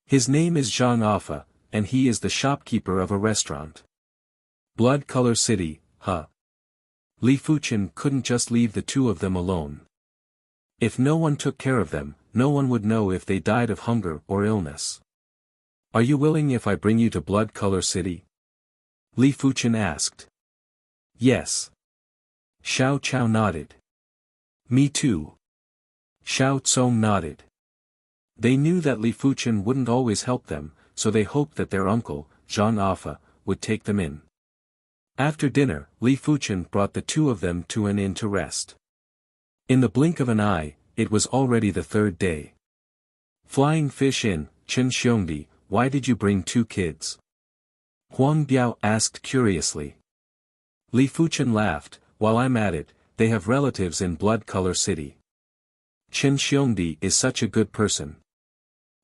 His name is Zhang Afa, and he is the shopkeeper of a restaurant. Blood Color City, huh? Li Fuchen couldn't just leave the two of them alone. If no one took care of them, no one would know if they died of hunger or illness. Are you willing if I bring you to Blood Color City? Li Fuchen asked. Yes. Xiao Chao nodded. Me too. Xiao Tsong nodded. They knew that Li Fuchen wouldn't always help them, so they hoped that their uncle, Zhang Afa, would take them in. After dinner, Li Fuchen brought the two of them to an inn to rest. In the blink of an eye, it was already the third day. Flying Fish Inn, Chen Xiongdi, why did you bring two kids? Huang Biao asked curiously. Li Fuchen laughed, while I'm at it, they have relatives in Blood Color City. Chen Xiongdi is such a good person.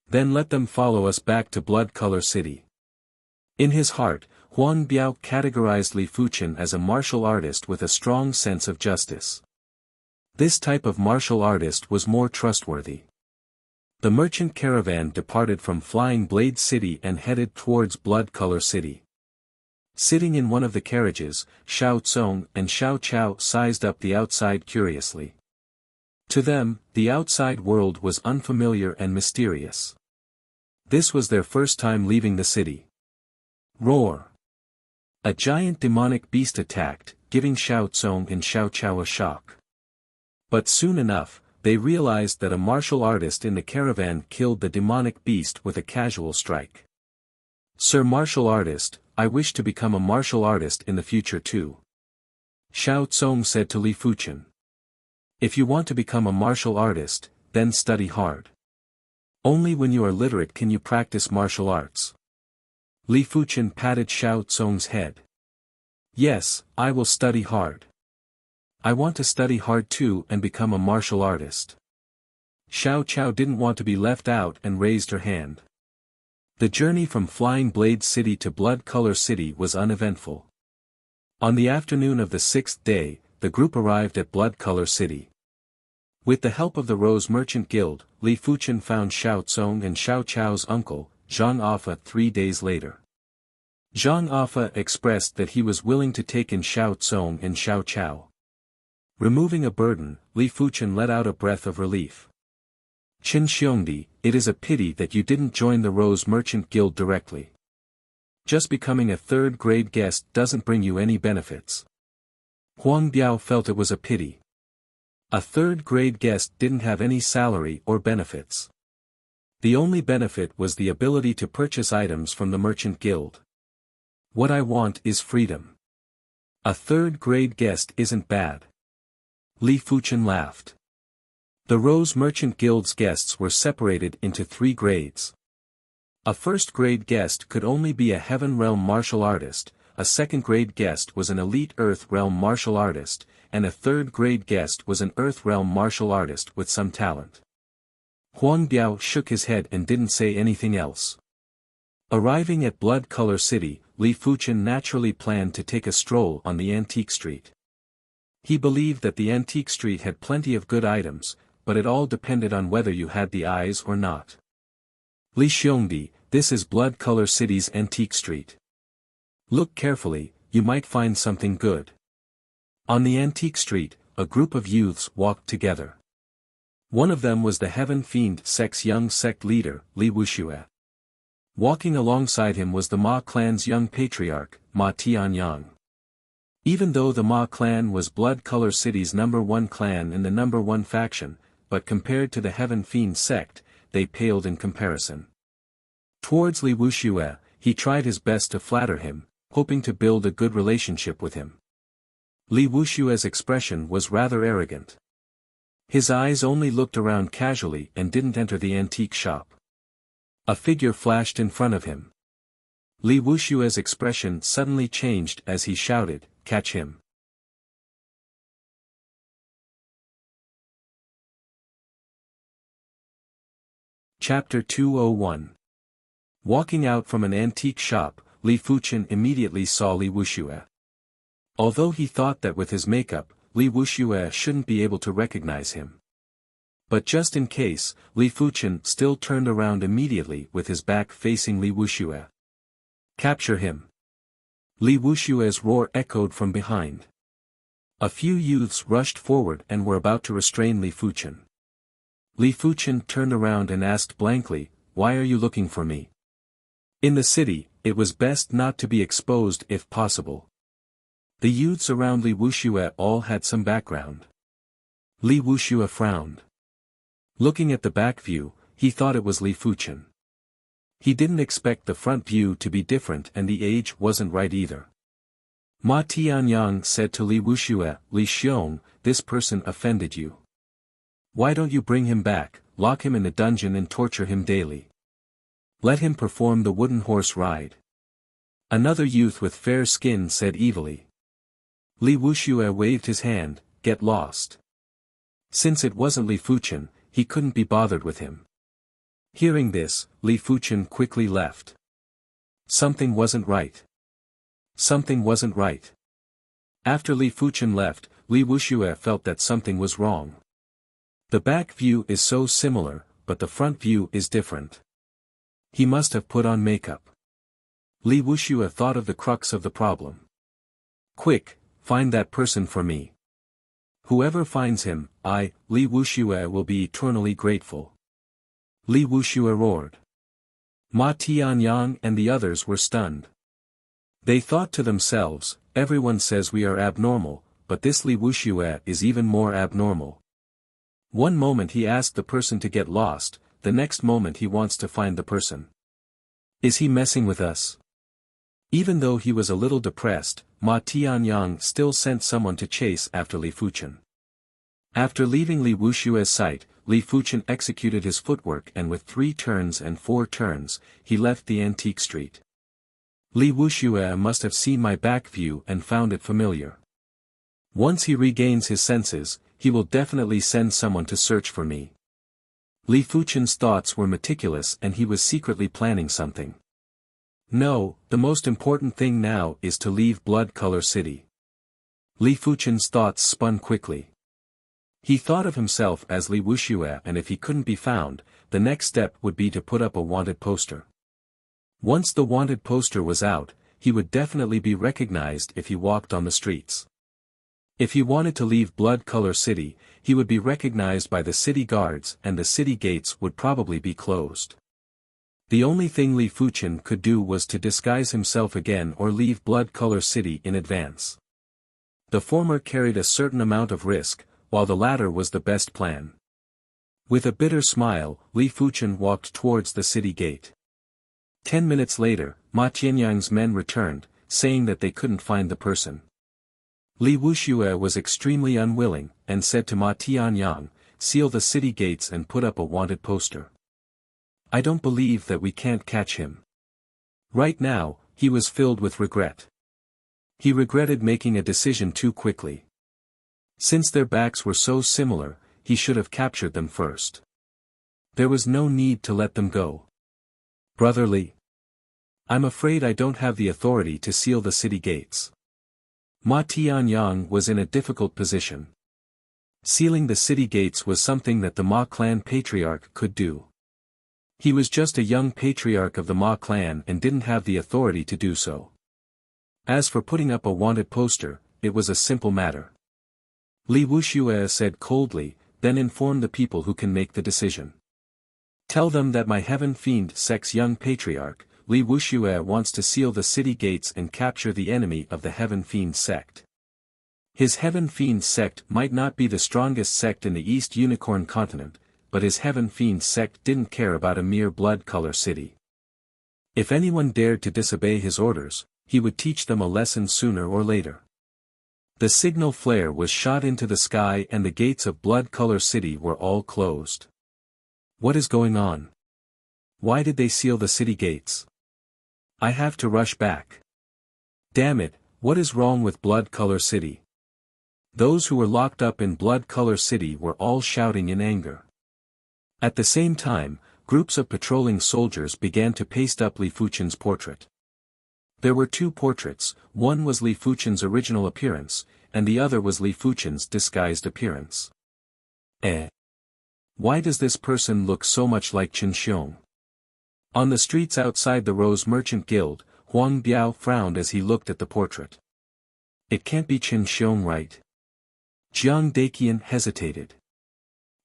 Then let them follow us back to Blood Color City. In his heart, Huang Biao categorized Li Fuchen as a martial artist with a strong sense of justice. This type of martial artist was more trustworthy. The merchant caravan departed from Flying Blade City and headed towards Blood Color City. Sitting in one of the carriages, Xiao Tsong and Xiao Chao sized up the outside curiously. To them, the outside world was unfamiliar and mysterious. This was their first time leaving the city. Roar! A giant demonic beast attacked, giving Xiao Tsong and Xiao Chao a shock. But soon enough, they realized that a martial artist in the caravan killed the demonic beast with a casual strike. Sir Martial Artist, I wish to become a martial artist in the future too. Xiao Tsong said to Li Fuchen. If you want to become a martial artist, then study hard. Only when you are literate can you practice martial arts. Li Fuchen patted Xiao Tsong's head. Yes, I will study hard. I want to study hard too and become a martial artist. Xiao Chao didn't want to be left out and raised her hand. The journey from Flying Blade City to Blood Color City was uneventful. On the afternoon of the 6th day, the group arrived at Blood Color City. With the help of the Rose Merchant Guild, Li Fuchen found Xiao Tsong and Xiao Chao's uncle, Zhang Afa 3 days later. Zhang Afa expressed that he was willing to take in Xiao Tsong and Xiao Chao. Removing a burden, Li Fuchen let out a breath of relief. Chen Xiongdi, it is a pity that you didn't join the Rose Merchant Guild directly. Just becoming a third-grade guest doesn't bring you any benefits. Huang Biao felt it was a pity. A third-grade guest didn't have any salary or benefits. The only benefit was the ability to purchase items from the merchant guild. What I want is freedom. A third-grade guest isn't bad. Li Fuchen laughed. The Rose Merchant Guild's guests were separated into 3 grades. A first-grade guest could only be a Heaven Realm martial artist, a second-grade guest was an elite Earth Realm martial artist, and a third-grade guest was an Earth Realm martial artist with some talent. Huang Biao shook his head and didn't say anything else. Arriving at Blood Color City, Li Fuchen naturally planned to take a stroll on the antique street. He believed that the antique street had plenty of good items, but it all depended on whether you had the eyes or not. Li Xiongdi, this is Blood Color City's antique street. Look carefully, you might find something good. On the antique street, a group of youths walked together. One of them was the Heaven Fiend Sect's young sect leader, Li Wuxia. Walking alongside him was the Ma clan's young patriarch, Ma Tianyang. Even though the Ma clan was Blood Color City's #1 clan and the #1 faction, but compared to the Heaven Fiend sect, they paled in comparison. Towards Li Wuxia, he tried his best to flatter him, hoping to build a good relationship with him. Li Wuxia's expression was rather arrogant. His eyes only looked around casually and didn't enter the antique shop. A figure flashed in front of him. Li Wuxia's expression suddenly changed as he shouted, "Catch him!" Chapter 201. Walking out from an antique shop, Li Fuchen immediately saw Li Wuxia. Although he thought that with his makeup, Li Wuxia shouldn't be able to recognize him. But just in case, Li Fuchen still turned around immediately with his back facing Li Wuxia. "Capture him!" Li Wuxia's roar echoed from behind. A few youths rushed forward and were about to restrain Li Fuchen. Li Fuchen turned around and asked blankly, "Why are you looking for me?" In the city, it was best not to be exposed if possible. The youths around Li Wuxia all had some background. Li Wuxia frowned. Looking at the back view, he thought it was Li Fuchen. He didn't expect the front view to be different and the age wasn't right either. Ma Tianyang said to Li Wuxia, "Li Xiong, this person offended you. Why don't you bring him back, lock him in a dungeon and torture him daily? Let him perform the wooden horse ride." Another youth with fair skin said evilly. Li Wuxia waved his hand, "Get lost." Since it wasn't Li Fuchen, he couldn't be bothered with him. Hearing this, Li Fuchen quickly left. Something wasn't right. Something wasn't right. After Li Fuchen left, Li Wuxia felt that something was wrong. The back view is so similar, but the front view is different. He must have put on makeup. Li Wuxia thought of the crux of the problem. "Quick, find that person for me. Whoever finds him, Li Wuxia will be eternally grateful." Li Wuxia roared. Ma Tianyang and the others were stunned. They thought to themselves, everyone says we are abnormal, but this Li Wuxia is even more abnormal. One moment he asked the person to get lost, the next moment he wants to find the person. Is he messing with us? Even though he was a little depressed, Ma Tianyang still sent someone to chase after Li Fuchen. After leaving Li Wuxia's sight, Li Fuchen executed his footwork and with 3 turns and 4 turns, he left the antique street. Li Wuxia must have seen my back view and found it familiar. Once he regains his senses, he will definitely send someone to search for me. Li Fuchen's thoughts were meticulous and he was secretly planning something. No, the most important thing now is to leave Blood Color City. Li Fuchen's thoughts spun quickly. He thought of himself as Li Wuxia and if he couldn't be found, the next step would be to put up a wanted poster. Once the wanted poster was out, he would definitely be recognized if he walked on the streets. If he wanted to leave Blood Color City, he would be recognized by the city guards and the city gates would probably be closed. The only thing Li Fuchen could do was to disguise himself again or leave Blood Color City in advance. The former carried a certain amount of risk, while the latter was the best plan. With a bitter smile, Li Fuchen walked towards the city gate. 10 minutes later, Ma Tianyang's men returned, saying that they couldn't find the person. Li Wuxia was extremely unwilling, and said to Ma Tianyang, "Seal the city gates and put up a wanted poster. I don't believe that we can't catch him." Right now, he was filled with regret. He regretted making a decision too quickly. Since their backs were so similar, he should have captured them first. There was no need to let them go. "Brother Li, I'm afraid I don't have the authority to seal the city gates." Ma Tianyang was in a difficult position. Sealing the city gates was something that the Ma clan patriarch could do. He was just a young patriarch of the Ma clan and didn't have the authority to do so. As for putting up a wanted poster, it was a simple matter. Li Wuxia said coldly, "Then inform the people who can make the decision. Tell them that my Heaven Fiend sect's young patriarch, Li Wuxia, wants to seal the city gates and capture the enemy of the Heaven Fiend sect. His Heaven Fiend sect might not be the strongest sect in the East Unicorn continent, but his Heaven Fiend sect didn't care about a mere blood color city. If anyone dared to disobey his orders, he would teach them a lesson sooner or later." The signal flare was shot into the sky and the gates of Blood Color City were all closed. What is going on? Why did they seal the city gates? I have to rush back. Damn it, what is wrong with Blood Color City? Those who were locked up in Blood Color City were all shouting in anger. At the same time, groups of patrolling soldiers began to paste up Li Fuchen's portrait. There were two portraits, one was Li Fuchen's original appearance, and the other was Li Fuchen's disguised appearance. Why does this person look so much like Chen Xiong? On the streets outside the Rose Merchant Guild, Huang Biao frowned as he looked at the portrait. It can't be Chen Xiong, right? Jiang Daqian hesitated.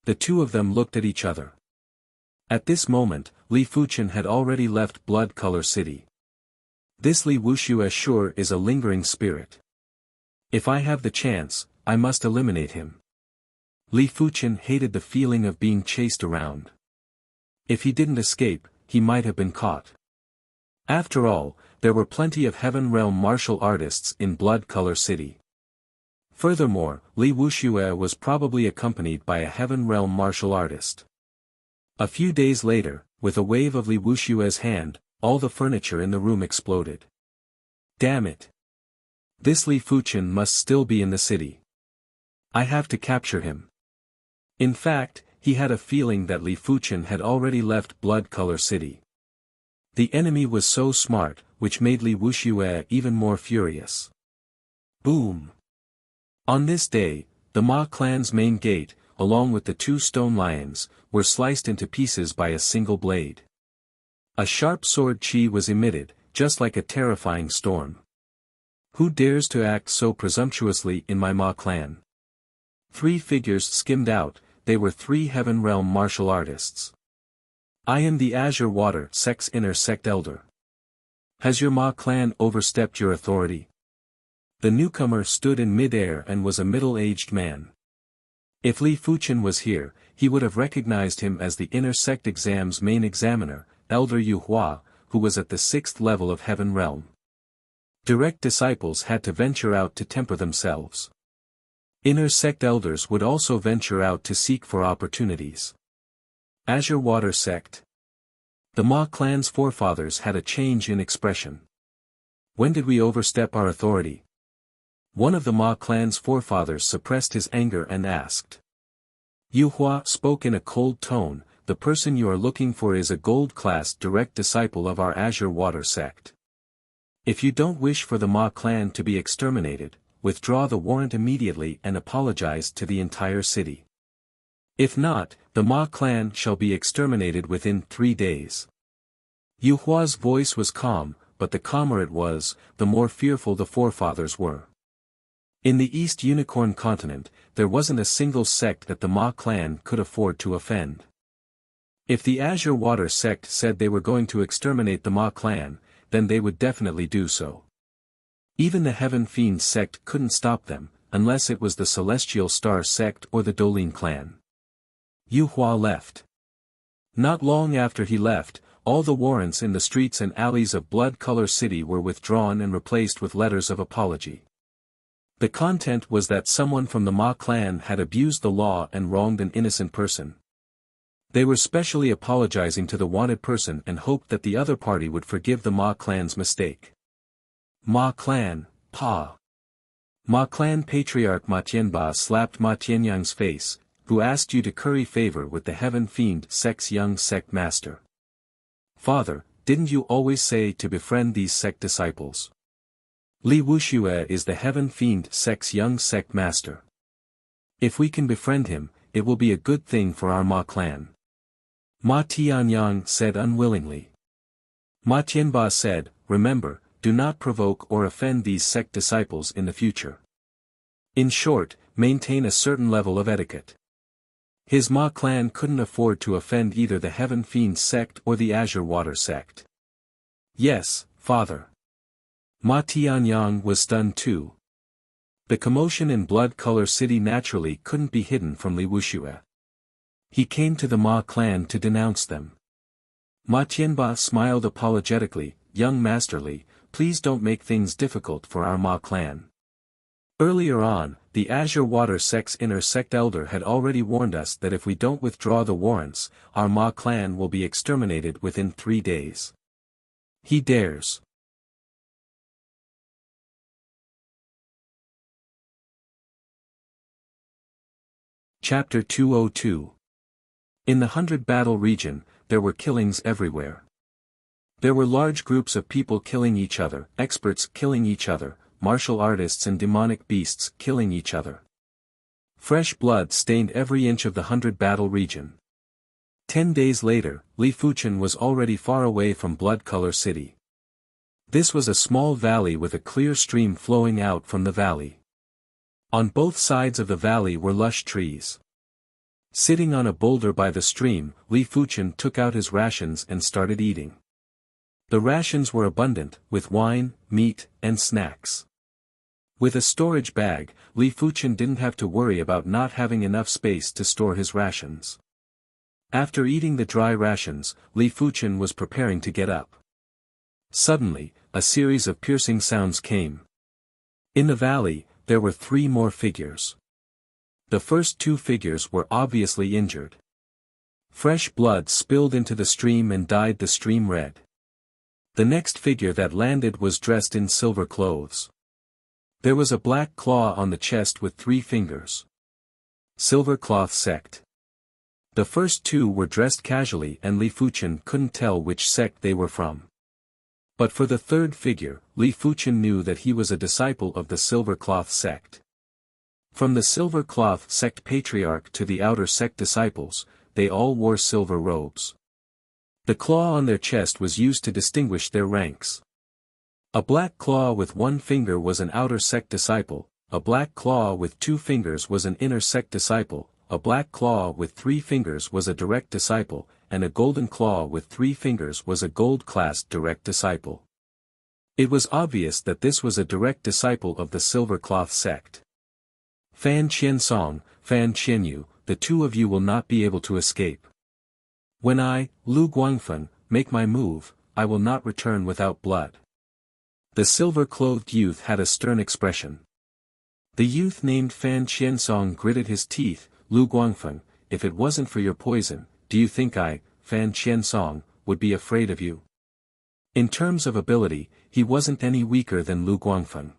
The two of them looked at each other. At this moment, Li Fuchen had already left Blood Color City. This Li Wuxia sure is a lingering spirit. If I have the chance, I must eliminate him. Li Fuchen hated the feeling of being chased around. If he didn't escape, he might have been caught. After all, there were plenty of Heaven Realm martial artists in Blood Color City. Furthermore, Li Wuxia was probably accompanied by a Heaven Realm martial artist. A few days later, with a wave of Li Wuxia's hand, all the furniture in the room exploded. Damn it! This Li Fuchen must still be in the city. I have to capture him. In fact, he had a feeling that Li Fuchen had already left Blood Color City. The enemy was so smart, which made Li Wuxia even more furious. Boom! On this day, the Ma clan's main gate, along with the two stone lions, were sliced into pieces by a single blade. A sharp sword chi was emitted, just like a terrifying storm. Who dares to act so presumptuously in my Ma clan? 3 figures skimmed out, they were 3 Heaven Realm martial artists. I am the Azure Water sect's inner sect elder. Has your Ma clan overstepped your authority? The newcomer stood in mid-air and was a middle-aged man. If Li Fuchen was here, he would have recognized him as the inner sect exam's main examiner, Elder Yu Hua, who was at the 6th level of Heaven Realm. Direct disciples had to venture out to temper themselves. Inner sect elders would also venture out to seek for opportunities. Azure Water Sect. The Ma clan's forefathers had a change in expression. When did we overstep our authority? One of the Ma clan's forefathers suppressed his anger and asked. Yu Hua spoke in a cold tone, the person you are looking for is a gold-class direct disciple of our Azure Water Sect. If you don't wish for the Ma clan to be exterminated, withdraw the warrant immediately and apologize to the entire city. If not, the Ma clan shall be exterminated within 3 days. Yu Hua's voice was calm, but the calmer it was, the more fearful the forefathers were. In the East Unicorn continent, there wasn't a single sect that the Ma clan could afford to offend. If the Azure Water Sect said they were going to exterminate the Ma clan, then they would definitely do so. Even the Heaven Fiend sect couldn't stop them, unless it was the Celestial Star sect or the Dolin clan. Yu Hua left. Not long after he left, all the warrants in the streets and alleys of Blood Color City were withdrawn and replaced with letters of apology. The content was that someone from the Ma clan had abused the law and wronged an innocent person. They were specially apologizing to the wanted person and hoped that the other party would forgive the Ma clan's mistake. Ma clan, Pa. Ma clan patriarch Ma Tianba slapped Ma Tianyang's face, who asked you to curry favor with the Heaven Fiend sect's young sect master. Father, didn't you always say to befriend these sect disciples? Li Wuxia is the Heaven Fiend sect's young sect master. If we can befriend him, it will be a good thing for our Ma clan. Ma Tianyang said unwillingly. Ma Tianba said, remember, do not provoke or offend these sect disciples in the future. In short, maintain a certain level of etiquette. His Ma clan couldn't afford to offend either the Heaven Fiend sect or the Azure Water sect. Yes, father. Ma Tianyang was stunned too. The commotion in Blood Color City naturally couldn't be hidden from Li Wuxia. He came to the Ma clan to denounce them. Ma Tianba smiled apologetically, young Master Li, please don't make things difficult for our Ma clan. Earlier on, the Azure Water sect's inner sect elder had already warned us that if we don't withdraw the warrants, our Ma clan will be exterminated within 3 days. He dares. Chapter 202. In the 100 Battle region, there were killings everywhere. There were large groups of people killing each other, experts killing each other, martial artists and demonic beasts killing each other. Fresh blood stained every inch of the 100 Battle region. 10 days later, Li Fuchen was already far away from Blood Color City. This was a small valley with a clear stream flowing out from the valley. On both sides of the valley were lush trees. Sitting on a boulder by the stream, Li Fuchen took out his rations and started eating. The rations were abundant, with wine, meat, and snacks. With a storage bag, Li Fuchen didn't have to worry about not having enough space to store his rations. After eating the dry rations, Li Fuchen was preparing to get up. Suddenly, a series of piercing sounds came. In the valley, there were 3 more figures. The first 2 figures were obviously injured. Fresh blood spilled into the stream and dyed the stream red. The next figure that landed was dressed in silver clothes. There was a black claw on the chest with 3 fingers. Silver Cloth Sect. The first 2 were dressed casually and Li Fuchen couldn't tell which sect they were from. But for the third figure, Li Fuchen knew that he was a disciple of the Silver Cloth Sect. From the Silver Cloth Sect Patriarch to the outer sect disciples, they all wore silver robes. The claw on their chest was used to distinguish their ranks. A black claw with 1 finger was an outer sect disciple, a black claw with 2 fingers was an inner sect disciple, a black claw with 3 fingers was a direct disciple, and a golden claw with 3 fingers was a gold-classed direct disciple. It was obvious that this was a direct disciple of the Silver Cloth Sect. Fan Qian Song, Fan Qian Yu, the 2 of you will not be able to escape. When I, Lu Guangfen, make my move, I will not return without blood. The silver-clothed youth had a stern expression. The youth named Fan Qiansong gritted his teeth. Lu Guangfen, if it wasn't for your poison, do you think I, Fan Qiansong, would be afraid of you? In terms of ability, he wasn't any weaker than Lu Guangfen.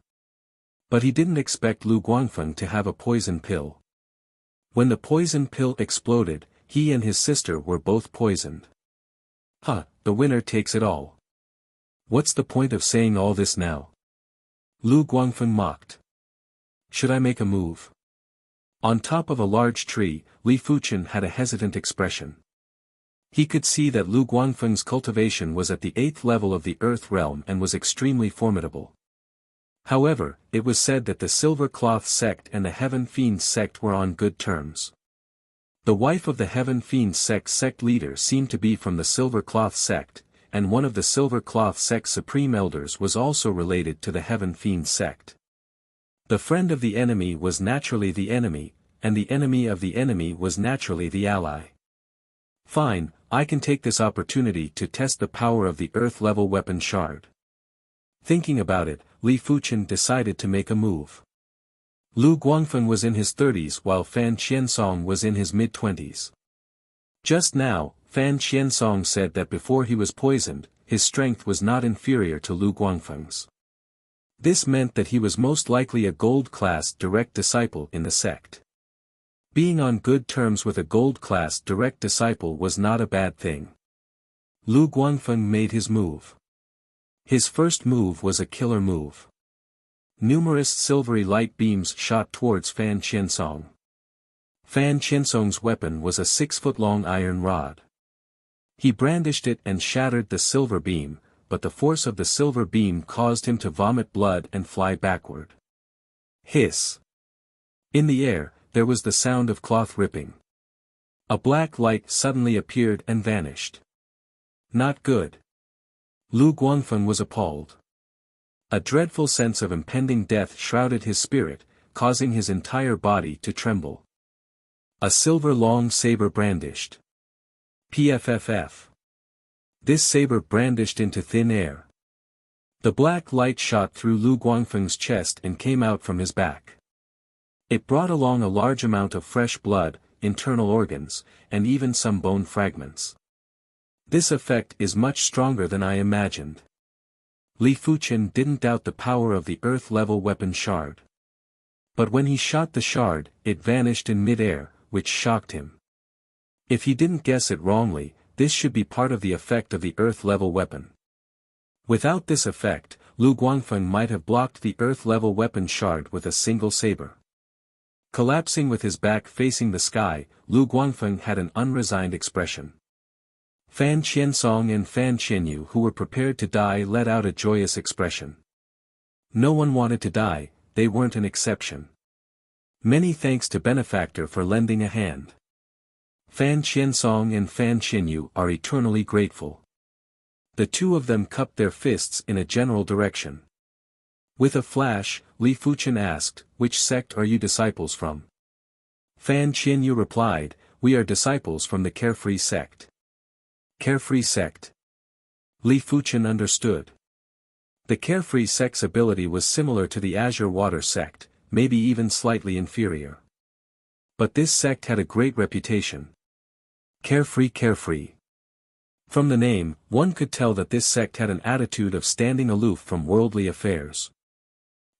But he didn't expect Lu Guangfen to have a poison pill. When the poison pill exploded, he and his sister were both poisoned. The winner takes it all. What's the point of saying all this now? Lu Guangfen mocked. Should I make a move? On top of a large tree, Li Fuchen had a hesitant expression. He could see that Lu Guangfeng's cultivation was at the 8th level of the Earth realm and was extremely formidable. However, it was said that the Silver Cloth Sect and the Heaven Fiend Sect were on good terms. The wife of the Heaven Fiend sect leader seemed to be from the Silver Cloth Sect, and one of the Silver Cloth Sect's supreme elders was also related to the Heaven Fiend Sect. The friend of the enemy was naturally the enemy, and the enemy of the enemy was naturally the ally. Fine, I can take this opportunity to test the power of the Earth-level weapon shard. Thinking about it, Li Fuchen decided to make a move. Lu Guangfeng was in his 30s while Fan Qiansong was in his mid-20s. Just now, Fan Qiansong said that before he was poisoned, his strength was not inferior to Lu Guangfeng's. This meant that he was most likely a gold-class direct disciple in the sect. Being on good terms with a gold-class direct disciple was not a bad thing. Lu Guangfeng made his move. His first move was a killer move. Numerous silvery light beams shot towards Fan Qiansong. Fan Qiansong's weapon was a 6-foot-long iron rod. He brandished it and shattered the silver beam, but the force of the silver beam caused him to vomit blood and fly backward. Hiss! In the air, there was the sound of cloth ripping. A black light suddenly appeared and vanished. Not good. Lu Guangfeng was appalled. A dreadful sense of impending death shrouded his spirit, causing his entire body to tremble. A silver long saber brandished. PFFF. This saber brandished into thin air. The black light shot through Lu Guangfeng's chest and came out from his back. It brought along a large amount of fresh blood, internal organs, and even some bone fragments. This effect is much stronger than I imagined. Li Fuchen didn't doubt the power of the Earth-level weapon shard. But when he shot the shard, it vanished in mid-air, which shocked him. If he didn't guess it wrongly, this should be part of the effect of the Earth-level weapon. Without this effect, Lu Guangfeng might have blocked the Earth-level weapon shard with a single saber. Collapsing with his back facing the sky, Lu Guangfeng had an unresigned expression. Fan Qiansong and Fan Qianyu, who were prepared to die, let out a joyous expression. No one wanted to die, they weren't an exception. Many thanks to Benefactor for lending a hand. Fan Qiansong and Fan Qianyu are eternally grateful. The two of them cupped their fists in a general direction. With a flash, Li Fuchen asked, "Which sect are you disciples from?" Fan Qianyu replied, "We are disciples from the Carefree sect." Carefree sect. Li Fuchen understood. The Carefree sect's ability was similar to the Azure Water sect, maybe even slightly inferior. But this sect had a great reputation. Carefree. From the name, one could tell that this sect had an attitude of standing aloof from worldly affairs.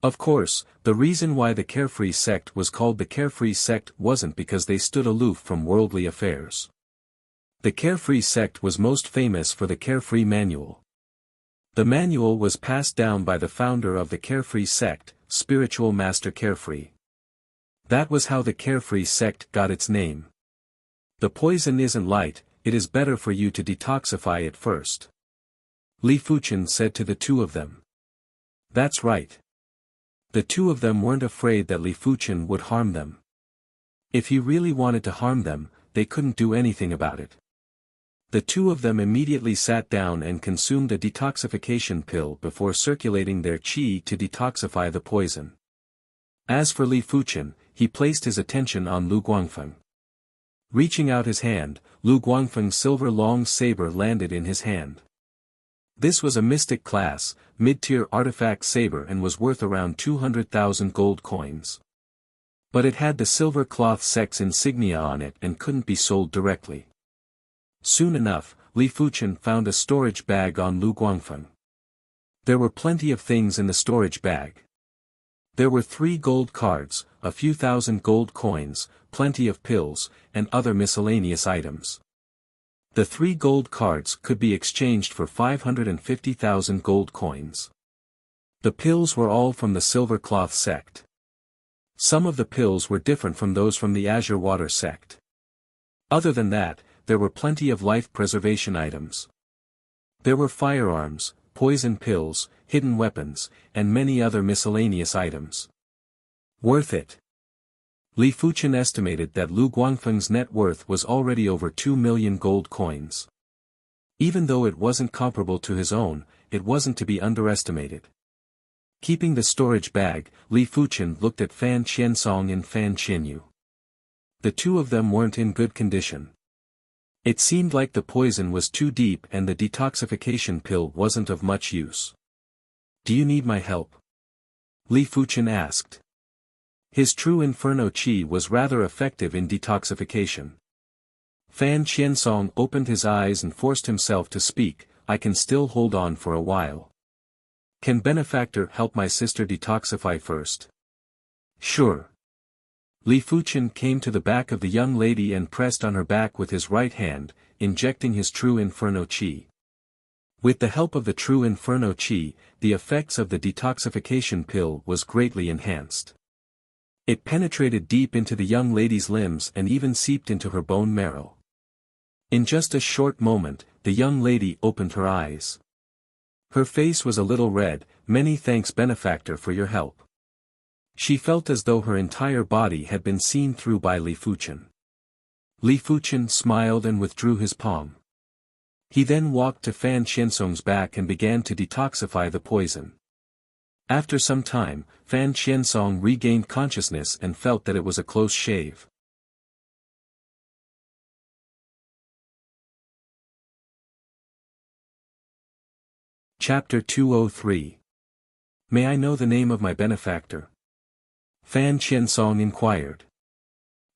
Of course, the reason why the Carefree sect was called the Carefree sect wasn't because they stood aloof from worldly affairs. The Carefree sect was most famous for the Carefree Manual. The manual was passed down by the founder of the Carefree sect, Spiritual Master Carefree. That was how the Carefree sect got its name. The poison isn't light, it is better for you to detoxify it first. Li Fuchen said to the two of them. That's right. The two of them weren't afraid that Li Fuchen would harm them. If he really wanted to harm them, they couldn't do anything about it. The two of them immediately sat down and consumed a detoxification pill before circulating their qi to detoxify the poison. As for Li Fuchen, he placed his attention on Lu Guangfeng. Reaching out his hand, Lu Guangfeng's silver long saber landed in his hand. This was a mystic class, mid-tier artifact saber and was worth around 200,000 gold coins. But it had the silver cloth sect's insignia on it and couldn't be sold directly. Soon enough, Li Fuchen found a storage bag on Lu Guangfeng. There were plenty of things in the storage bag. There were 3 gold cards, a few thousand gold coins, plenty of pills, and other miscellaneous items. The 3 gold cards could be exchanged for 550,000 gold coins. The pills were all from the Silver Cloth sect. Some of the pills were different from those from the Azure Water sect. Other than that, there were plenty of life preservation items. There were firearms, poison pills, hidden weapons, and many other miscellaneous items. Worth it. Li Fuchen estimated that Lu Guangfeng's net worth was already over 2 million gold coins. Even though it wasn't comparable to his own, it wasn't to be underestimated. Keeping the storage bag, Li Fuchen looked at Fan Qiansong and Fan Qianyu. The two of them weren't in good condition. It seemed like the poison was too deep and the detoxification pill wasn't of much use. "Do you need my help?" Li Fuchen asked. His true Inferno Qi was rather effective in detoxification. Fan Qiansong opened his eyes and forced himself to speak, "I can still hold on for a while. Can Benefactor help my sister detoxify first?" "Sure." Li Fuchen came to the back of the young lady and pressed on her back with his right hand, injecting his true Inferno Qi. With the help of the true Inferno Qi, the effects of the detoxification pill was greatly enhanced. It penetrated deep into the young lady's limbs and even seeped into her bone marrow. In just a short moment, the young lady opened her eyes. Her face was a little red. "Many thanks Benefactor for your help." She felt as though her entire body had been seen through by Li Fuchen. Li Fuchen smiled and withdrew his palm. He then walked to Fan Qiansong's back and began to detoxify the poison. After some time, Fan Qiansong regained consciousness and felt that it was a close shave. Chapter 203. May I know the name of my benefactor? Fan Qiansong inquired.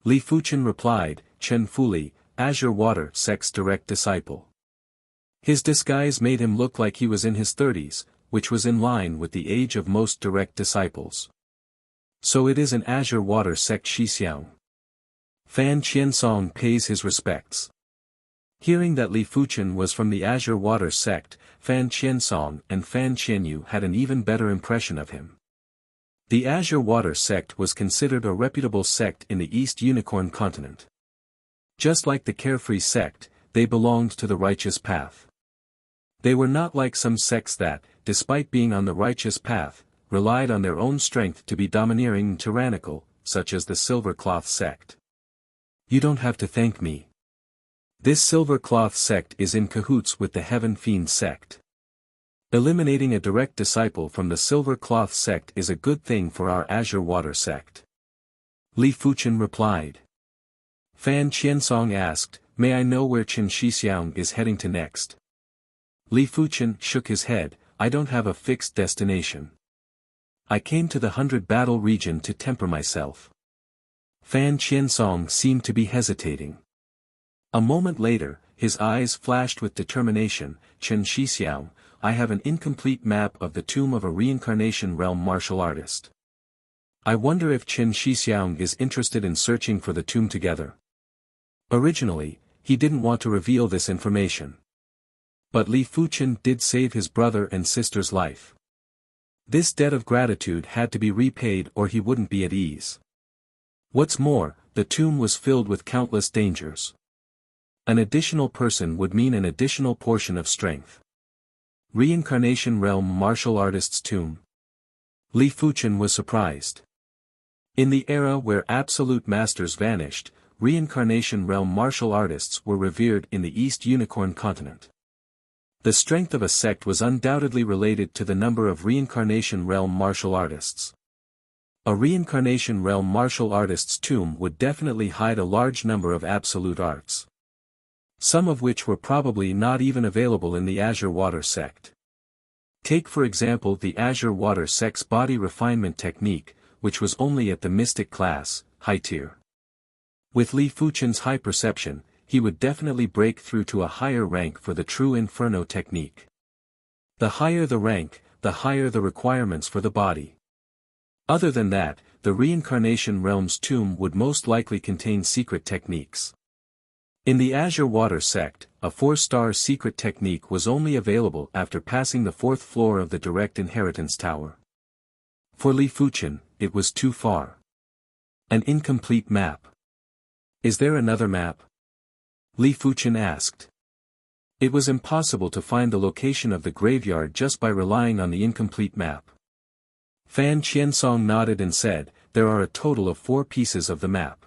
Li Fuchen replied, "Chen Fuli, Azure Water Sect's direct disciple." His disguise made him look like he was in his 30s, which was in line with the age of most direct disciples. "So it is an Azure Water Sect Xixiang." Fan Qiansong pays his respects. Hearing that Li Fuchen was from the Azure Water Sect, Fan Qiansong and Fan Qianyu had an even better impression of him. The Azure Water Sect was considered a reputable sect in the East Unicorn continent. Just like the Carefree Sect, they belonged to the righteous path. They were not like some sects that, despite being on the righteous path, relied on their own strength to be domineering and tyrannical, such as the Silver Cloth Sect. "You don't have to thank me. This Silver Cloth Sect is in cahoots with the Heaven Fiend Sect. Eliminating a direct disciple from the Silver Cloth Sect is a good thing for our Azure Water Sect." Li Fuchen replied. Fan Qiansong asked, "May I know where Chen Xixiang is heading to next?" Li Fuchen shook his head, "I don't have a fixed destination. I came to the 100 Battle region to temper myself." Fan Qiansong seemed to be hesitating. A moment later, his eyes flashed with determination. "Chen Xixiang, I have an incomplete map of the tomb of a reincarnation realm martial artist. I wonder if Chen Xixiang is interested in searching for the tomb together." Originally, he didn't want to reveal this information. But Li Fuchen did save his brother and sister's life. This debt of gratitude had to be repaid or he wouldn't be at ease. What's more, the tomb was filled with countless dangers. An additional person would mean an additional portion of strength. Reincarnation Realm Martial Artist's Tomb. Li Fuchen was surprised. In the era where absolute masters vanished, Reincarnation Realm martial artists were revered in the East Unicorn continent. The strength of a sect was undoubtedly related to the number of Reincarnation Realm martial artists. A Reincarnation Realm martial artist's tomb would definitely hide a large number of absolute arts. Some of which were probably not even available in the Azure Water Sect. Take for example the Azure Water Sect's body refinement technique, which was only at the mystic class, high tier. With Li Fuchen's high perception, he would definitely break through to a higher rank for the true Inferno technique. The higher the rank, the higher the requirements for the body. Other than that, the Reincarnation Realm's tomb would most likely contain secret techniques. In the Azure Water Sect, a 4-star secret technique was only available after passing the 4th floor of the Direct Inheritance Tower. For Li Fuchen, it was too far. An incomplete map. "Is there another map?" Li Fuchen asked. It was impossible to find the location of the graveyard just by relying on the incomplete map. Fan Qiansong nodded and said, "There are a total of 4 pieces of the map.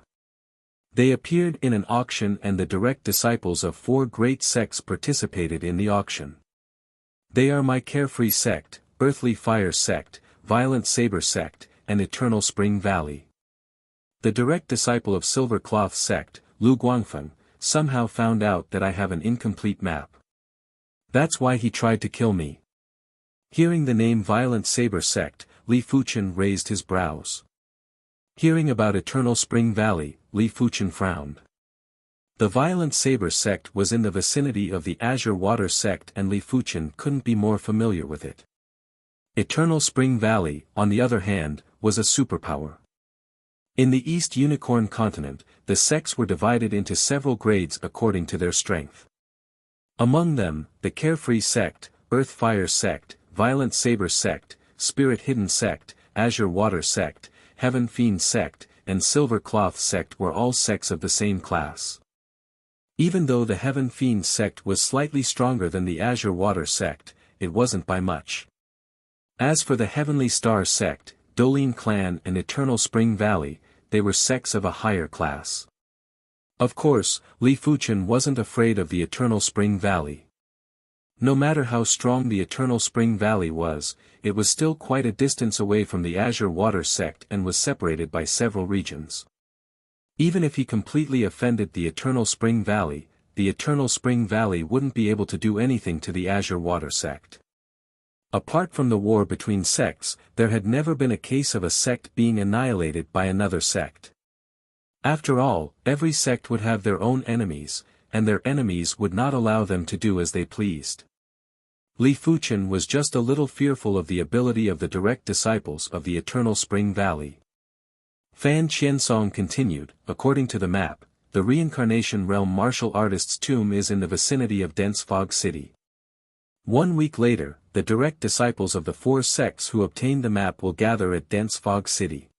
They appeared in an auction and the direct disciples of 4 great sects participated in the auction. They are my Carefree Sect, Earthly Fire Sect, Violent Saber Sect, and Eternal Spring Valley. The direct disciple of Silver Cloth Sect, Lu Guangfeng, somehow found out that I have an incomplete map. That's why he tried to kill me. Hearing the name Violent Saber Sect, Li Fuchen raised his brows. Hearing about Eternal Spring Valley, Li Fuchen frowned. The Violent Saber Sect was in the vicinity of the Azure Water Sect and Li Fuchen couldn't be more familiar with it. Eternal Spring Valley, on the other hand, was a superpower. In the East Unicorn Continent, the sects were divided into several grades according to their strength. Among them, the Carefree Sect, Earth Fire Sect, Violent Saber Sect, Spirit Hidden Sect, Azure Water Sect, Heaven Fiend Sect, and Silver Cloth Sect were all sects of the same class. Even though the Heaven Fiend Sect was slightly stronger than the Azure Water Sect, it wasn't by much. As for the Heavenly Star Sect, Dolin Clan and Eternal Spring Valley, they were sects of a higher class. Of course, Li Fuchen wasn't afraid of the Eternal Spring Valley. No matter how strong the Eternal Spring Valley was, it was still quite a distance away from the Azure Water Sect and was separated by several regions. Even if he completely offended the Eternal Spring Valley, the Eternal Spring Valley wouldn't be able to do anything to the Azure Water Sect. Apart from the war between sects, there had never been a case of a sect being annihilated by another sect. After all, every sect would have their own enemies, and their enemies would not allow them to do as they pleased. Li Fuchen was just a little fearful of the ability of the direct disciples of the Eternal Spring Valley. Fan Qiansong continued, according to the map, the Reincarnation Realm martial artist's tomb is in the vicinity of Dense Fog City. 1 week later, the direct disciples of the 4 sects who obtained the map will gather at Dense Fog City.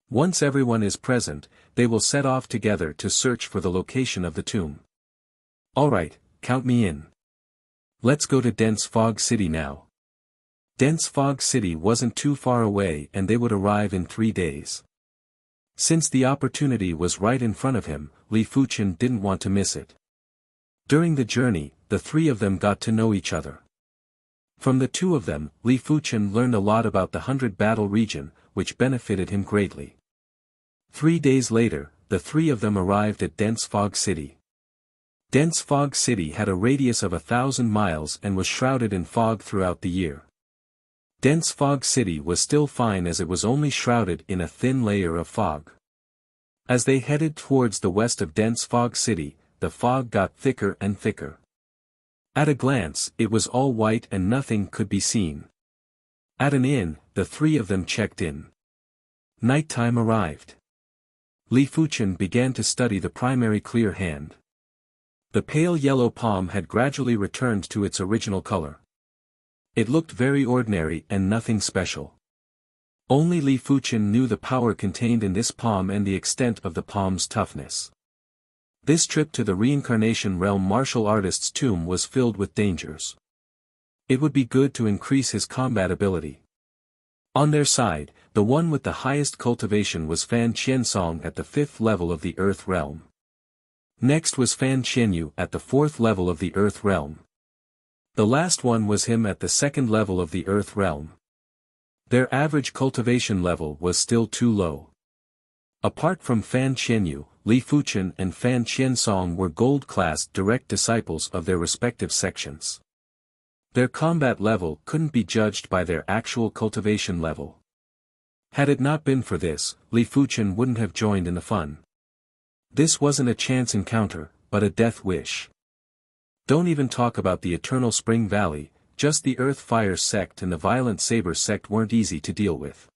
Once everyone is present, they will set off together to search for the location of the tomb. Alright, count me in. Let's go to Dense Fog City now. Dense Fog City wasn't too far away and they would arrive in 3 days. Since the opportunity was right in front of him, Li Fuchen didn't want to miss it. During the journey, the 3 of them got to know each other. From the 2 of them, Li Fuchen learned a lot about the 100 Battle region, which benefited him greatly. 3 days later, the 3 of them arrived at Dense Fog City. Dense Fog City had a radius of 1,000 miles and was shrouded in fog throughout the year. Dense Fog City was still fine as it was only shrouded in a thin layer of fog. As they headed towards the west of Dense Fog City, the fog got thicker and thicker. At a glance, it was all white and nothing could be seen. At an inn, the 3 of them checked in. Nighttime arrived. Li Fuchen began to study the primary clear hand. The pale yellow palm had gradually returned to its original color. It looked very ordinary and nothing special. Only Li Fuchen knew the power contained in this palm and the extent of the palm's toughness. This trip to the Reincarnation Realm martial artist's tomb was filled with dangers. It would be good to increase his combat ability. On their side, the one with the highest cultivation was Fan Qiansong at the 5th level of the Earth Realm. Next was Fan Qianyu at the 4th level of the Earth Realm. The last one was him at the 2nd level of the Earth Realm. Their average cultivation level was still too low. Apart from Fan Qianyu, Li Fuchen and Fan Qiansong were gold-class direct disciples of their respective sections. Their combat level couldn't be judged by their actual cultivation level. Had it not been for this, Li Fuchen wouldn't have joined in the fun. This wasn't a chance encounter, but a death wish. Don't even talk about the Eternal Spring Valley, just the Earth Fire Sect and the Violent Saber Sect weren't easy to deal with.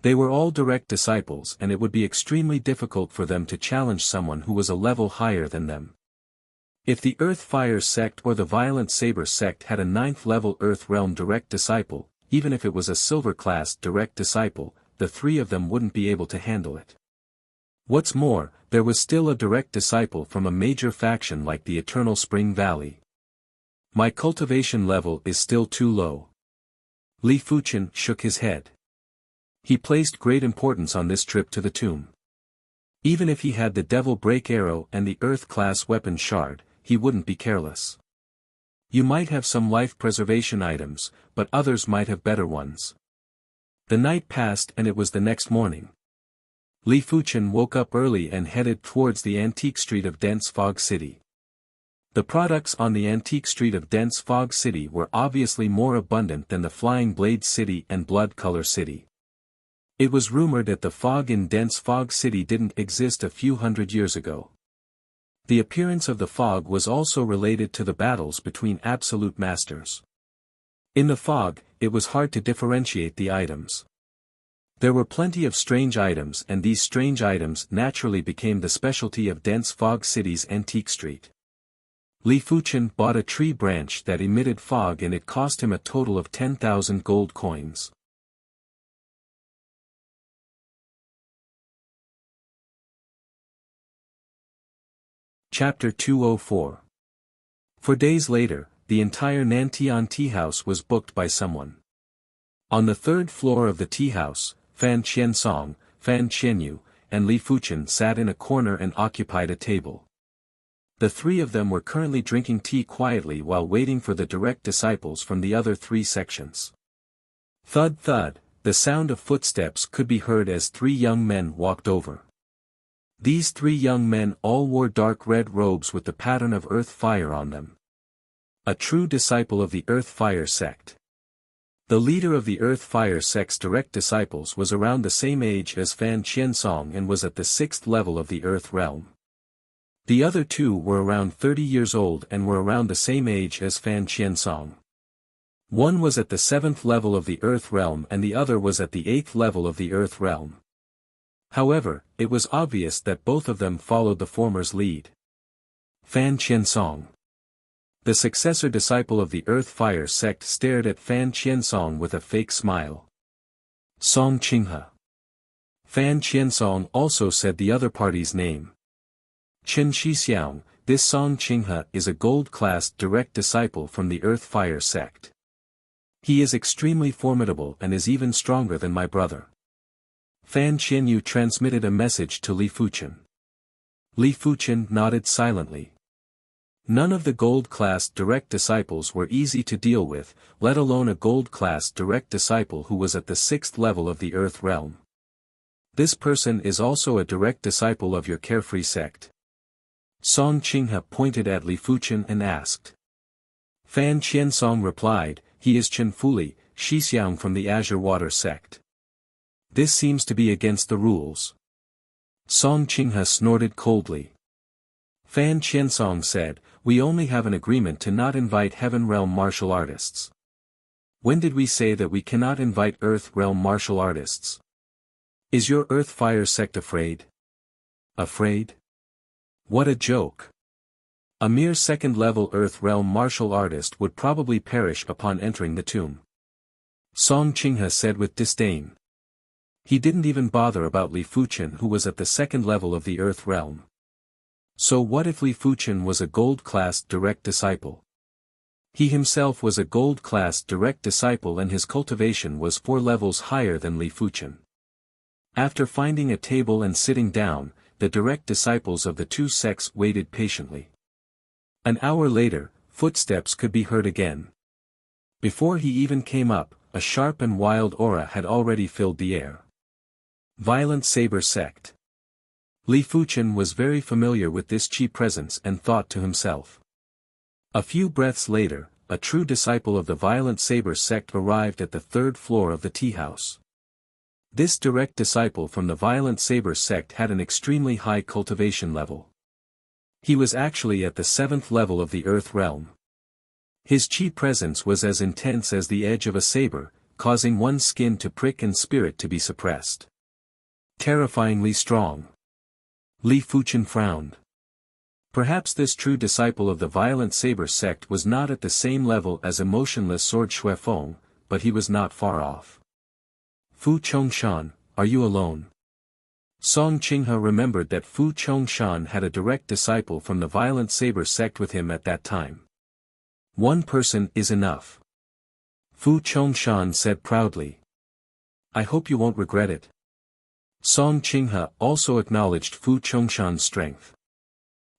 They were all direct disciples and it would be extremely difficult for them to challenge someone who was a level higher than them. If the Earth Fire Sect or the Violent Saber Sect had a 9th level Earth Realm direct disciple, even if it was a silver class direct disciple, the 3 of them wouldn't be able to handle it. What's more, there was still a direct disciple from a major faction like the Eternal Spring Valley. My cultivation level is still too low. Li Fuchen shook his head. He placed great importance on this trip to the tomb. Even if he had the Devil Break Arrow and the Earth-class weapon shard, he wouldn't be careless. You might have some life preservation items, but others might have better ones. The night passed and it was the next morning. Li Fuchen woke up early and headed towards the antique street of Dense Fog City. The products on the antique street of Dense Fog City were obviously more abundant than the Flying Blade City and Blood Color City. It was rumored that the fog in Dense Fog City didn't exist a few hundred years ago. The appearance of the fog was also related to the battles between absolute masters. In the fog, it was hard to differentiate the items. There were plenty of strange items and these strange items naturally became the specialty of Dense Fog City's antique street. Li Fuchen bought a tree branch that emitted fog and it cost him a total of 10,000 gold coins. Chapter 204. For days later, the entire Nantian tea house was booked by someone. On the third floor of the tea house, Fan Qiansong, Fan Qianyu, and Li Fuchen sat in a corner and occupied a table. The three of them were currently drinking tea quietly while waiting for the direct disciples from the other three sections. Thud thud, the sound of footsteps could be heard as three young men walked over. These three young men all wore dark red robes with the pattern of earth fire on them. A true disciple of the earth fire sect. The leader of the Earth Fire sect's direct disciples was around the same age as Fan Qiansong and was at the 6th level of the Earth realm. The other two were around 30 years old and were around the same age as Fan Qiansong. One was at the 7th level of the Earth realm and the other was at the 8th level of the Earth realm. However, it was obvious that both of them followed the former's lead. Fan Qiansong. The successor disciple of the Earth Fire sect stared at Fan Qiansong with a fake smile. Song Qinghe. Fan Qiansong also said the other party's name. Chen Shixiang, this Song Qinghe is a gold-class direct disciple from the Earth Fire sect. He is extremely formidable and is even stronger than my brother. Fan Qianyu transmitted a message to Li Fuchen. Li Fuchen nodded silently. None of the gold-class direct disciples were easy to deal with, let alone a gold-class direct disciple who was at the 6th level of the Earth realm. This person is also a direct disciple of your carefree sect. Song Qinghe pointed at Li Fuchen and asked. Fan Qiansong replied, he is Chen Fuli, Shixiang from the Azure Water sect. This seems to be against the rules. Song Qinghe snorted coldly. Fan Qiansong said, we only have an agreement to not invite Heaven Realm martial artists. When did we say that we cannot invite Earth Realm martial artists? Is your Earth Fire sect afraid? Afraid? What a joke. A mere 2nd level Earth Realm martial artist would probably perish upon entering the tomb. Song Qinghe said with disdain. He didn't even bother about Li Fuchen who was at the 2nd level of the Earth Realm. So what if Li Fuchen was a gold-class direct disciple? He himself was a gold-class direct disciple and his cultivation was 4 levels higher than Li Fuchen. After finding a table and sitting down, the direct disciples of the two sects waited patiently. An hour later, footsteps could be heard again. Before he even came up, a sharp and wild aura had already filled the air. Violent Saber Sect. Li Fuchen was very familiar with this chi presence and thought to himself. A few breaths later, a true disciple of the Violent Saber sect arrived at the 3rd floor of the tea house. This direct disciple from the Violent Saber sect had an extremely high cultivation level. He was actually at the 7th level of the Earth realm. His chi presence was as intense as the edge of a saber, causing one's skin to prick and spirit to be suppressed. Terrifyingly strong. Li Fuchen frowned. Perhaps this true disciple of the Violent Saber sect was not at the same level as emotionless Sword Xuefeng, but he was not far off. Fu Chongshan, are you alone? Song Qinghe remembered that Fu Chongshan had a direct disciple from the Violent Saber sect with him at that time. One person is enough. Fu Chongshan said proudly. I hope you won't regret it. Song Qinghe also acknowledged Fu Chongshan's strength.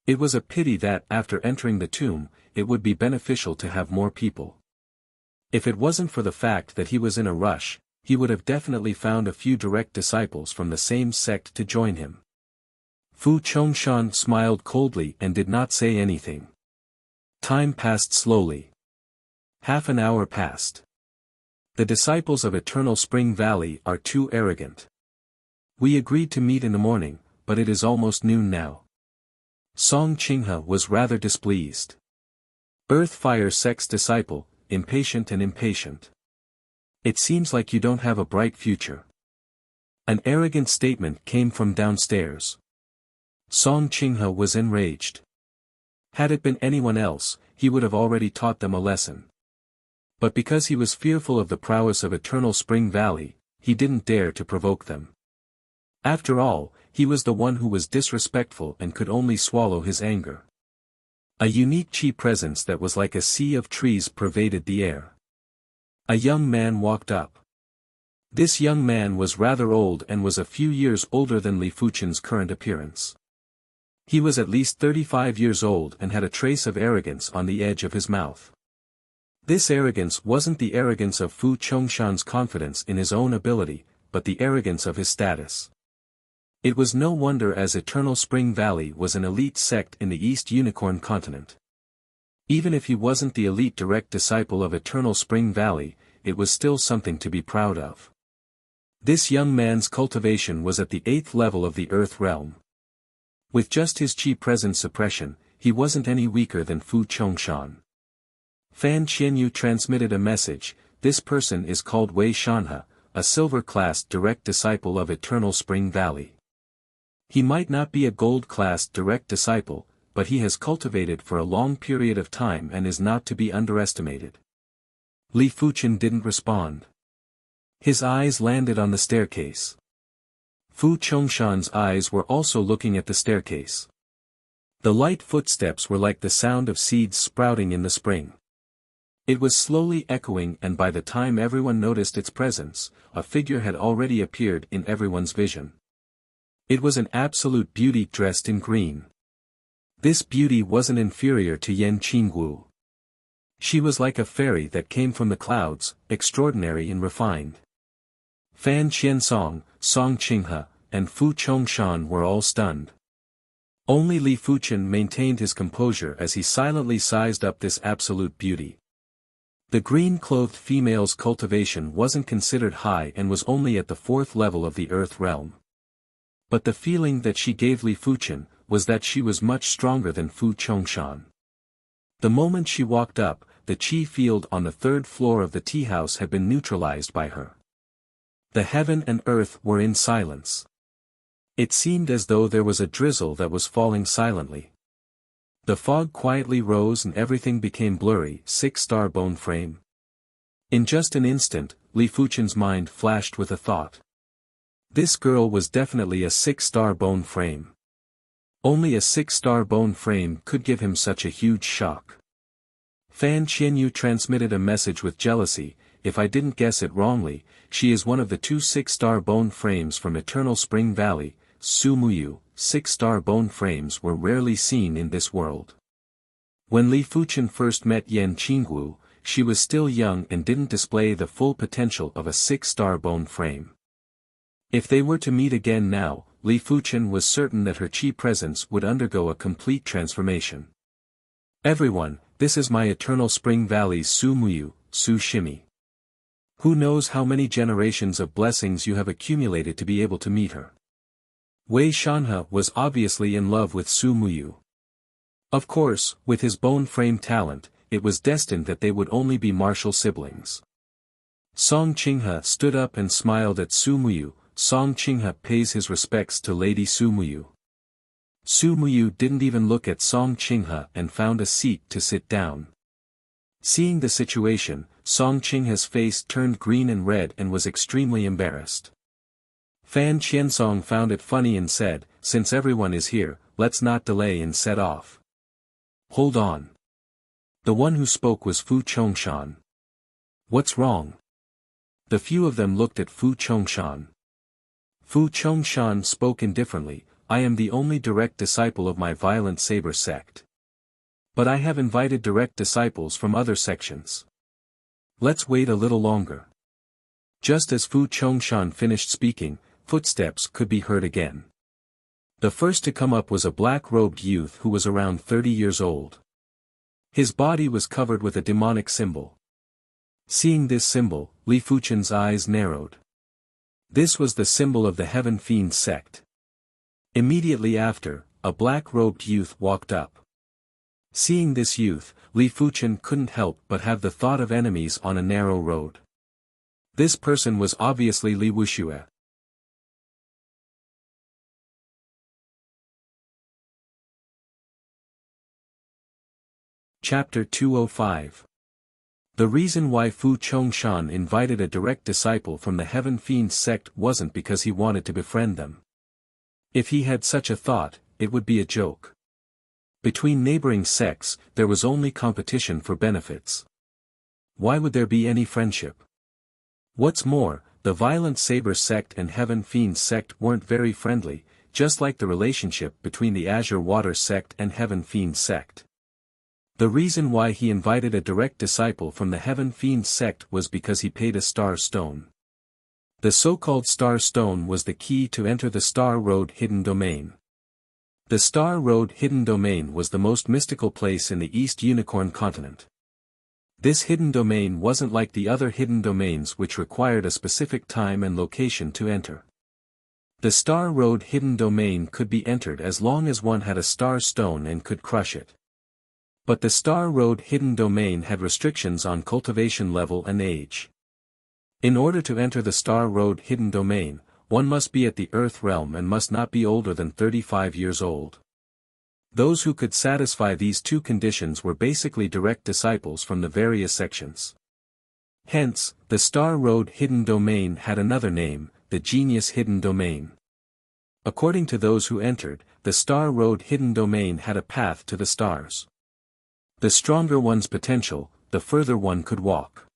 It was a pity that after entering the tomb, it would be beneficial to have more people. If it wasn't for the fact that he was in a rush, he would have definitely found a few direct disciples from the same sect to join him. Fu Chongshan smiled coldly and did not say anything. Time passed slowly. Half an hour passed. The disciples of Eternal Spring Valley are too arrogant. We agreed to meet in the morning, but it is almost noon now. Song Qinghe was rather displeased. Earth Fire Sect's disciple, impatient and impatient. It seems like you don't have a bright future. An arrogant statement came from downstairs. Song Qinghe was enraged. Had it been anyone else, he would have already taught them a lesson. But because he was fearful of the prowess of Eternal Spring Valley, he didn't dare to provoke them. After all, he was the one who was disrespectful and could only swallow his anger. A unique qi presence that was like a sea of trees pervaded the air. A young man walked up. This young man was rather old and was a few years older than Li Fuchen's current appearance. He was at least 35 years old and had a trace of arrogance on the edge of his mouth. This arrogance wasn't the arrogance of Fu Chongshan's confidence in his own ability, but the arrogance of his status. It was no wonder, as Eternal Spring Valley was an elite sect in the East Unicorn continent. Even if he wasn't the elite direct disciple of Eternal Spring Valley, it was still something to be proud of. This young man's cultivation was at the 8th level of the Earth realm. With just his qi presence suppression, he wasn't any weaker than Fu Chongshan. Fan Qianyu transmitted a message. This person is called Wei Shanhe, a silver-classed direct disciple of Eternal Spring Valley. He might not be a gold-classed direct disciple, but he has cultivated for a long period of time and is not to be underestimated. Li Fuchen didn't respond. His eyes landed on the staircase. Fu Chongshan's eyes were also looking at the staircase. The light footsteps were like the sound of seeds sprouting in the spring. It was slowly echoing, and by the time everyone noticed its presence, a figure had already appeared in everyone's vision. It was an absolute beauty dressed in green. This beauty wasn't inferior to Yan Qingwu. She was like a fairy that came from the clouds, extraordinary and refined. Fan Qiansong, Song Qinghe, and Fu Chongshan were all stunned. Only Li Fuchen maintained his composure as he silently sized up this absolute beauty. The green-clothed female's cultivation wasn't considered high and was only at the 4th level of the Earth realm. But the feeling that she gave Li Fuchen was that she was much stronger than Fu Chongshan. The moment she walked up, the qi field on the 3rd floor of the tea house had been neutralized by her. The heaven and earth were in silence. It seemed as though there was a drizzle that was falling silently. The fog quietly rose and everything became blurry. 6-star bone frame. In just an instant, Li Fuchen's mind flashed with a thought. This girl was definitely a 6-star bone frame. Only a 6-star bone frame could give him such a huge shock. Fan Qianyu transmitted a message with jealousy. If I didn't guess it wrongly, she is one of the 2 6-star bone frames from Eternal Spring Valley. Su Muyu. 6-star bone frames were rarely seen in this world. When Li Fuchen first met Yan Qingwu, she was still young and didn't display the full potential of a 6-star bone frame. If they were to meet again now, Li Fuchen was certain that her qi presence would undergo a complete transformation. Everyone, this is my Eternal Spring Valley's Su Muyu, Su Shimi. Who knows how many generations of blessings you have accumulated to be able to meet her. Wei Shanhe was obviously in love with Su Muyu. Of course, with his bone frame talent, it was destined that they would only be martial siblings. Song Qinghe stood up and smiled at Su Muyu. Song Qinghe pays his respects to Lady Su Muyu. Su Muyu didn't even look at Song Qinghe and found a seat to sit down. Seeing the situation, Song Qinghe's face turned green and red and was extremely embarrassed. Fan Qiansong found it funny and said, since everyone is here, let's not delay and set off. Hold on. The one who spoke was Fu Chongshan. What's wrong? The few of them looked at Fu Chongshan. Fu Chongshan spoke indifferently, I am the only direct disciple of my Violent Saber sect. But I have invited direct disciples from other sections. Let's wait a little longer. Just as Fu Chongshan finished speaking, footsteps could be heard again. The first to come up was a black-robed youth who was around 30 years old. His body was covered with a demonic symbol. Seeing this symbol, Li Fuchen's eyes narrowed. This was the symbol of the Heaven Fiend sect. Immediately after, a black-robed youth walked up. Seeing this youth, Li Fuchen couldn't help but have the thought of enemies on a narrow road. This person was obviously Li Wuxia. Chapter 205. The reason why Fu Chongshan invited a direct disciple from the Heaven Fiend sect wasn't because he wanted to befriend them. If he had such a thought, it would be a joke. Between neighboring sects, there was only competition for benefits. Why would there be any friendship? What's more, the Violent Saber sect and Heaven Fiend sect weren't very friendly, just like the relationship between the Azure Water sect and Heaven Fiend sect. The reason why he invited a direct disciple from the Heaven Fiend sect was because he paid a star stone. The so-called star stone was the key to enter the Star Road Hidden Domain. The Star Road Hidden Domain was the most mystical place in the East Unicorn continent. This hidden domain wasn't like the other hidden domains which required a specific time and location to enter. The Star Road Hidden Domain could be entered as long as one had a star stone and could crush it. But the Star Road Hidden Domain had restrictions on cultivation level and age. In order to enter the Star Road Hidden Domain, one must be at the Earth Realm and must not be older than 35 years old. Those who could satisfy these two conditions were basically direct disciples from the various sections. Hence, the Star Road Hidden Domain had another name, the Genius Hidden Domain. According to those who entered, the Star Road Hidden Domain had a path to the stars. The stronger one's potential, the further one could walk.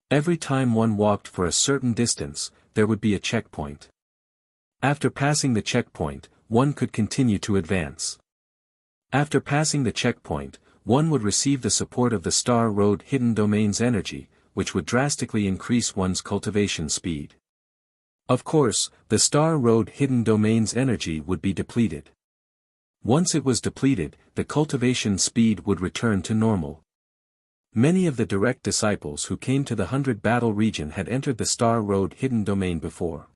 Every time one walked for a certain distance, there would be a checkpoint. After passing the checkpoint, one could continue to advance. After passing the checkpoint, one would receive the support of the Star Road Hidden Domain's energy, which would drastically increase one's cultivation speed. Of course, the Star Road Hidden Domain's energy would be depleted. Once it was depleted, the cultivation speed would return to normal. Many of the direct disciples who came to the 100 Battle region had entered the Star Road Hidden Domain before.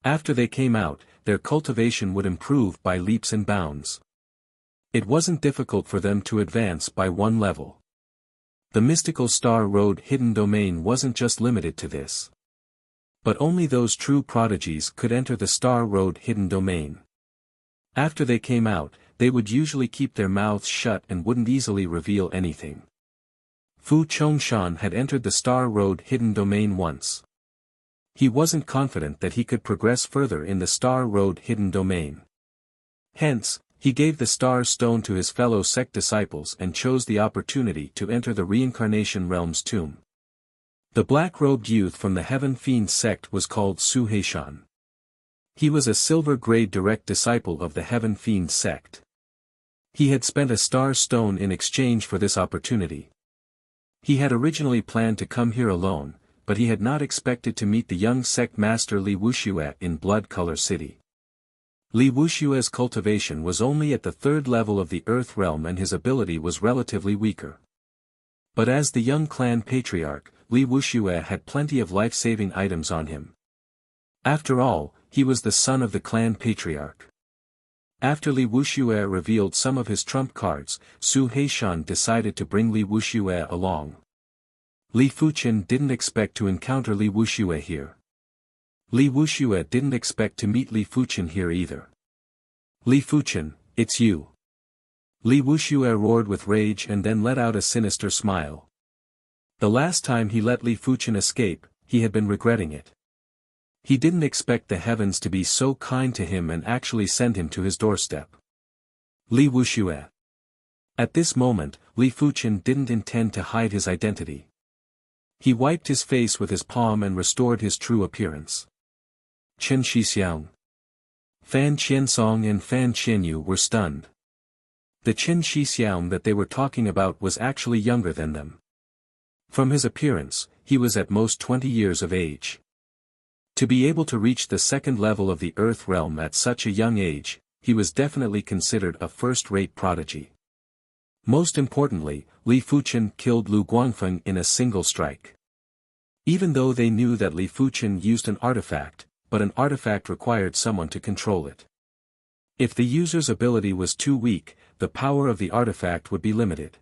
After they came out, their cultivation would improve by leaps and bounds. It wasn't difficult for them to advance by one level. The mystical Star Road Hidden Domain wasn't just limited to this. But only those true prodigies could enter the Star Road Hidden Domain. After they came out, they would usually keep their mouths shut and wouldn't easily reveal anything. Fu Chongshan had entered the Star Road Hidden Domain once. He wasn't confident that he could progress further in the Star Road Hidden Domain. Hence, he gave the Star Stone to his fellow sect disciples and chose the opportunity to enter the Reincarnation Realm's tomb. The black-robed youth from the Heaven Fiend sect was called Su Heishan. He was a silver-grade direct disciple of the Heaven Fiend sect. He had spent a star stone in exchange for this opportunity. He had originally planned to come here alone, but he had not expected to meet the young sect master Li Wuxia in Blood Color City. Li Wuxia's cultivation was only at the 3rd level of the Earth Realm and his ability was relatively weaker. But as the young clan patriarch, Li Wuxia had plenty of life-saving items on him. After all, he was the son of the clan patriarch. After Li Wuxia revealed some of his trump cards, Su Heishan decided to bring Li Wuxia along. Li Fuchen didn't expect to encounter Li Wuxia here. Li Wuxia didn't expect to meet Li Fuchen here either. Li Fuchen, it's you. Li Wuxia roared with rage and then let out a sinister smile. The last time he let Li Fuchen escape, he had been regretting it. He didn't expect the heavens to be so kind to him and actually send him to his doorstep. Li Wuxia. At this moment, Li Fuchen didn't intend to hide his identity. He wiped his face with his palm and restored his true appearance. Chen Shixiang, Fan Qiansong and Fan Qianyu were stunned. The Chen Shixiang that they were talking about was actually younger than them. From his appearance, he was at most 20 years of age. To be able to reach the second level of the Earth realm at such a young age, he was definitely considered a first-rate prodigy. Most importantly, Li Fuchen killed Lu Guangfeng in a single strike. Even though they knew that Li Fuchen used an artifact, but an artifact required someone to control it. If the user's ability was too weak, the power of the artifact would be limited.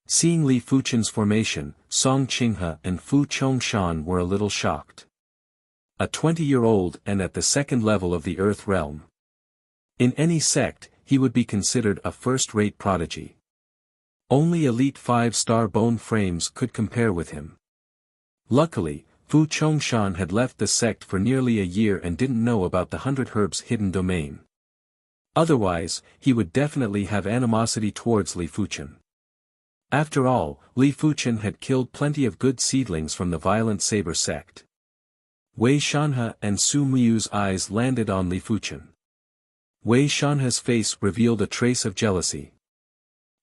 Seeing Li Fuchen's formation, Song Qinghe and Fu Chongshan were a little shocked. A 20-year-old and at the second level of the Earth realm. In any sect, he would be considered a first-rate prodigy. Only elite 5-star bone frames could compare with him. Luckily, Fu Chongshan had left the sect for nearly a year and didn't know about the 100 Herbs hidden domain. Otherwise, he would definitely have animosity towards Li Fuchen. After all, Li Fuchen had killed plenty of good seedlings from the violent Saber sect. Wei Shanhe and Su Muyu's eyes landed on Li Fuchen. Wei Shanhe's face revealed a trace of jealousy.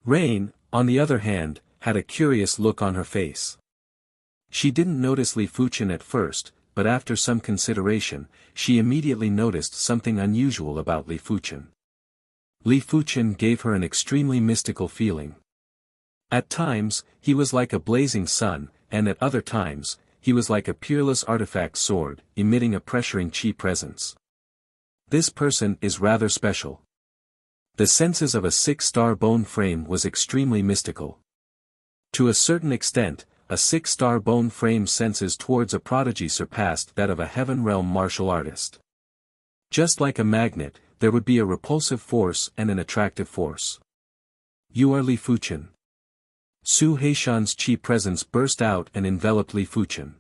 Rain, on the other hand, had a curious look on her face. She didn't notice Li Fuchen at first, but after some consideration, she immediately noticed something unusual about Li Fuchen. Li Fuchen gave her an extremely mystical feeling. At times, he was like a blazing sun, and at other times, he was like a peerless artifact sword, emitting a pressuring qi presence. This person is rather special. The senses of a 6-star bone frame was extremely mystical. To a certain extent, a 6-star bone frame senses towards a prodigy surpassed that of a heaven realm martial artist. Just like a magnet, there would be a repulsive force and an attractive force. You are Li Fuchen. Su Heishan's qi presence burst out and enveloped Li Fuchen.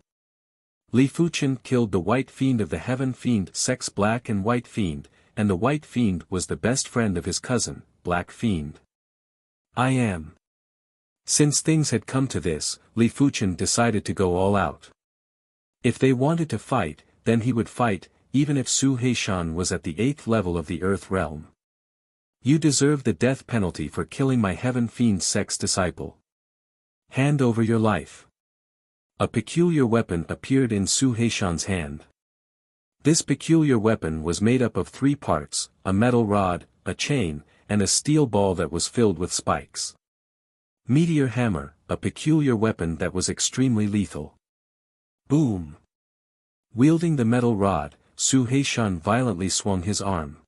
Li Fuchen killed the White Fiend of the Heaven Fiend Sex Black and White Fiend, and the White Fiend was the best friend of his cousin, Black Fiend. I am. Since things had come to this, Li Fuchen decided to go all out. If they wanted to fight, then he would fight, even if Su Heishan was at the 8th level of the Earth realm. You deserve the death penalty for killing my Heaven Fiend Sex disciple. Hand over your life. A peculiar weapon appeared in Su Heishan's hand. This peculiar weapon was made up of 3 parts, a metal rod, a chain, and a steel ball that was filled with spikes. Meteor hammer, a peculiar weapon that was extremely lethal. Boom! Wielding the metal rod, Su Heishan violently swung his arm.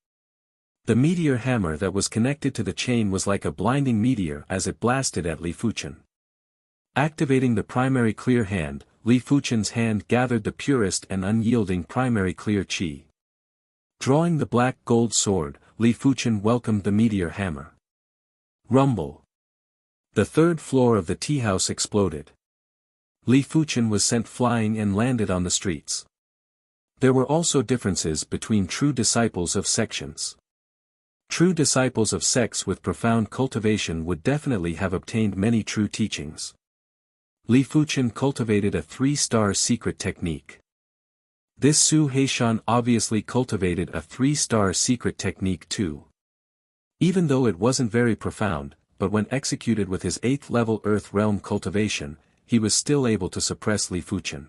The meteor hammer that was connected to the chain was like a blinding meteor as it blasted at Li Fuchen. Activating the primary clear hand, Li Fuchen's hand gathered the purest and unyielding primary clear qi. Drawing the black gold sword, Li Fuchen welcomed the meteor hammer. Rumble. The 3rd floor of the tea house exploded. Li Fuchen was sent flying and landed on the streets. There were also differences between true disciples of sections. True disciples of sects with profound cultivation would definitely have obtained many true teachings. Li Fuchen cultivated a 3-star secret technique. This Su Heishan obviously cultivated a 3-star secret technique too. Even though it wasn't very profound, but when executed with his 8th level Earth realm cultivation, he was still able to suppress Li Fuchen.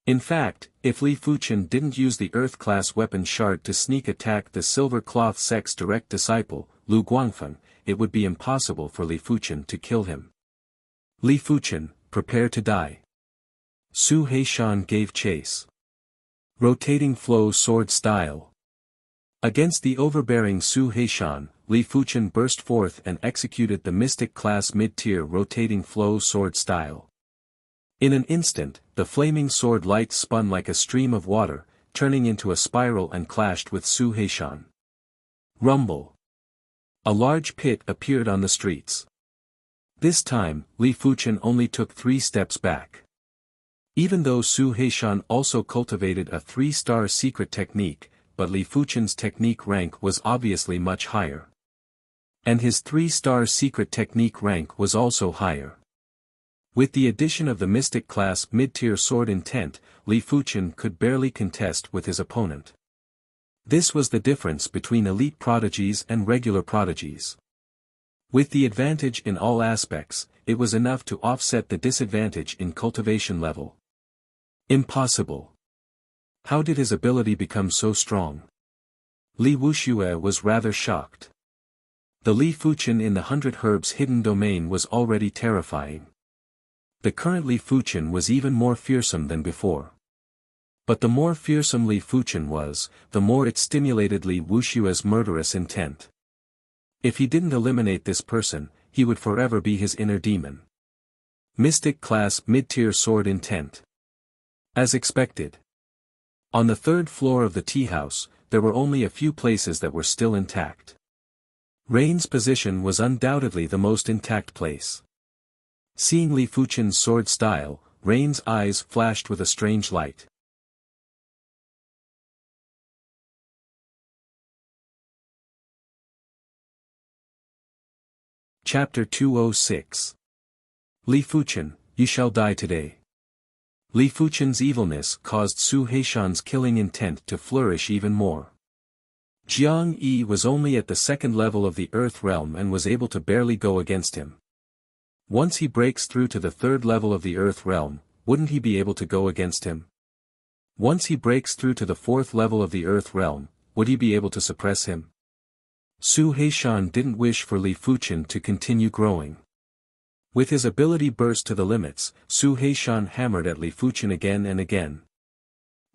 In fact, if Li Fuchen didn't use the Earth-class weapon shard to sneak attack the Silver Cloth sect's direct disciple, Lu Guangfeng, it would be impossible for Li Fuchen to kill him. Li Fuchen, prepare to die. Su Heishan gave chase. Rotating flow sword style. Against the overbearing Su Heishan, Li Fuchen burst forth and executed the Mystic class mid-tier rotating flow sword style. In an instant, the flaming sword light spun like a stream of water, turning into a spiral and clashed with Su Heishan. Rumble. A large pit appeared on the streets. This time, Li Fuchen only took 3 steps back. Even though Su Heishan also cultivated a 3-star secret technique, but Li Fuchen's technique rank was obviously much higher. And his 3-star secret technique rank was also higher. With the addition of the Mystic class mid-tier sword intent, Li Fuchen could barely contest with his opponent. This was the difference between elite prodigies and regular prodigies. With the advantage in all aspects, it was enough to offset the disadvantage in cultivation level. Impossible. How did his ability become so strong? Li Wuxia was rather shocked. The Li Fuqian in the 100 Herbs hidden domain was already terrifying. The current Li Fuqian was even more fearsome than before. But the more fearsome Li Fuqian was, the more it stimulated Li Wuxia's murderous intent. If he didn't eliminate this person, he would forever be his inner demon. Mystic class mid-tier sword intent. As expected. On the 3rd floor of the tea house, there were only a few places that were still intact. Rain's position was undoubtedly the most intact place. Seeing Li Fuqian's sword style, Rain's eyes flashed with a strange light. Chapter 206. Li Fuqian, you shall die today. Li Fuqian's evilness caused Su Heishan's killing intent to flourish even more. Jiang Yi was only at the 2nd level of the Earth realm and was able to barely go against him. Once he breaks through to the 3rd level of the Earth realm, wouldn't he be able to go against him? Once he breaks through to the 4th level of the Earth realm, would he be able to suppress him? Su Heishan didn't wish for Li Fuqian to continue growing. With his ability burst to the limits, Su Heishan hammered at Li Fuqian again and again.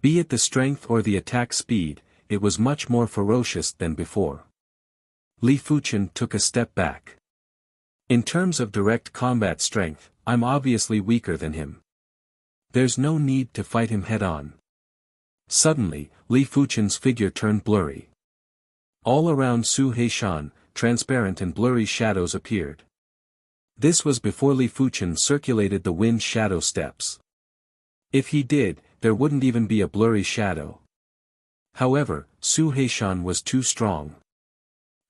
Be it the strength or the attack speed, it was much more ferocious than before. Li Fuqian took a step back. In terms of direct combat strength, I'm obviously weaker than him. There's no need to fight him head-on. Suddenly, Li Fuqian's figure turned blurry. All around Su Heishan, transparent and blurry shadows appeared. This was before Li Fuqian circulated the wind shadow steps. If he did, there wouldn't even be a blurry shadow. However, Su Heishan was too strong.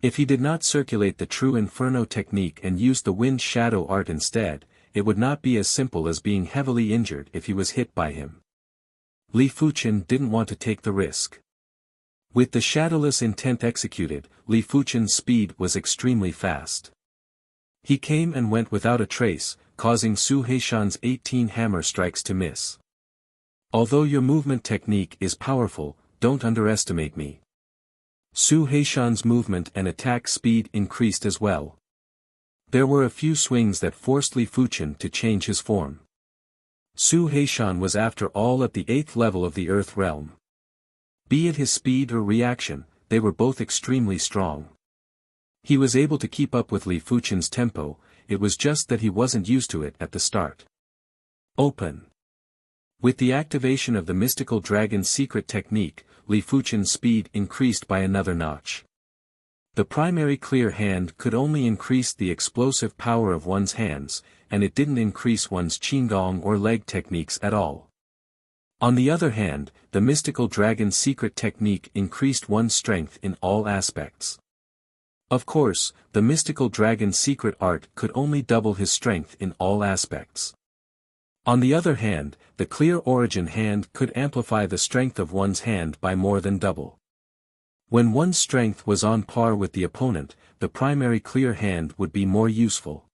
If he did not circulate the true Inferno technique and used the wind shadow art instead, it would not be as simple as being heavily injured if he was hit by him. Li Fuqian didn't want to take the risk. With the shadowless intent executed, Li Fuqian's speed was extremely fast. He came and went without a trace, causing Su Heishan's 18 hammer strikes to miss. Although your movement technique is powerful, don't underestimate me. Su Heishan's movement and attack speed increased as well. There were a few swings that forced Li Fuqian to change his form. Su Heishan was after all at the 8th level of the Earth realm. Be it his speed or reaction, they were both extremely strong. He was able to keep up with Li Fuqian's tempo, it was just that he wasn't used to it at the start. Open. With the activation of the mystical dragon's secret technique, Li Fuqian's speed increased by another notch. The primary clear hand could only increase the explosive power of one's hands, and it didn't increase one's qigong or leg techniques at all. On the other hand, the mystical dragon's secret technique increased one's strength in all aspects. Of course, the mystical dragon's secret art could only double his strength in all aspects. On the other hand, the clear origin hand could amplify the strength of one's hand by more than double. When one's strength was on par with the opponent, the primary clear hand would be more useful.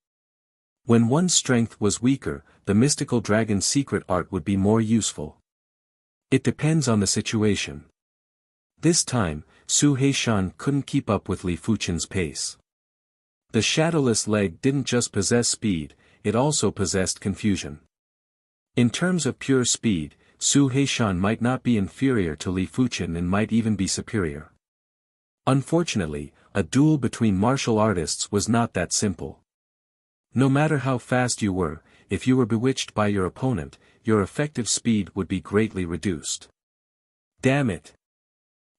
When one's strength was weaker, the mystical dragon's secret art would be more useful. It depends on the situation. This time, Su Heishan couldn't keep up with Li Fuqian's pace. The shadowless leg didn't just possess speed, it also possessed confusion. In terms of pure speed, Su Heishan might not be inferior to Li Fuqian and might even be superior. Unfortunately, a duel between martial artists was not that simple. No matter how fast you were, if you were bewitched by your opponent, your effective speed would be greatly reduced. Damn it!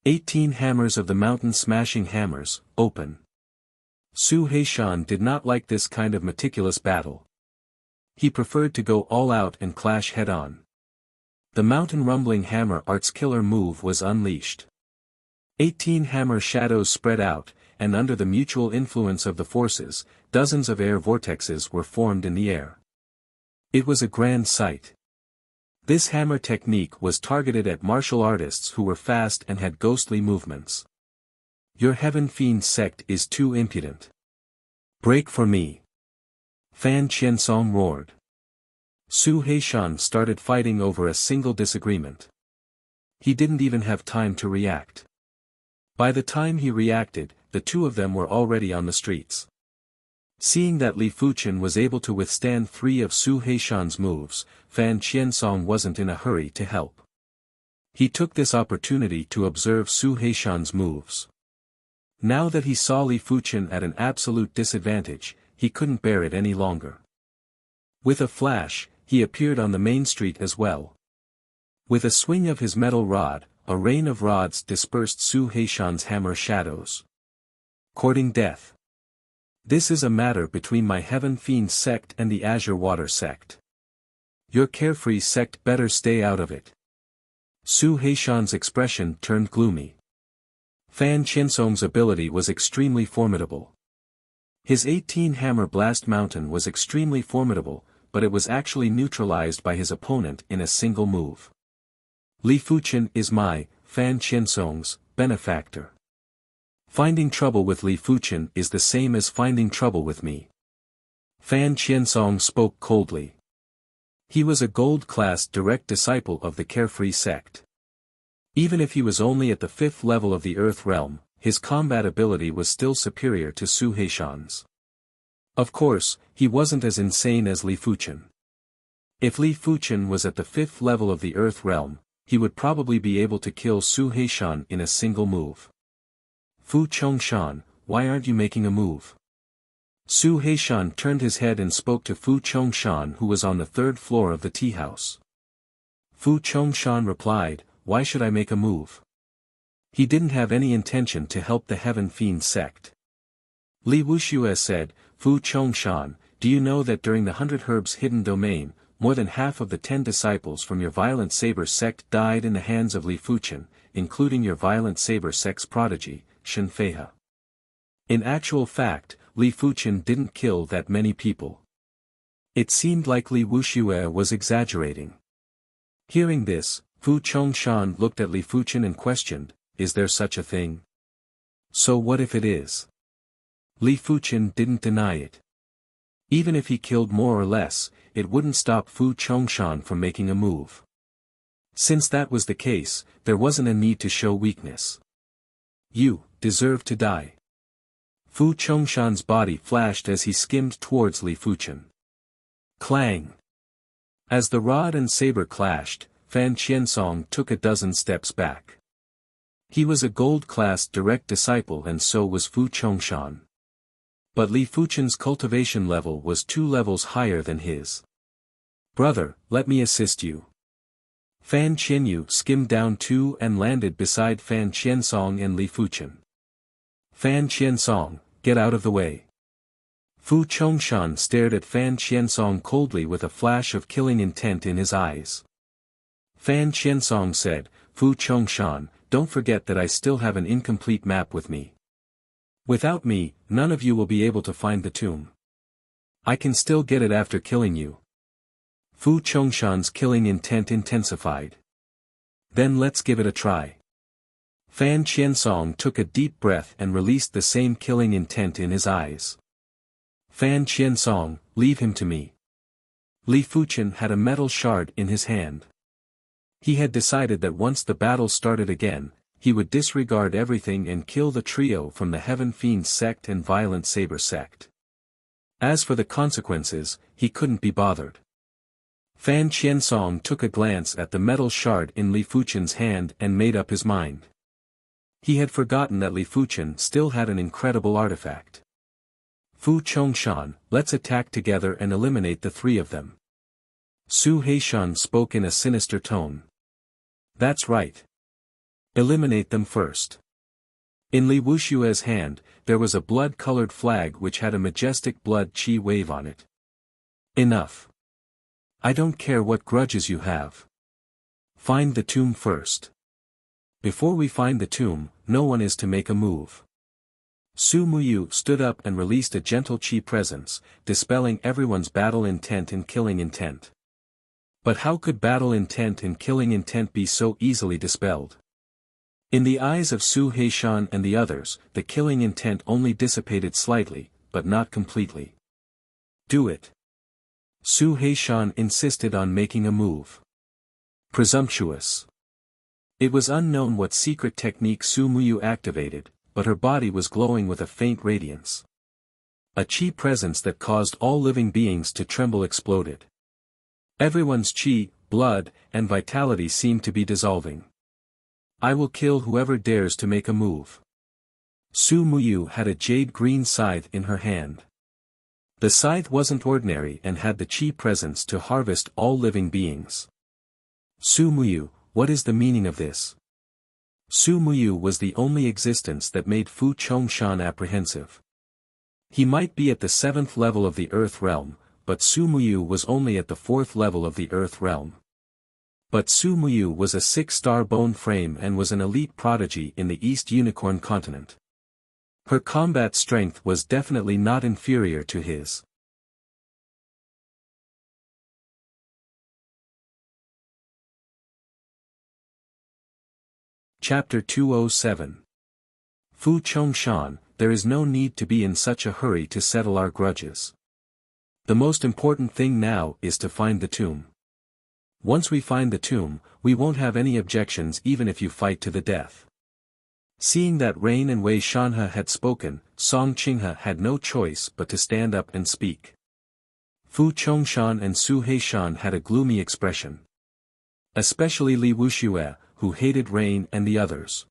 18 hammers of the mountain smashing hammers, open. Su Heishan did not like this kind of meticulous battle. He preferred to go all out and clash head-on. The mountain rumbling hammer art's killer move was unleashed. 18 hammer shadows spread out, and under the mutual influence of the forces, dozens of air vortexes were formed in the air. It was a grand sight. This hammer technique was targeted at martial artists who were fast and had ghostly movements. Your Heaven Fiend sect is too impudent. Break for me. Fan Qiansong roared. Su Heishan started fighting over a single disagreement. He didn't even have time to react. By the time he reacted, the two of them were already on the streets. Seeing that Li Fuchen was able to withstand 3 of Su Heishan's moves, Fan Qiansong wasn't in a hurry to help. He took this opportunity to observe Su Heishan's moves. Now that he saw Li Fuchen at an absolute disadvantage, he couldn't bear it any longer. With a flash, he appeared on the main street as well. With a swing of his metal rod, a rain of rods dispersed Su Heishan's hammer shadows. Courting death. This is a matter between my Heaven Fiend sect and the Azure Water sect. Your carefree sect better stay out of it. Su Heishan's expression turned gloomy. Fan Qiansong's ability was extremely formidable. His 18-hammer blast mountain was extremely formidable, but it was actually neutralized by his opponent in a single move. Li Fuchen is my, Fan Qiansong's, benefactor. Finding trouble with Li Fuchen is the same as finding trouble with me. Fan Qiansong spoke coldly. He was a gold-class direct disciple of the Carefree sect. Even if he was only at the 5th level of the Earth realm, his combat ability was still superior to Su Heishan's. Of course, he wasn't as insane as Li Fuchen. If Li Fuchen was at the 5th level of the Earth realm, he would probably be able to kill Su Heishan in a single move. Fu Chongshan, why aren't you making a move? Su Heishan turned his head and spoke to Fu Chongshan, who was on the 3rd floor of the tea house. Fu Chongshan replied, why should I make a move? He didn't have any intention to help the Heaven Fiend sect. Li Wuxia said, Fu Chongshan, do you know that during the 100 Herbs hidden domain, more than half of the 10 disciples from your Violent Saber sect died in the hands of Li Fuchen, including your Violent Saber sect's prodigy, Shen Feihe. In actual fact, Li Fuchen didn't kill that many people. It seemed like Li Wuxia was exaggerating. Hearing this, Fu Chongshan looked at Li Fuchen and questioned, is there such a thing? So what if it is? Li Fuchen didn't deny it. Even if he killed more or less, it wouldn't stop Fu Chongshan from making a move. Since that was the case, there wasn't a need to show weakness. You deserve to die. Fu Chongshan's body flashed as he skimmed towards Li Fuchen. Clang! As the rod and saber clashed, Fan Qiansong took a dozen steps back. He was a gold-class direct disciple and so was Fu Chongshan. But Li Fuchen's cultivation level was 2 levels higher than his. Brother, let me assist you. Fan Qianyu skimmed down too and landed beside Fan Qiansong and Li Fuchen. Fan Qiansong, get out of the way. Fu Chongshan stared at Fan Qiansong coldly with a flash of killing intent in his eyes. Fan Qiansong said, Fu Chongshan, don't forget that I still have an incomplete map with me. Without me, none of you will be able to find the tomb. I can still get it after killing you. Fu Chongshan's killing intent intensified. Then let's give it a try. Fan Qiansong took a deep breath and released the same killing intent in his eyes. Fan Qiansong, leave him to me. Li Fuchen had a metal shard in his hand. He had decided that once the battle started again, he would disregard everything and kill the trio from the Heaven Fiend sect and Violent Saber sect. As for the consequences, he couldn't be bothered. Fan Qiansong took a glance at the metal shard in Li Fuchen's hand and made up his mind. He had forgotten that Li Fuchen still had an incredible artifact. Fu Chongshan, let's attack together and eliminate the 3 of them. Su Heishan spoke in a sinister tone. That's right. Eliminate them first. In Li Wuxia's hand, there was a blood-colored flag which had a majestic blood chi wave on it. Enough. I don't care what grudges you have. Find the tomb first. Before we find the tomb, no one is to make a move. Su Muyu stood up and released a gentle chi presence, dispelling everyone's battle intent and killing intent. But how could battle intent and killing intent be so easily dispelled? In the eyes of Su Heishan and the others, the killing intent only dissipated slightly, but not completely. Do it. Su Heishan insisted on making a move. Presumptuous. It was unknown what secret technique Su Muyu activated, but her body was glowing with a faint radiance. A chi presence that caused all living beings to tremble exploded. Everyone's chi, blood, and vitality seemed to be dissolving. I will kill whoever dares to make a move. Su Muyu had a jade-green scythe in her hand. The scythe wasn't ordinary and had the chi presence to harvest all living beings. Su Muyu, what is the meaning of this? Su Muyu was the only existence that made Fu Chongshan apprehensive. He might be at the 7th level of the Earth Realm, but Su Muyu was only at the 4th level of the Earth Realm. But Su Muyu was a 6-star bone frame and was an elite prodigy in the East Unicorn continent. Her combat strength was definitely not inferior to his. Chapter 207. Fu Chongshan, there is no need to be in such a hurry to settle our grudges. The most important thing now is to find the tomb. Once we find the tomb, we won't have any objections even if you fight to the death. Seeing that Rain and Wei Shanhe had spoken, Song Qinghe had no choice but to stand up and speak. Fu Chongshan and Su Heishan had a gloomy expression. Especially Li Wuxia, who hated Rain and the others.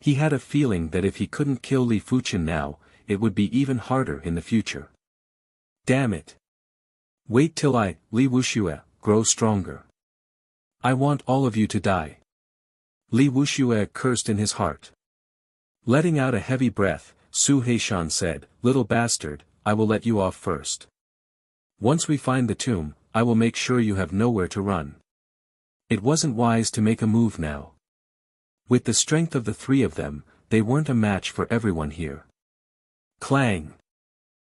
He had a feeling that if he couldn't kill Li Fuchen now, it would be even harder in the future. Damn it. Wait till I, Li Wuxia, grow stronger. I want all of you to die. Li Wuxia cursed in his heart. Letting out a heavy breath, Su Heishan said, "Little bastard, I will let you off first. Once we find the tomb, I will make sure you have nowhere to run." It wasn't wise to make a move now. With the strength of the three of them, they weren't a match for everyone here. Clang!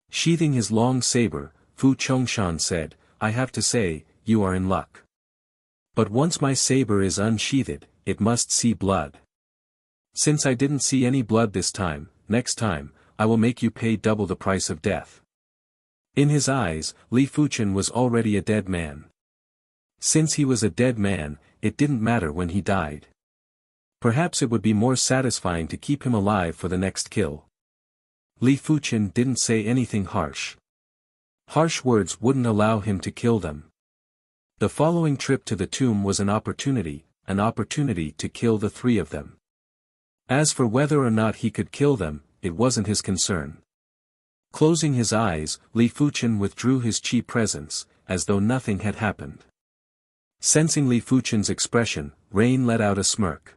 Sheathing his long saber, Fu Chongshan said, "I have to say, you are in luck. But once my saber is unsheathed, it must see blood. Since I didn't see any blood this time, next time, I will make you pay double the price of death." In his eyes, Li Fuchen was already a dead man. Since he was a dead man, it didn't matter when he died. Perhaps it would be more satisfying to keep him alive for the next kill. Li Fuchen didn't say anything harsh. Harsh words wouldn't allow him to kill them. The following trip to the tomb was an opportunity to kill the three of them. As for whether or not he could kill them, it wasn't his concern. Closing his eyes, Li Fuchen withdrew his chi presence, as though nothing had happened. Sensing Li Fuchen's expression, Rain let out a smirk.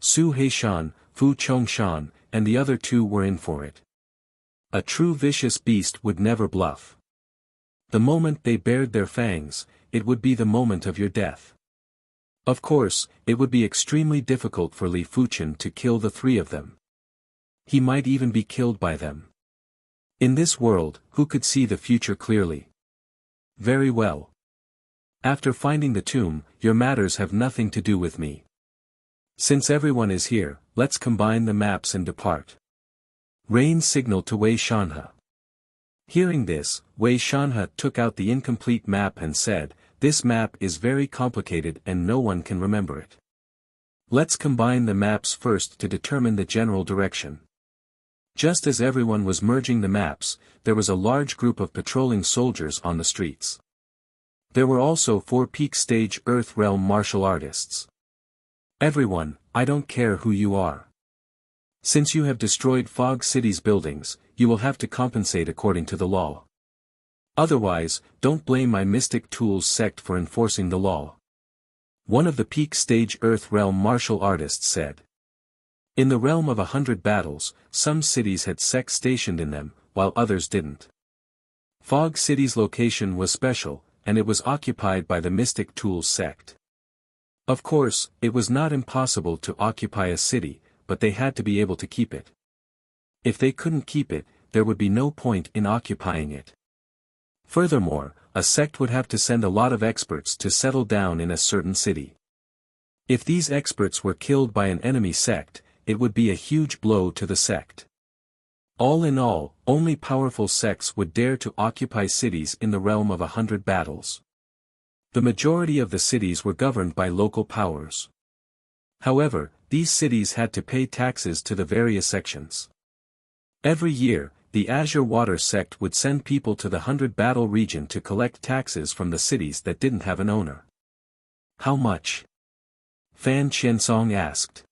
Su Heishan, Fu Chongshan, and the other two were in for it. A true vicious beast would never bluff. The moment they bared their fangs, it would be the moment of your death. Of course, it would be extremely difficult for Li Fuchen to kill the three of them. He might even be killed by them. In this world, who could see the future clearly? Very well. After finding the tomb, your matters have nothing to do with me. Since everyone is here, let's combine the maps and depart. Rain signaled to Wei Shanhe. Hearing this, Wei Shanhe took out the incomplete map and said, "This map is very complicated and no one can remember it. Let's combine the maps first to determine the general direction." Just as everyone was merging the maps, there was a large group of patrolling soldiers on the streets. There were also 4 peak stage Earth Realm martial artists. "Everyone, I don't care who you are. Since you have destroyed Fog City's buildings, you will have to compensate according to the law. Otherwise, don't blame my Mystic Tools sect for enforcing the law." One of the peak stage Earth Realm martial artists said. In the realm of 100 battles, some cities had sects stationed in them, while others didn't. Fog City's location was special, and it was occupied by the Mystic Tools sect. Of course, it was not impossible to occupy a city, but they had to be able to keep it. If they couldn't keep it, there would be no point in occupying it. Furthermore, a sect would have to send a lot of experts to settle down in a certain city. If these experts were killed by an enemy sect, it would be a huge blow to the sect. All in all, only powerful sects would dare to occupy cities in the realm of 100 battles. The majority of the cities were governed by local powers. However, these cities had to pay taxes to the various sections. Every year, the Azure Water sect would send people to the 100 battle region to collect taxes from the cities that didn't have an owner. How much? Fan Qiansong asked.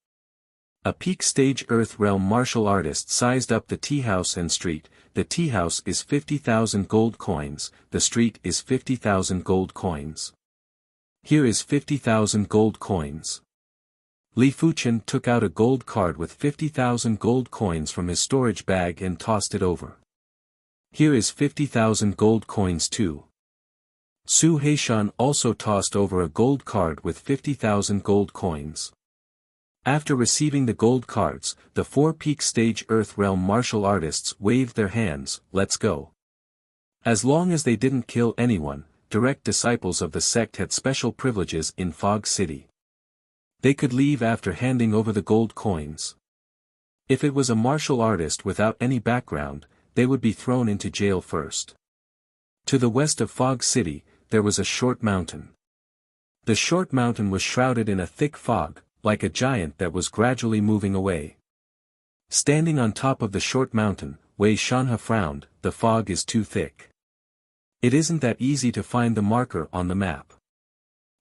A peak stage Earth Realm martial artist sized up the tea house and street. The tea house is 50,000 gold coins, the street is 50,000 gold coins. Here is 50,000 gold coins. Li Fuchen took out a gold card with 50,000 gold coins from his storage bag and tossed it over. Here is 50,000 gold coins too. Su Heishan also tossed over a gold card with 50,000 gold coins. After receiving the gold cards, the 4 peak stage Earth Realm martial artists waved their hands, let's go. As long as they didn't kill anyone, direct disciples of the sect had special privileges in Fog City. They could leave after handing over the gold coins. If it was a martial artist without any background, they would be thrown into jail first. To the west of Fog City, there was a short mountain. The short mountain was shrouded in a thick fog, like a giant that was gradually moving away. Standing on top of the short mountain, Wei Shanhe frowned, the fog is too thick. It isn't that easy to find the marker on the map.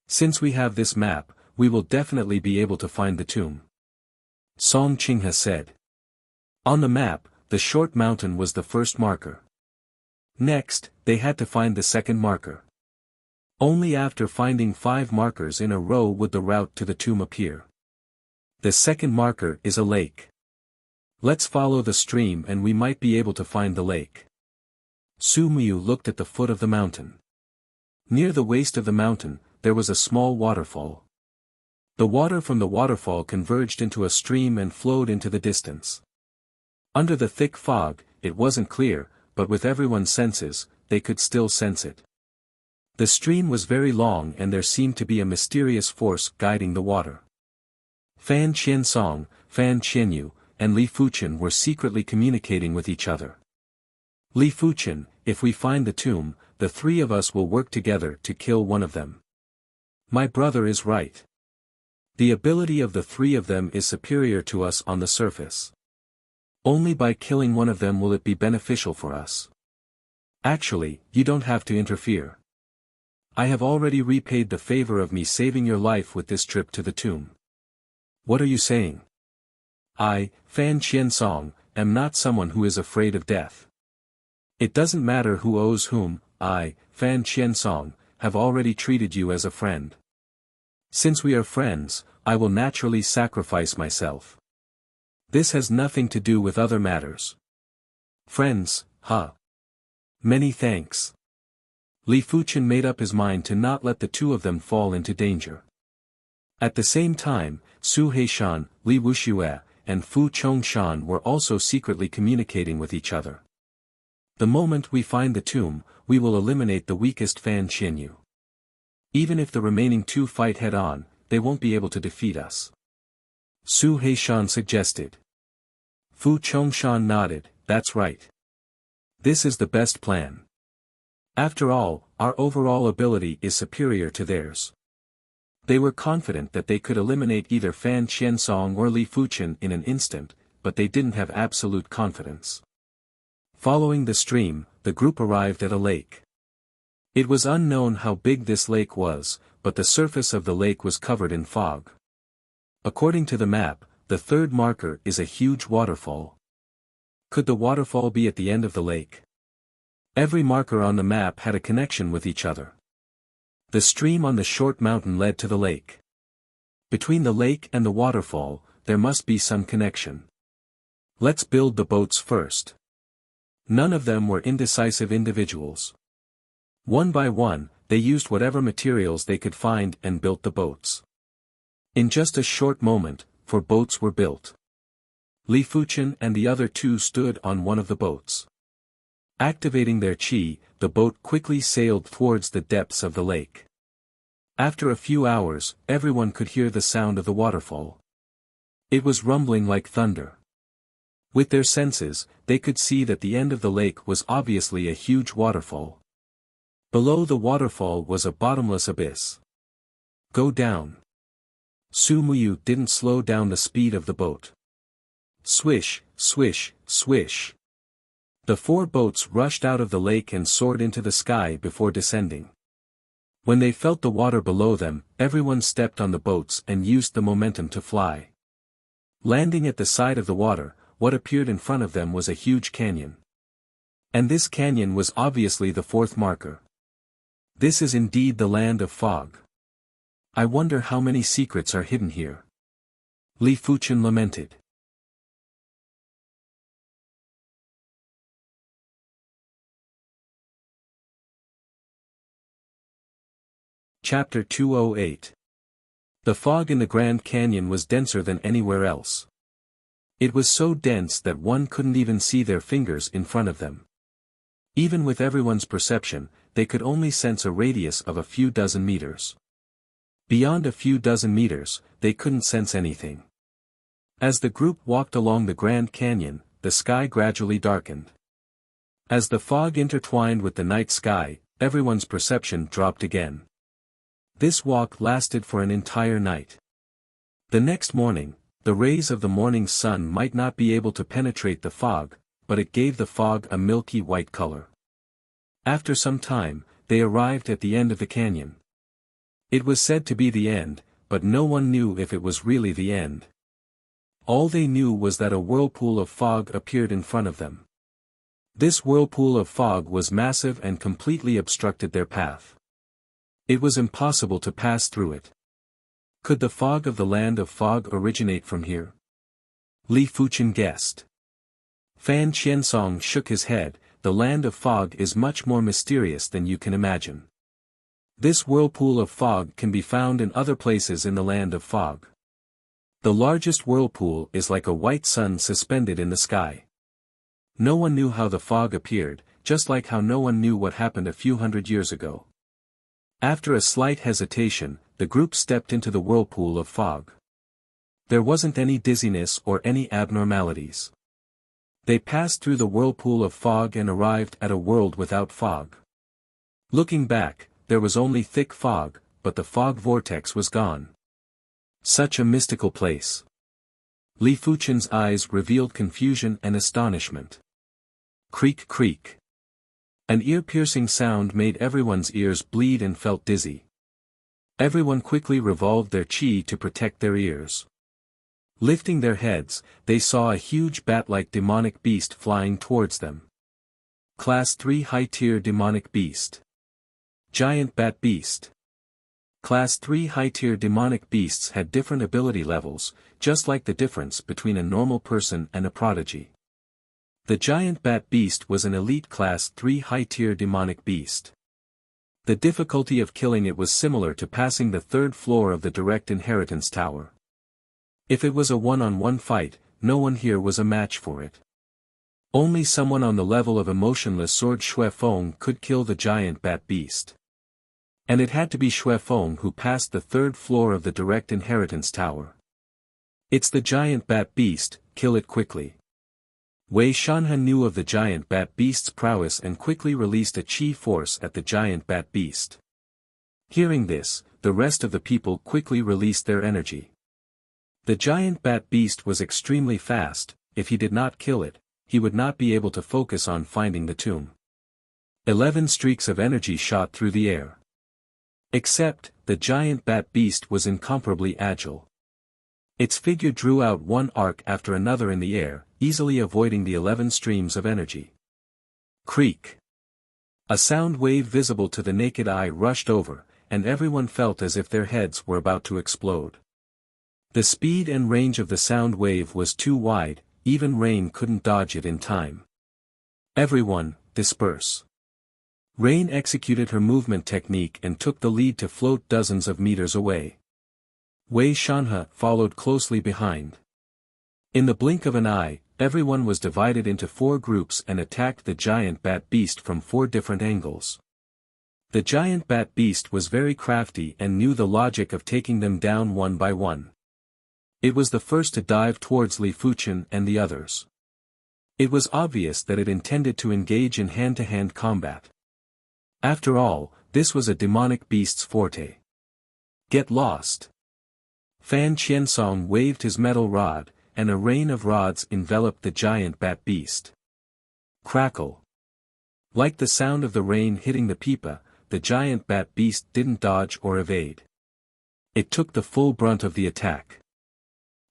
Since we have this map, we will definitely be able to find the tomb. Song Qinghe said. On the map, the short mountain was the first marker. Next, they had to find the second marker. Only after finding 5 markers in a row would the route to the tomb appear. The second marker is a lake. Let's follow the stream and we might be able to find the lake. Su Miu looked at the foot of the mountain. Near the waist of the mountain, there was a small waterfall. The water from the waterfall converged into a stream and flowed into the distance. Under the thick fog, it wasn't clear, but with everyone's senses, they could still sense it. The stream was very long and there seemed to be a mysterious force guiding the water. Fan Qiansong, Fan Qianyu, and Li Fuchen were secretly communicating with each other. Li Fuchen, if we find the tomb, the 3 of us will work together to kill one of them. My brother is right. The ability of the 3 of them is superior to us on the surface. Only by killing one of them will it be beneficial for us. Actually, you don't have to interfere. I have already repaid the favor of me saving your life with this trip to the tomb. What are you saying? I, Fan Qiansong, am not someone who is afraid of death. It doesn't matter who owes whom, I, Fan Qiansong, have already treated you as a friend. Since we are friends, I will naturally sacrifice myself. This has nothing to do with other matters. Friends, huh? Many thanks. Li Fuchen made up his mind to not let the 2 of them fall into danger. At the same time, Su Heishan, Li Wuxia, and Fu Chongshan were also secretly communicating with each other. The moment we find the tomb, we will eliminate the weakest Fan Qianyu. Even if the remaining 2 fight head-on, they won't be able to defeat us. Su Heishan suggested. Fu Chongshan nodded, that's right. This is the best plan. After all, our overall ability is superior to theirs. They were confident that they could eliminate either Fan Qiansong or Li Fuchen in an instant, but they didn't have absolute confidence. Following the stream, the group arrived at a lake. It was unknown how big this lake was, but the surface of the lake was covered in fog. According to the map, the 3rd marker is a huge waterfall. Could the waterfall be at the end of the lake? Every marker on the map had a connection with each other. The stream on the short mountain led to the lake. Between the lake and the waterfall, there must be some connection. Let's build the boats first. None of them were indecisive individuals. One by one, they used whatever materials they could find and built the boats. In just a short moment, 4 boats were built. Li Fuchen and the other 2 stood on one of the boats. Activating their qi, the boat quickly sailed towards the depths of the lake. After a few hours, everyone could hear the sound of the waterfall. It was rumbling like thunder. With their senses, they could see that the end of the lake was obviously a huge waterfall. Below the waterfall was a bottomless abyss. Go down. Su Muyu didn't slow down the speed of the boat. Swish, swish, swish. The 4 boats rushed out of the lake and soared into the sky before descending. When they felt the water below them, everyone stepped on the boats and used the momentum to fly. Landing at the side of the water, what appeared in front of them was a huge canyon. And this canyon was obviously the 4th marker. This is indeed the land of fog. I wonder how many secrets are hidden here. Li Fuchen lamented. Chapter 208. The fog in the Grand Canyon was denser than anywhere else. It was so dense that one couldn't even see their fingers in front of them. Even with everyone's perception, they could only sense a radius of a few dozen meters. Beyond a few dozen meters, they couldn't sense anything. As the group walked along the Grand Canyon, the sky gradually darkened. As the fog intertwined with the night sky, everyone's perception dropped again. This walk lasted for an entire night. The next morning, the rays of the morning sun might not be able to penetrate the fog, but it gave the fog a milky white color. After some time, they arrived at the end of the canyon. It was said to be the end, but no one knew if it was really the end. All they knew was that a whirlpool of fog appeared in front of them. This whirlpool of fog was massive and completely obstructed their path. It was impossible to pass through it. Could the fog of the land of fog originate from here? Li Fuchen guessed. Fan Qiansong shook his head. The land of fog is much more mysterious than you can imagine. This whirlpool of fog can be found in other places in the land of fog. The largest whirlpool is like a white sun suspended in the sky. No one knew how the fog appeared, just like how no one knew what happened a few hundred years ago. After a slight hesitation, the group stepped into the whirlpool of fog. There wasn't any dizziness or any abnormalities. They passed through the whirlpool of fog and arrived at a world without fog. Looking back, there was only thick fog, but the fog vortex was gone. Such a mystical place. Li Fuchen's eyes revealed confusion and astonishment. Creak creak. An ear-piercing sound made everyone's ears bleed and felt dizzy. Everyone quickly revolved their chi to protect their ears. Lifting their heads, they saw a huge bat-like demonic beast flying towards them. Class 3 high-tier demonic beast. Giant bat beast. Class 3 high-tier demonic beasts had different ability levels, just like the difference between a normal person and a prodigy. The giant bat beast was an elite class 3 high-tier demonic beast. The difficulty of killing it was similar to passing the 3rd floor of the direct inheritance tower. If it was a one-on-one fight, no one here was a match for it. Only someone on the level of emotionless sword Xue Feng could kill the giant bat beast. And it had to be Xue Feng who passed the 3rd floor of the direct inheritance tower. It's the giant bat beast, kill it quickly. Wei Shanhe knew of the giant bat beast's prowess and quickly released a chi force at the giant bat beast. Hearing this, the rest of the people quickly released their energy. The giant bat beast was extremely fast. If he did not kill it, he would not be able to focus on finding the tomb. 11 streaks of energy shot through the air. Except, the giant bat beast was incomparably agile. Its figure drew out one arc after another in the air, easily avoiding the 11 streams of energy. Creak. A sound wave visible to the naked eye rushed over, and everyone felt as if their heads were about to explode. The speed and range of the sound wave was too wide, even Rain couldn't dodge it in time. Everyone, disperse. Rain executed her movement technique and took the lead to float dozens of meters away. Wei Shanhe followed closely behind. In the blink of an eye, everyone was divided into 4 groups and attacked the giant bat beast from 4 different angles. The giant bat beast was very crafty and knew the logic of taking them down one by one. It was the first to dive towards Li Fuchen and the others. It was obvious that it intended to engage in hand-to-hand combat. After all, this was a demonic beast's forte. Get lost. Fan Qiansong waved his metal rod, and a rain of rods enveloped the giant bat beast. Crackle. Like the sound of the rain hitting the pipa, the giant bat beast didn't dodge or evade. It took the full brunt of the attack.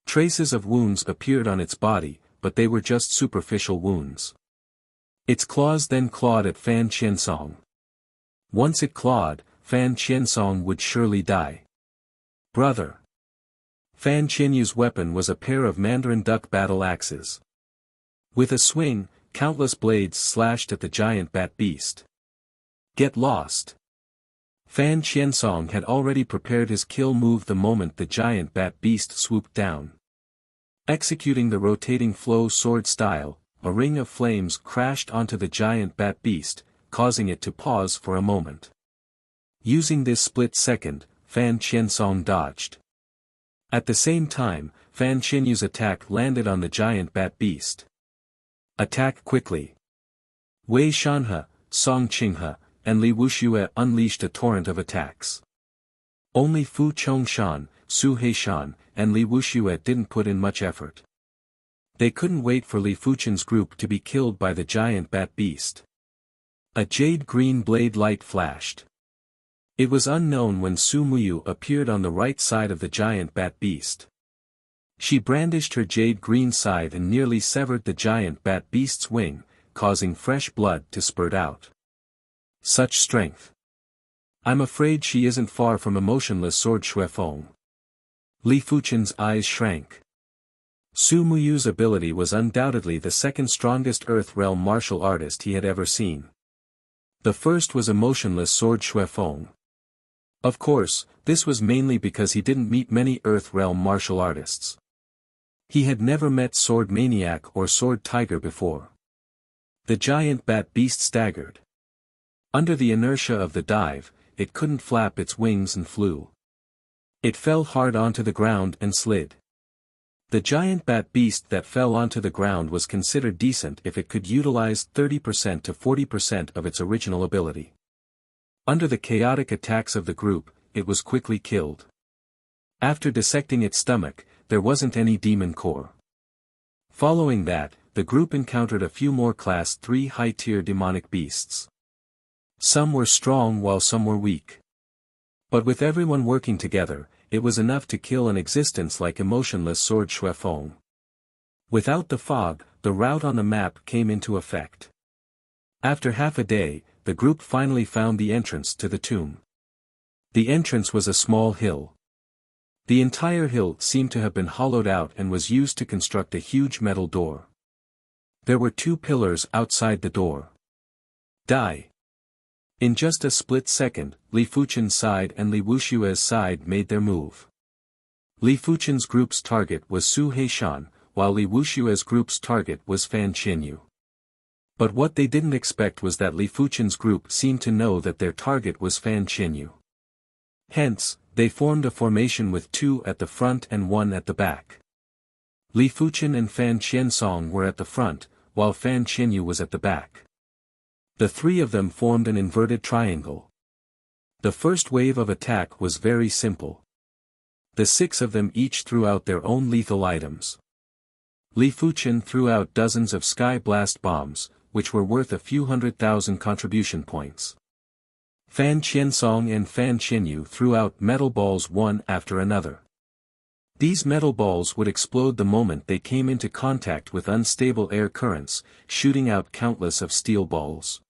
Traces of wounds appeared on its body, but they were just superficial wounds. Its claws then clawed at Fan Qiansong. Once it clawed, Fan Qiansong would surely die. Brother. Fan Qianyu's weapon was a pair of Mandarin duck battle axes. With a swing, countless blades slashed at the giant bat beast. Get lost. Fan Qiansong had already prepared his kill move the moment the giant bat beast swooped down. Executing the rotating flow sword style, a ring of flames crashed onto the giant bat beast, causing it to pause for a moment. Using this split second, Fan Qiansong dodged. At the same time, Fan Qianyu's attack landed on the giant bat beast. Attack quickly. Wei Shanhe, Song Qinghe, and Li Wuxia unleashed a torrent of attacks. Only Fu Chongshan, Su Heishan, and Li Wuxia didn't put in much effort. They couldn't wait for Li Fuchen's group to be killed by the giant bat beast. A jade-green blade light flashed. It was unknown when Su Muyu appeared on the right side of the giant bat beast. She brandished her jade-green scythe and nearly severed the giant bat beast's wing, causing fresh blood to spurt out. Such strength. I'm afraid she isn't far from emotionless sword Xuefeng. Li Fuchen's eyes shrank. Su Muyu's ability was undoubtedly the second strongest Earth Realm martial artist he had ever seen. The first was emotionless sword Xuefeng. Of course, this was mainly because he didn't meet many Earth Realm martial artists. He had never met Sword Maniac or Sword Tiger before. The giant bat beast staggered. Under the inertia of the dive, it couldn't flap its wings and flew. It fell hard onto the ground and slid. The giant bat beast that fell onto the ground was considered decent if it could utilize 30% to 40% of its original ability. Under the chaotic attacks of the group, it was quickly killed. After dissecting its stomach, there wasn't any demon core. Following that, the group encountered a few more Class 3 high-tier demonic beasts. Some were strong while some were weak. But with everyone working together, it was enough to kill an existence like emotionless sword Xuefeng. Without the fog, the route on the map came into effect. After half a day, the group finally found the entrance to the tomb. The entrance was a small hill. The entire hill seemed to have been hollowed out and was used to construct a huge metal door. There were 2 pillars outside the door. Die. In just a split second, Li Fuchen's side and Li Wuxia's side made their move. Li Fuchen's group's target was Su Heishan, while Li Wuxia's group's target was Fan Qianyu. But what they didn't expect was that Li Fuchen's group seemed to know that their target was Fan Qianyu. Hence, they formed a formation with 2 at the front and 1 at the back. Li Fuchen and Fan Qiansong were at the front, while Fan Qianyu was at the back. The 3 of them formed an inverted triangle. The first wave of attack was very simple. The 6 of them each threw out their own lethal items. Li Fuchen threw out dozens of sky blast bombs, which were worth a few 100,000 contribution points. Fan Qiansong and Fan Qianyu threw out metal balls one after another. These metal balls would explode the moment they came into contact with unstable air currents, shooting out countless of steel balls.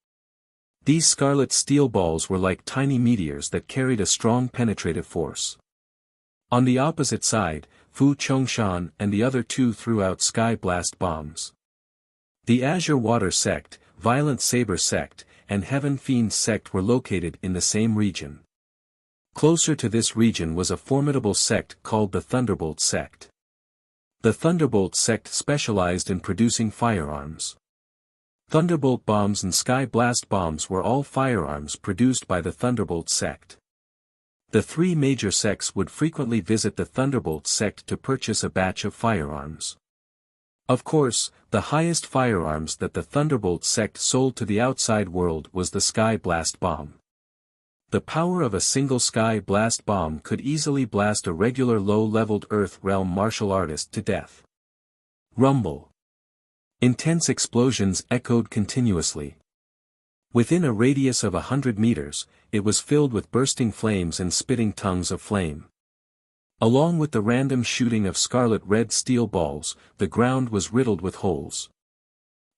These scarlet steel balls were like tiny meteors that carried a strong penetrative force. On the opposite side, Fu Chongshan and the other 2 threw out sky blast bombs. The Azure Water Sect, Violent Saber Sect, and Heaven Fiend Sect were located in the same region. Closer to this region was a formidable sect called the Thunderbolt Sect. The Thunderbolt Sect specialized in producing firearms. Thunderbolt bombs and Sky Blast bombs were all firearms produced by the Thunderbolt Sect. The 3 major sects would frequently visit the Thunderbolt Sect to purchase a batch of firearms. Of course, The highest firearms that the Thunderbolt sect sold to the outside world was the Sky Blast Bomb. The power of a single Sky Blast Bomb could easily blast a regular low-leveled Earth Realm martial artist to death. Rumble. Intense explosions echoed continuously. Within a radius of 100 meters, it was filled with bursting flames and spitting tongues of flame. Along with the random shooting of scarlet-red steel balls, the ground was riddled with holes.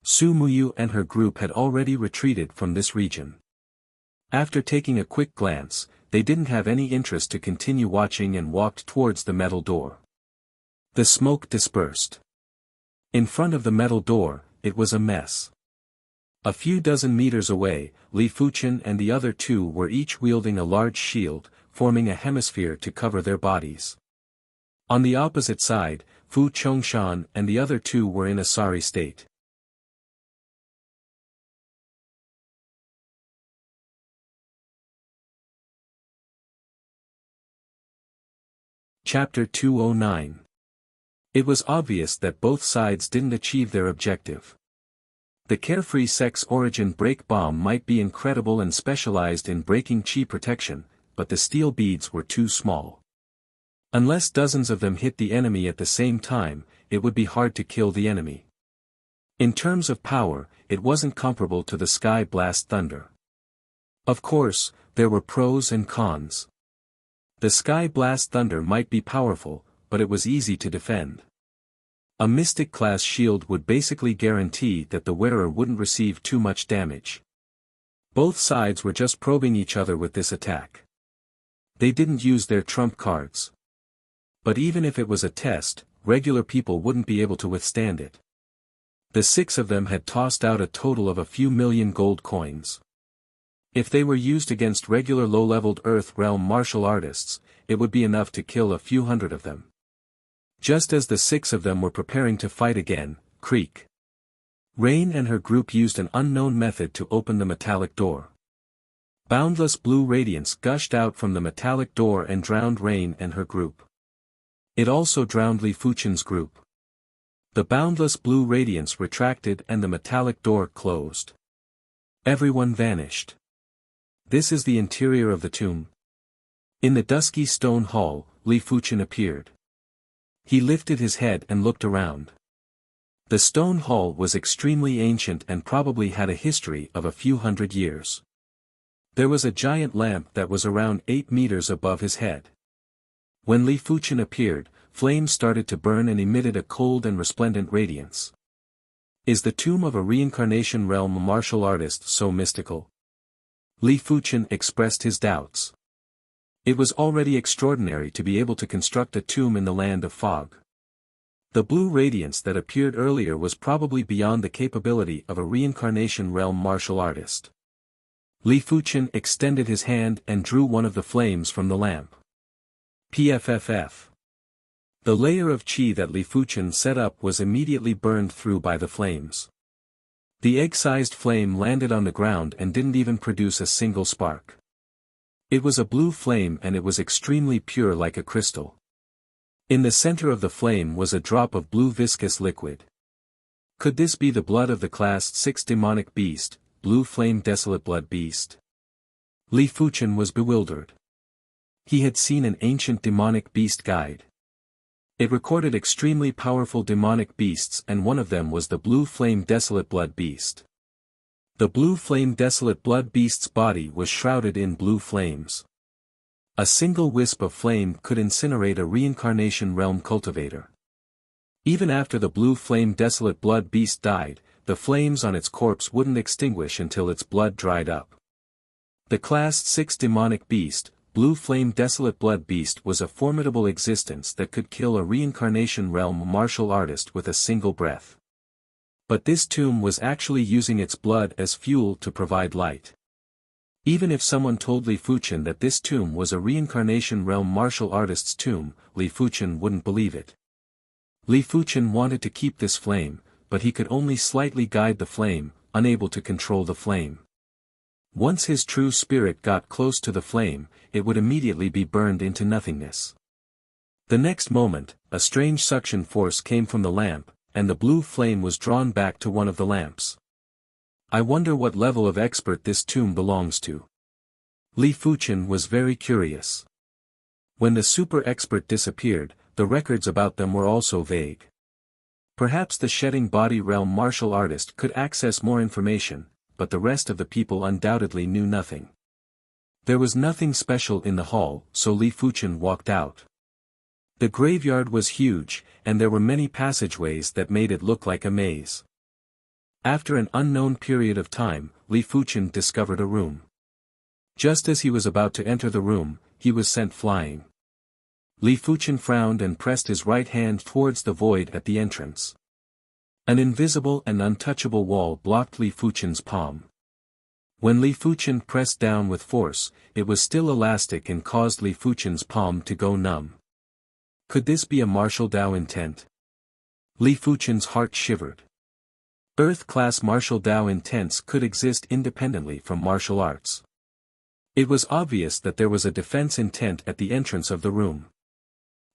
Su Muyu and her group had already retreated from this region. After taking a quick glance, they didn't have any interest to continue watching and walked towards the metal door. The smoke dispersed. In front of the metal door, it was a mess. A few dozen meters away, Li Fuchen and the other two were each wielding a large shield, forming a hemisphere to cover their bodies. On the opposite side, Fu Chongshan and the other two were in a sorry state. Chapter 209. It was obvious that both sides didn't achieve their objective. The Carefree Sect's Origin Break Bomb might be incredible and specialized in breaking chi protection, but the steel beads were too small. Unless dozens of them hit the enemy at the same time, it would be hard to kill the enemy. In terms of power, it wasn't comparable to the Sky Blast Thunder. Of course, there were pros and cons. The Sky Blast Thunder might be powerful, but it was easy to defend. A Mystic-class shield would basically guarantee that the wearer wouldn't receive too much damage. Both sides were just probing each other with this attack. They didn't use their trump cards. But even if it was a test, regular people wouldn't be able to withstand it. The 6 of them had tossed out a total of a few million gold coins. If they were used against regular low-leveled Earth Realm martial artists, it would be enough to kill a few hundred of them. Just as the 6 of them were preparing to fight again, creak. Rain and her group used an unknown method to open the metallic door. Boundless blue radiance gushed out from the metallic door and drowned Rain and her group. It also drowned Li Fuchen's group. The boundless blue radiance retracted and the metallic door closed. Everyone vanished. This is the interior of the tomb. In the dusky stone hall, Li Fuchen appeared. He lifted his head and looked around. The stone hall was extremely ancient and probably had a history of a few hundred years. There was a giant lamp that was around 8 meters above his head. When Li Fuchen appeared, flames started to burn and emitted a cold and resplendent radiance. Is the tomb of a reincarnation realm martial artist so mystical? Li Fuchen expressed his doubts. It was already extraordinary to be able to construct a tomb in the land of fog. The blue radiance that appeared earlier was probably beyond the capability of a reincarnation realm martial artist. Li Fuchen extended his hand and drew one of the flames from the lamp. PFFF. The layer of chi that Li Fuchen set up was immediately burned through by the flames. The egg-sized flame landed on the ground and didn't even produce a single spark. It was a blue flame and it was extremely pure like a crystal. In the center of the flame was a drop of blue viscous liquid. Could this be the blood of the Class 6 demonic beast, Blue Flame Desolate Blood Beast? Li Fuchen was bewildered. He had seen an ancient demonic beast guide. It recorded extremely powerful demonic beasts and one of them was the Blue Flame Desolate Blood Beast. The Blue Flame Desolate Blood Beast's body was shrouded in blue flames. A single wisp of flame could incinerate a reincarnation realm cultivator. Even after the Blue Flame Desolate Blood Beast died, the flames on its corpse wouldn't extinguish until its blood dried up. The Class 6 demonic beast, Blue Flame Desolate Blood Beast was a formidable existence that could kill a reincarnation realm martial artist with a single breath. But this tomb was actually using its blood as fuel to provide light. Even if someone told Li Fuchen that this tomb was a reincarnation realm martial artist's tomb, Li Fuchen wouldn't believe it. Li Fuchen wanted to keep this flame, but he could only slightly guide the flame, unable to control the flame. Once his true spirit got close to the flame, it would immediately be burned into nothingness. The next moment, a strange suction force came from the lamp, and the blue flame was drawn back to one of the lamps. I wonder what level of expert this tomb belongs to. Li Fuchen was very curious. When the super expert disappeared, the records about them were also vague. Perhaps the shedding body realm martial artist could access more information, but the rest of the people undoubtedly knew nothing. There was nothing special in the hall, so Li Fuchen walked out. The graveyard was huge, and there were many passageways that made it look like a maze. After an unknown period of time, Li Fuchen discovered a room. Just as he was about to enter the room, he was sent flying. Li Fuchen frowned and pressed his right hand towards the void at the entrance. An invisible and untouchable wall blocked Li Fuchen's palm. When Li Fuchen pressed down with force, it was still elastic and caused Li Fuchen's palm to go numb. Could this be a martial Dao intent? Li Fuchen's heart shivered. Earth-class martial Dao intents could exist independently from martial arts. It was obvious that there was a defense intent at the entrance of the room.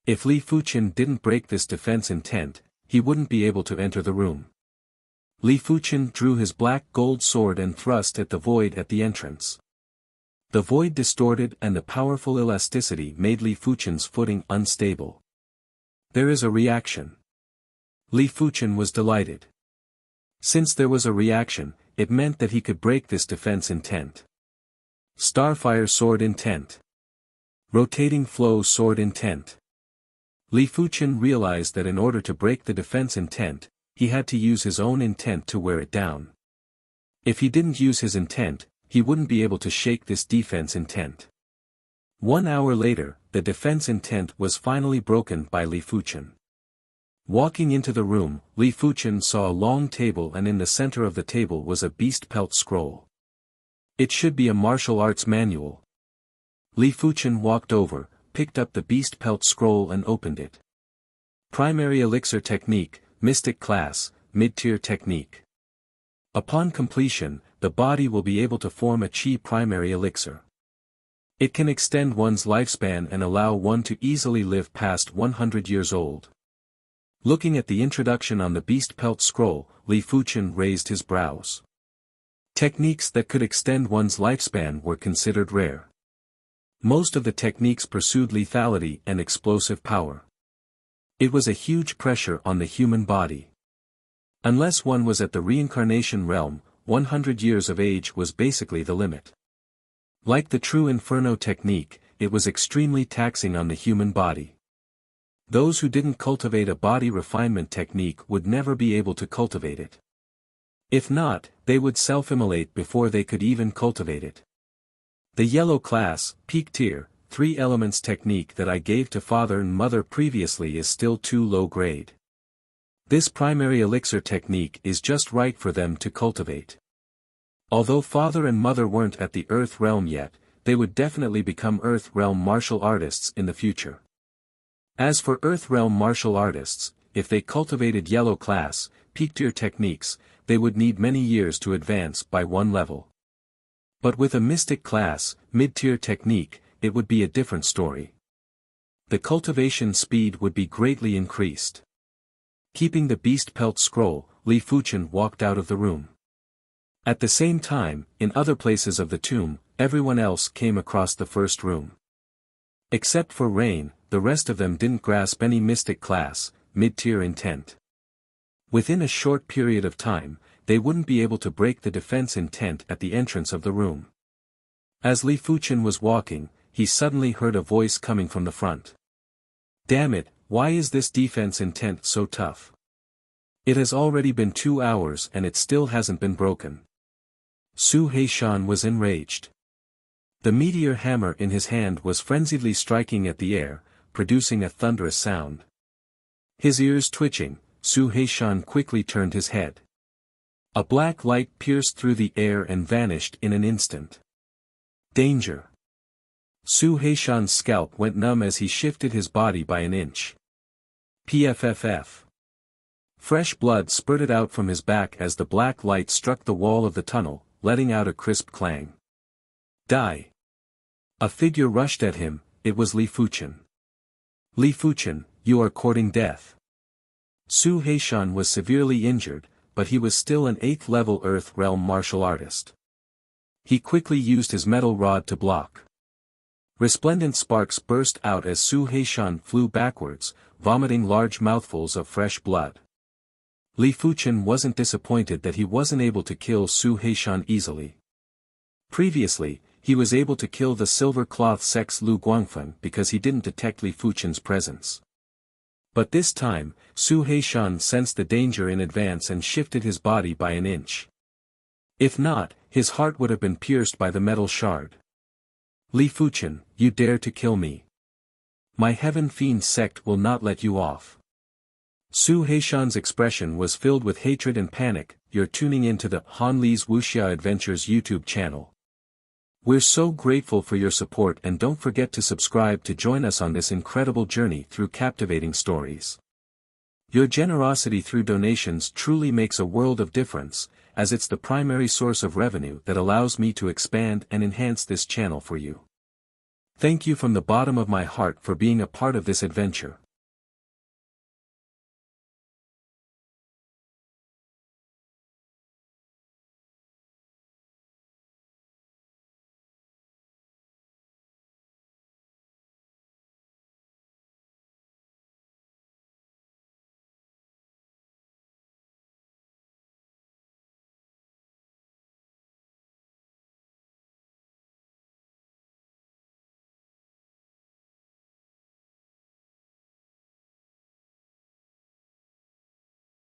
If Li Fuchen didn't break this defense intent, he wouldn't be able to enter the room. Li Fuchen drew his black gold sword and thrust at the void at the entrance. The void distorted and the powerful elasticity made Li Fuchen's footing unstable. There is a reaction. Li Fuchen was delighted. Since there was a reaction, it meant that he could break this defense intent. Starfire sword intent. Rotating flow sword intent. Li Fuchen realized that in order to break the defense intent, he had to use his own intent to wear it down. If he didn't use his intent, he wouldn't be able to shake this defense intent. 1 hour later, the defense intent was finally broken by Li Fuchen. Walking into the room, Li Fuchen saw a long table, and in the center of the table was a beast pelt scroll. It should be a martial arts manual. Li Fuchen walked over, picked up the beast pelt scroll and opened it. Primary elixir technique, mystic class, mid-tier technique. Upon completion, the body will be able to form a chi primary elixir. It can extend one's lifespan and allow one to easily live past 100 years old. Looking at the introduction on the beast pelt scroll, Li Fuchen raised his brows. Techniques that could extend one's lifespan were considered rare. Most of the techniques pursued lethality and explosive power. It was a huge pressure on the human body. Unless one was at the reincarnation realm, 100 years of age was basically the limit. Like the true Inferno technique, it was extremely taxing on the human body. Those who didn't cultivate a body refinement technique would never be able to cultivate it. If not, they would self-immolate before they could even cultivate it. The yellow class, peak tier, 3 elements technique that I gave to father and mother previously is still too low grade. This primary elixir technique is just right for them to cultivate. Although father and mother weren't at the earth realm yet, they would definitely become earth realm martial artists in the future. As for earth realm martial artists, if they cultivated yellow class, peak tier techniques, they would need many years to advance by 1 level. But with a mystic class, mid-tier technique, it would be a different story. The cultivation speed would be greatly increased. Keeping the beast pelt scroll, Li Fuchen walked out of the room. At the same time, in other places of the tomb, everyone else came across the first room. Except for Rain, the rest of them didn't grasp any mystic class, mid-tier intent. Within a short period of time, they wouldn't be able to break the defense intent at the entrance of the room. As Li Fuchen was walking, he suddenly heard a voice coming from the front. Damn it, why is this defense intent so tough? It has already been 2 hours and it still hasn't been broken. Su Heishan was enraged. The meteor hammer in his hand was frenziedly striking at the air, producing a thunderous sound. His ears twitching, Su Heishan quickly turned his head. A black light pierced through the air and vanished in an instant. Danger! Su Heishan's scalp went numb as he shifted his body by an inch. PFFF. Fresh blood spurted out from his back as the black light struck the wall of the tunnel, letting out a crisp clang. Die! A figure rushed at him. It was Li Fuchen. Li Fuchen, you are courting death. Su Heishan was severely injured, but he was still an 8th level Earth Realm martial artist. He quickly used his metal rod to block. Resplendent sparks burst out as Su Heishan flew backwards, vomiting large mouthfuls of fresh blood. Li Fuchen wasn't disappointed that he wasn't able to kill Su Heishan easily. Previously, he was able to kill the silver cloth sex Lu Guangfen because he didn't detect Li Fuchen's presence. But this time, Su Heishan sensed the danger in advance and shifted his body by an inch. If not, his heart would have been pierced by the metal shard. Li Fuchen, you dare to kill me. My Heaven Fiend sect will not let you off. Su Heishan's expression was filled with hatred and panic. You're tuning into the Han Li's Wuxia Adventures YouTube channel. We're so grateful for your support, and don't forget to subscribe to join us on this incredible journey through captivating stories. Your generosity through donations truly makes a world of difference, as it's the primary source of revenue that allows me to expand and enhance this channel for you. Thank you from the bottom of my heart for being a part of this adventure.